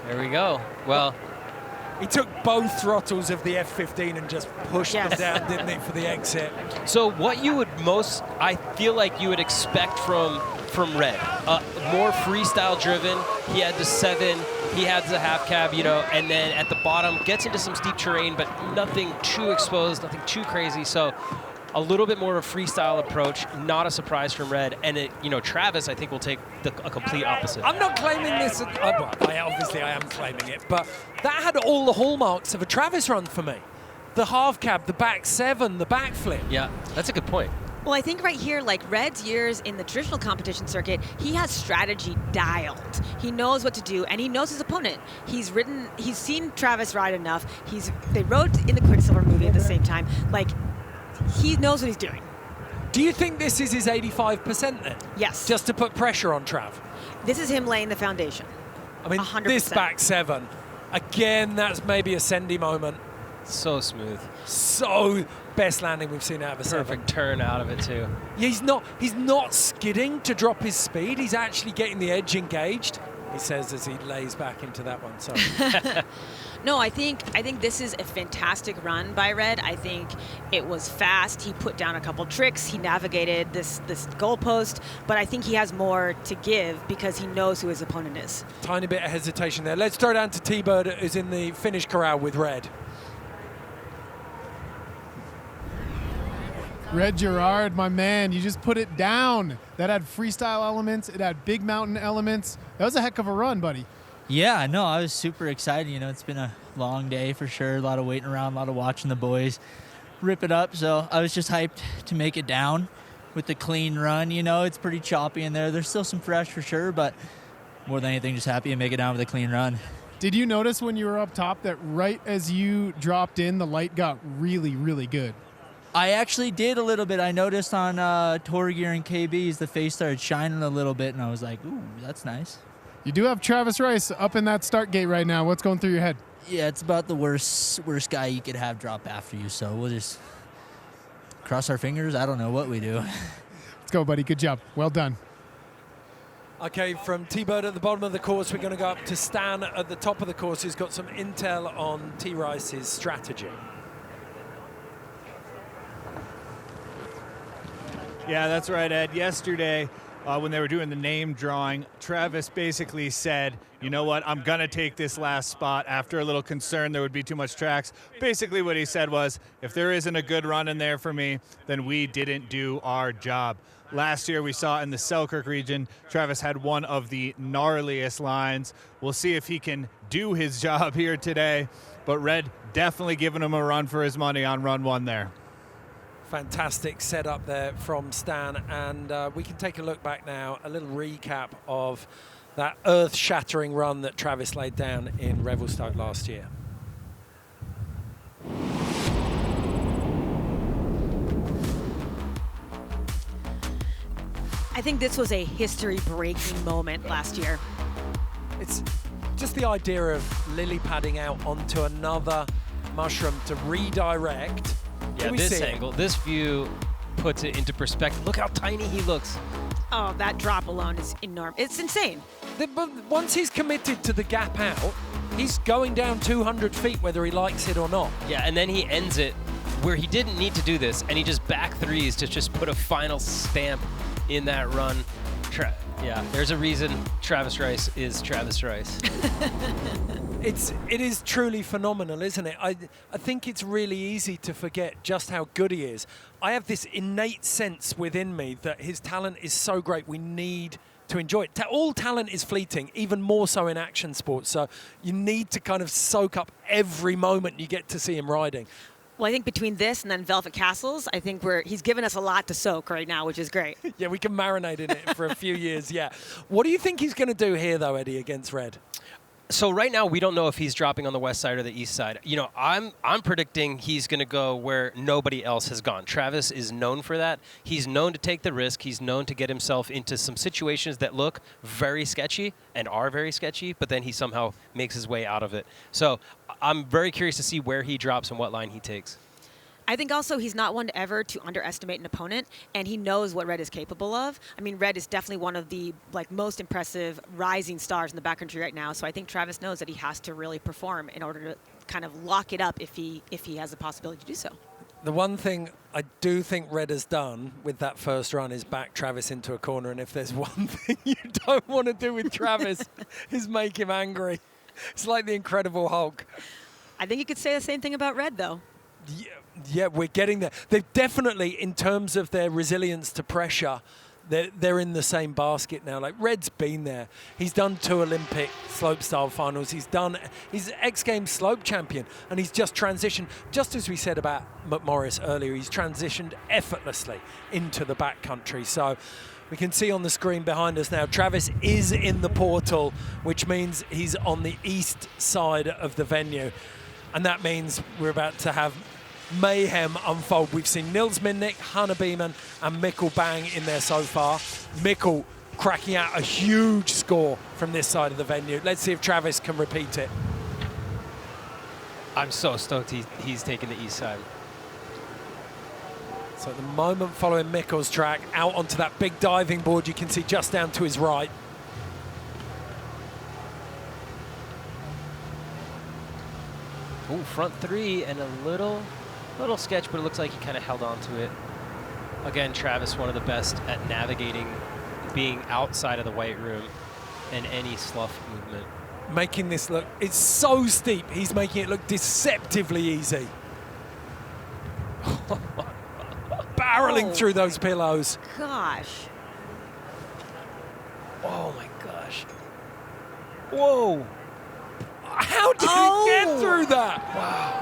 There we go. Well, he took both throttles of the F-15 and just pushed them down, didn't he, for the exit? So what you would most, I feel like you would expect from Red, more freestyle driven. He had the 7, He has the half cab, you know, and then at the bottom gets into some steep terrain, but nothing too exposed, nothing too crazy. So a little bit more of a freestyle approach, not a surprise from Red. And, you know, Travis, I think, will take a complete opposite. I'm not claiming this. Obviously, I am claiming it, but that had all the hallmarks of a Travis run for me. The half cab, the back 7, the backflip. Yeah, that's a good point. Well, I think right here, like Red's years in the traditional competition circuit, he has strategy dialed. He knows what to do, and he knows his opponent. He's seen Travis ride enough. They rode in the Quicksilver movie at the same time. Like, he knows what he's doing. Do you think this is his 85% then? Yes. Just to put pressure on Trav? This is him laying the foundation. I mean, 100%. This back 7, again, that's maybe a Sendy moment. So smooth. So best landing we've seen out of a 7. Perfect turn out of it too. Yeah, he's not skidding to drop his speed. He's actually getting the edge engaged. He says as he lays back into that one. Sorry. No, I think this is a fantastic run by Red. I think it was fast. He put down a couple tricks. He navigated this goalpost, but I think he has more to give because he knows who his opponent is. Tiny bit of hesitation there. Let's throw down to T-Bird, who's in the finish corral with Red. Red Gerard, my man, you just put it down. That had freestyle elements. It had big mountain elements. That was a heck of a run, buddy. Yeah, no, I was super excited. You know, it's been a long day for sure. A lot of waiting around, a lot of watching the boys rip it up. So I was just hyped to make it down with the clean run. You know, it's pretty choppy in there. There's still some fresh for sure, but more than anything, just happy to make it down with a clean run. Did you notice when you were up top that right as you dropped in, the light got really, really good? I actually did a little bit. I noticed on Tour Gear and KBs, the face started shining a little bit, and I was like, ooh, that's nice. You do have Travis Rice up in that start gate right now. What's going through your head? Yeah, it's about the worst guy you could have drop after you, so we'll just cross our fingers. I don't know what we do. Let's go, buddy. Good job. Well done. Okay, from T-Bird at the bottom of the course, we're going to go up to Stan at the top of the course, who's got some intel on T-Rice's strategy. Yeah, that's right, Ed. Yesterday, when they were doing the name drawing, Travis basically said, you know what, I'm going to take this last spot after a little concern there would be too much tracks. Basically what he said was, if there isn't a good run in there for me, then we didn't do our job. Last year we saw in the Selkirk region, Travis had one of the gnarliest lines. We'll see if he can do his job here today, but Red definitely giving him a run for his money on run 1 there. Fantastic setup there from Stan, and we can take a look back now, a little recap of that earth-shattering run that Travis laid down in Revelstoke last year. I think this was a history-breaking moment last year. It's just the idea of lily padding out onto another mushroom to redirect. Yeah, this angle, this view puts it into perspective. Look how tiny he looks. Oh, that drop alone is enormous. It's insane. But once he's committed to the gap out, he's going down 200 feet whether he likes it or not. Yeah, and then he ends it where he didn't need to do this, and he just back threes to just put a final stamp in that run. Yeah, there's a reason Travis Rice is Travis Rice. It is truly phenomenal, isn't it? I think it's really easy to forget just how good he is. I have this innate sense within me that his talent is so great, we need to enjoy it. All talent is fleeting, even more so in action sports. So you need to kind of soak up every moment you get to see him riding. Well, I think between this and then Velvet Castles, I think he's given us a lot to soak right now, which is great. Yeah, we can marinate in it for a few years, yeah. What do you think he's going to do here, though, Eddie, against Red? So right now, we don't know if he's dropping on the west side or the east side. You know, I'm predicting he's going to go where nobody else has gone. Travis is known for that. He's known to take the risk. He's known to get himself into some situations that look very sketchy and are very sketchy, but then he somehow makes his way out of it. So I'm very curious to see where he drops and what line he takes. I think also he's not one ever to underestimate an opponent, and he knows what Red is capable of. I mean, Red is definitely one of the most impressive rising stars in the backcountry right now, so I think Travis knows that he has to really perform in order to kind of lock it up if he has the possibility to do so. The one thing I do think Red has done with that first run is back Travis into a corner, and if there's one thing you don't want to do with Travis is make him angry. It's like the Incredible Hulk. I think you could say the same thing about Red, though. Yeah, we're getting there. They've definitely, in terms of their resilience to pressure, they're in the same basket now. Like, Red's been there. He's done 2 Olympic slopestyle finals. He's X Games slope champion, and he's just transitioned, just as we said about McMorris earlier, he's transitioned effortlessly into the backcountry. So we can see on the screen behind us now, Travis is in the portal, which means he's on the east side of the venue. And that means we're about to have mayhem unfold. We've seen Nils Mindnich, Hannah Beaman and Mikkel bang in there so far. Mikkel cracking out a huge score from this side of the venue. Let's see if Travis can repeat it. I'm so stoked he's taking the east side. So at the moment, following Mikkel's track, out onto that big diving board you can see just down to his right. Ooh, front 3 and a little sketch, but it looks like he kind of held on to it. Again, Travis, one of the best at navigating, being outside of the white room and any slough movement. Making this look, it's so steep, he's making it look deceptively easy. Barreling through those pillows. Gosh. Oh my gosh. Whoa. How did he get through that? Wow.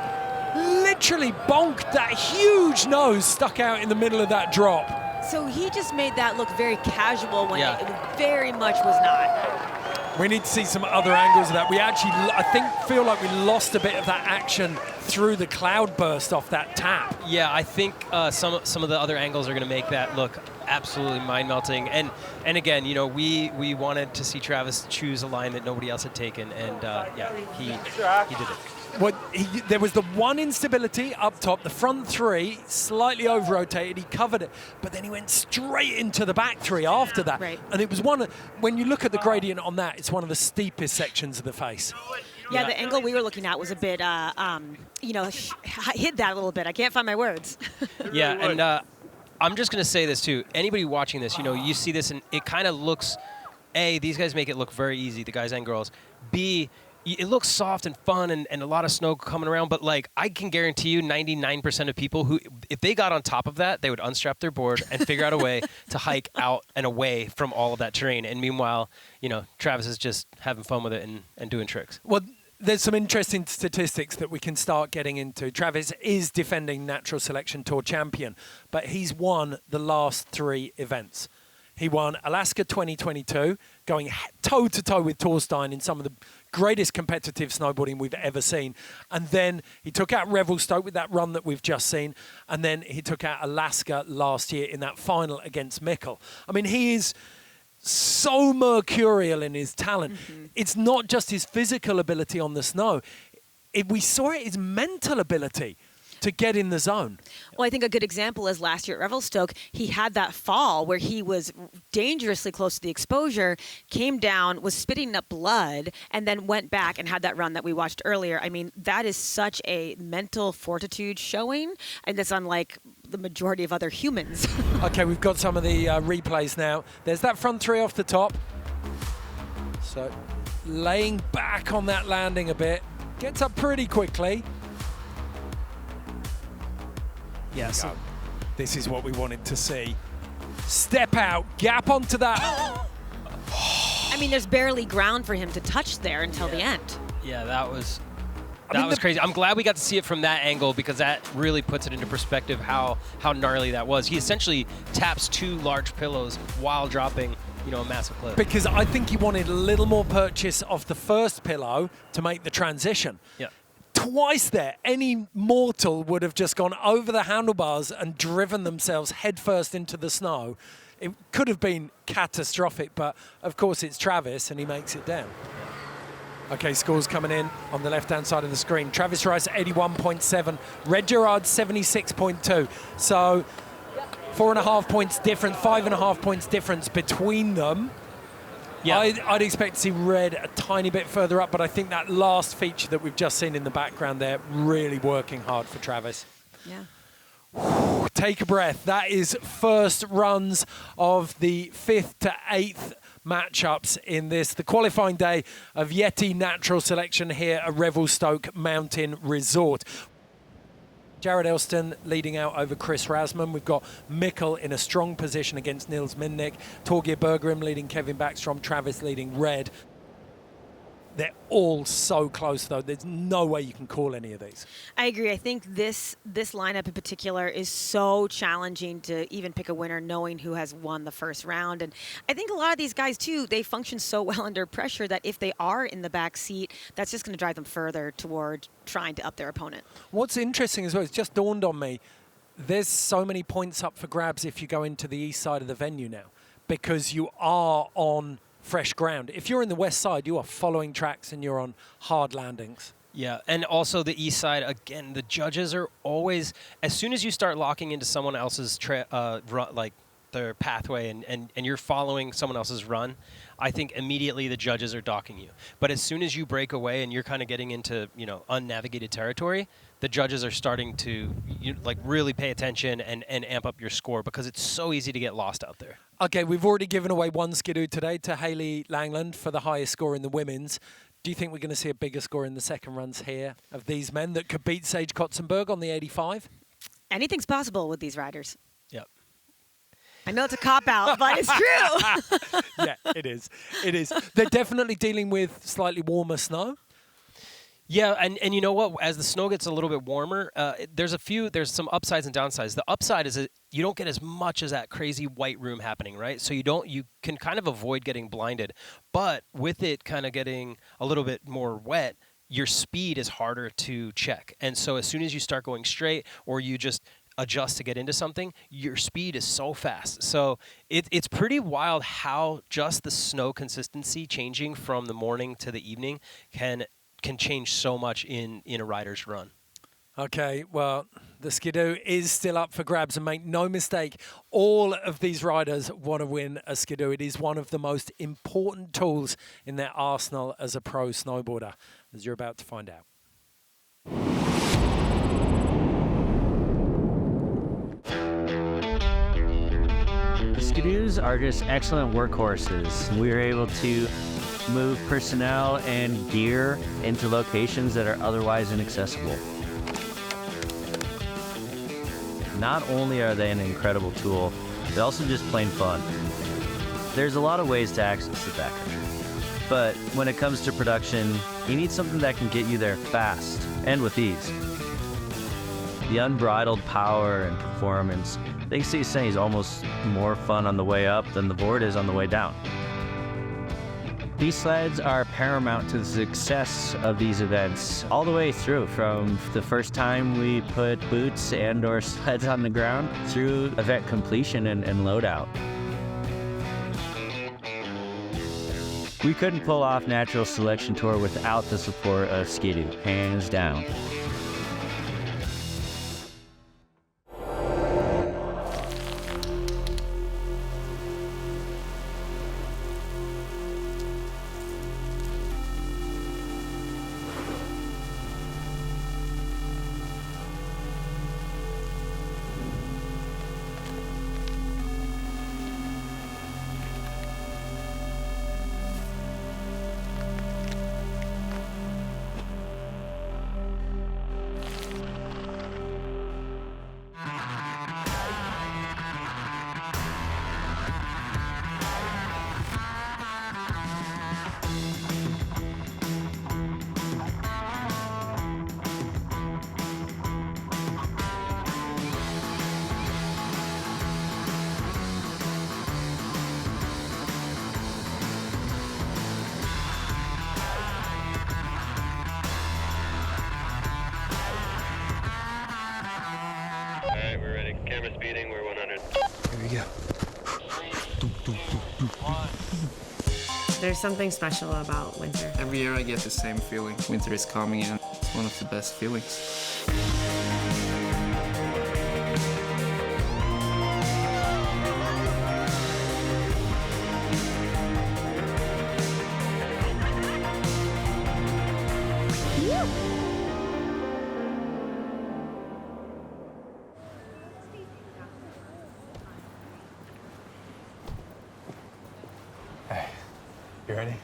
Literally bonked that huge nose stuck out in the middle of that drop. So he just made that look very casual when it very much was not. We need to see some other angles of that. We actually, I feel like we lost a bit of that action through the cloud burst off that tap. Yeah, I think some of the other angles are going to make that look absolutely mind-melting. And again, you know, we wanted to see Travis choose a line that nobody else had taken, and yeah, he did it. Well, there was the one instability up top, the front 3 slightly over-rotated, he covered it, but then he went straight into the back 3 after that. Right. And it was when you look at the gradient on that, it's one of the steepest sections of the face. Yeah, the angle we were looking at was a bit, you know, hid that a little bit. I can't find my words. Yeah, and I'm just going to say this too. Anybody watching this, you know, you see this and it kind of looks, A, these guys make it look very easy, the guys and girls. B, it looks soft and fun and a lot of snow coming around, but like I can guarantee you 99% of people who, if they got on top of that, they would unstrap their board and figure out a way to hike out and away from all of that terrain. And meanwhile, you know, Travis is just having fun with it and doing tricks. Well, there's some interesting statistics that we can start getting into. Travis is defending Natural Selection Tour champion, but he's won the last 3 events. He won Alaska 2022, going toe-to-toe with Torstein in some of the greatest competitive snowboarding we've ever seen. And then he took out Revelstoke with that run that we've just seen. And then he took out Alaska last year in that final against Mikkel. I mean, he is so mercurial in his talent. Mm-hmm. It's not just his physical ability on the snow. We saw it, his mental ability to get in the zone. Well, I think a good example is last year at Revelstoke, he had that fall where he was dangerously close to the exposure, came down, was spitting up blood, and then went back and had that run that we watched earlier. I mean, that is such a mental fortitude showing, and that's unlike the majority of other humans. Okay, we've got some of the replays now. There's that front 3 off the top. So laying back on that landing a bit. Gets up pretty quickly. Yes, this is what we wanted to see. Step out, gap onto that. I mean, there's barely ground for him to touch there until the end. Yeah, that was crazy. I'm glad we got to see it from that angle because that really puts it into perspective how gnarly that was. He essentially taps 2 large pillows while dropping, you know, a massive cliff. Because I think he wanted a little more purchase of the first pillow to make the transition. Yeah. Twice there, any mortal would have just gone over the handlebars and driven themselves headfirst into the snow. It could have been catastrophic, but of course it's Travis and he makes it down. Okay, scores coming in on the left-hand side of the screen. Travis Rice, 81.7. Red Gerard, 76.2. So 4.5 points difference, 5.5 points difference between them. Yeah. I'd expect to see Red a tiny bit further up, but I think that last feature that we've just seen in the background there, really working hard for Travis. Yeah. Take a breath. That is first runs of the 5th to 8th matchups in this, the qualifying day of Yeti Natural Selection here at Revelstoke Mountain Resort. Jared Elston leading out over Chris Rasman. We've got Mikkel in a strong position against Niels Mindnich. Torgeir Bergrim leading Kevin Backstrom. Travis leading Red. They're all so close, though. There's no way you can call any of these. I agree. I think this lineup in particular is so challenging to even pick a winner knowing who has won the first round. And I think a lot of these guys, too, they function so well under pressure that if they are in the back seat, that's just going to drive them further toward trying to up their opponent. What's interesting as well, it's just dawned on me, there's so many points up for grabs if you go into the east side of the venue now, because you are on fresh ground. If you're in the west side, you are following tracks and you're on hard landings. Yeah, and also the east side, again, the judges are always, as soon as you start locking into someone else's like their pathway and you're following someone else's run, I think immediately the judges are docking you. But as soon as you break away and you're kind of getting into, unnavigated territory, the judges are starting to really pay attention and amp up your score, because it's so easy to get lost out there. Okay, we've already given away one skidoo today to Hayley Langland for the highest score in the women's. Do you think we're going to see a bigger score in the second runs here of these men that could beat Sage Kotsenburg on the 85? Anything's possible with these riders. Yep. I know it's a cop-out, but it's true. Yeah, it is. It is. They're definitely dealing with slightly warmer snow. Yeah, and you know what? As the snow gets a little bit warmer, there's some upsides and downsides. The upside is that you don't get as much as that crazy white room happening, right? So you can kind of avoid getting blinded. But with it kind of getting a little bit more wet, your speed is harder to check. And so as soon as you start going straight, or you just adjust to get into something, your speed is so fast. So it's pretty wild how just the snow consistency changing from the morning to the evening can change so much in a rider's run. Okay, well, the skidoo is still up for grabs, and make no mistake, all of these riders want to win a skidoo. It is one of the most important tools in their arsenal as a pro snowboarder, as you're about to find out. The skidoos are just excellent workhorses. We are able to move personnel and gear into locations that are otherwise inaccessible. Not only are they an incredible tool, they're also just plain fun. There's a lot of ways to access the backcountry, but when it comes to production, you need something that can get you there fast and with ease. The unbridled power and performance, they say is almost more fun on the way up than the board is on the way down. These sleds are paramount to the success of these events all the way through, from the first time we put boots and or sleds on the ground through event completion and loadout. We couldn't pull off Natural Selection Tour without the support of Skidoo, hands down. Camera speeding, we're 100. Here we go. There's something special about winter. Every year I get the same feeling. Winter is coming and it's one of the best feelings. ready.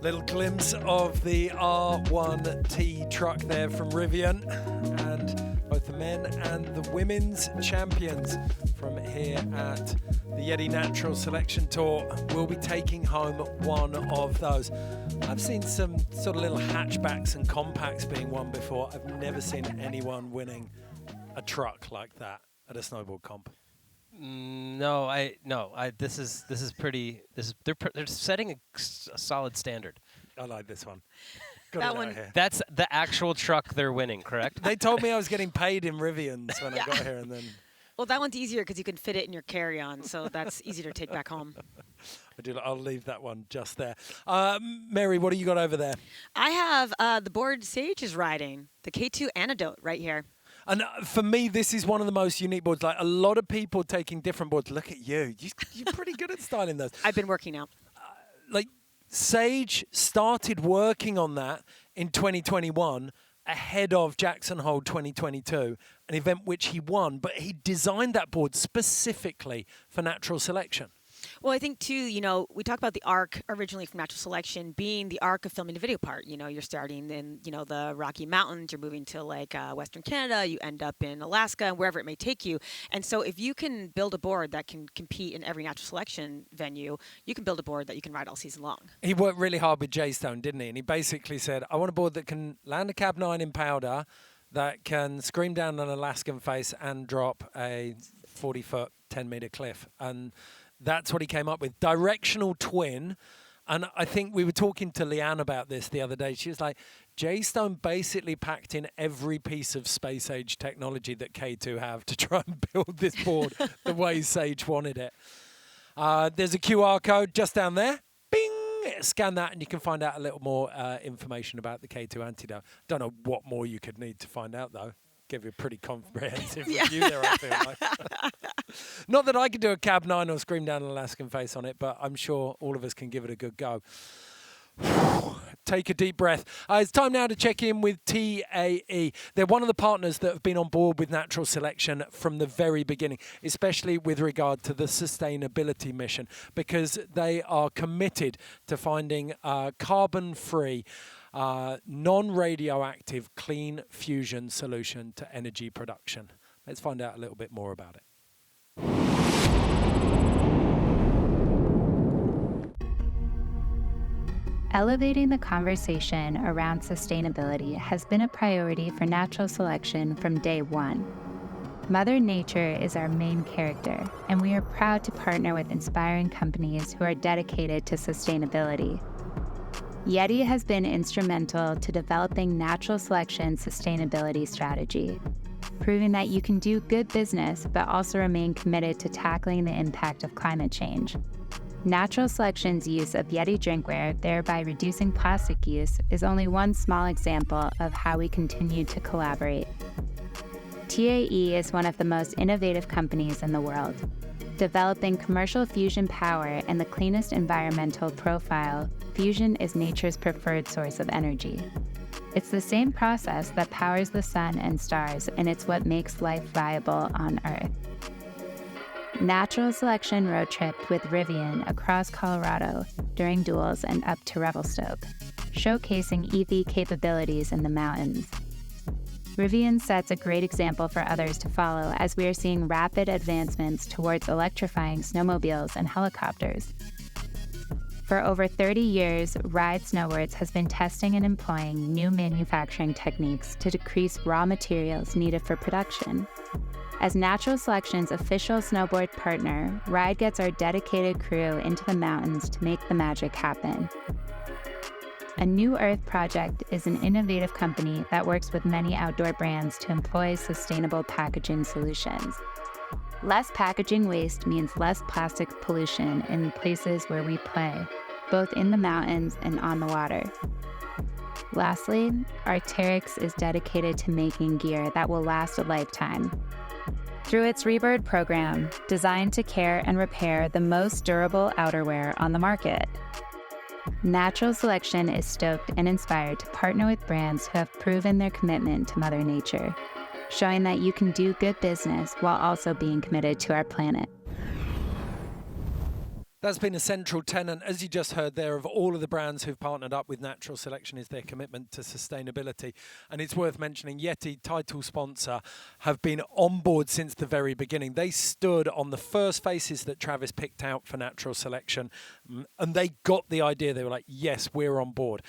Little glimpse of the R1T truck there from Rivian, and both the men and the women's champions from here at the Yeti Natural Selection Tour will be taking home one of those. I've seen some sort of little hatchbacks and compacts being won before. I've never seen anyone winning a truck like that at a snowboard comp. This is pretty. They're setting a solid standard. I like this one. That one. That's the actual truck they're winning, correct? They told me I was getting paid in Rivians when I got here, and then. Well, that one's easier because you can fit it in your carry-on, so that's easy to take back home. I'll leave that one just there. Mary, what do you got over there? I have the board Sage is riding, the K2 Antidote right here. And for me, this is one of the most unique boards. Like, a lot of people taking different boards. Look at you. You're pretty good at styling those. I've been working out. Sage started working on that in 2021 ahead of Jackson Hole 2022, an event which he won. But he designed that board specifically for natural selection. Well, I think, too, we talk about the arc originally from Natural Selection being the arc of filming the video part. You're starting in, the Rocky Mountains, you're moving to, Western Canada, you end up in Alaska, wherever it may take you. And so if you can build a board that can compete in every Natural Selection venue, you can build a board that you can ride all season long. He worked really hard with J-Stone, didn't he? And he basically said, I want a board that can land a cab 9 in powder, that can scream down an Alaskan face and drop a 40-foot, 10-meter cliff. And that's what he came up with. Directional twin. And I think we were talking to Leanne about this the other day. She was like, J-Stone basically packed in every piece of space age technology that K2 have to try and build this board the way Sage wanted it. There's a QR code just down there. Bing! Scan that and you can find out a little more information about the K2 Antidote. Don't know what more you could need to find out, though. Give you a pretty comprehensive review there, I feel like. Not that I could do a cab 9 or scream down an Alaskan face on it, but I'm sure all of us can give it a good go. Take a deep breath. It's time now to check in with TAE. They're one of the partners that have been on board with Natural Selection from the very beginning, especially with regard to the sustainability mission, because they are committed to finding carbon-free, non-radioactive, clean fusion solution to energy production. Let's find out a little bit more about it. Elevating the conversation around sustainability has been a priority for Natural Selection from day one. Mother Nature is our main character, and we are proud to partner with inspiring companies who are dedicated to sustainability. Yeti has been instrumental to developing Natural Selection's sustainability strategy, proving that you can do good business but also remain committed to tackling the impact of climate change. Natural Selection's use of Yeti drinkware, thereby reducing plastic use, is only one small example of how we continue to collaborate. TAE is one of the most innovative companies in the world, developing commercial fusion power and the cleanest environmental profile. Fusion is nature's preferred source of energy. It's the same process that powers the sun and stars, and it's what makes life viable on Earth. Natural Selection road tripped with Rivian across Colorado during duels and up to Revelstoke, showcasing EV capabilities in the mountains. Rivian sets a great example for others to follow as we are seeing rapid advancements towards electrifying snowmobiles and helicopters. For over 30 years, Ride Snowboards has been testing and employing new manufacturing techniques to decrease raw materials needed for production. As Natural Selection's official snowboard partner, Ride gets our dedicated crew into the mountains to make the magic happen. A New Earth project is an innovative company that works with many outdoor brands to employ sustainable packaging solutions. Less packaging waste means less plastic pollution in places where we play, both in the mountains and on the water. Lastly, Arc'teryx is dedicated to making gear that will last a lifetime. Through its Rebird program, designed to care and repair the most durable outerwear on the market. Natural Selection is stoked and inspired to partner with brands who have proven their commitment to Mother Nature, showing that you can do good business while also being committed to our planet. That's been a central tenet, as you just heard there, of all of the brands who've partnered up with Natural Selection is their commitment to sustainability. And it's worth mentioning Yeti, title sponsor, have been on board since the very beginning. They stood on the first faces that Travis picked out for Natural Selection, and they got the idea. They were like, yes, we're on board.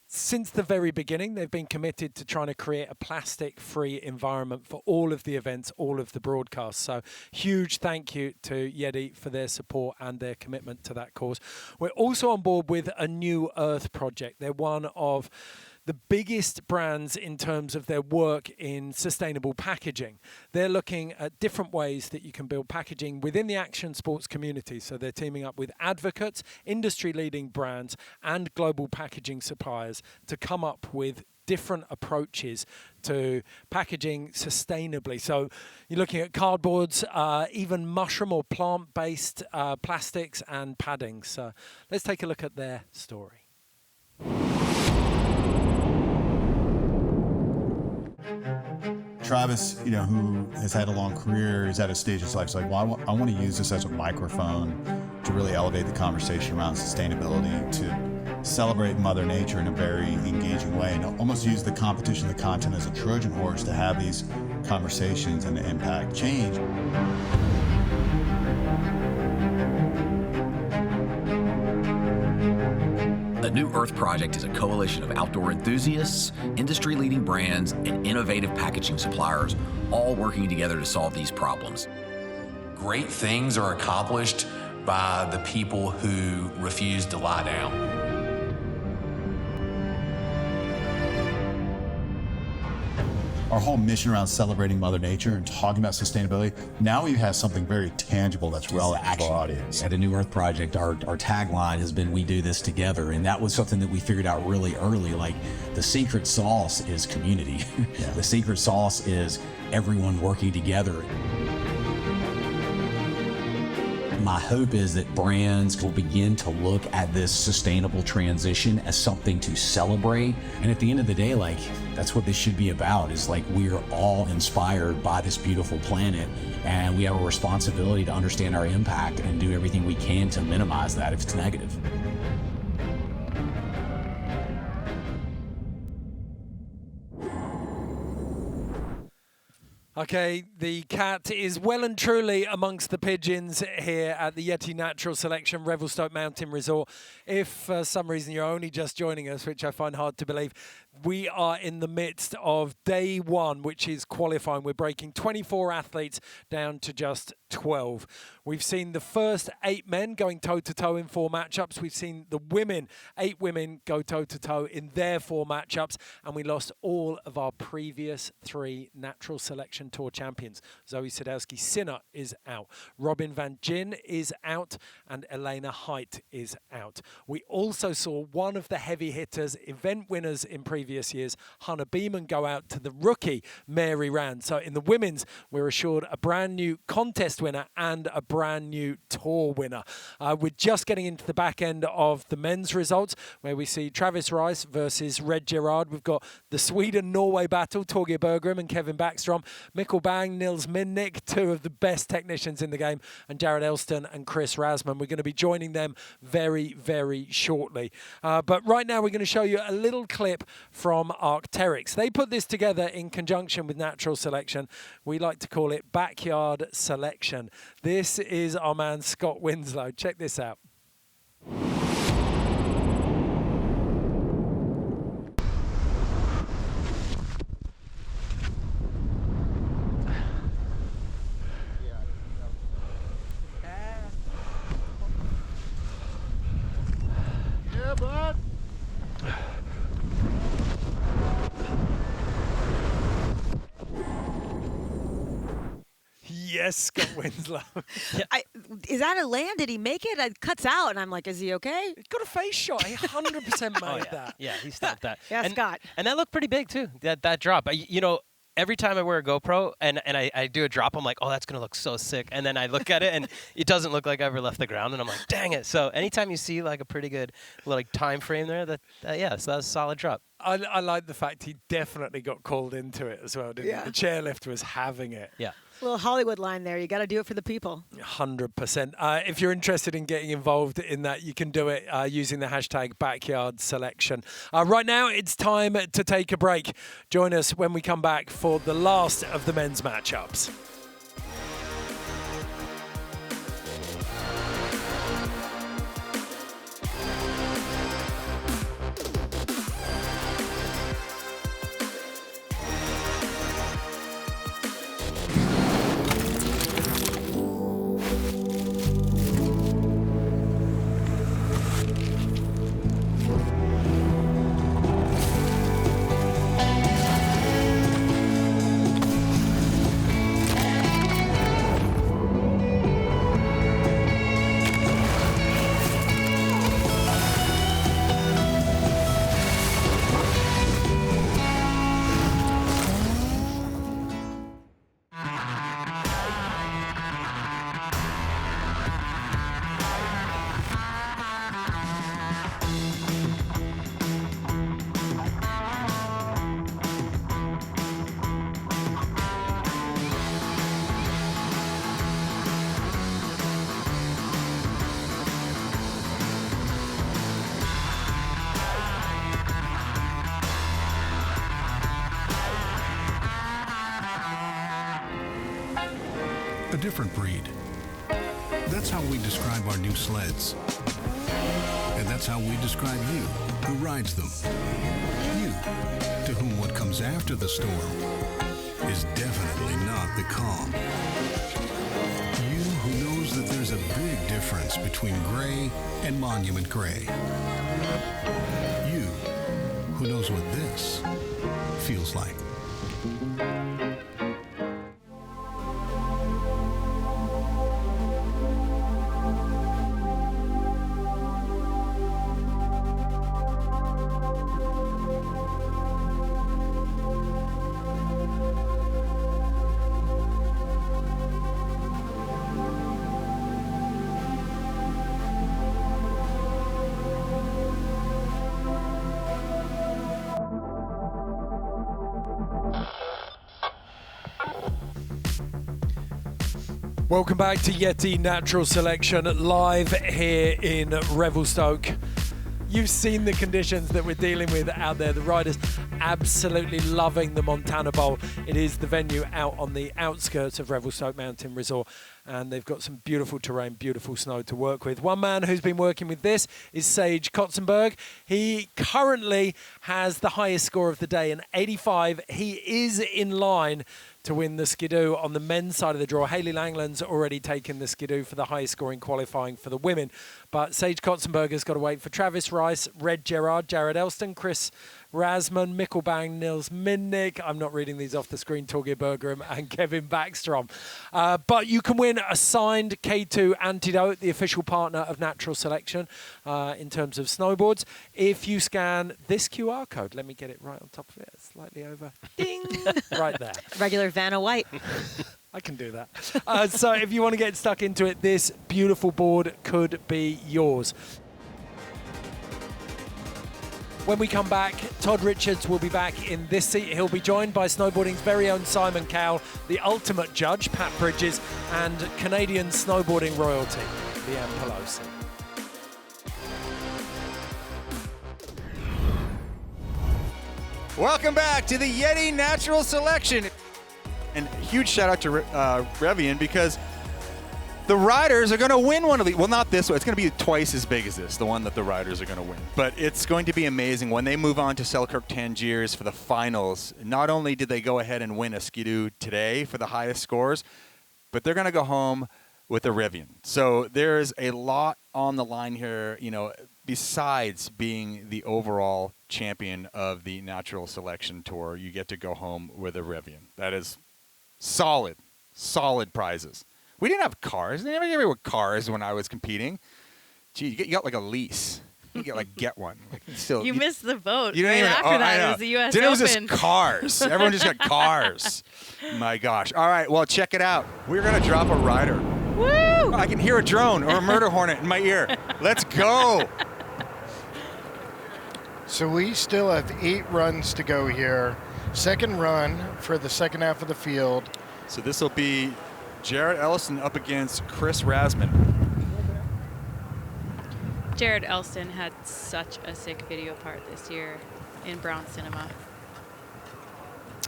Since the very beginning, they've been committed to trying to create a plastic-free environment for all of the events, all of the broadcasts. So huge thank you to Yeti for their support and their commitment to that cause. We're also on board with a New Earth project. They're one of the biggest brands in terms of their work in sustainable packaging. They're looking at different ways that you can build packaging within the action sports community. So they're teaming up with advocates, industry-leading brands, and global packaging suppliers to come up with different approaches to packaging sustainably. So you're looking at cardboards, even mushroom or plant-based plastics and padding. So let's take a look at their story. Travis, who has had a long career, is at a stage in his life. He's like, well, I want to use this as a microphone to really elevate the conversation around sustainability, to celebrate Mother Nature in a very engaging way, and almost use the competition, the content as a Trojan horse to have these conversations and to impact change. The New Earth Project is a coalition of outdoor enthusiasts, industry-leading brands, and innovative packaging suppliers, all working together to solve these problems. Great things are accomplished by the people who refuse to lie down. Our whole mission around celebrating Mother Nature and talking about sustainability, now we have something very tangible that's relevant to our audience. At a New Earth Project, our tagline has been, we do this together. And that was something that we figured out really early. Like, the secret sauce is community. Yeah. The secret sauce is everyone working together. My hope is that brands will begin to look at this sustainable transition as something to celebrate. And at the end of the day, like, that's what this should be about, is like, we're all inspired by this beautiful planet, and we have a responsibility to understand our impact and do everything we can to minimize that if it's negative. Okay, the cat is well and truly amongst the pigeons here at the Yeti Natural Selection Revelstoke Mountain Resort. If for some reason you're only just joining us, which I find hard to believe, we are in the midst of day one, which is qualifying. We're breaking 24 athletes down to just 12. We've seen the first 8 men going toe-to-toe in 4 matchups. We've seen the women, 8 women, go toe-to-toe in their 4 matchups. And we lost all of our previous 3 Natural Selection Tour champions. Zoe Sadowski-Synnott is out. Robin Van Gin is out. And Elena Hight is out. We also saw one of the heavy hitters, event winners in previous years, Beaman, go out to the rookie, Mary Rand. So in the women's, we're assured a brand new contest winner and a brand new Tour winner. We're just getting into the back end of the men's results, where we see Travis Rice versus Red Gerard. We've got the Sweden-Norway battle, Torgeir Bergrim and Kevin Backstrom, Mikkel Bang, Nils Mindnich, two of the best technicians in the game, and Jared Elston and Chris Rasman. We're going to be joining them very, very shortly. But right now we're going to show you a little clip from Arc'teryx. They put this together in conjunction with Natural Selection. We like to call it Backyard Selection. This is our man Scott Winslow. Check this out. Yeah, bud. Yes, Scott Winslow. Is that a land? Did he make it? It cuts out, and I'm like, is he okay? He got a face shot. He 100% made that. Yeah, he stopped that. Yeah, Scott. And that looked pretty big, too, that drop. You know, every time I wear a GoPro and I do a drop, I'm like, oh, that's going to look so sick. And then I look at it, and it doesn't look like I ever left the ground. And I'm like, dang it. So anytime you see, like, a pretty good like time frame there, so that was a solid drop. I like the fact he definitely got called into it as well, didn't he? The chairlift was having it. Yeah. A little Hollywood line there. You got to do it for the people. 100%. If you're interested in getting involved in that, you can do it using the hashtag Backyard Selection. Right now, it's time to take a break. Join us when we come back for the last of the men's matchups. A different breed. That's how we describe our new sleds. And that's how we describe you, who rides them. You, to whom what comes after the storm is definitely not the calm. You who knows that there's a big difference between gray and monument gray. You who knows what this feels like. Welcome back to Yeti Natural Selection, live here in Revelstoke. You've seen the conditions that we're dealing with out there. The riders absolutely loving the Montana Bowl. It is the venue out on the outskirts of Revelstoke Mountain Resort, and they've got some beautiful terrain, beautiful snow to work with. One man who's been working with this is Sage Kotsenburg. He currently has the highest score of the day, an 85. He is in line to win the skidoo on the men's side of the draw. Hayley Langland's already taken the skidoo for the highest scoring qualifying for the women. But Sage Kotsenburg has got to wait for Travis Rice, Red Gerard, Jared Elston, Chris Rasman, Mikkel Bang, Nils Mindnich. I'm not reading these off the screen. Torgeir Bergrim and Kevin Backstrom. But you can win a signed K2 Antidote, the official partner of Natural Selection in terms of snowboards, if you scan this QR code. Let me get it right on top of it. Slightly over. Ding! Right there. Regular Vanna White. I can do that. So if you want to get stuck into it, this beautiful board could be yours. When we come back, Todd Richards will be back in this seat. He'll be joined by snowboarding's very own Simon Cowell, the ultimate judge, Pat Bridges, and Canadian snowboarding royalty, Leanne Pelosi. Welcome back to the Yeti Natural Selection. And huge shout out to Rivian, because the riders are going to win one of these. Well, not this one. It's going to be twice as big as this, the one that the riders are going to win. But it's going to be amazing when they move on to Selkirk Tangiers for the finals. Not only did they go ahead and win a Skidoo today for the highest scores, but they're going to go home with a Rivian. So there's a lot on the line here, you know, besides being the overall champion of the Natural Selection Tour. You get to go home with a Rivian. That is solid prizes. We didn't have cars. They never gave me cars when I was competing. Gee, you got like a lease. You get one. Like, still, you missed the boat. You don't right even, after that, it was the U.S. Then Open. it was just cars. Everyone just got cars. My gosh. All right, well, check it out. We're going to drop a rider. Woo! I can hear a drone or a murder hornet in my ear. Let's go. So we still have 8 runs to go here. Second run for the second half of the field. So this will be Jared Ellison up against Chris Rasman. Jared Elston had such a sick video part this year in Brown Cinema.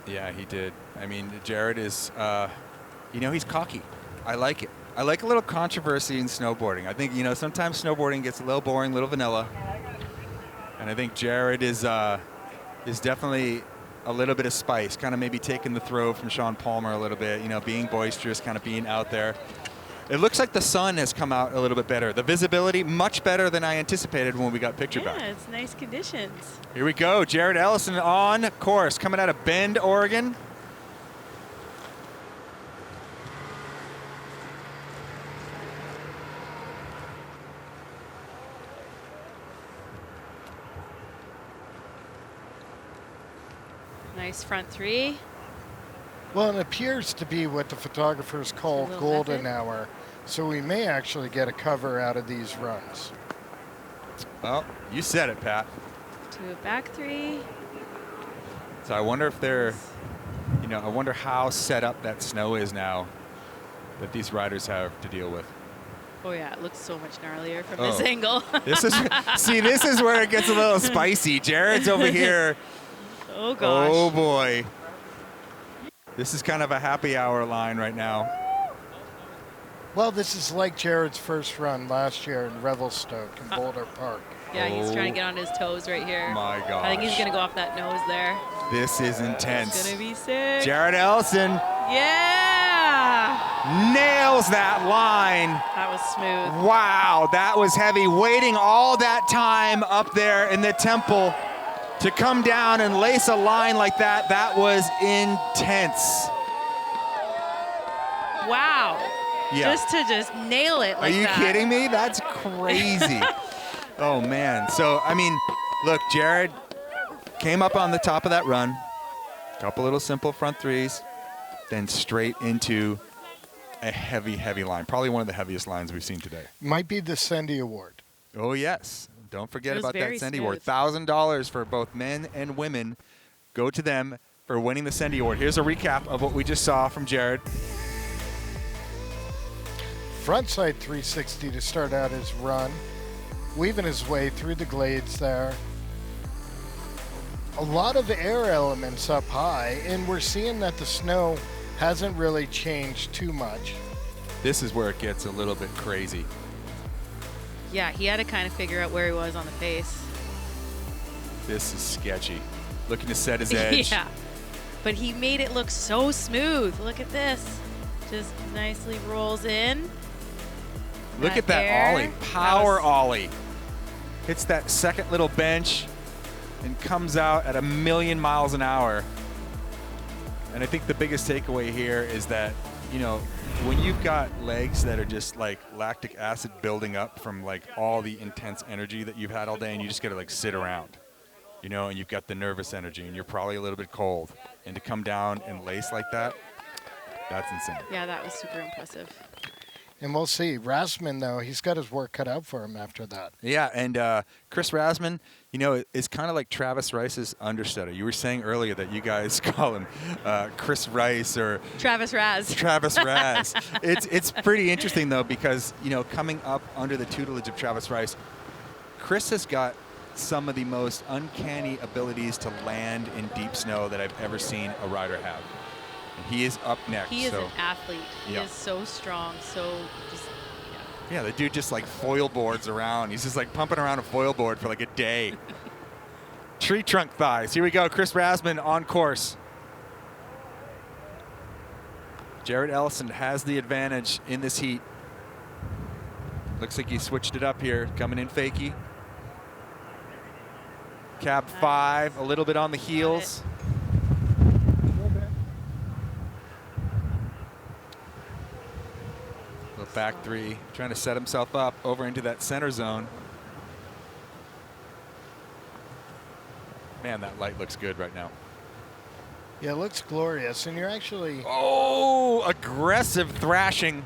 Yeah, he did. I mean, Jared is, you know, he's cocky. I like it. I like a little controversy in snowboarding. I think, you know, sometimes snowboarding gets a little boring, a little vanilla. And I think Jared is definitely a little bit of spice, kind of maybe taking the throw from Sean Palmer a little bit, you know, being boisterous, kind of being out there. It looks like the sun has come out a little bit better. The visibility, much better than I anticipated when we got picture back. Yeah, it's nice conditions. Here we go. Jared Ellison on course, coming out of Bend, Oregon. Nice front 3. Well, it appears to be what the photographers call golden hour, so we may actually get a cover out of these runs. Well, you said it, Pat. To a back 3. So I wonder if they're, you know, I wonder how set up that snow is now that these riders have to deal with. Oh yeah, it looks so much gnarlier from this angle. This is, see, this is where it gets a little spicy. Jared's over here. Oh gosh. Oh boy. This is kind of a happy hour line right now. Well, this is like Jared's first run last year in Revelstoke in Boulder Park. Yeah, he's trying to get on his toes right here. My gosh. I think he's going to go off that nose there. This is intense. It's going to be sick. Jared Ellison. Yeah! Nails that line. That was smooth. Wow, that was heavy. Waiting all that time up there in the temple to come down and lace a line like that, that was intense. Wow. Yeah. Just nail it like that. Are you kidding me? That's crazy. Oh, man. So, I mean, look, Jared came up on the top of that run. Couple little simple front 3s, then straight into a heavy, heavy line. Probably one of the heaviest lines we've seen today. Might be the Sendy Award. Oh, yes. Don't forget about that Sendy smooth. Award. $1,000 for both men and women. Go to them for winning the Sendy Award. Here's a recap of what we just saw from Jared. Frontside 360 to start out his run, weaving his way through the glades there. A lot of air elements up high, and we're seeing that the snow hasn't really changed too much. This is where it gets a little bit crazy. Yeah, he had to kind of figure out where he was on the face. This is sketchy. Looking to set his edge. Yeah, but he made it look so smooth. Look at this. Just nicely rolls in. Look at that ollie, power ollie. Hits that second little bench and comes out at 1,000,000 miles an hour. And I think the biggest takeaway here is that, you know, when you've got legs that are just like lactic acid building up from like all the intense energy that you've had all day, and you just gotta like sit around, you know, and you've got the nervous energy and you're probably a little bit cold, and to come down and lace like that, That's insane. Yeah, that was super impressive. And we'll see. Rasmussen, though, he's got his work cut out for him after that. Yeah, and Chris Rasmussen, you know, is kind of like Travis Rice's understudy. You were saying earlier that you guys call him Chris Rice or Travis Raz. Travis Raz. It's pretty interesting, though, because, you know, coming up under the tutelage of Travis Rice, Chris has got some of the most uncanny abilities to land in deep snow that I've ever seen a rider have. And he is up next. He is an athlete. He yeah. is so strong, so just, yeah, the dude just like foil boards around. He's just like pumping around a foil board for like a day. Tree trunk thighs. Here we go. Chris Rasmussen on course. Jared Ellison has the advantage in this heat. Looks like he switched it up here, coming in fakie. Cab 5, a little bit on the heels. Little back 3, trying to set himself up over into that center zone. Man, that light looks good right now. Yeah, it looks glorious, and you're actually... Oh, aggressive thrashing.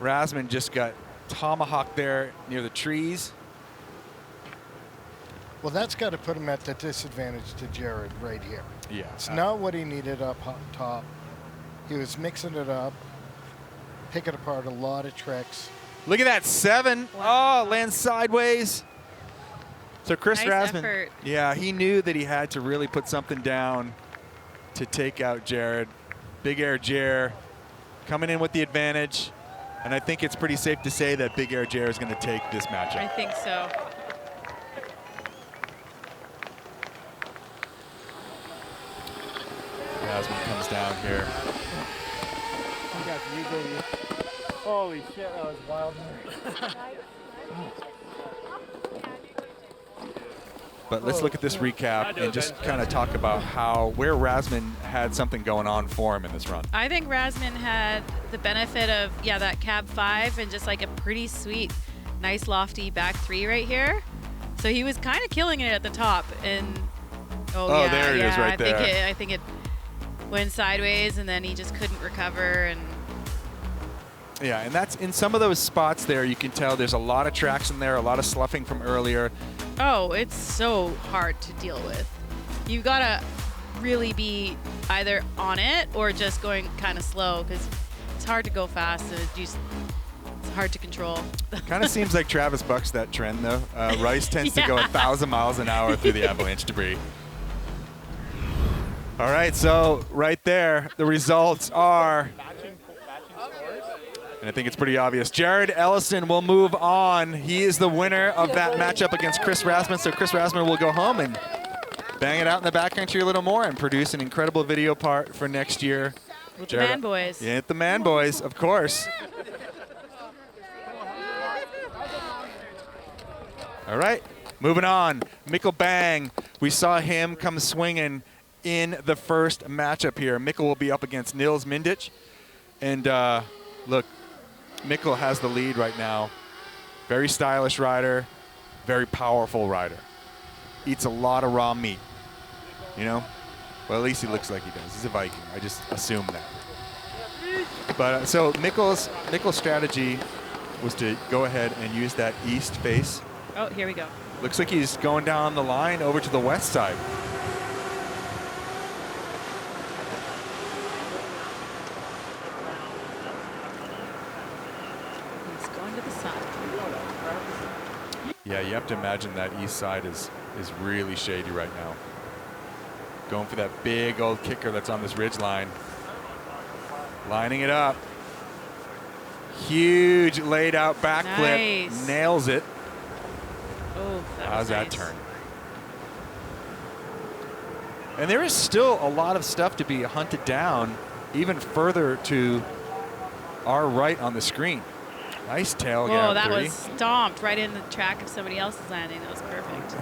Rasmussen just got tomahawked there near the trees. Well, that's got to put him at the disadvantage to Gerard right here. Yeah. It's not what he needed up top. He was mixing it up, picking apart a lot of tricks. Look at that 7. Wow. Oh, lands sideways. So Chris nice Rasmussen, effort. yeah, he knew that he had to really put something down to take out Gerard. Big Air Jer coming in with the advantage. And I think it's pretty safe to say that Big Air Jer is going to take this matchup. I think so. Rasmussen comes down here. Holy shit, that was wild. But let's look at this recap and just kind of talk about where Rasmussen had something going on for him in this run. I think Rasmussen had the benefit of, yeah, that cab 5 and just like a pretty sweet, nice lofty back 3 right here. So he was kind of killing it at the top. And yeah, there it is right there. I think it went sideways and then he just couldn't recover. And yeah, and that's in some of those spots there, you can tell there's a lot of traction there, a lot of sloughing from earlier. oh, it's so hard to deal with. You've got to really be either on it or just going kind of slow because it's hard to go fast and it's hard to control. Kind of seems like Travis bucks that trend, though. Rice tends to go 1,000 miles an hour through the avalanche debris. All right, so right there, the results are, and I think it's pretty obvious, Jared Ellison will move on. He is the winner of that matchup against Chris Rasmussen. So Chris Rasmussen will go home and bang it out in the backcountry a little more and produce an incredible video part for next year. With the Man Boys. Yeah, the Man Boys, of course. All right, moving on. Mikkel Bang, we saw him come swinging in the first matchup here. Mikkel will be up against Nils Mindnich. And look, Mikkel has the lead right now. Very stylish rider, very powerful rider. Eats a lot of raw meat, you know? Well, at least he looks like he does. He's a Viking. I just assume that. But so Mikkel's strategy was to go ahead and use that east face. Oh, here we go. Looks like he's going down the line over to the west side. He's going to the side. Yeah, you have to imagine that east side is really shady right now. Going for that big old kicker that's on this ridge line. Lining it up. Huge laid out backflip. Nice. Nails it. Oh, how's that turn? And there is still a lot of stuff to be hunted down, even further to our right on the screen. Nice tail gap. Oh, that was stomped right in the track of somebody else's landing. That was perfect.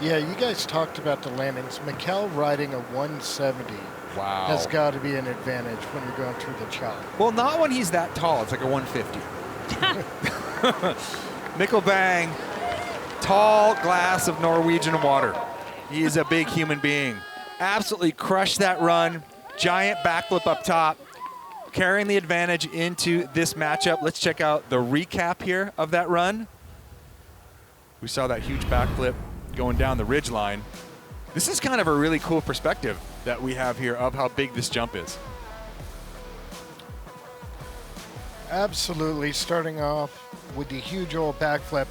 Yeah, you guys talked about the landings. Mikkel riding a 170 wow. has got to be an advantage when you're going through the chop. Well, not when he's that tall. It's like a 150. Mikkel Bang, tall glass of Norwegian water. He is a big human being. Absolutely crushed that run. giant backflip up top, carrying the advantage into this matchup. Let's check out the recap here of that run. We saw that huge backflip going down the ridge line. This is kind of a really cool perspective that we have here of how big this jump is. Absolutely, starting off with the huge old backflip.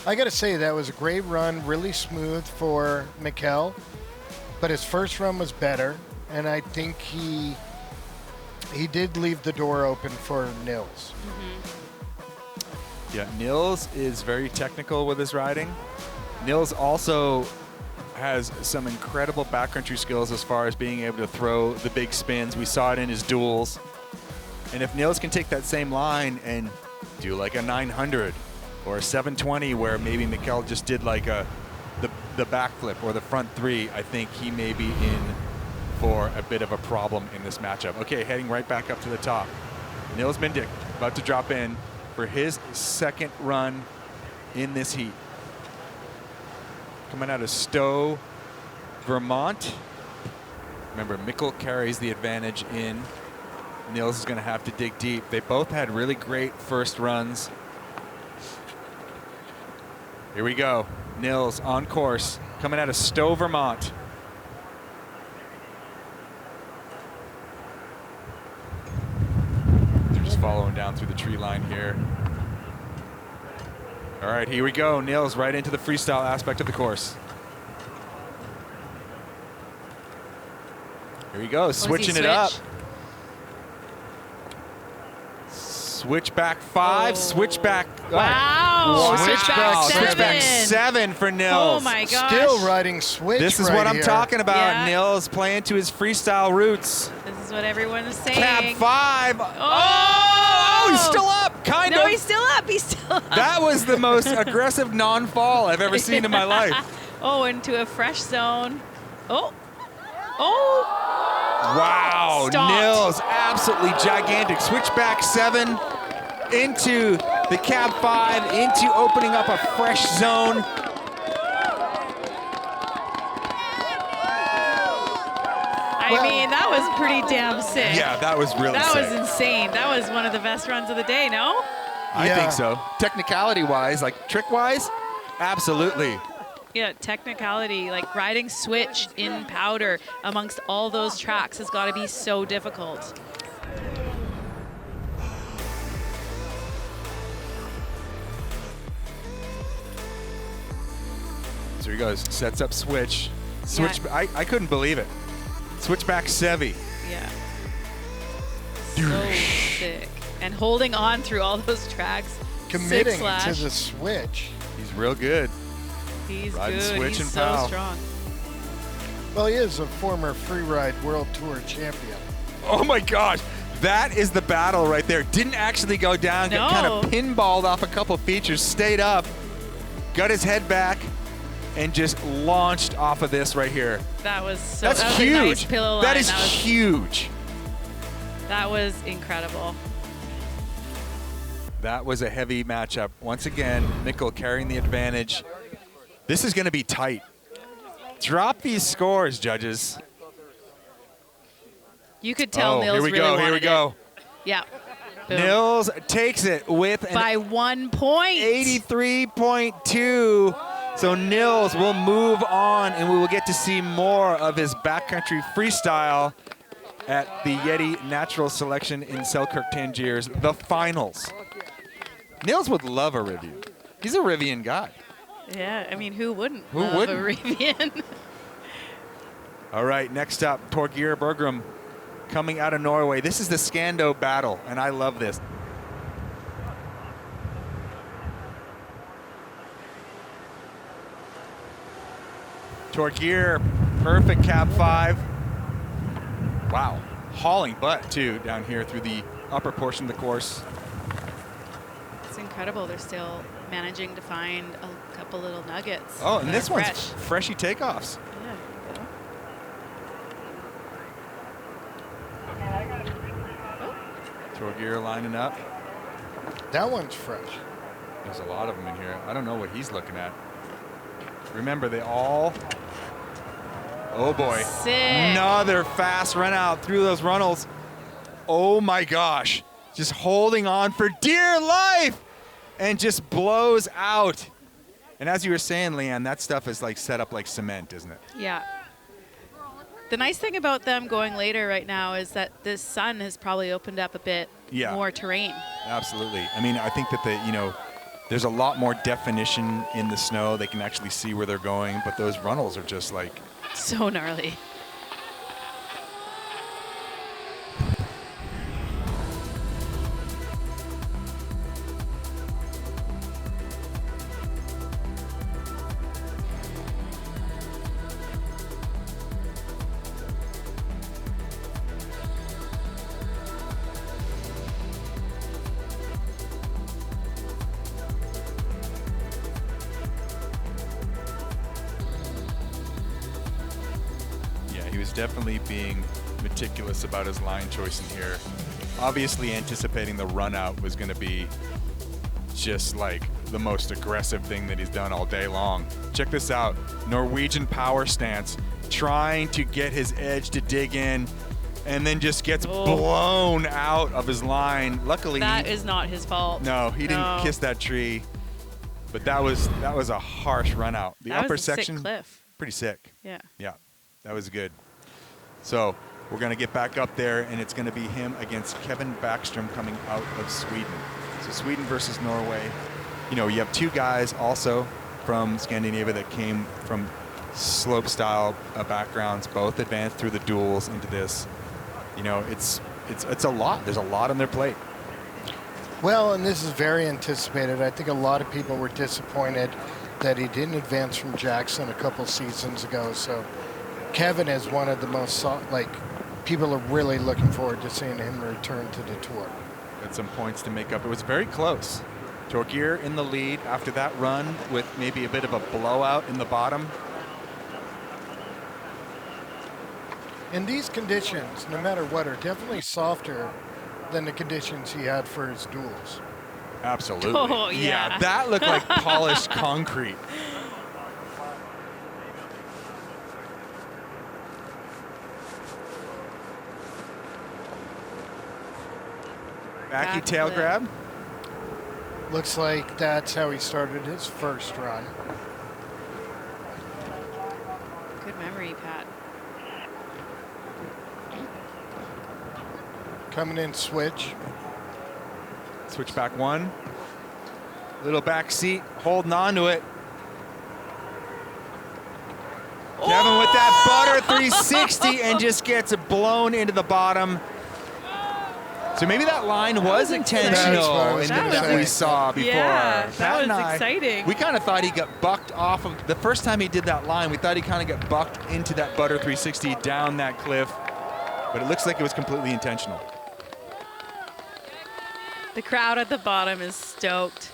I got to say, that was a great run, really smooth for Mikkel, but his first run was better, and I think he did leave the door open for Nils. Yeah, Nils is very technical with his riding. Nils also has some incredible backcountry skills as far as being able to throw the big spins. We saw it in his duels. And if Nils can take that same line and do like a 900 or a 720 where maybe Mikkel just did like the backflip or the front three, I think he may be in for a bit of a problem in this matchup. Okay, heading right back up to the top. Nils Mindnich about to drop in for his second run in this heat. Coming out of Stowe, Vermont. Remember, Mikkel carries the advantage in. Nils is going to have to dig deep. They both had really great first runs. Here we go. Nils on course, coming out of Stowe, Vermont. They're just following down through the tree line here. All right, here we go. Nils right into the freestyle aspect of the course. Here he goes, switching it up. Switchback 5, switchback. Wow, Switchback 7 for Nils. Oh my gosh. Still riding switch. This is right what I'm here. talking about. Yeah. Nils playing to his freestyle roots. This is what everyone is saying. Cab 5. Oh, he's still up, kind of. No, he's still up. He's still up. That was the most aggressive non-fall I've ever seen in my life. Oh, into a fresh zone. Oh. Oh. Wow, Stopped. Nils, absolutely gigantic. Switchback 7 into the cab 5, into opening up a fresh zone. I mean, that was pretty damn sick. Yeah, that was really That sick. was insane. That was one of the best runs of the day, no? I think so. Technicality-wise, like trick-wise, absolutely. Yeah, technicality, like riding switch in powder amongst all those tracks has got to be so difficult. So he goes, sets up switch. Switch. Yeah. I couldn't believe it. Switchback Sevy. Yeah. So sick. And holding on through all those tracks. Committing Six to slash. the switch. He's real good. He's Riding good. switch He's and so pow. strong. Well, he is a former freeride world tour champion. Oh my gosh. That is the battle right there. Didn't actually go down. Got kind of pinballed off a couple features. Stayed up. Got his head back. And just launched off of this right here. That was so. That's that was huge. A nice pillow line. That is huge. That was incredible. That was a heavy matchup. Once again, Mikkel carrying the advantage. This is going to be tight. Drop these scores, judges. You could tell Nils here we really go. wanted Here we go. it. Yeah. Boom. Nils takes it with an by 1 point. 83.2. So Nils will move on, and we will get to see more of his backcountry freestyle at the Yeti Natural Selection in Selkirk Tangiers, the finals. Nils would love a Rivian. He's a Rivian guy. Yeah, I mean, who wouldn't Who love wouldn't? a Rivian? All right, next up, Torgeir Bergrum coming out of Norway. This is the Scando battle, and I love this. Torgeir, perfect cab 5. Wow, hauling butt too down here through the upper portion of the course. It's incredible. They're still managing to find a couple little nuggets. Oh, and that this are one's fresh. freshy takeoffs. Yeah. Torgeir lining up. That one's fresh. There's a lot of them in here. I don't know what he's looking at. Remember, they all Oh boy. Sick. Another fast run out through those runnels. Oh my gosh. Just holding on for dear life and just blows out. And as you were saying, Leanne, that stuff is like set up like cement, isn't it? Yeah. The nice thing about them going later right now is that this sun has probably opened up a bit more terrain. Absolutely. I mean, I think that there's a lot more definition in the snow. They can actually see where they're going, but those runnels are just like so gnarly. definitely being meticulous about his line choice in here. Obviously anticipating the run out was going to be just like the most aggressive thing that he's done all day long. Check this out. Norwegian power stance, trying to get his edge to dig in, and then just gets blown out of his line. Luckily, that is not his fault. No, he didn't kiss that tree. But that was a harsh run out. The that upper was a section, sick cliff. pretty sick. Yeah. Yeah, that was good. So we're going to get back up there, and it's going to be him against Kevin Backstrom coming out of Sweden. So Sweden versus Norway. You know, you have two guys also from Scandinavia that came from slope style backgrounds, both advanced through the duels into this. You know, it's a lot. There's a lot on their plate. Well, and this is very anticipated. I think a lot of people were disappointed that he didn't advance from Jackson a couple seasons ago. So Kevin is one of the most, people are really looking forward to seeing him return to the tour. Got some points to make up. It was very close. Torgier in the lead after that run with maybe a bit of a blowout in the bottom. In these conditions, no matter what, are definitely softer than the conditions he had for his duels. Absolutely. Oh, yeah. That looked like polished concrete. Backy tail grab. Looks like that's how he started his first run. Good memory, Pat. Coming in switch. Switch back one. Little back seat, holding on to it. Kevin with that butter 360 and just gets blown into the bottom. So maybe that line was intentional in that we saw before. Yeah, Pat that and was I, exciting. We kind of thought he got bucked off of, the first time he did that line, we thought he kind of got bucked into that butter 360 down that cliff, but it looks like it was completely intentional. The crowd at the bottom is stoked.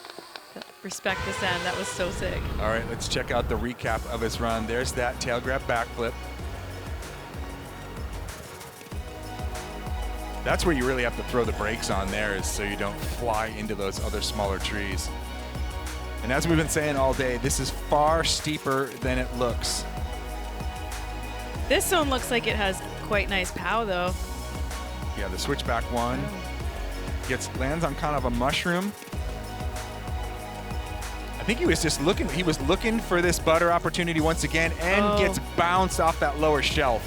Respect this end. That was so sick. All right, let's check out the recap of his run. There's that tail grab backflip. That's where you really have to throw the brakes on there, is so you don't fly into those other smaller trees. And as we've been saying all day, this is far steeper than it looks. This zone looks like it has quite nice pow, though. Yeah, the switchback one lands on kind of a mushroom. I think he was just looking. He was looking for this butter opportunity once again, and gets bounced off that lower shelf.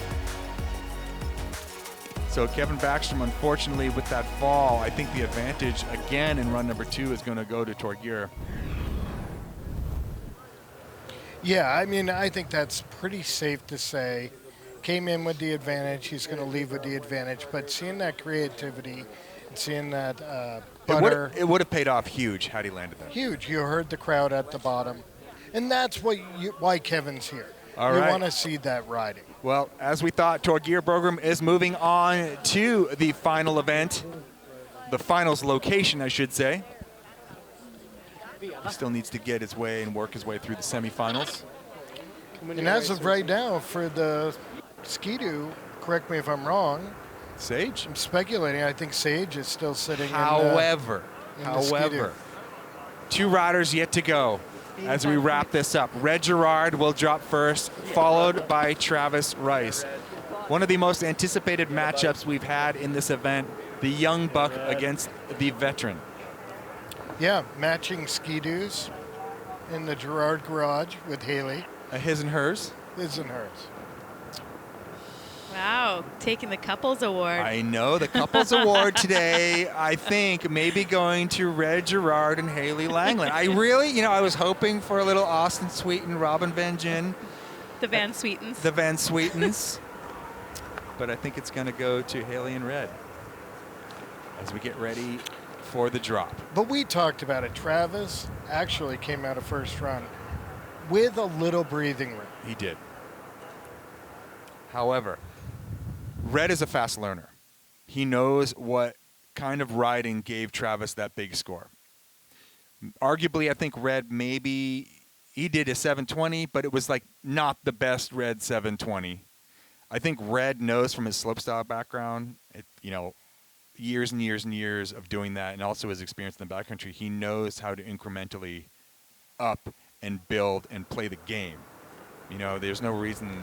So Kevin Backstrom, unfortunately, with that fall, I think the advantage again in run number 2 is going to go to Torgier. Yeah, I mean, I think that's pretty safe to say. Came in with the advantage, he's going to leave with the advantage. But seeing that creativity, and seeing that butter, it would have paid off huge had he landed that. Huge. You heard the crowd at the bottom, and that's why Kevin's here. All you right. want to see that riding. Well, as we thought, Torgier Brogram is moving on to the final event, the finals location, I should say. He still needs to get his way and work his way through the semifinals. And as of right now, for the Ski-Doo, correct me if I'm wrong, Sage? I'm speculating. I think Sage is still sitting However, in the Ski-Doo. 2 riders yet to go. as we wrap this up. Red Gerard will drop first, followed by Travis Rice. One of the most anticipated matchups we've had in this event, the young buck against the veteran. Yeah, matching ski-doos in the Gerard garage with Haley. A his and hers? His and hers. Wow, taking the couples award. I know, the couples award today, I think, maybe going to Red Gerard and Haley Langland. I really, I was hoping for a little Austin Sweetin, Robin Benjin. The Van Sweetens. The Van Sweetens. But I think it's going to go to Haley and Red as we get ready for the drop. But we talked about it. Travis actually came out of first run with a little breathing room. He did. However, Red is a fast learner. He knows what kind of riding gave Travis that big score. Arguably, I think Red maybe he did a 720, but it was like not the best Red 720. I think Red knows from his slopestyle background, years and years and years of doing that, and also his experience in the backcountry, he knows how to incrementally up and build and play the game. There's no reason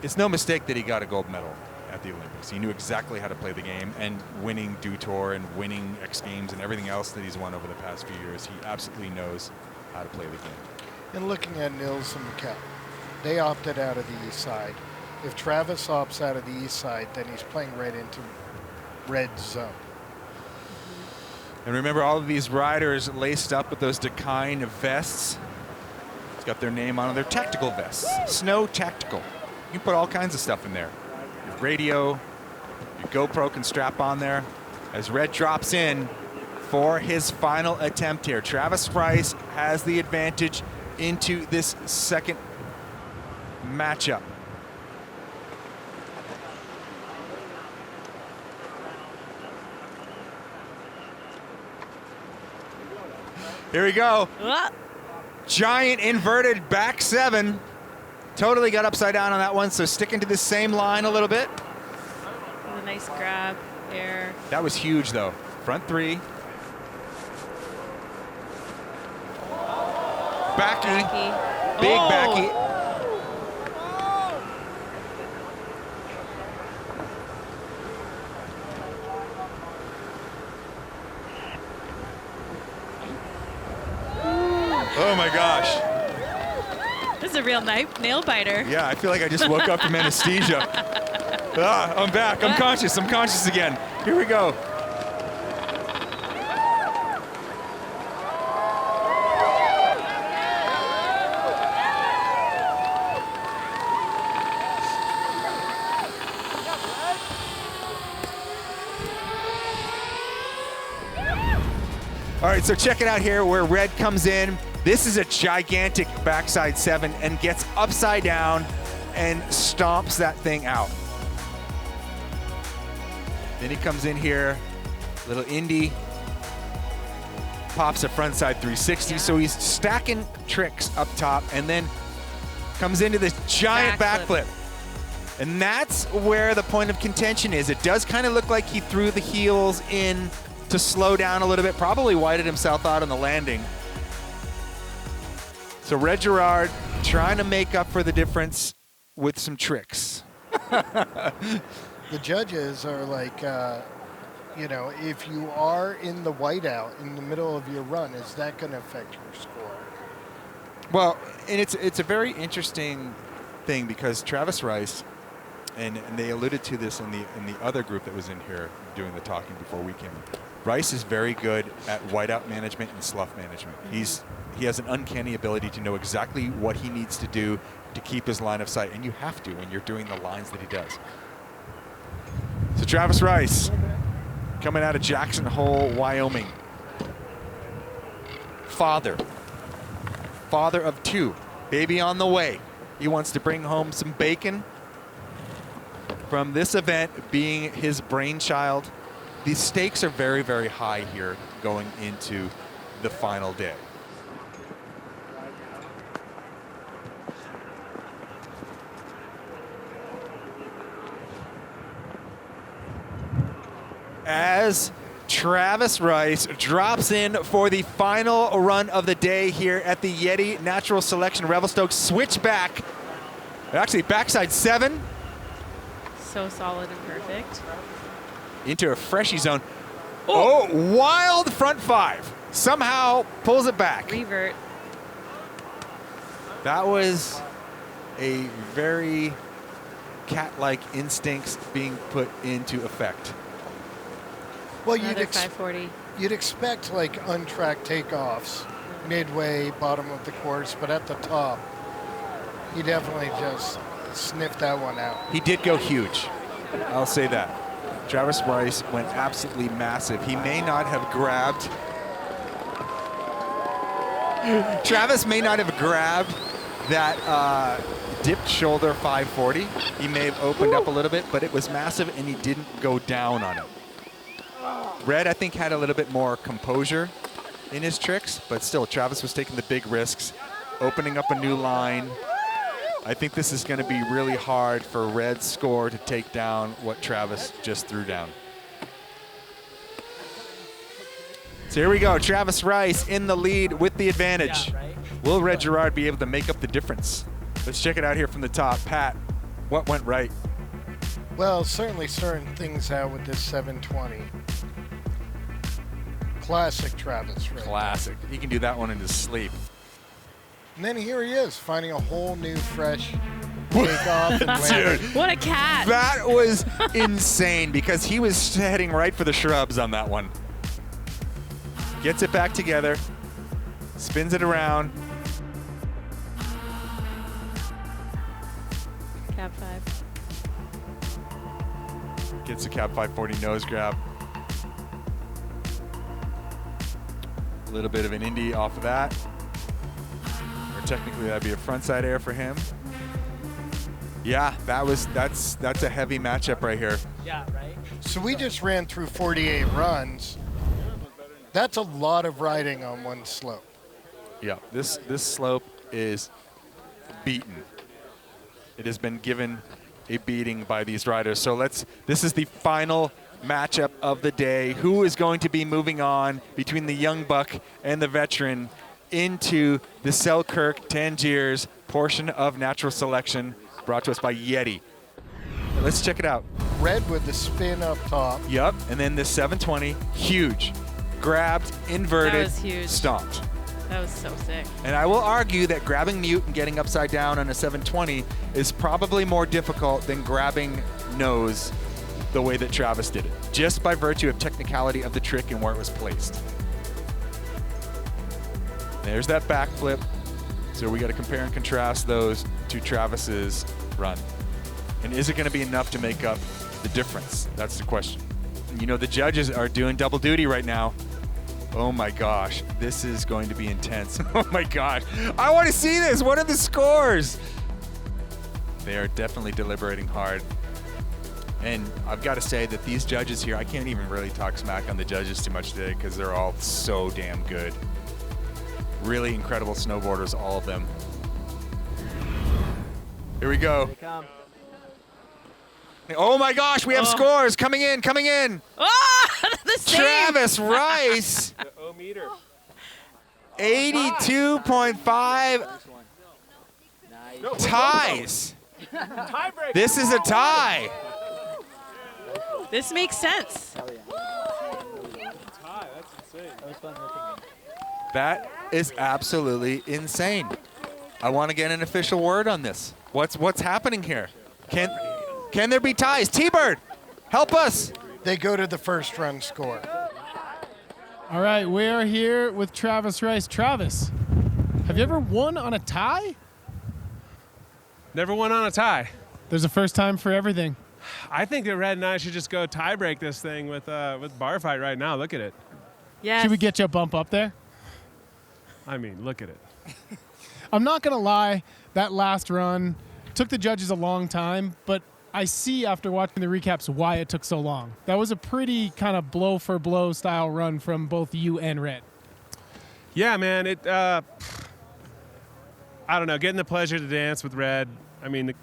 it's no mistake that he got a gold medal at the Olympics. He knew exactly how to play the game, and winning Dew Tour and winning X Games and everything else that he's won over the past few years, he absolutely knows how to play the game. And looking at Nils and McKell, they opted out of the east side. If Travis opts out of the east side, then he's playing right into red zone. And remember, all of these riders laced up with those Dakine vests. It's got their name on their tactical vests. Snow Tactical. You can put all kinds of stuff in there. Your radio, your GoPro can strap on there. As Red drops in for his final attempt here. Travis Rice has the advantage into this second matchup. Here we go. Giant inverted back seven. Totally got upside down on that one, so sticking to the same line a little bit. A nice grab there. That was huge, though. Front three. Backy. Big backy. Oh my gosh. This is a real nail biter. Yeah, I feel like I just woke up from anesthesia. I'm back. I'm conscious. I'm conscious again. Here we go. All right, so check it out here where Red comes in. This is a gigantic backside seven and gets upside down and stomps that thing out. Then he comes in here, little Indy, pops a frontside 360. So he's stacking tricks up top and then comes into this giant backflip. And that's where the point of contention is. It does kind of look like he threw the heels in to slow down a little bit, probably whited himself out on the landing. So Red Gerard trying to make up for the difference with some tricks. The judges are like, if you are in the whiteout in the middle of your run, is that going to affect your score? Well, and it's a very interesting thing because Travis Rice, and they alluded to this in the other group that was in here doing the talking before we came in. Rice is very good at whiteout management and slough management. He has an uncanny ability to know exactly what he needs to do to keep his line of sight, and you have to when you're doing the lines that he does. So Travis Rice coming out of Jackson Hole, Wyoming. Father of two, baby on the way. He wants to bring home some bacon from this event being his brainchild. The stakes are very, very high here going into the final day. As Travis Rice drops in for the final run of the day here at the Yeti Natural Selection Revelstoke. Switchback, actually backside 7. So solid and perfect. Into a freshy zone. Oh, wild front 5. Somehow pulls it back. Revert. That was a very cat-like instincts being put into effect. Well, Another 540. You'd expect like untracked takeoffs midway, bottom of the course, but at the top, he definitely just sniffed that one out. He did go huge. I'll say that. Travis Rice went absolutely massive. He may not have grabbed. Travis may not have grabbed that dipped shoulder 540. He may have opened up a little bit, but it was massive and he didn't go down on it. Red, I think, had a little bit more composure in his tricks, but still, Travis was taking the big risks, opening up a new line. I think this is going to be really hard for Red's score to take down what Travis just threw down. So here we go, Travis Rice in the lead with the advantage. Yeah, right? Will Red Gerard be able to make up the difference? Let's check it out here from the top. Pat, what went right? Well, certainly starting things out with this 720. Classic Travis Rice. Classic. He can do that one in his sleep. And then here he is, finding a whole new, fresh takeoff and landing. Dude, what a cat. That was insane because he was heading right for the shrubs on that one. Gets it back together, spins it around. Cab 5. Gets a cab 540 nose grab. A little bit of an Indy off of that. Or technically that'd be a frontside air for him. Yeah, that's a heavy matchup right here. Yeah, right? So we just ran through 48 runs. That's a lot of riding on one slope. Yeah, this slope is beaten. It has been given a beating by these riders. So this is the final matchup of the day. Who is going to be moving on between the young buck and the veteran into the Selkirk Tangiers portion of Natural Selection, brought to us by Yeti. Let's check it out. Red with the spin up top. Yep, and then the 720, huge. Grabbed, inverted, That was huge. stomped. That was so sick. And I will argue that grabbing mute and getting upside down on a 720 is probably more difficult than grabbing nose the way that Travis did it, just by virtue of technicality of the trick and where it was placed. There's that backflip. So we got to compare and contrast those to Travis's run. And is it going to be enough to make up the difference? That's the question. You know, the judges are doing double duty right now. Oh my gosh, this is going to be intense. Oh my gosh, I want to see this. What are the scores? They are definitely deliberating hard. And I've got to say that these judges here, I can't even really talk smack on the judges too much today because they're all so damn good. Really incredible snowboarders, all of them. Here we go. Oh my gosh, we have scores coming in. Oh, the same. Travis Rice, 82.5 ties. This is a tie. This makes sense. That is absolutely insane. I want to get an official word on this. What's happening here? Can there be ties? T-Bird, help us. They go to the first run score. All right, we are here with Travis Rice. Travis, have you ever won on a tie? Never won on a tie. There's a first time for everything. I think that Red and I should just go tie break this thing with bar fight right now. Look at it. Yes. Should we get you a bump up there? I mean, look at it. I'm not going to lie, that last run took the judges a long time, but I see after watching the recaps why it took so long. That was a pretty kind of blow for blow style run from both you and Red. Yeah, man. I don't know. Getting the pleasure to dance with Red. I mean,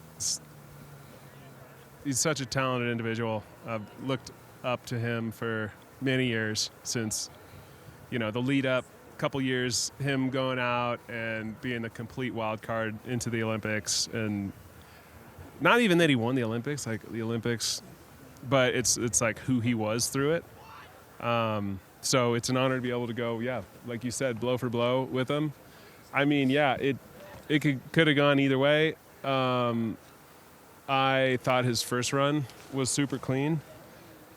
he's such a talented individual. I've looked up to him for many years since, the lead up, couple years, him going out and being the complete wild card into the Olympics, and not even that he won the Olympics, but it's like who he was through it. So it's an honor to be able to go, like you said, blow for blow with him. I mean, it could have gone either way. I thought his first run was super clean.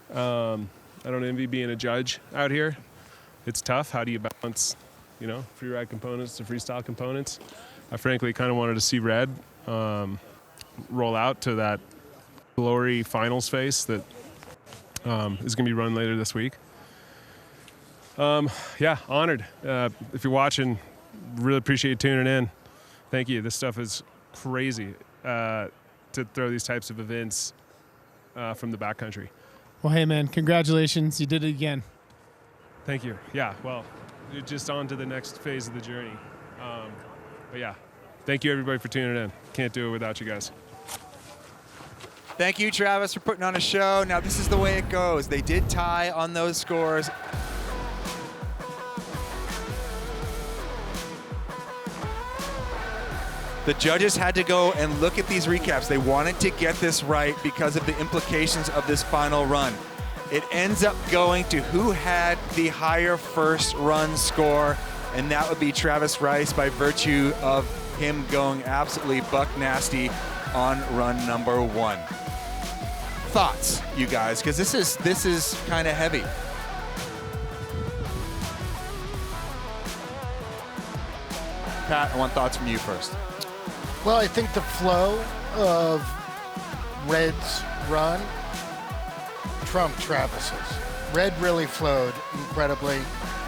I don't envy being a judge out here. It's tough. How do you balance, free ride components to freestyle components? I frankly kind of wanted to see Red roll out to that glory finals face that is going to be run later this week. Honored. If you're watching, really appreciate you tuning in. Thank you. This stuff is crazy to throw these types of events from the backcountry. Well, hey, man, congratulations. You did it again. Thank you. Yeah, well, you're just on to the next phase of the journey. Thank you, everybody, for tuning in. Can't do it without you guys. Thank you, Travis, for putting on a show. Now, this is the way it goes. They did tie on those scores. The judges had to go and look at these recaps. They wanted to get this right because of the implications of this final run. It ends up going to who had the higher first run score, and that would be Travis Rice by virtue of him going absolutely buck nasty on run number 1. Thoughts, you guys, because this is kind of heavy. Pat, I want thoughts from you first. Well, I think the flow of Red's run trumped Travis's. Red really flowed incredibly.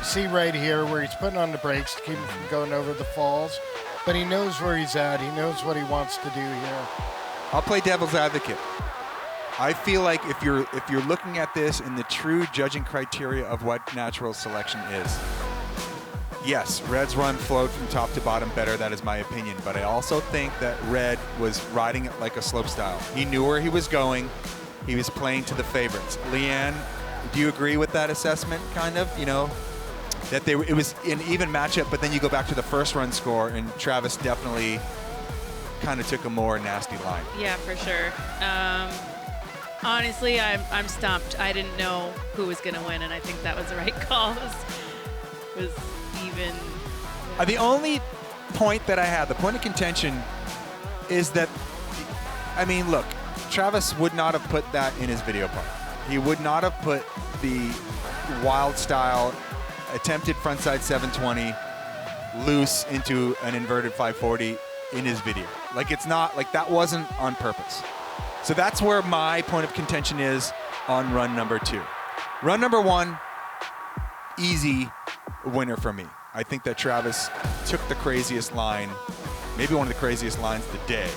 See right here where he's putting on the brakes to keep him from going over the falls, but he knows where he's at. He knows what he wants to do here. I'll play devil's advocate. I feel like if you're looking at this in the true judging criteria of what natural selection is, yes, Red's run flowed from top to bottom better. That is my opinion. But I also think that Red was riding it like a slopestyle. He knew where he was going. He was playing to the favorites. Leanne, do you agree with that assessment, kind of? That it was an even matchup, but then you go back to the first run score, and Travis definitely kind of took a more nasty line. Yeah, for sure. Honestly, I'm stumped. I didn't know who was going to win, and I think that was the right call. It was even. The only point that I had, the point of contention, is that, look, Travis would not have put that in his video part. He would not have put the wild style attempted frontside 720 loose into an inverted 540 in his video. It's not, that wasn't on purpose. So that's where my point of contention is on run number 2. Run number 1, easy winner for me. I think that Travis took the craziest line, maybe one of the craziest lines of the day.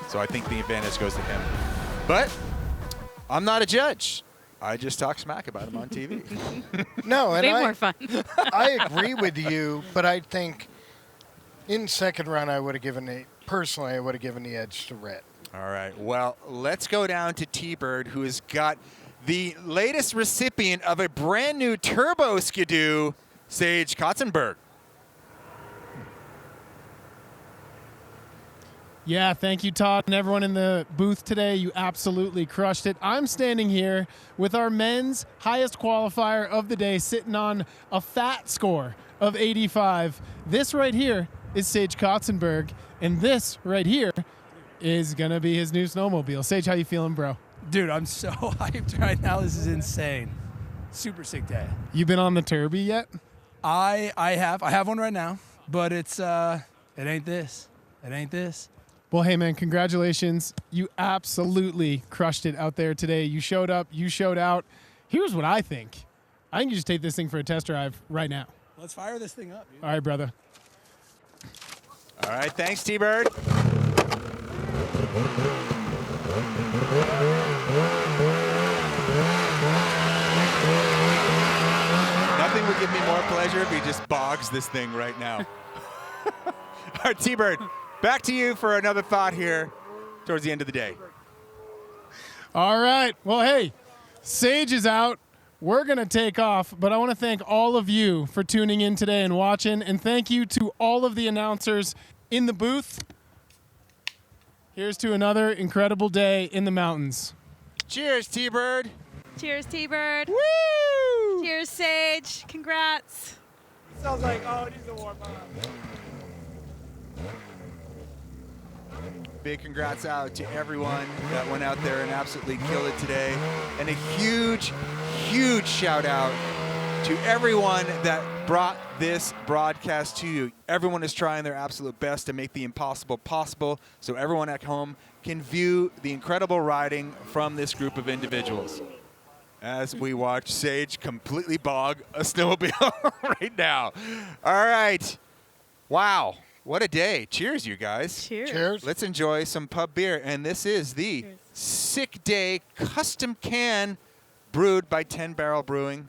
So I think the advantage goes to him. But I'm not a judge. I just talk smack about him on TV. No, and way more fun. I agree with you, but I think in second run I would have given the edge to Red. All right. Well, let's go down to T-Bird, who has got the latest recipient of a brand new turbo skidoo, Sage Kotsenburg. Yeah, thank you, Todd, and everyone in the booth today. You absolutely crushed it. I'm standing here with our men's highest qualifier of the day, sitting on a fat score of 85. This right here is Sage Kotsenburg, and this right here is going to be his new snowmobile. Sage, how you feeling, bro? Dude, I'm so hyped right now. This is insane. Super sick day. You been on the Turby yet? I have one right now, but it ain't this. It ain't this. Well, hey, man, congratulations. You absolutely crushed it out there today. You showed up. You showed out. Here's what I think. I think you just take this thing for a test drive right now. Let's fire this thing up, dude. All right, brother. All right, thanks, T-Bird. Nothing would give me more pleasure if he just bogs this thing right now. All right, T-Bird. Back to you for another thought here towards the end of the day. All right. Well, hey, Sage is out. We're going to take off, but I want to thank all of you for tuning in today and watching, and thank you to all of the announcers in the booth. Here's to another incredible day in the mountains. Cheers, T-Bird. Cheers, T-Bird. Woo! Cheers, Sage. Congrats. Sounds like, oh, it needs a warm up. Big congrats out to everyone that went out there and absolutely killed it today. And a huge, huge shout out to everyone that brought this broadcast to you. Everyone is trying their absolute best to make the impossible possible so everyone at home can view the incredible riding from this group of individuals. As we watch Sage completely bog a snowmobile right now. All right. Wow. What a day. Cheers, you guys. Cheers. Cheers. Let's enjoy some pub beer. And this is the Sick Day Custom Can brewed by 10 Barrel Brewing.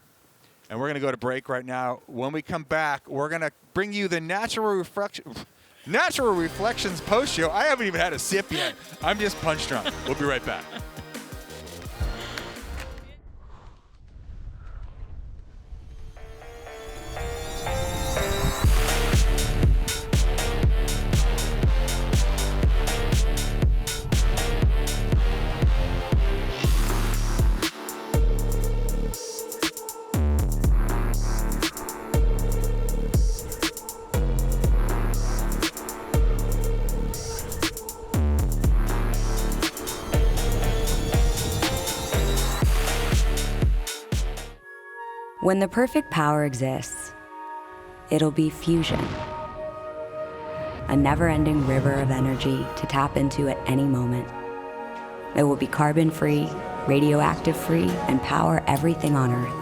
And we're going to go to break right now. When we come back, we're going to bring you the Natural Reflections post-show. I haven't even had a sip yet. I'm just punch drunk. We'll be right back. When the perfect power exists, it'll be fusion. A never-ending river of energy to tap into at any moment. It will be carbon-free, radioactive-free, and power everything on Earth.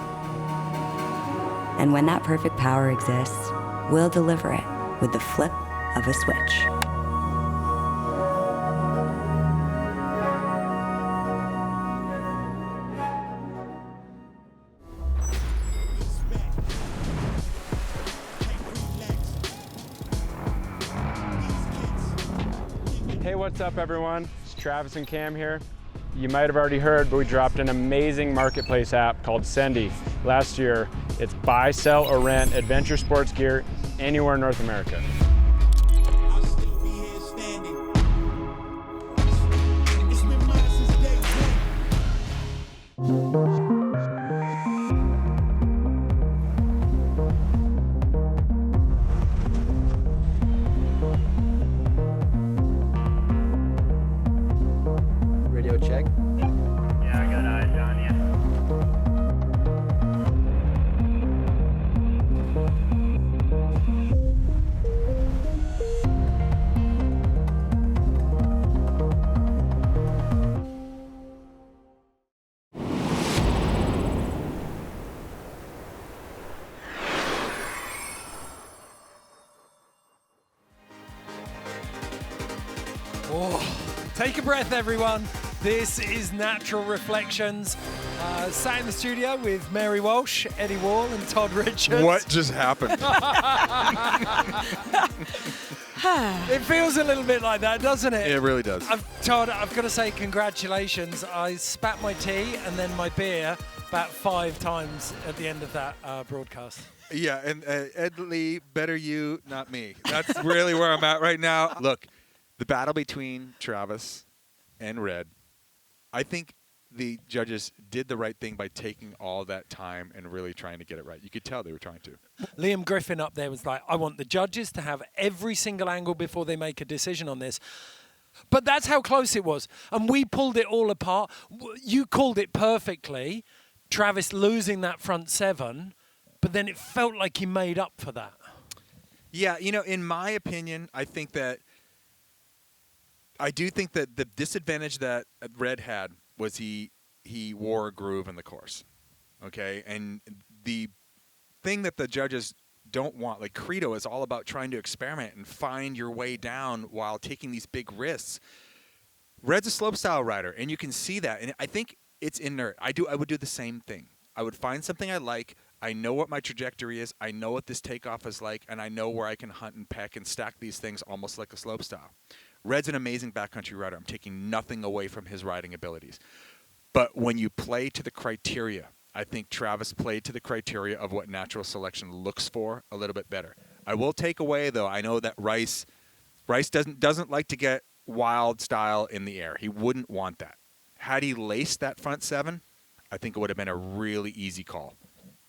And when that perfect power exists, we'll deliver it with the flip of a switch. Hey, what's up everyone? It's Travis and Cam here. You might have already heard, but we dropped an amazing marketplace app called Sendy last year. It's buy, sell, or rent adventure sports gear anywhere in North America. Radio check. Yeah, I got eyes on you. Oh, take a breath, everyone. This is Natural Reflections. Sat in the studio with Mary Walsh, Eddie Wall, and Todd Richards. What just happened? It feels a little bit like that, doesn't it? It really does. Todd, I've got to say congratulations. I spat my tea and then my beer about 5 times at the end of that broadcast. Yeah, and Ed Lee, better you, not me. That's really where I'm at right now. Look, the battle between Travis and Red, I think the judges did the right thing by taking all that time and really trying to get it right. You could tell they were trying to. Liam Griffin up there was like, I want the judges to have every single angle before they make a decision on this. But that's how close it was. And we pulled it all apart. You called it perfectly, Travis losing that front 7, but then it felt like he made up for that. Yeah, you know, in my opinion, I do think that the disadvantage that Red had was he wore a groove in the course, okay? And the thing that the judges don't want, like Credo is all about trying to experiment and find your way down while taking these big risks. Red's a slopestyle rider, and you can see that, and I think it's inert. I would do the same thing. I would find something I like. I know what my trajectory is. I know what this takeoff is like, and I know where I can hunt and peck and stack these things almost like a slopestyle. Red's an amazing backcountry rider. I'm taking nothing away from his riding abilities. But when you play to the criteria I think Travis played to the criteria of what natural selection looks for a little bit better. I will take away, though, I know that Rice doesn't like to get wild style in the air. He wouldn't want that. Had he laced that front 7, I think it would have been a really easy call.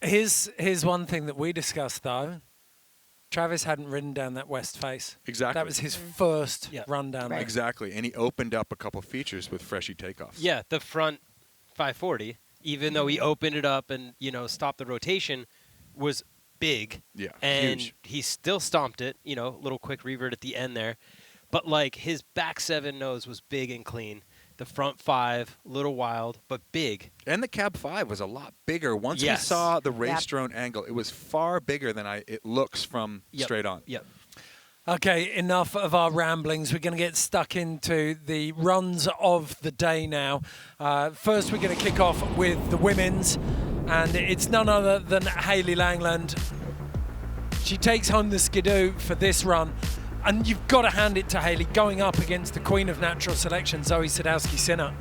Here's one thing that we discussed, though. Travis hadn't ridden down that west face. Exactly. That was his first run down there. Exactly, and he opened up a couple features with freshy takeoffs. Yeah, the front 540, even though he opened it up and, stopped the rotation, was big. Yeah, and huge. he still stomped it, little quick revert at the end there. But, like, his back 7 nose was big and clean. The front 5, little wild, but big. And the cab 5 was a lot bigger. Once we Yes. saw the race drone angle, it was far bigger than it looks from straight on. Yep. Okay, enough of our ramblings. We're going to get stuck into the runs of the day now. First, we're going to kick off with the women's, and it's none other than Hayley Langland. She takes home the skidoo for this run. And you've got to hand it to Hayley going up against the queen of natural selection, Zoe Sadowski-Synnott.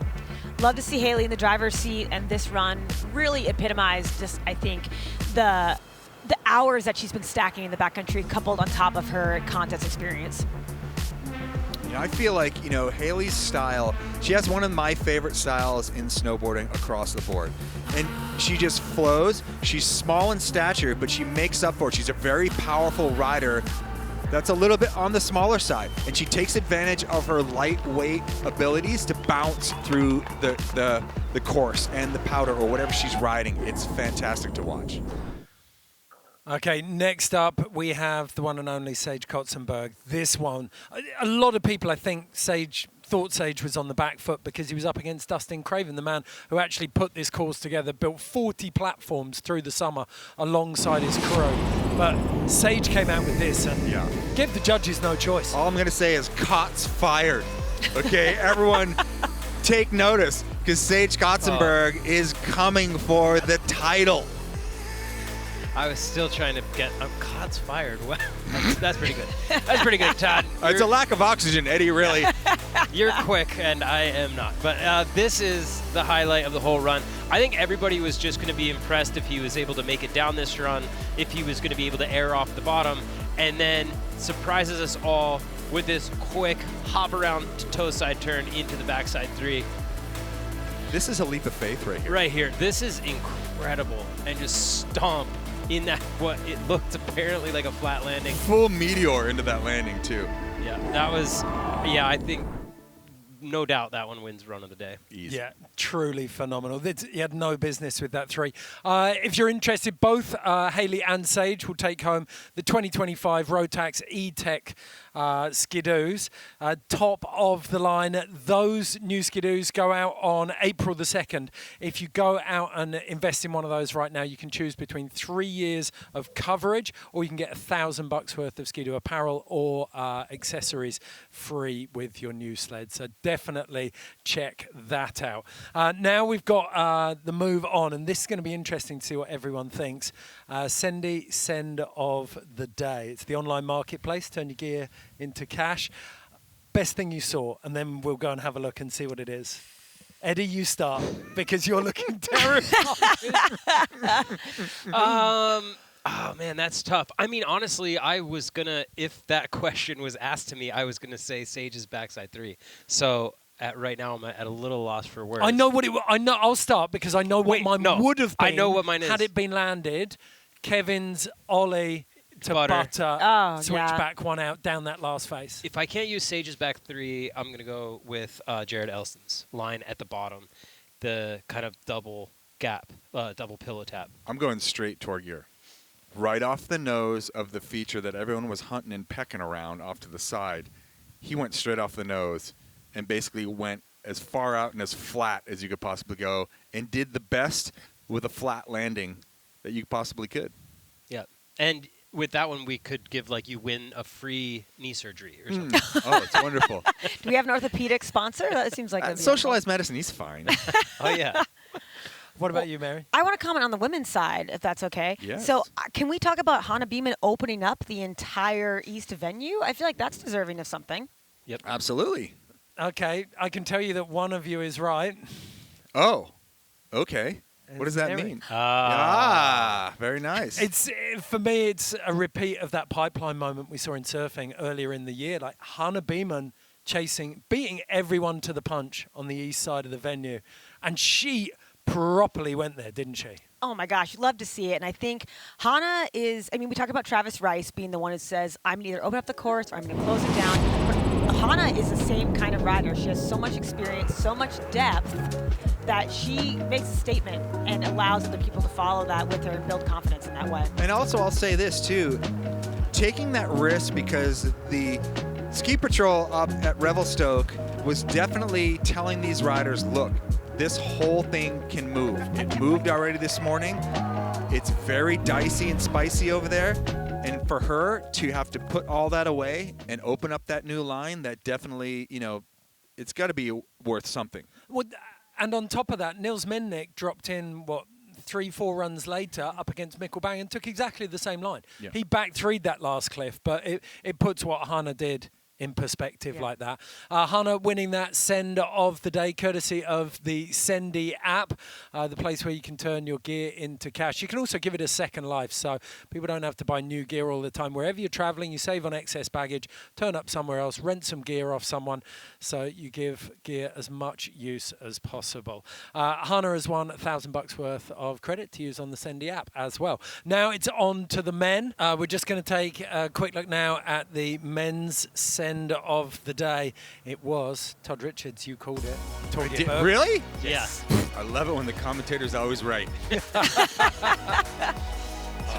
Love to see Hayley in the driver's seat, and this run really epitomized just, I think, the hours that she's been stacking in the backcountry coupled on top of her contest experience. I feel like, Hayley's style, she has one of my favorite styles in snowboarding across the board. And she just flows. She's small in stature, but she makes up for it. She's a very powerful rider that's a little bit on the smaller side, and she takes advantage of her lightweight abilities to bounce through the course and the powder or whatever she's riding. It's fantastic to watch. Okay, next up we have the one and only Sage Kotsenburg. This one, a lot of people, I think, thought Sage was on the back foot because he was up against Dustin Craven, the man who actually put this course together, built 40 platforms through the summer alongside his crew. But Sage came out with this and gave the judges no choice. All I'm going to say is Kots fired. Okay, everyone take notice because Sage Kotsenburg is coming for the title. I was still trying to get Kots fired. Wow, that's pretty good. That's pretty good, Todd. It's a lack of oxygen, Eddie, really. You're quick, and I am not. But this is the highlight of the whole run. I think everybody was just going to be impressed if he was able to make it down this run, if he was going to be able to air off the bottom, and then surprises us all with this quick hop around to toe side turn into the backside 3. This is a leap of faith right here. Right here. This is incredible. And just stomp in that, what it looked apparently like a flat landing. Full meteor into that landing, too. Yeah, that was, I think, no doubt that one wins run of the day. Easy. Yeah, truly phenomenal. He had no business with that 3. If you're interested, both Hayley and Sage will take home the 2025 Rotax E-Tech skidoos. Top of the line. Those new skidoos go out on April the 2nd. If you go out and invest in one of those right now, you can choose between 3 years of coverage, or you can get $1,000 worth of skidoo apparel or accessories free with your new sled. So definitely check that out. Now we've got the move on, and this is going to be interesting to see what everyone thinks. Sendy Send of the Day. It's the online marketplace. Turn your gear into cash. Best thing you saw, and then we'll go and have a look and see what it is. Eddie, you start, because you're looking terrified. Oh, man, that's tough. I mean, honestly, I was going to, if that question was asked to me, I was going to say Sage's backside 3. So right now, I'm at a little loss for words. I know what it. I know. I'll start because I know what mine would have been. I know what mine is. Had it been landed. Kevin's ollie to butter, switch back one out down that last face. If I can't use Sage's back 3, I'm going to go with Jared Elston's line at the bottom, the kind of double gap, double pillow tap. I'm going straight toward gear. Right off the nose of the feature that everyone was hunting and pecking around off to the side, he went straight off the nose and basically went as far out and as flat as you could possibly go and did the best with a flat landing that you possibly could. Yeah. And with that one, we could give, you win a free knee surgery or something. Oh, it's wonderful. Do we have an orthopedic sponsor? That seems like socialized medicine, he's fine. Oh, yeah. What about you, Mary? I want to comment on the women's side, if that's okay. Yes. So can we talk about Hannah Beaman opening up the entire East venue? I feel like that's deserving of something. Yep. Absolutely. Okay, I can tell you that one of you is right. Oh, okay. What does that Henery. mean? Very nice. It's for me, it's a repeat of that pipeline moment we saw in surfing earlier in the year. Like Hannah Beaman beating everyone to the punch on the east side of the venue. And she properly went there, didn't she? Oh my gosh, love to see it. And I think Hannah is, I mean, we talk about Travis Rice being the one who says, I'm going to either open up the course or I'm going to close it down. But Hannah is the same kind of rider. She has so much experience, so much depth that she makes a statement and allows other people to follow that with her and build confidence in that way. And also, I'll say this too, taking that risk because the ski patrol up at Revelstoke was definitely telling these riders, look, this whole thing can move. It moved already this morning. It's very dicey and spicy over there. And for her to have to put all that away and open up that new line, that definitely, you know, it's got to be worth something. Well, and on top of that, Nils Mindnich dropped in, 3-4 runs later up against Mickelbang and took exactly the same line. Yeah. He back-threed that last cliff, but it puts what Hannah did in perspective like that. Hannah winning that send of the day courtesy of the Sendy app, the place where you can turn your gear into cash. You can also give it a second life, so people don't have to buy new gear all the time. Wherever you're traveling, you save on excess baggage, turn up somewhere else, rent some gear off someone, so you give gear as much use as possible. Hannah has won $1,000 worth of credit to use on the Sendy app as well. Now it's on to the men. We're just going to take a quick look now at the men's send of the day. It was Todd Richards, you called it. Really? Yes. I love it when the commentator's always right.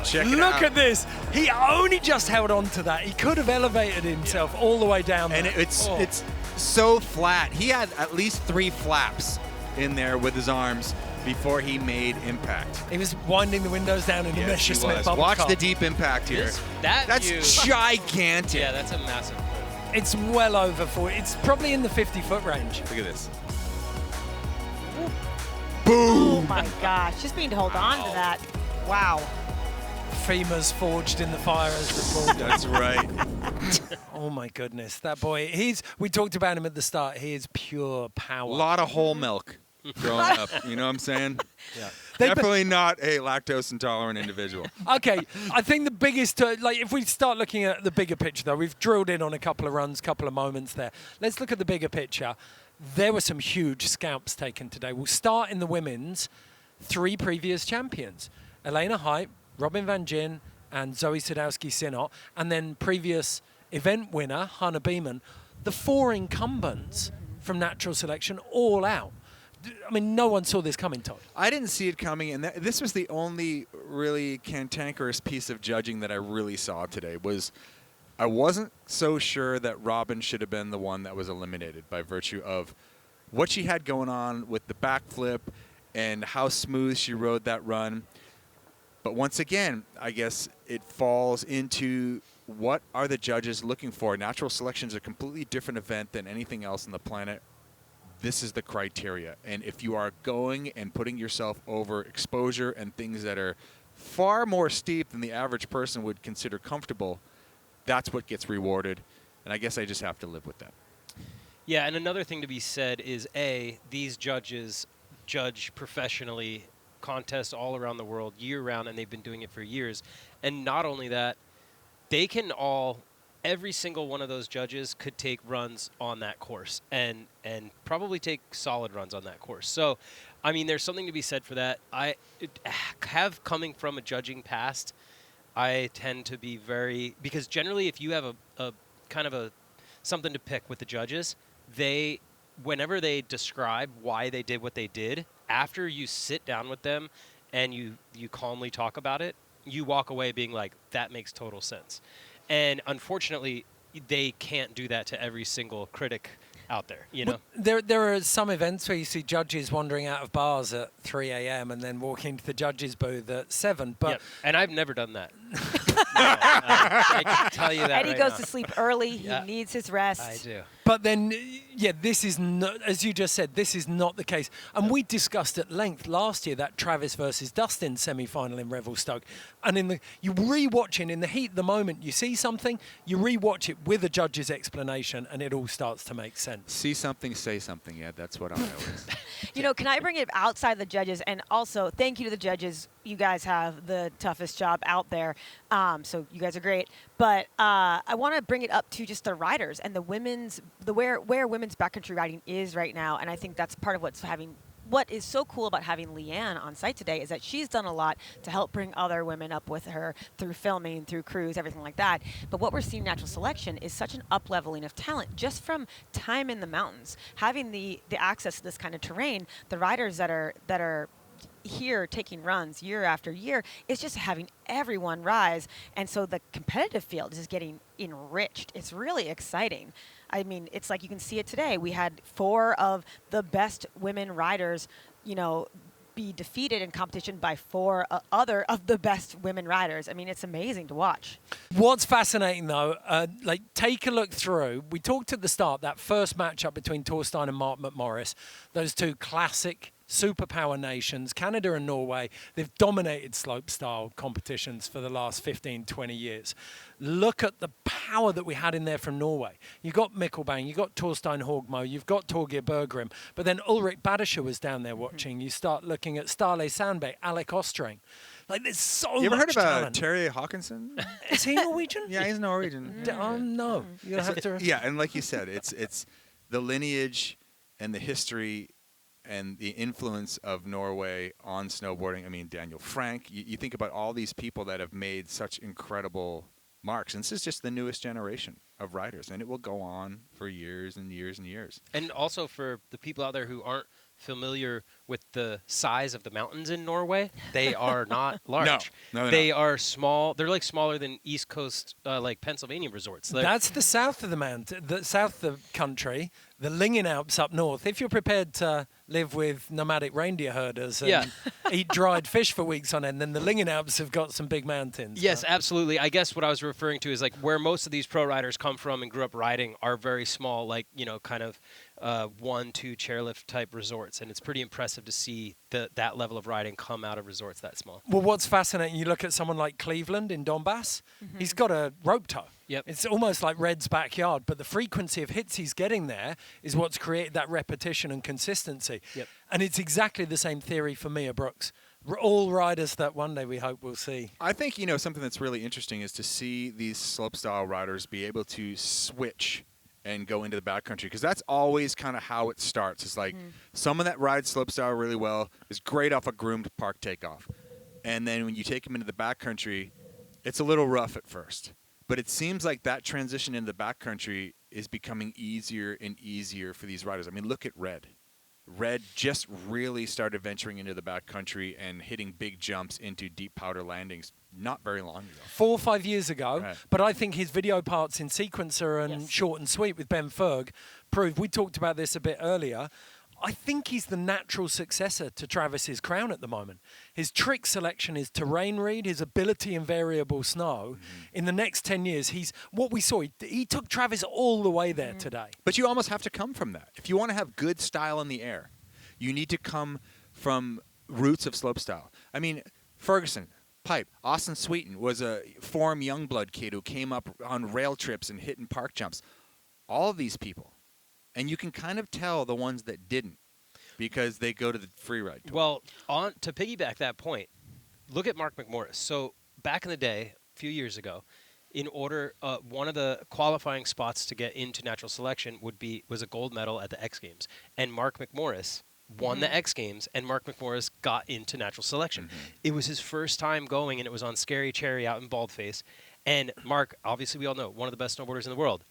Check it Look out. at this. He only just held on to that. He could have elevated himself all the way down And there. it's so flat. He had at least 3 flaps in there with his arms before he made impact. He was winding the windows down in the Yes, he Messerschmitt was. bubble Watch car. the deep impact here. That's view- gigantic. Yeah, that's a massive clip. It's well over 40. It's probably in the 50-foot range. Look at this. Oh my gosh, just being to hold on to that. Wow. Femurs forged in the fire, as they're called. That's right. Oh my goodness, that boy. We talked about him at the start. He is pure power. A lot of whole milk growing up. You know what I'm saying? Yeah. Definitely not a lactose intolerant individual. Okay, I think the biggest, if we start looking at the bigger picture, though, we've drilled in on a couple of runs, couple of moments there. Let's look at the bigger picture. There were some huge scalps taken today. We'll start in the women's. 3 previous champions, Elena Hight, Robin van Gyn, and Zoe Sadowski-Synnott, and then previous event winner, Hannah Beaman. The 4 incumbents from natural selection all out. I mean, no one saw this coming, Todd. I didn't see it coming, and this was the only really cantankerous piece of judging that I really saw today. I wasn't so sure that Robin should have been the one that was eliminated by virtue of what she had going on with the backflip and how smooth she rode that run. But once again, I guess it falls into what are the judges looking for. Natural selection is a completely different event than anything else on the planet. This is the criteria. And if you are going and putting yourself over exposure and things that are far more steep than the average person would consider comfortable, that's what gets rewarded. And I guess I just have to live with that. Yeah, and another thing to be said is, these judges judge professionally contests all around the world year-round, and they've been doing it for years. And not only that, they can every single one of those judges could take runs on that course and probably take solid runs on that course. So, I mean, there's something to be said for that. Coming from a judging past, I tend to be because generally if you have a kind of something to pick with the judges, whenever they describe why they did what they did, after you sit down with them and you calmly talk about it, you walk away being like, that makes total sense. And unfortunately, they can't do that to every single critic out there, you know? There are some events where you see judges wandering out of bars at 3 a.m. and then walking to the judges' booth at 7. But and I've never done that. I can tell you that Eddie right goes now. to sleep early. He Yeah. needs his rest. I do. But then, yeah, this is not, as you just said, this is not the case. And we discussed at length last year that Travis versus Dustin semi-final in Revelstoke. And you rewatching in the heat of the moment, you see something, you rewatch it with a judge's explanation, and it all starts to make sense. See something, say something. Yeah, that's what I always. You know, can I bring it outside the judges? And also, thank you to the judges. You guys have the toughest job out there. So you guys are great. But I want to bring it up to just the riders and the women's, where women's backcountry riding is right now. And I think that's part of what is so cool about having Leanne on site today is that she's done a lot to help bring other women up with her through filming, through crews, everything like that. But what we're seeing natural selection is such an up-leveling of talent just from time in the mountains. Having the access to this kind of terrain, the riders that are here taking runs year after year, it's just having everyone rise. And so the competitive field is getting enriched. It's really exciting. I mean, it's like you can see it today. We had 4 of the best women riders, be defeated in competition by 4 other of the best women riders. I mean, it's amazing to watch. What's fascinating, though, take a look through. We talked at the start, that first matchup between Torstein and Mark McMorris, those 2 classic superpower nations, Canada and Norway. They've dominated slopestyle competitions for the last 15, 20 years. Look at the power that we had in there from Norway. You've got Mikkelbang, you've got Torstein Horgmo, you've got Torgeir Bergrim, but then Ulrik Badischer was down there watching. You start looking at Starle Sandberg, Alec Ostring. There's so much You ever heard about talent. Terje Håkansson? Is he Norwegian? Yeah, he's Norwegian. No. You're gonna have to. Yeah, and like you said, it's the lineage and the history and the influence of Norway on snowboarding. I mean, Daniel Frank, you think about all these people that have made such incredible marks. And this is just the newest generation of riders, and it will go on for years and years and years. And also for the people out there who aren't familiar with the size of the mountains in Norway, they are not large. No, they are small. They're like smaller than East Coast, like Pennsylvania resorts. That's the south of the mountain, the south of the country, the Lingen Alps up north. If you're prepared to live with nomadic reindeer herders and eat dried fish for weeks on end, then the Lingen Alps have got some big mountains. Yes, absolutely. I guess what I was referring to is like where most of these pro riders come from and grew up riding are very small, like, kind of 1-2 chairlift type resorts. And it's pretty impressive to see that level of riding come out of resorts that small. Well, what's fascinating, you look at someone like Cleveland in Donbass, he's got a rope toe. Yep. It's almost like Red's backyard, but the frequency of hits he's getting there is what's created that repetition and consistency. Yep. And it's exactly the same theory for Mia Brooks. All riders that one day we hope we'll see. I think, something that's really interesting is to see these slopestyle riders be able to switch and go into the backcountry, because that's always kind of how it starts. It's like someone that rides slopestyle really well is great off a groomed park takeoff. And then when you take them into the backcountry, it's a little rough at first. But it seems like that transition into the backcountry is becoming easier and easier for these riders. I mean, look at Red. Red just really started venturing into the backcountry and hitting big jumps into deep powder landings not very long ago. 4 or 5 years ago. Right. But I think his video parts in Sequencer and Short and Sweet with Ben Ferg proved, we talked about this a bit earlier, I think he's the natural successor to Travis's crown at the moment. His trick selection, his terrain read, his ability in variable snow. In the next 10 years, what we saw, he took Travis all the way there today. But you almost have to come from that. If you want to have good style in the air, you need to come from roots of slopestyle. I mean, Ferguson, Pipe, Austin Sweetin was a form Youngblood kid who came up on rail trips and hitting park jumps. All of these people. And you can kind of tell the ones that didn't because they go to the free ride tour. Well, to piggyback that point, look at Mark McMorris. So back in the day, a few years ago, in order, one of the qualifying spots to get into natural selection was a gold medal at the X Games. And Mark McMorris won the X Games, and Mark McMorris got into natural selection. It was his first time going, and it was on Scary Cherry out in Baldface. And Mark, obviously we all know, one of the best snowboarders in the world.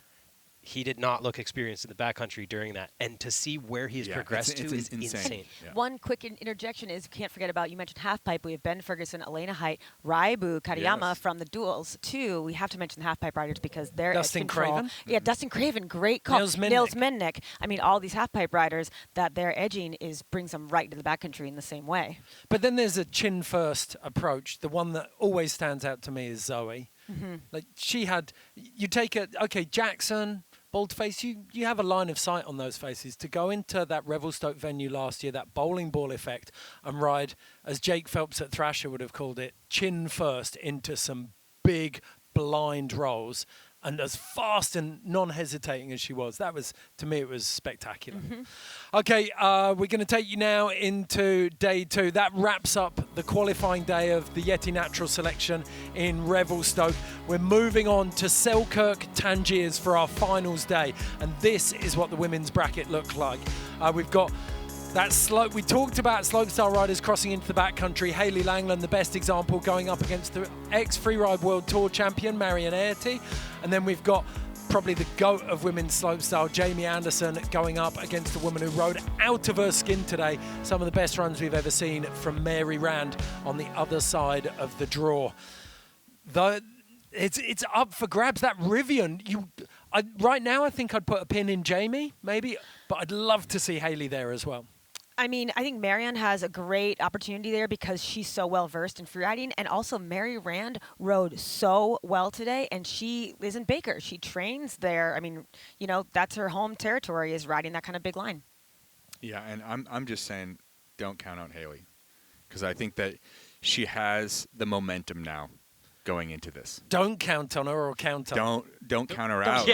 he did not look experienced in the backcountry during that. And to see where he's progressed to is insane. One quick interjection is, can't forget about, you mentioned halfpipe. We have Ben Ferguson, Elena Hight, Raibu Kariyama from the duels, too. We have to mention the halfpipe riders because they're Dustin at control. Craven? Yeah, Dustin Craven, great call. Nils Mindnich. I mean, all these halfpipe riders, that their edging brings them right to the backcountry in the same way. But then there's a chin-first approach. The one that always stands out to me is Zoe. Like, she had, you take it, okay, Jackson, Baldface, you have a line of sight on those faces. To go into that Revelstoke venue last year, that bowling ball effect, and ride, as Jake Phelps at Thrasher would have called it, chin first into some big blind rolls, and as fast and non-hesitating as she was. That was, to me, it was spectacular. Okay, we're going to take you now into day 2. That wraps up the qualifying day of the Yeti Natural Selection in Revelstoke. We're moving on to Selkirk Tangiers for our finals day, and this is what the women's bracket looked like. We've got that slope. We talked about slopestyle riders crossing into the backcountry. Hayley Langland, the best example, going up against the ex-Freeride World Tour champion, Marion Aerty. And then we've got probably the GOAT of women's slopestyle, Jamie Anderson, going up against a woman who rode out of her skin today. Some of the best runs we've ever seen from Mary Rand on the other side of the draw. It's up for grabs. That Rivian, right now I think I'd put a pin in Jamie, maybe, but I'd love to see Hayley there as well. I mean, I think Marianne has a great opportunity there because she's so well versed in freeriding, and also Mary Rand rode so well today, and she is in Baker. She trains there. I mean, you know, that's her home territory, is riding that kind of big line. Yeah, and I'm just saying, don't count out Hayley, because I think that she has the momentum now going into this. Don't count on her or count on. Don't count her out.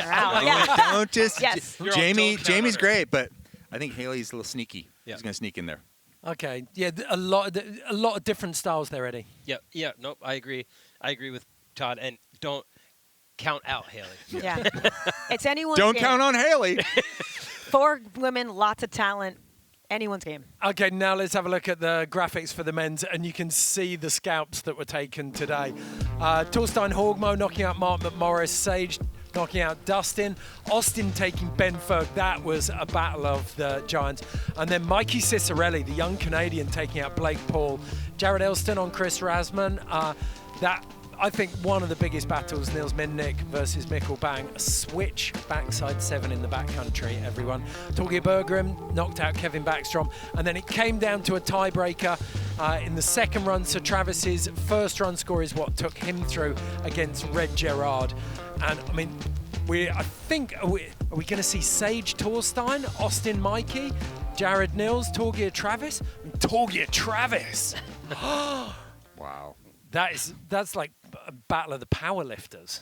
Don't just. Yes. Jamie's great, but I think Hayley's a little sneaky. Yeah. She's going to sneak in there. Okay. Yeah, a lot of different styles there, Eddie. Yeah. Nope. I agree with Todd, and don't count out Hayley. Yeah. It's anyone's Don't game. count on Hayley. 4 women, lots of talent. Anyone's game. Okay, now let's have a look at the graphics for the men's, and you can see the scalps that were taken today. Torstein Horgmo knocking out Mark McMorris, Sage knocking out Dustin, Austin taking Ben Ferg. That was a battle of the giants. And then Mikey Ciccarelli, the young Canadian, taking out Blake Paul. Jared Elston on Chris Rasman. That, I think, one of the biggest battles, Niels Mindnich versus Mikkel Bang. A switch backside 7 in the backcountry, everyone. Torgeir Berggren knocked out Kevin Backstrom. And then it came down to a tiebreaker in the second run. So Travis's first run score is what took him through against Red Gerard. And, I mean, I think, are we going to see Sage Torstein, Austin Mikey, Jared Nils, Torgeir Travis? Torgeir Travis! Wow. That's like a battle of the power lifters.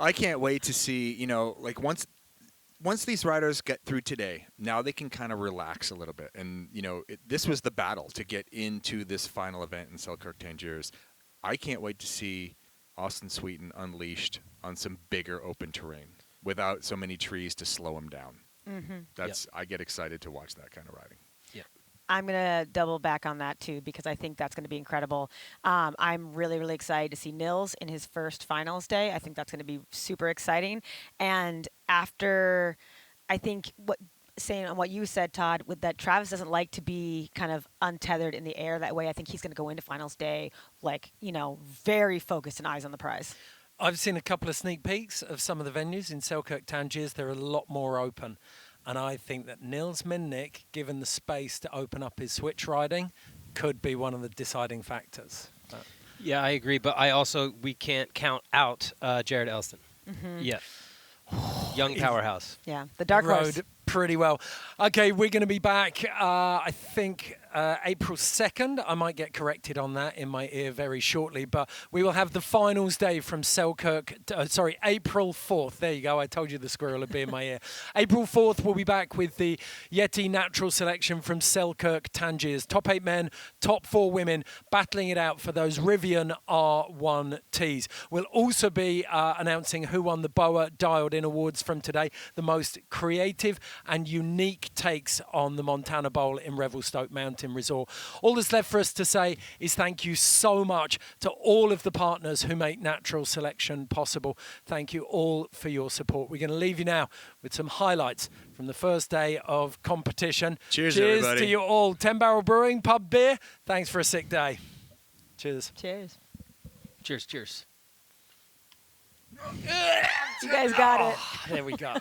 I can't wait to see, you know, like once these riders get through today, now they can kind of relax a little bit. And, you know, this was the battle to get into this final event in Selkirk Tangiers. I can't wait to see Austin Sweetin unleashed on some bigger open terrain without so many trees to slow him down. I get excited to watch that kind of riding. I'm going to double back on that, too, because I think that's going to be incredible. I'm really, really excited to see Nils in his first finals day. I think that's going to be super exciting. And after, I think, saying on what you said, Todd, with that Travis doesn't like to be kind of untethered in the air that way. I think he's going to go into finals day, like, you know, very focused and eyes on the prize. I've seen a couple of sneak peeks of some of the venues in Selkirk Tangiers. They're a lot more open. And I think that Niels Mindnich, given the space to open up his switch riding, could be one of the deciding factors. Yeah, I agree. But we can't count out Jared Elston. Yeah. Young powerhouse. Yeah, the dark horse. Rode pretty well. Okay, we're going to be back, I think, April 2nd. I might get corrected on that in my ear very shortly, but we will have the finals day from Selkirk. April 4th. There you go. I told you the squirrel would be in my ear. April 4th, we'll be back with the Yeti Natural Selection from Selkirk Tangiers. Top 8 men, top 4 women, battling it out for those Rivian R1Ts. We'll also be announcing who won the BOA Dialed In Awards from today, the most creative and unique takes on the Montana Bowl in Revelstoke Mountain. Mountain Resort. All that's left for us to say is thank you so much to all of the partners who make natural selection possible. Thank you all for your support. We're going to leave you now with some highlights from the first day of competition. Cheers, Cheers everybody. to you all. 10 Barrel Brewing, pub beer. Thanks for a sick day. Cheers. Cheers. Cheers, cheers. You guys got it. There we go.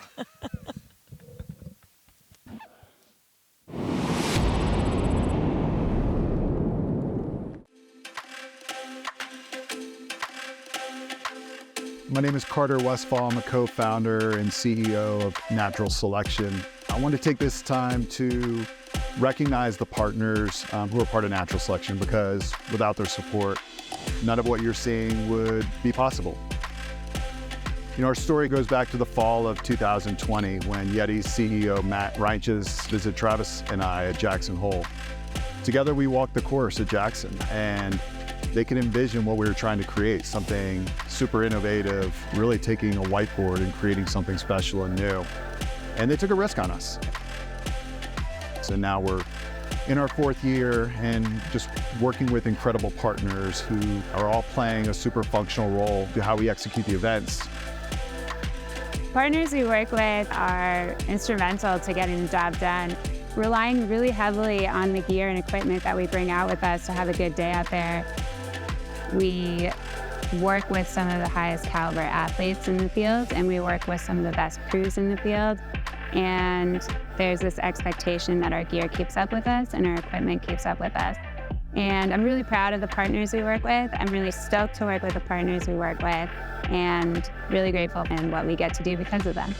My name is Carter Westfall. I'm a co-founder and CEO of Natural Selection. I want to take this time to recognize the partners who are part of Natural Selection, because without their support, none of what you're seeing would be possible. You know, our story goes back to the fall of 2020 when Yeti's CEO Matt Reinches visited Travis and I at Jackson Hole. Together we walked the course at Jackson, and they could envision what we were trying to create, something super innovative, really taking a whiteboard and creating something special and new. And they took a risk on us. So now we're in our 4th year and just working with incredible partners who are all playing a super functional role to how we execute the events. Partners we work with are instrumental to getting the job done, relying really heavily on the gear and equipment that we bring out with us to have a good day out there. We work with some of the highest caliber athletes in the field, and we work with some of the best crews in the field. And there's this expectation that our gear keeps up with us and our equipment keeps up with us. And I'm really proud of the partners we work with. I'm really stoked to work with the partners we work with, and really grateful in what we get to do because of them.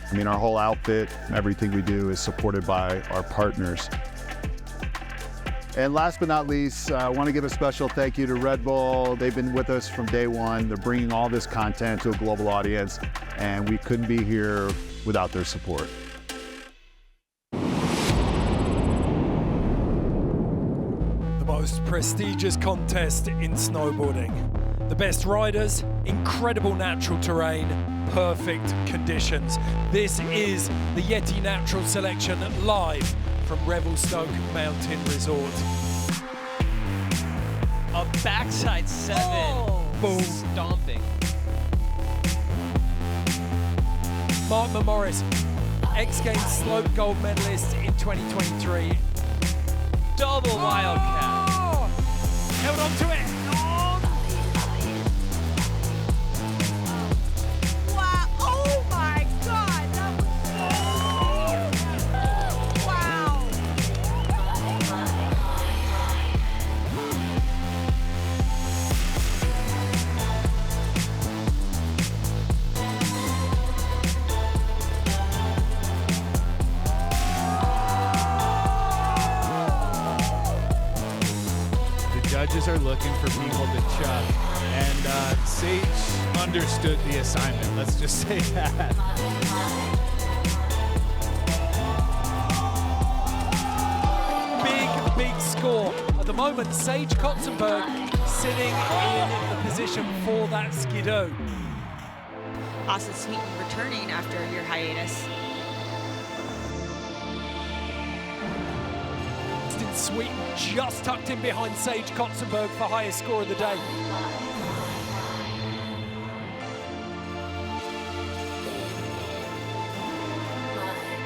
I mean, our whole outfit, everything we do is supported by our partners. And last but not least, I want to give a special thank you to Red Bull. They've been with us from day one. They're bringing all this content to a global audience, and we couldn't be here without their support. The most prestigious contest in snowboarding. The best riders, incredible natural terrain, perfect conditions. This is the Yeti Natural Selection live from Revelstoke Mountain Resort. A backside 7. Boom. Stomping. Mark McMorris, X Games slope gold medalist in 2023. Double wildcat. Held on to it. Wow. Oh my God. That was wow. Judges are looking for people to chuck, and Sage understood the assignment. Let's just say that. Big score. At the moment, Sage Kotsenburg sitting in the position for that skidoo. Austin Sweetin returning after your hiatus. Sweetin just tucked in behind Sage Kotsenburg for highest score of the day.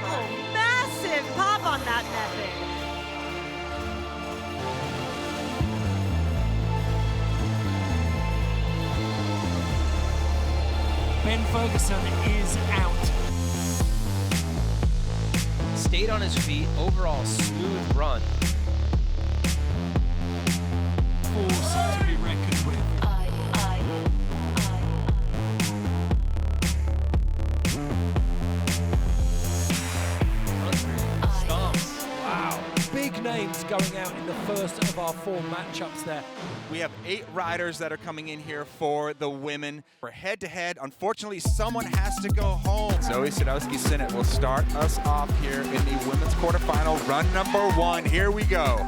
Oh, massive pop on that method. Ben Ferguson is out. Stayed on his feet, overall smooth run. Force to be reckoned with. Stomps. Wow. Big names going out in the first of our 4 matchups there. We have 8 riders that are coming in here for the women. For head-to-head, unfortunately, someone has to go home. Zoe Sadowski-Synnott will start us off here in the women's quarterfinal, run number 1. Here we go.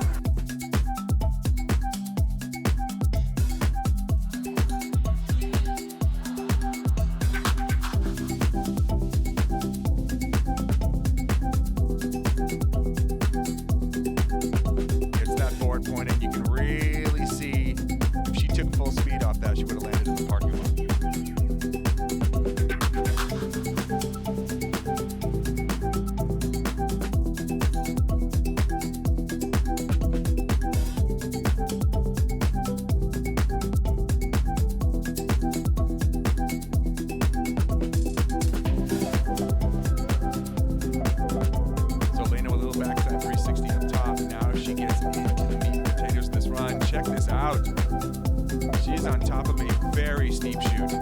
is on top of a very steep chute.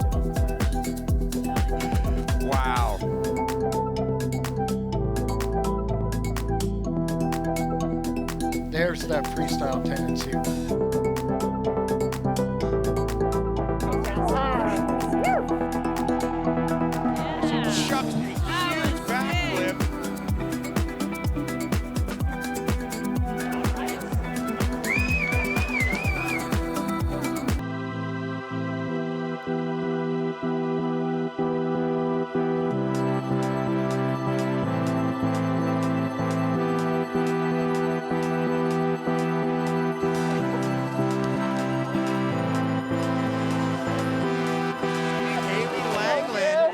Wow. There's that freestyle tendency. She chucked a huge backflip.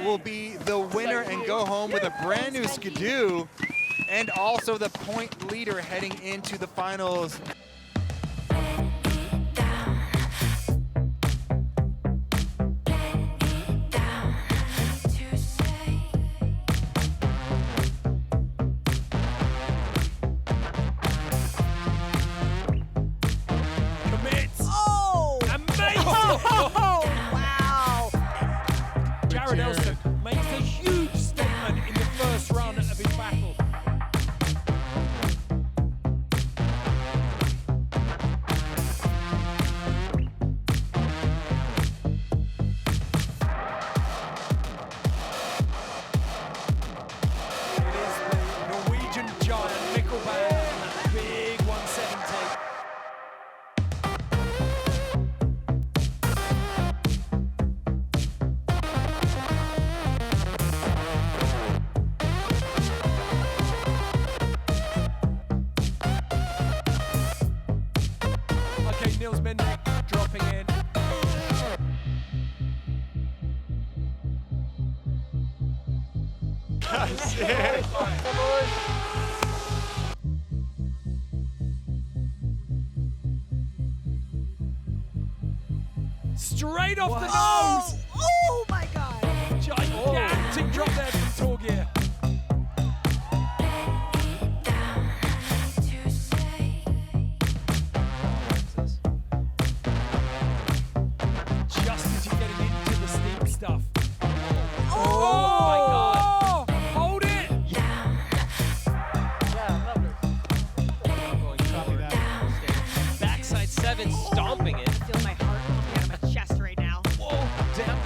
Will be the winner and go home with a brand new skidoo, and also the point leader heading into the finals. Revelstoke makes a huge statement in the first run of his battle. It is the Norwegian giant Mikkelband, big 170. Mindnich dropping in. That's it. Straight off the nose. Oh my God. Gigantic drop there from Torgear. Stuff. Oh my God! Hold it! Backside 7 stomping it. I feel my heart pumping out of my chest right now. Whoa! Down.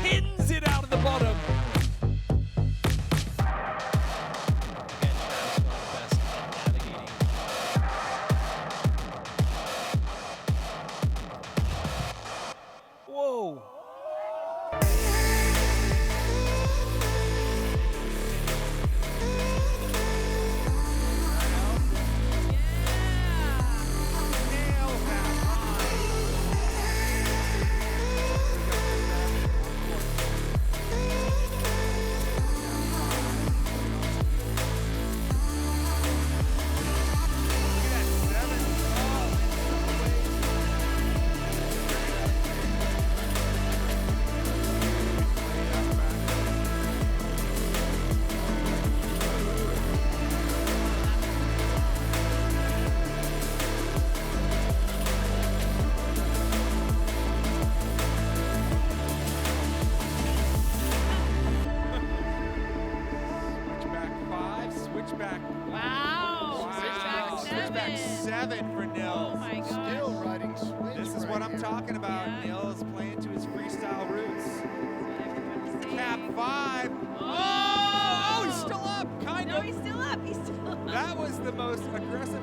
Pins it out of the bottom. Whoa! Switchback 7 for Nils. Oh my gosh. Still riding switch. This is what I'm talking about. Nils playing to his freestyle roots. Cap 5. Oh, he's still up, kind of. No, he's still up. He's still up. That was the most aggressive